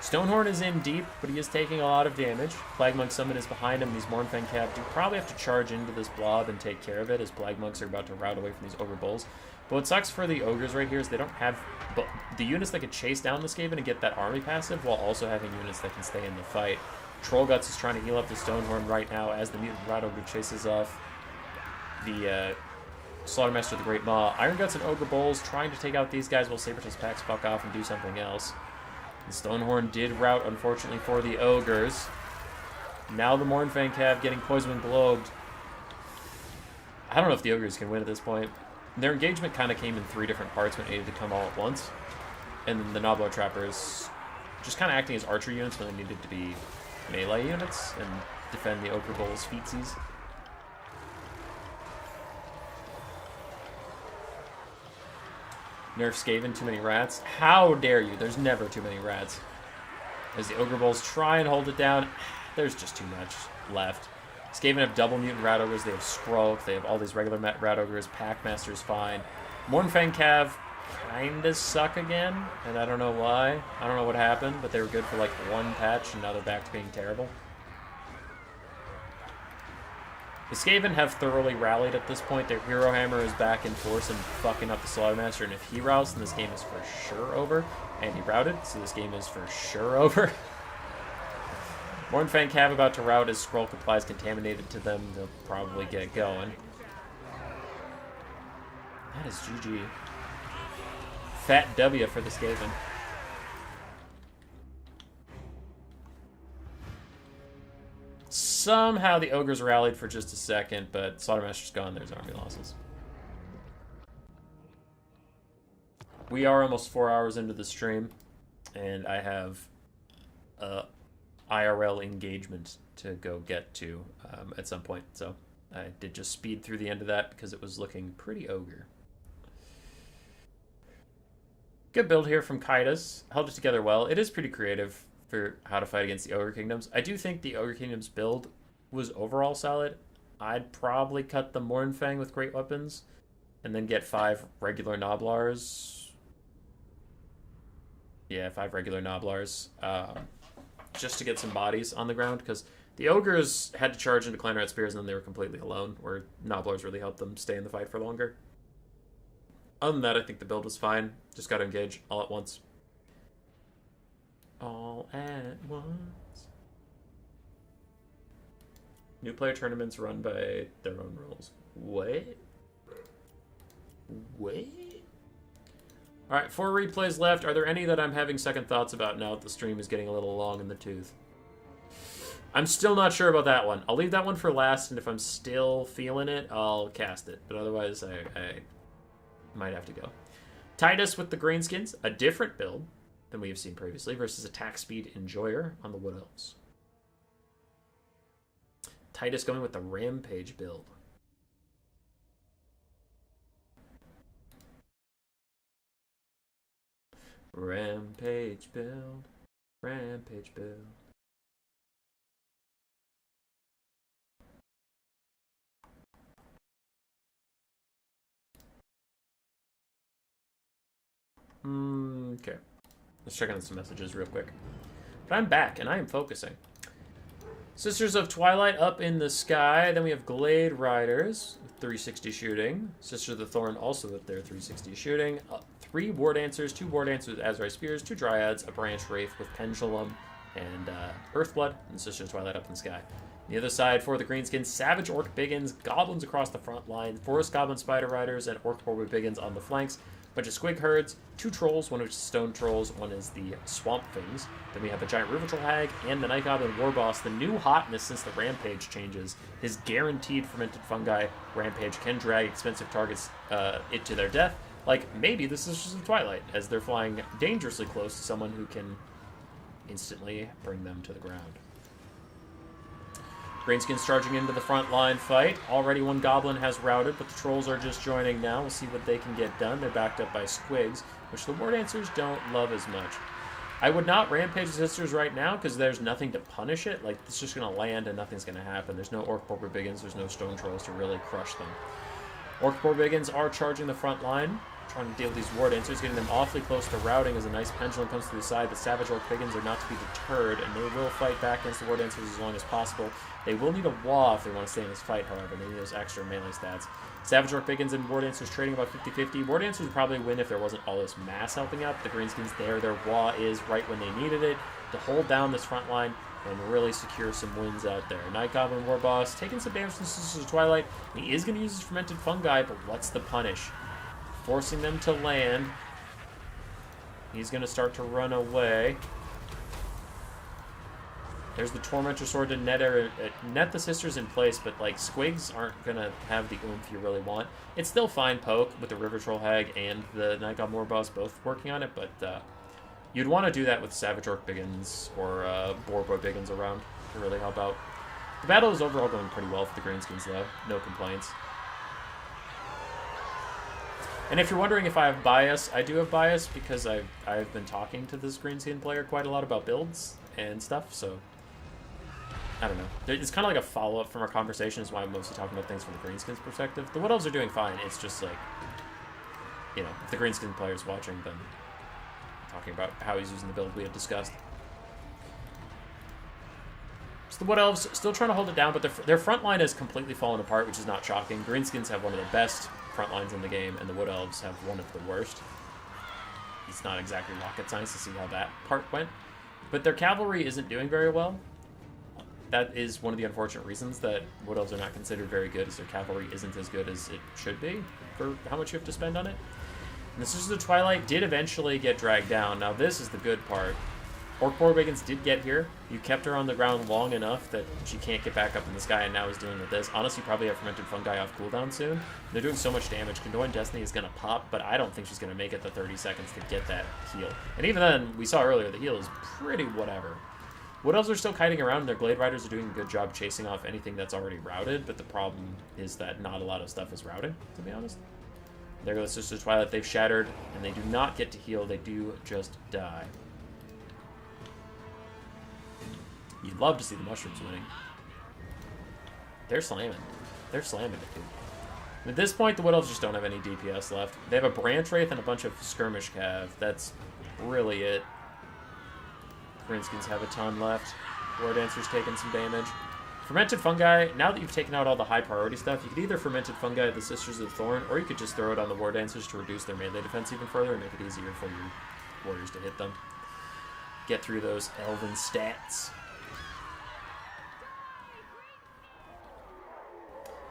Stonehorn is in deep, but he is taking a lot of damage. Plague Monk Summon is behind him. These Mournfang Cav do probably have to charge into this blob and take care of it, as Plague Monks are about to rout away from these Ogre Bulls. But what sucks for the Ogres right here is they don't have the units that can chase down the Skaven and get that army passive, while also having units that can stay in the fight. Troll Guts is trying to heal up the Stonehorn right now as the Mutant Rat Ogre chases off the Slaughtermaster of the Great Maw. Iron Guts and Ogre Bowls trying to take out these guys while Sabertooth packs fuck off and do something else. The Stonehorn did rout, unfortunately, for the Ogres. Now the Mournfang Cav getting Poison Globed. I don't know if the Ogres can win at this point. Their engagement kind of came in 3 different parts when it needed to come all at once. And then the Noblar Trappers just kind of acting as archer units when they needed to be melee units and defend the Ogre Bowl's feetsies. Nerf Skaven, too many rats. How dare you? There's never too many rats. As the Ogre Bowls try and hold it down, there's just too much left. Skaven have double mutant rat ogres, they have Skrulk, they have all these regular rat ogres, Packmaster's fine. Mournfang Cav kinda suck again, and I don't know why. I don't know what happened, but they were good for like 1 patch, and now they're back to being terrible. The Skaven have thoroughly rallied at this point. Their Hero Hammer is back in force and fucking up the Slaughtermaster, and if he routs, then this game is for sure over. And he routed, so this game is for sure over. Mournfang Cav about to rout as Skrulk applies Contaminated to them. They'll probably get going. That is GG. Fat W for the Skaven. Somehow the Ogres rallied for just a second, but Slaughtermaster's gone. There's army losses. We are almost 4 hours into the stream, and I have IRL engagement to go get to at some point. So I did just speed through the end of that because it was looking pretty ogre. Good build here from Titus. Held it together well. It is pretty creative for how to fight against the Ogre Kingdoms. I do think the Ogre Kingdoms build was overall solid. I'd probably cut the Mournfang with great weapons and then get 5 regular Noblars. Yeah, 5 regular Noblars. Just to get some bodies on the ground, because the Ogres had to charge into Clan Rat Spears and then they were completely alone, where Noblars really helped them stay in the fight for longer. Other than that, I think the build was fine. Just got to engage all at once. All at once. New player tournaments run by their own rules. What? Alright, 4 replays left. Are there any that I'm having second thoughts about now that the stream is getting a little long in the tooth? I'm still not sure about that one. I'll leave that one for last, and if I'm still feeling it, I'll cast it. But otherwise, I might have to go. Titus with the Greenskins, a different build than we have seen previously, versus Attack Speed Enjoyer on the Wood Elves. Titus going with the Rampage build. Rampage build. Rampage build. Okay. Let's check on some messages real quick. But I'm back, and I am focusing. Sisters of Twilight up in the sky. Then we have Glade Riders with 360 shooting. Sisters of the Thorn also with their 360 shooting. 3 War Dancers, 2 War Dancers with Azrai Spears, 2 Dryads, a Branch Wraith with Pendulum, and Earthblood, and Sisters of Twilight up in the sky. On the other side, for the Greenskins, Savage Orc Biggins, Goblins across the front line, Forest Goblin Spider Riders, and Orc Boar with Biggins on the flanks. Bunch of Squig Herds, 2 Trolls, one of which is Stone Trolls, one is the Swamp Things. Then we have a Giant River Troll Hag and the Night Goblin War Boss. The new hotness since the Rampage changes is guaranteed Fermented Fungi. Rampage can drag expensive targets it to their death. Like, maybe this is just Twilight, as they're flying dangerously close to someone who can instantly bring them to the ground. Greenskins charging into the front line fight. Already 1 Goblin has routed, but the Trolls are just joining now. We'll see what they can get done. They're backed up by Squigs, which the War Dancers don't love as much. I would not Rampage the Sisters right now, because there's nothing to punish it. Like, it's just going to land and nothing's going to happen. There's no Orc Boar Biggins, there's no Stone Trolls to really crush them. Orc Boar Biggins are charging the front line, trying to deal with these War Dancers, getting them awfully close to routing as a nice pendulum comes to the side. The Savage Orc Biggins are not to be deterred, and they will fight back against the War Dancers as long as possible. They will need a wall if they want to stay in this fight, however. They need those extra melee stats. Savage Orc Biggins and War Dancers trading about 50-50. War Dancers would probably win if there wasn't all this mass helping out. The Greenskins there, their wall is right when they needed it to hold down this front line. and really secure some wins out there. Night Goblin War Boss taking some damage from Sisters of Twilight. He is going to use his Fermented Fungi, but what's the punish? Forcing them to land. He's going to start to run away. There's the Tormentor Sword to net the Sisters in place, but like Squigs aren't going to have the oomph you really want. It's still fine poke with the River Troll Hag and the Night Goblin War Boss both working on it, but you'd want to do that with Savage Orc Biggins or Boar Boy Biggins around to really help out. The battle is overall going pretty well for the Greenskins though. No complaints. And if you're wondering if I have bias, I do have bias because I've been talking to this Greenskin player quite a lot about builds and stuff, so I don't know. It's kind of like a follow-up from our conversation is why I'm mostly talking about things from the Greenskins perspective. The Wood Elves are doing fine. It's just like, you know, if the Greenskin player's watching, then talking about how he's using the build we had discussed. So the Wood Elves still trying to hold it down, but their front line has completely fallen apart, which is not shocking. Greenskins have one of the best front lines in the game, and the Wood Elves have one of the worst. It's not exactly rocket science to see how that part went. But their cavalry isn't doing very well. That is one of the unfortunate reasons that Wood Elves are not considered very good, is their cavalry isn't as good as it should be for how much you have to spend on it. And the Sisters of Twilight did eventually get dragged down. Now this is the good part. Orc Boar Biggins did get here. You kept her on the ground long enough that she can't get back up in the sky, and now is dealing with this. Honestly, probably have Fermented Fungi off cooldown soon. They're doing so much damage. Condoin Destiny is going to pop, but I don't think she's going to make it the 30 seconds to get that heal. And even then, we saw earlier, the heal is pretty whatever. Wood Elves are still kiting around, and their Glade Riders are doing a good job chasing off anything that's already routed, but the problem is that not a lot of stuff is routing, to be honest. There goes Sisters of Twilight. They've shattered, and they do not get to heal. They do just die. You'd love to see the Mushrooms winning. They're slamming. They're slamming it, dude. At this point, the Wood Elves just don't have any DPS left. They have a Branch Wraith and a bunch of Skirmish Cav. That's really it. Greenskins have a ton left. War Dancer's taking some damage. Fermented Fungi, now that you've taken out all the high priority stuff, you could either Fermented Fungi the Sisters of the Thorn, or you could just throw it on the War Dancers to reduce their melee defense even further and make it easier for your warriors to hit them. Get through those elven stats.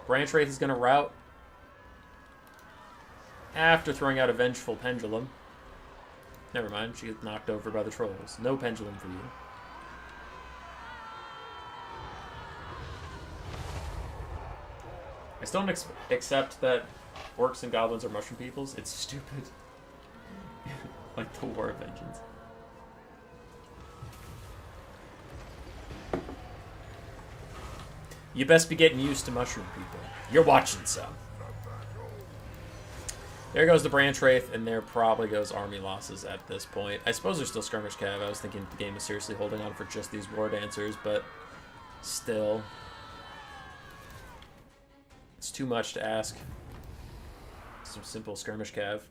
Branch Wraith is going to rout after throwing out a Vengeful Pendulum. Never mind, she gets knocked over by the trolls. No pendulum for you. I still don't accept that orcs and goblins are mushroom peoples. It's stupid. Like the War of Vengeance. You best be getting used to mushroom people. You're watching some. There goes the Branch Wraith, and there probably goes army losses at this point. I suppose there's still Skirmish Cav. I was thinking the game is seriously holding on for just these War Dancers, but still. It's too much to ask. Some simple Skirmish Cav.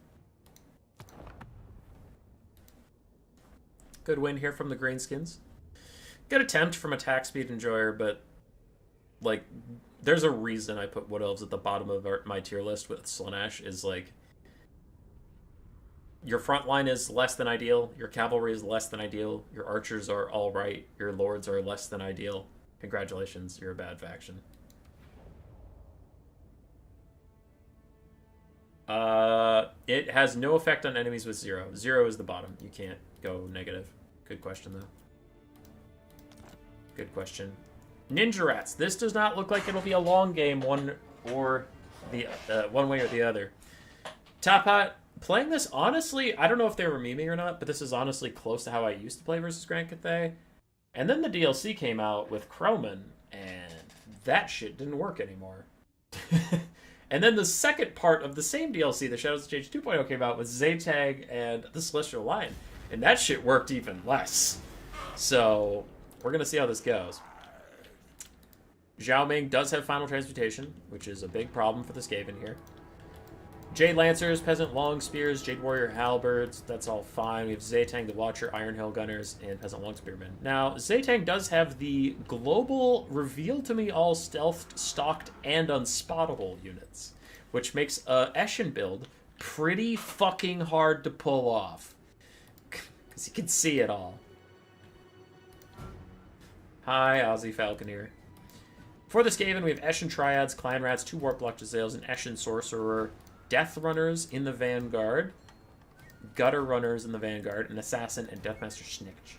Good win here from the Greenskins. Good attempt from Attack Speed Enjoyer, but like, there's a reason I put Wood Elves at the bottom of my tier list with Slaanesh, is like, your front line is less than ideal, your cavalry is less than ideal, your archers are alright, your lords are less than ideal. Congratulations, you're a bad faction. It has no effect on enemies with 0. 0 is the bottom. You can't go negative. Good question, though. Good question. Ninja Rats. This does not look like it'll be a long game, one way or the other. Tapat, playing this, honestly, I don't know if they were memeing or not, but this is honestly close to how I used to play versus Grand Cathay. And then the DLC came out with Croman, and that shit didn't work anymore. And then the second part of the same DLC, the Shadows of Change 2.0, came out with Zaytag and the Celestial Lion, and that shit worked even less. So, we're going to see how this goes. Zhao Ming does have Final Transmutation, which is a big problem for the Skaven here. Jade Lancers, Peasant Long Spears, Jade Warrior Halberds, that's all fine. We have Zaytang the Watcher, Iron Hill Gunners, and Peasant Long Spearmen. Now, Zaytang does have the global Reveal to Me All Stealthed, Stalked, and Unspottable units, which makes a Eshin build pretty fucking hard to pull off. Because you can see it all. Hi, Aussie Falconeer. For the Skaven, we have Eshin Triads, Clan Rats, 2 Warplock Jezzails, an Eshin Sorcerer, Death Runners in the Vanguard, Gutter Runners in the Vanguard, an Assassin, and Deathmaster Tzeentch.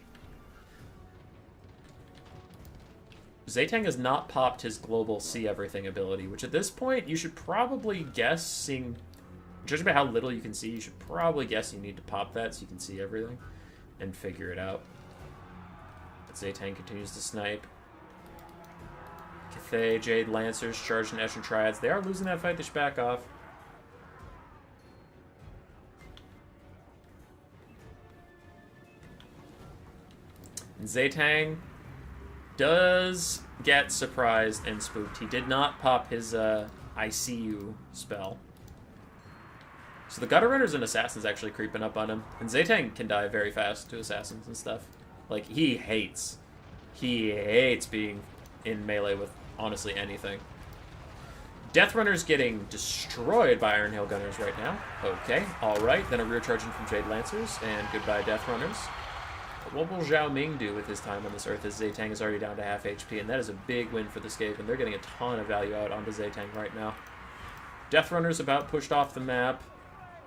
Tzeentch has not popped his global see everything ability, which at this point you should probably guess, judging by how little you can see, you should probably guess you need to pop that so you can see everything and figure it out. But Tzeentch continues to snipe. Cathay, Jade Lancers, charged in Eshin Triads. They are losing that fight. They should back off. And Tzeentch does get surprised and spooked. He did not pop his I see you spell. So the Gutter Runners and Assassins actually creeping up on him. And Tzeentch can die very fast to Assassins and stuff. Like, he hates being in melee with honestly anything. Death Runner's getting destroyed by Iron Hail Gunners right now. Okay, alright. Then a rear charging from Jade Lancers, and goodbye Death Runners. But what will Zhao Ming do with his time on this earth as Tzeentch is already down to half HP, and that is a big win for the Skaven. They're getting a ton of value out onto Tzeentch right now. Death Runner's about pushed off the map,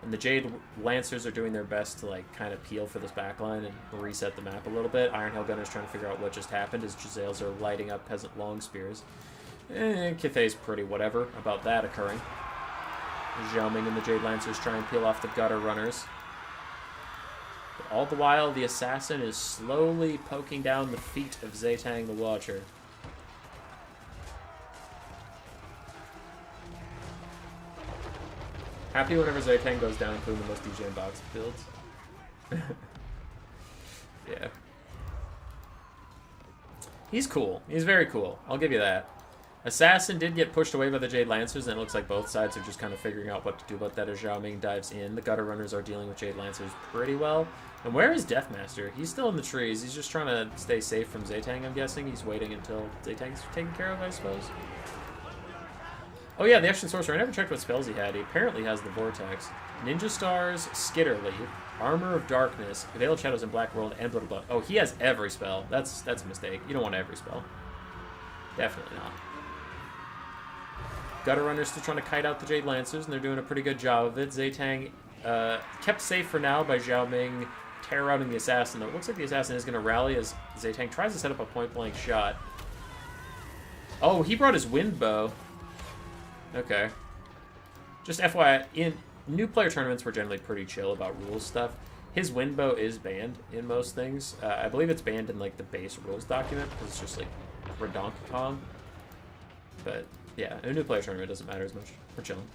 and the Jade Lancers are doing their best to, like, kind of peel for this backline and reset the map a little bit. Iron Hail Gunner's trying to figure out what just happened as Jezzails are lighting up Peasant Long Spears. Cathay's pretty whatever about that occurring. Zhao Ming and the Jade Lancers try and peel off the Gutter Runners. But all the while, the Assassin is slowly poking down the feet of Tzeentch the Watcher. Happy whenever Tzeentch goes down, including the most DJ box builds. Yeah. He's cool. He's very cool. I'll give you that. Assassin did get pushed away by the Jade Lancers, and it looks like both sides are just kind of figuring out what to do about that as Zhao Ming dives in. The Gutter Runners are dealing with Jade Lancers pretty well. And where is Deathmaster? He's still in the trees. He's just trying to stay safe from Tzeentch, I'm guessing. He's waiting until Tzeentch's taken care of, I suppose. Oh yeah, the Eshin Sorcerer. I never checked what spells he had. He apparently has the Vortex. Ninja Stars, Skitterleaf, Armor of Darkness, Veil of Shadows, and Black World, and Blood of Blood. Oh, he has every spell. That's a mistake. You don't want every spell. Definitely not. Gutter Runner's still trying to kite out the Jade Lancers, and they're doing a pretty good job of it. Tzeentch kept safe for now by Zhao Ming terror-outing the Assassin, though it looks like the Assassin is going to rally as Tzeentch tries to set up a point-blank shot. Oh, he brought his Wind Bow. Okay. Just FYI, in new player tournaments, we're generally pretty chill about rules stuff. His Wind Bow is banned in most things. I believe it's banned in, like, the base rules document, because it's just, like, for Donkey Kong. But yeah, in a new player tournament, it doesn't matter as much. We're chilling.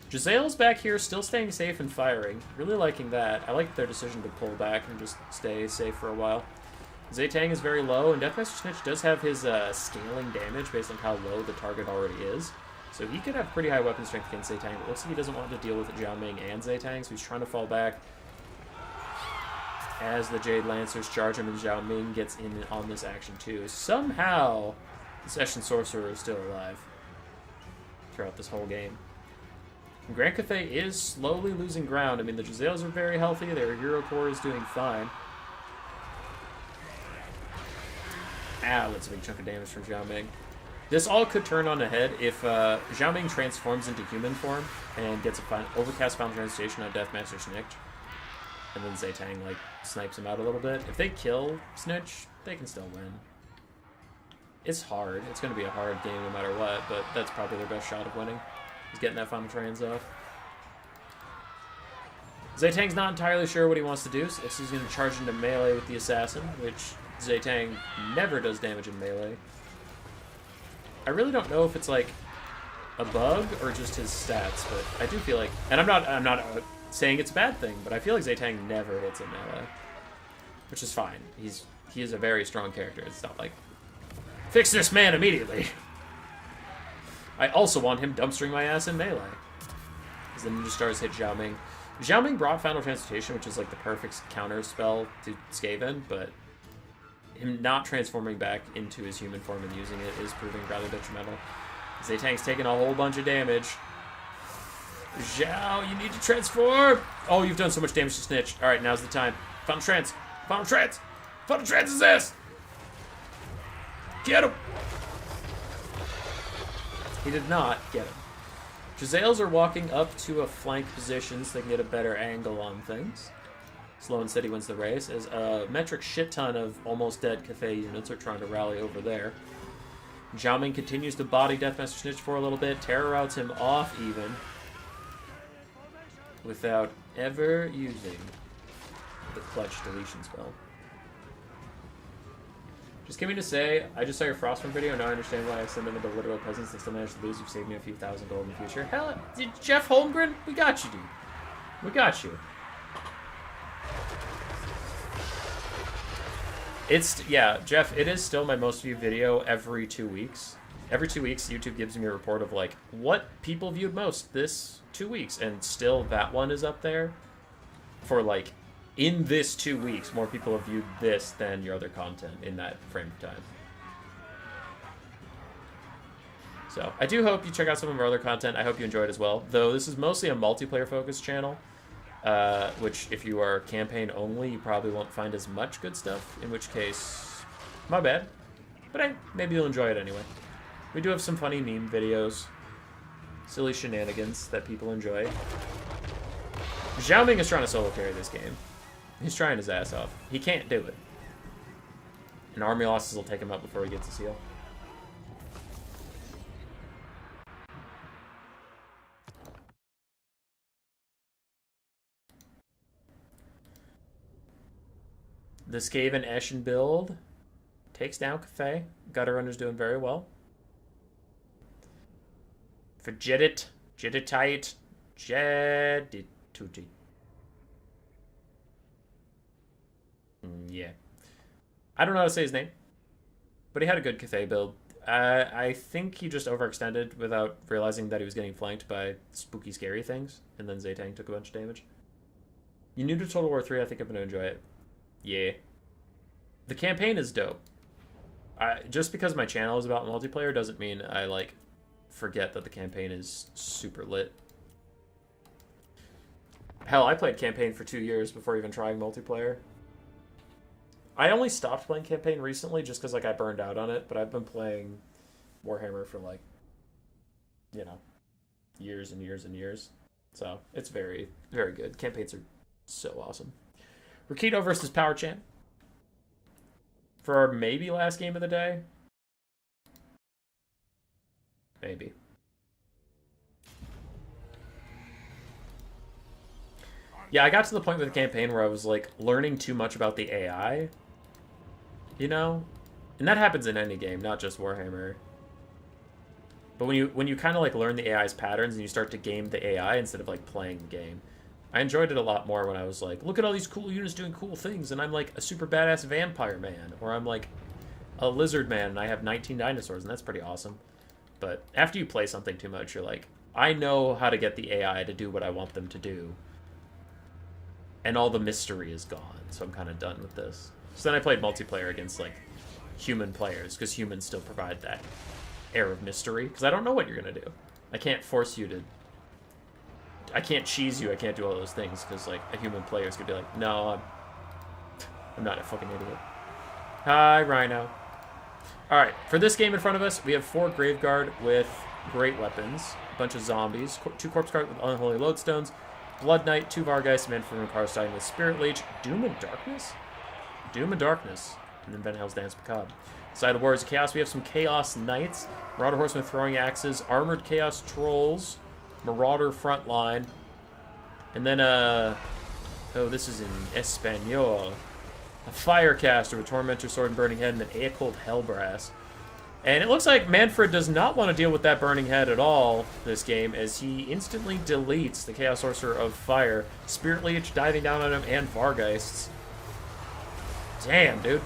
Jezzail's back here, still staying safe and firing. Really liking that. I like their decision to pull back and just stay safe for a while. Tzeentch is very low, and Deathmaster Tzeentch does have his scaling damage based on how low the target already is. So he could have pretty high weapon strength against Tzeentch. It looks like he doesn't want to deal with Zhao Ming and Tzeentch, so he's trying to fall back. As the Jade Lancers charge him, and Zhao Ming gets in on this action too. Somehow, the Eshin Sorcerer is still alive throughout this whole game. And Grand Cathay is slowly losing ground. I mean, the Jezzails are very healthy. Their Hero Core is doing fine. Ow, that's a big chunk of damage from Zhao Ming. This all could turn on ahead if Zhao Ming transforms into human form and gets a overcast Final Transmutation on Deathmaster Tzeentch. And then Tzeentch, like, snipes him out a little bit. If they kill Tzeentch, they can still win. It's hard. It's going to be a hard game no matter what, but that's probably their best shot of winning. Is getting that Final Trans off. Tzeentch's not entirely sure what he wants to do, so he's going to charge into melee with the Assassin, which Tzeentch never does damage in melee. I really don't know if it's like a bug or just his stats, but I do feel like, and I'm not saying it's a bad thing, but I feel like Tzeentch never hits in melee, which is fine. He is a very strong character. It's not like, fix this man immediately. I also want him dumpstering my ass in melee. Because the Ninja Stars hit Zhao Ming. Zhao Ming brought Final Transmutation, which is like the perfect counter spell to Skaven, but him not transforming back into his human form and using it is proving rather detrimental. Tzeentch's taking a whole bunch of damage. Zhao, you need to transform! Oh, you've done so much damage to Tzeentch. Alright, now's the time. Final Trans! Final Trans! Final Trans is this! Get him! He did not get him. Jezzails are walking up to a flank position so they can get a better angle on things. Slow and Steady wins the race, as a metric shit ton of almost dead Cathay units are trying to rally over there. Jiaming continues to body Deathmaster Snitch for a little bit, terror routes him off even, without ever using the clutch deletion spell. Just came in to say, I just saw your Frostborn video, now I understand why I send them into literal peasants and still manage to lose. You've saved me a few thousand gold in the future. Hell, Jeff Holmgren, we got you, dude. We got you. Yeah, Jeff, it is still my most viewed video every 2 weeks. Every 2 weeks, YouTube gives me a report of, like, what people viewed most this 2 weeks. And still, that one is up there for, like, in this 2 weeks, more people have viewed this than your other content in that frame of time. So, I do hope you check out some of our other content. I hope you enjoy it as well. Though, this is mostly a multiplayer-focused channel. Which, if you are campaign only, you probably won't find as much good stuff, in which case, my bad. But hey, maybe you'll enjoy it anyway. We do have some funny meme videos, silly shenanigans that people enjoy. Jiaming is trying to solo carry this game. He's trying his ass off. He can't do it. And army losses will take him out before he gets a seal. The Skaven Eshin build takes down Cathay. Gutter Runner's doing very well. For Jedit, Jeditite, Jedituti. Yeah. I don't know how to say his name, but he had a good Cathay build. I think he just overextended without realizing that he was getting flanked by spooky, scary things, and then Zaytang took a bunch of damage. You new to Total War 3, I think I'm going to enjoy it. Yeah. The campaign is dope. Just because my channel is about multiplayer doesn't mean I, like, forget that the campaign is super lit. Hell, I played campaign for 2 years before even trying multiplayer. I only stopped playing campaign recently just because, like, I burned out on it, but I've been playing Warhammer for, like, you know, years and years and years. So, it's very, very good. Campaigns are so awesome. Rito versus Power Champ. For our maybe last game of the day. Maybe. Yeah, I got to the point with the campaign where I was, like, learning too much about the AI. You know? And that happens in any game, not just Warhammer. But when you kind of, like, learn the AI's patterns and you start to game the AI instead of, like, playing the game. I enjoyed it a lot more when I was like, look at all these cool units doing cool things, and I'm like a super badass vampire man, or I'm like a lizard man, and I have 19 dinosaurs, and that's pretty awesome. But after you play something too much, you're like, I know how to get the AI to do what I want them to do. And all the mystery is gone, so I'm kind of done with this. So then I played multiplayer against, like, human players, because humans still provide that air of mystery, because I don't know what you're going to do. I can't force you to... I can't cheese you, I can't do all those things, because, like, a human player is going to be like, no, I'm not a fucking idiot. Hi, Rhino. Alright, for this game in front of us, we have 4 Graveguard with great weapons, a bunch of zombies, 2 Corpse Guard with Unholy Lodestones, Blood Knight, 2 Vargeist, Manfred and Karstein with Spirit Leech, Doom and Darkness? Doom and Darkness, and then Van Hell's Dance Macabre. Side of Warriors of Chaos, we have some Chaos Knights, Marauder Horsemen throwing axes, Armored Chaos Trolls, Marauder Frontline, and then, oh, this is in Espanol, a Firecaster with Tormentor Sword and Burning Head, and an Aecold Hellbrass. And it looks like Manfred does not want to deal with that Burning Head at all this game, as he instantly deletes the Chaos Sorcerer of Fire, Spirit Leech diving down on him, and Vargeists. Damn, dude.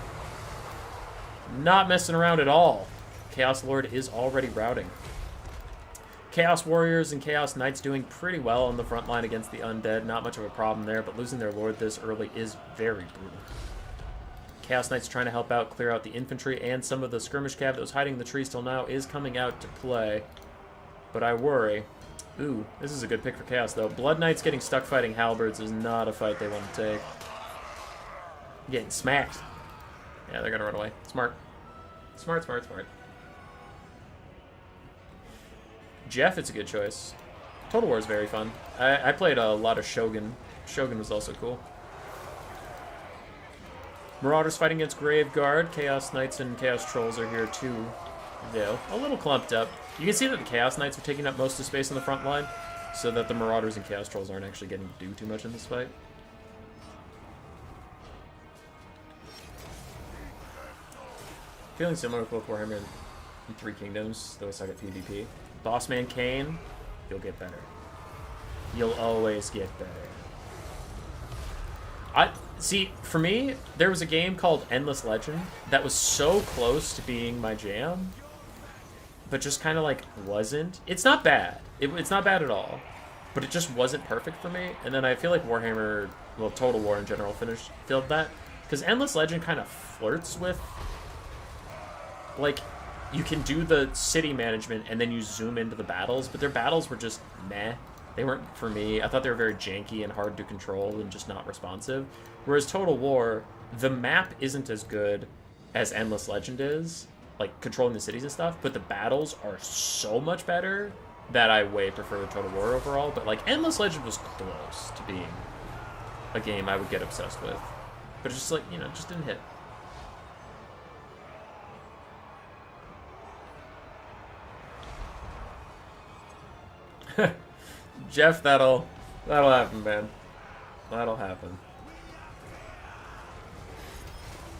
Not messing around at all. Chaos Lord is already routing. Chaos Warriors and Chaos Knights doing pretty well on the front line against the Undead. Not much of a problem there, but losing their Lord this early is very brutal. Chaos Knights trying to help out, clear out the infantry, and some of the skirmish cav that was hiding in the trees till now is coming out to play. But I worry. Ooh, this is a good pick for Chaos, though. Blood Knights getting stuck fighting Halberds is not a fight they want to take. Getting smacked. Yeah, they're going to run away. Smart. Smart. Jeff, it's a good choice. Total War is very fun. I played a lot of Shogun. Shogun was also cool. Marauders fighting against Graveguard. Chaos Knights and Chaos Trolls are here too, though. A little clumped up. You can see that the Chaos Knights are taking up most of the space on the front line, so that the Marauders and Chaos Trolls aren't actually getting to do too much in this fight. Feeling similar with both Warhammer and Three Kingdoms, though I suck at PvP. Bossman Kane, you'll get better. You'll always get better. See, for me, there was a game called Endless Legend that was so close to being my jam, but just kind of like wasn't. It's not bad. It's not bad at all, but it just wasn't perfect for me. And then I feel like Warhammer, well, Total War in general, filled that. Because Endless Legend kind of flirts with, like, you can do the city management and then you zoom into the battles, but their battles were just meh. They weren't for me. I thought they were very janky and hard to control and just not responsive. Whereas Total War, the map isn't as good as Endless Legend is, like controlling the cities and stuff, but the battles are so much better that I way prefer Total War overall. But like Endless Legend was close to being a game I would get obsessed with. But it's just like, you know, just didn't hit. Jeff, that'll happen, man. That'll happen.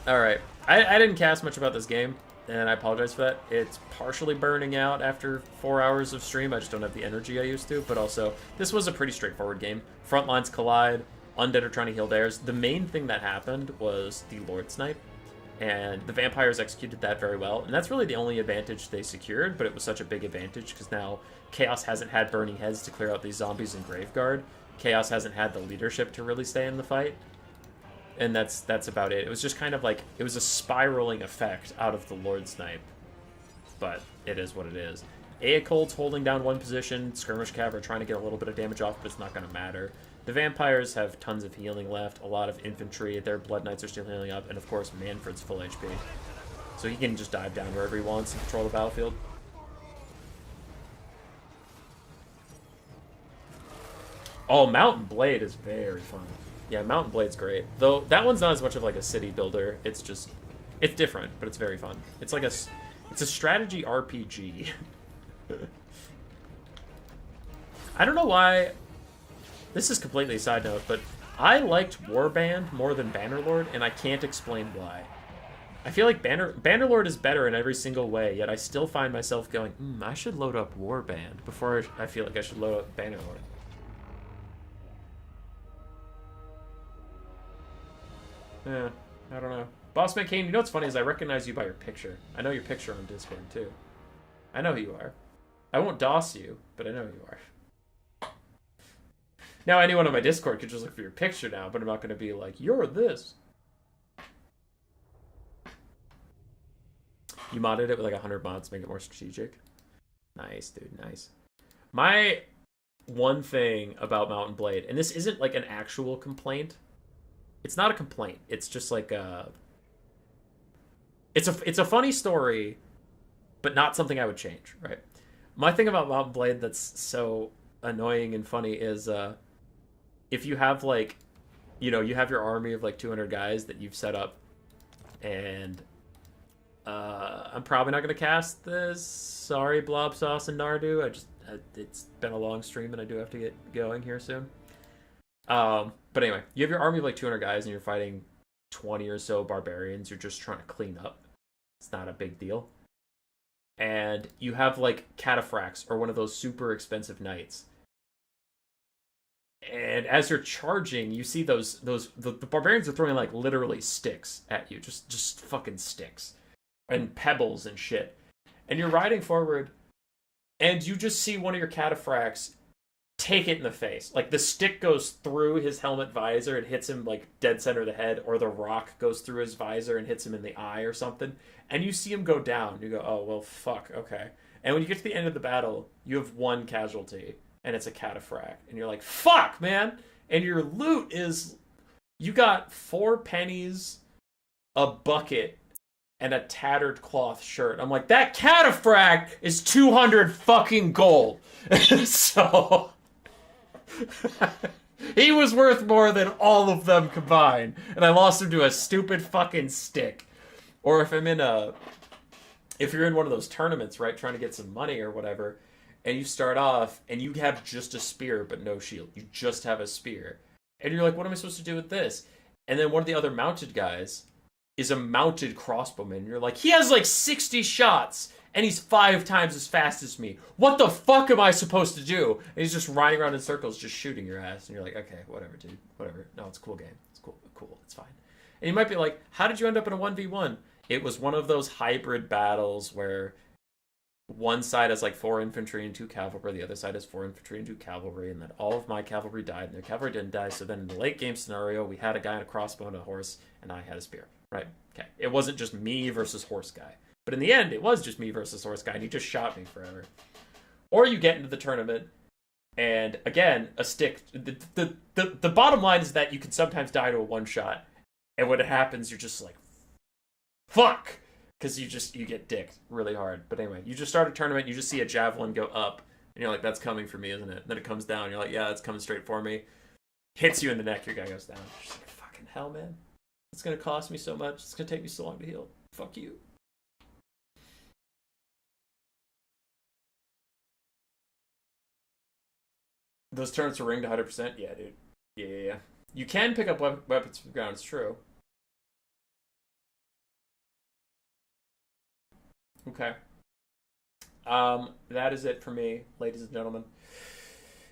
Alright. I didn't cast much about this game, and I apologize for that. It's partially burning out after 4 hours of stream. I just don't have the energy I used to, but also, this was a pretty straightforward game. Front lines collide, undead are trying to heal theirs. The main thing that happened was the Lord Snipe, and the vampires executed that very well, and that's really the only advantage they secured, but it was such a big advantage because now Chaos hasn't had burning heads to clear out these zombies in Graveguard. Chaos hasn't had the leadership to really stay in the fight, and that's about it. It was just kind of like, it was a spiraling effect out of the Lord Snipe, but it is what it is. Aecol's holding down one position, Skirmish Cav are trying to get a little bit of damage off, but it's not going to matter. The vampires have tons of healing left, a lot of infantry, their Blood Knights are still healing up, and of course Manfred's full HP. So he can just dive down wherever he wants and control the battlefield. Oh, Mountain Blade is very fun. Yeah, Mountain Blade's great. Though, that one's not as much of like a city builder, it's just, it's different, but it's very fun. It's like it's a strategy RPG. I don't know why, this is completely a side note, but I liked Warband more than Bannerlord, and I can't explain why. I feel like Bannerlord is better in every single way, yet I still find myself going, I should load up Warband before I feel like I should load up Bannerlord. Yeah, I don't know. Bossman Kane, you know what's funny is I recognize you by your picture. I know your picture on Discord, too. I know who you are. I won't DOS you, but I know who you are. Now, anyone on my Discord could just look for your picture now, but I'm not going to be like, you're this. You modded it with like 100 mods to make it more strategic. Nice, dude, nice. My one thing about Mountain Blade, and this isn't like an actual complaint. It's not a complaint. It's just like a... It's a funny story, but not something I would change, right? My thing about Mountain Blade that's so annoying and funny is if you have like, you know, you have your army of like 200 guys that you've set up, and I'm probably not going to cast this. Sorry, Blob, Sauce, and Nardu. It's been a long stream and I do have to get going here soon. But anyway, you have your army of like 200 guys and you're fighting 20 or so barbarians. You're just trying to clean up. It's not a big deal. And you have like cataphracts or one of those super expensive knights. And as you're charging, you see the barbarians are throwing like literally sticks at you. Just fucking sticks. And pebbles and shit. And you're riding forward and you just see one of your cataphracts take it in the face. Like the stick goes through his helmet visor and hits him like dead center of the head, or the rock goes through his visor and hits him in the eye or something. And you see him go down. You go, oh, well, fuck, okay. And when you get to the end of the battle, you have one casualty, and it's a cataphract. And you're like, fuck, man! And your loot is, you got 4 pennies, a bucket, and a tattered cloth shirt. I'm like, that cataphract is 200 fucking gold. So he was worth more than all of them combined, and I lost him to a stupid fucking stick. Or if you're in one of those tournaments, right, trying to get some money or whatever, and you start off and you have just a spear but no shield. You just have a spear. And you're like, what am I supposed to do with this? And then one of the other mounted guys is a mounted crossbowman. And you're like, he has like 60 shots and he's 5 times as fast as me. What the fuck am I supposed to do? And he's just riding around in circles just shooting your ass. And you're like, okay, whatever, dude. Whatever. No, it's a cool game. It's cool. It's fine. And you might be like, how did you end up in a 1v1? It was one of those hybrid battles where one side has like 4 infantry and 2 cavalry, the other side has 4 infantry and 2 cavalry, and then all of my cavalry died and their cavalry didn't die. So then in the late game scenario, we had a guy on a crossbow and a horse, and I had a spear. Right? Okay. It wasn't just me versus horse guy. But in the end, it was just me versus horse guy, and he just shot me forever. Or you get into the tournament, and again, a stick. The bottom line is that you can sometimes die to a one-shot, and when it happens, you're just like, fuck! Because you get dicked really hard. But anyway, you just start a tournament, you just see a javelin go up, and you're like, that's coming for me, isn't it? And then it comes down, and you're like, yeah, it's coming straight for me. Hits you in the neck, your guy goes down. You're just like, fucking hell, man. It's gonna cost me so much. It's gonna take me so long to heal. Fuck you. Those turrets are ringed 100%? Yeah, dude. Yeah. You can pick up weapons from the ground, it's true. Okay. That is it for me, ladies and gentlemen.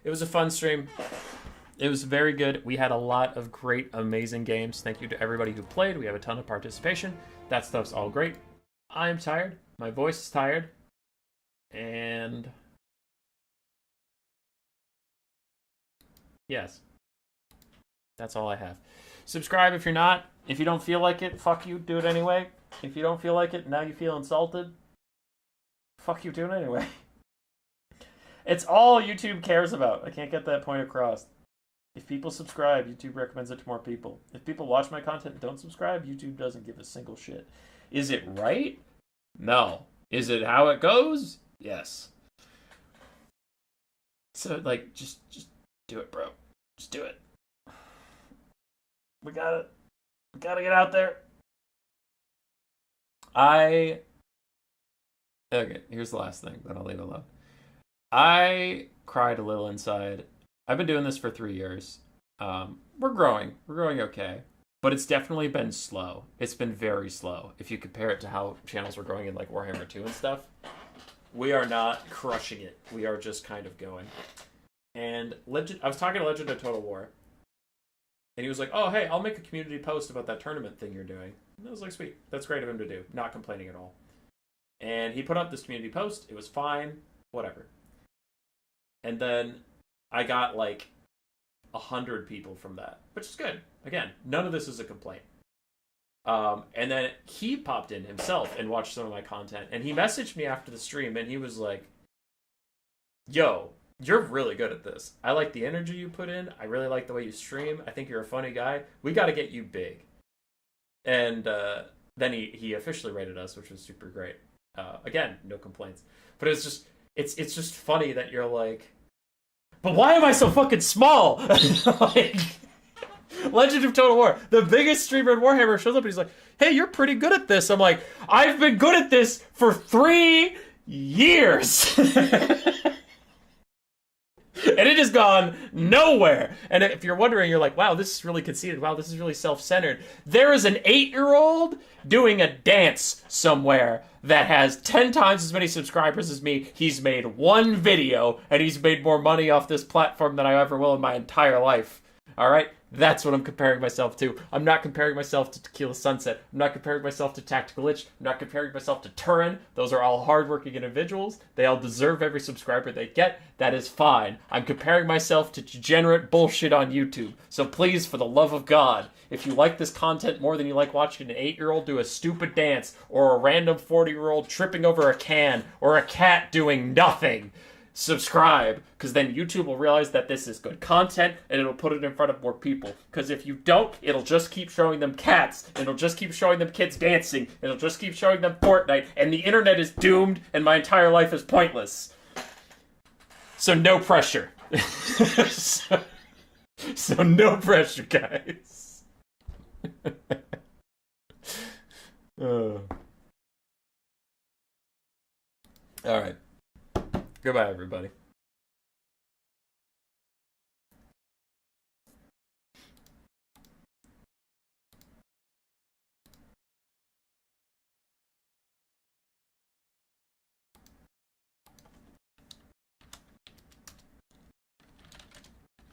It was a fun stream. It was very good. We had a lot of great, amazing games. Thank you to everybody who played. We have a ton of participation. That stuff's all great. I'm tired. My voice is tired. And yes. That's all I have. Subscribe if you're not. If you don't feel like it, fuck you, do it anyway. If you don't feel like it, now you feel insulted, fuck you, do it anyway. It's all YouTube cares about. I can't get that point across. If people subscribe, YouTube recommends it to more people. If people watch my content and don't subscribe, YouTube doesn't give a single shit. Is it right? No. Is it how it goes? Yes. So, like, just do it, bro. Just do it. We gotta get out there. Okay, here's the last thing, then I'll leave it alone. I cried a little inside. I've been doing this for 3 years. We're growing okay, but it's definitely been slow. It's been very slow. If you compare it to how channels were growing in like Warhammer 2 and stuff, we are not crushing it. We are just kind of going. And I was talking to Legend of Total War, and he was like, oh, hey, I'll make a community post about that tournament thing you're doing. And I was like, sweet. That's great of him to do. Not complaining at all. And he put up this community post. It was fine. Whatever. And then I got like 100 people from that, which is good. Again, none of this is a complaint. And then he popped in himself and watched some of my content. And he messaged me after the stream, and he was like, yo, you're really good at this. I like the energy you put in. I really like the way you stream. I think you're a funny guy. We got to get you big. And then he officially rated us, which was super great. Again, no complaints. But it's just funny that you're like, but why am I so fucking small? Like, Legend of Total War, the biggest streamer in Warhammer, shows up and he's like, hey, you're pretty good at this. I'm like, I've been good at this for 3 years. And it has gone nowhere. And if you're wondering, you're like, wow, this is really conceited. Wow, this is really self-centered. There is an 8-year-old doing a dance somewhere that has 10 times as many subscribers as me. He's made 1 video, and he's made more money off this platform than I ever will in my entire life. All right? That's what I'm comparing myself to. I'm not comparing myself to Tequila Sunset. I'm not comparing myself to Tactical Lich. I'm not comparing myself to Turin. Those are all hardworking individuals. They all deserve every subscriber they get. That is fine. I'm comparing myself to degenerate bullshit on YouTube. So please, for the love of God, if you like this content more than you like watching an 8-year-old do a stupid dance, or a random 40-year-old tripping over a can, or a cat doing nothing, subscribe, because then YouTube will realize that this is good content, and it'll put it in front of more people. Because if you don't, it'll just keep showing them cats, it'll just keep showing them kids dancing, it'll just keep showing them Fortnite, and the internet is doomed, and my entire life is pointless. So no pressure. so no pressure, guys. All right. Goodbye, everybody.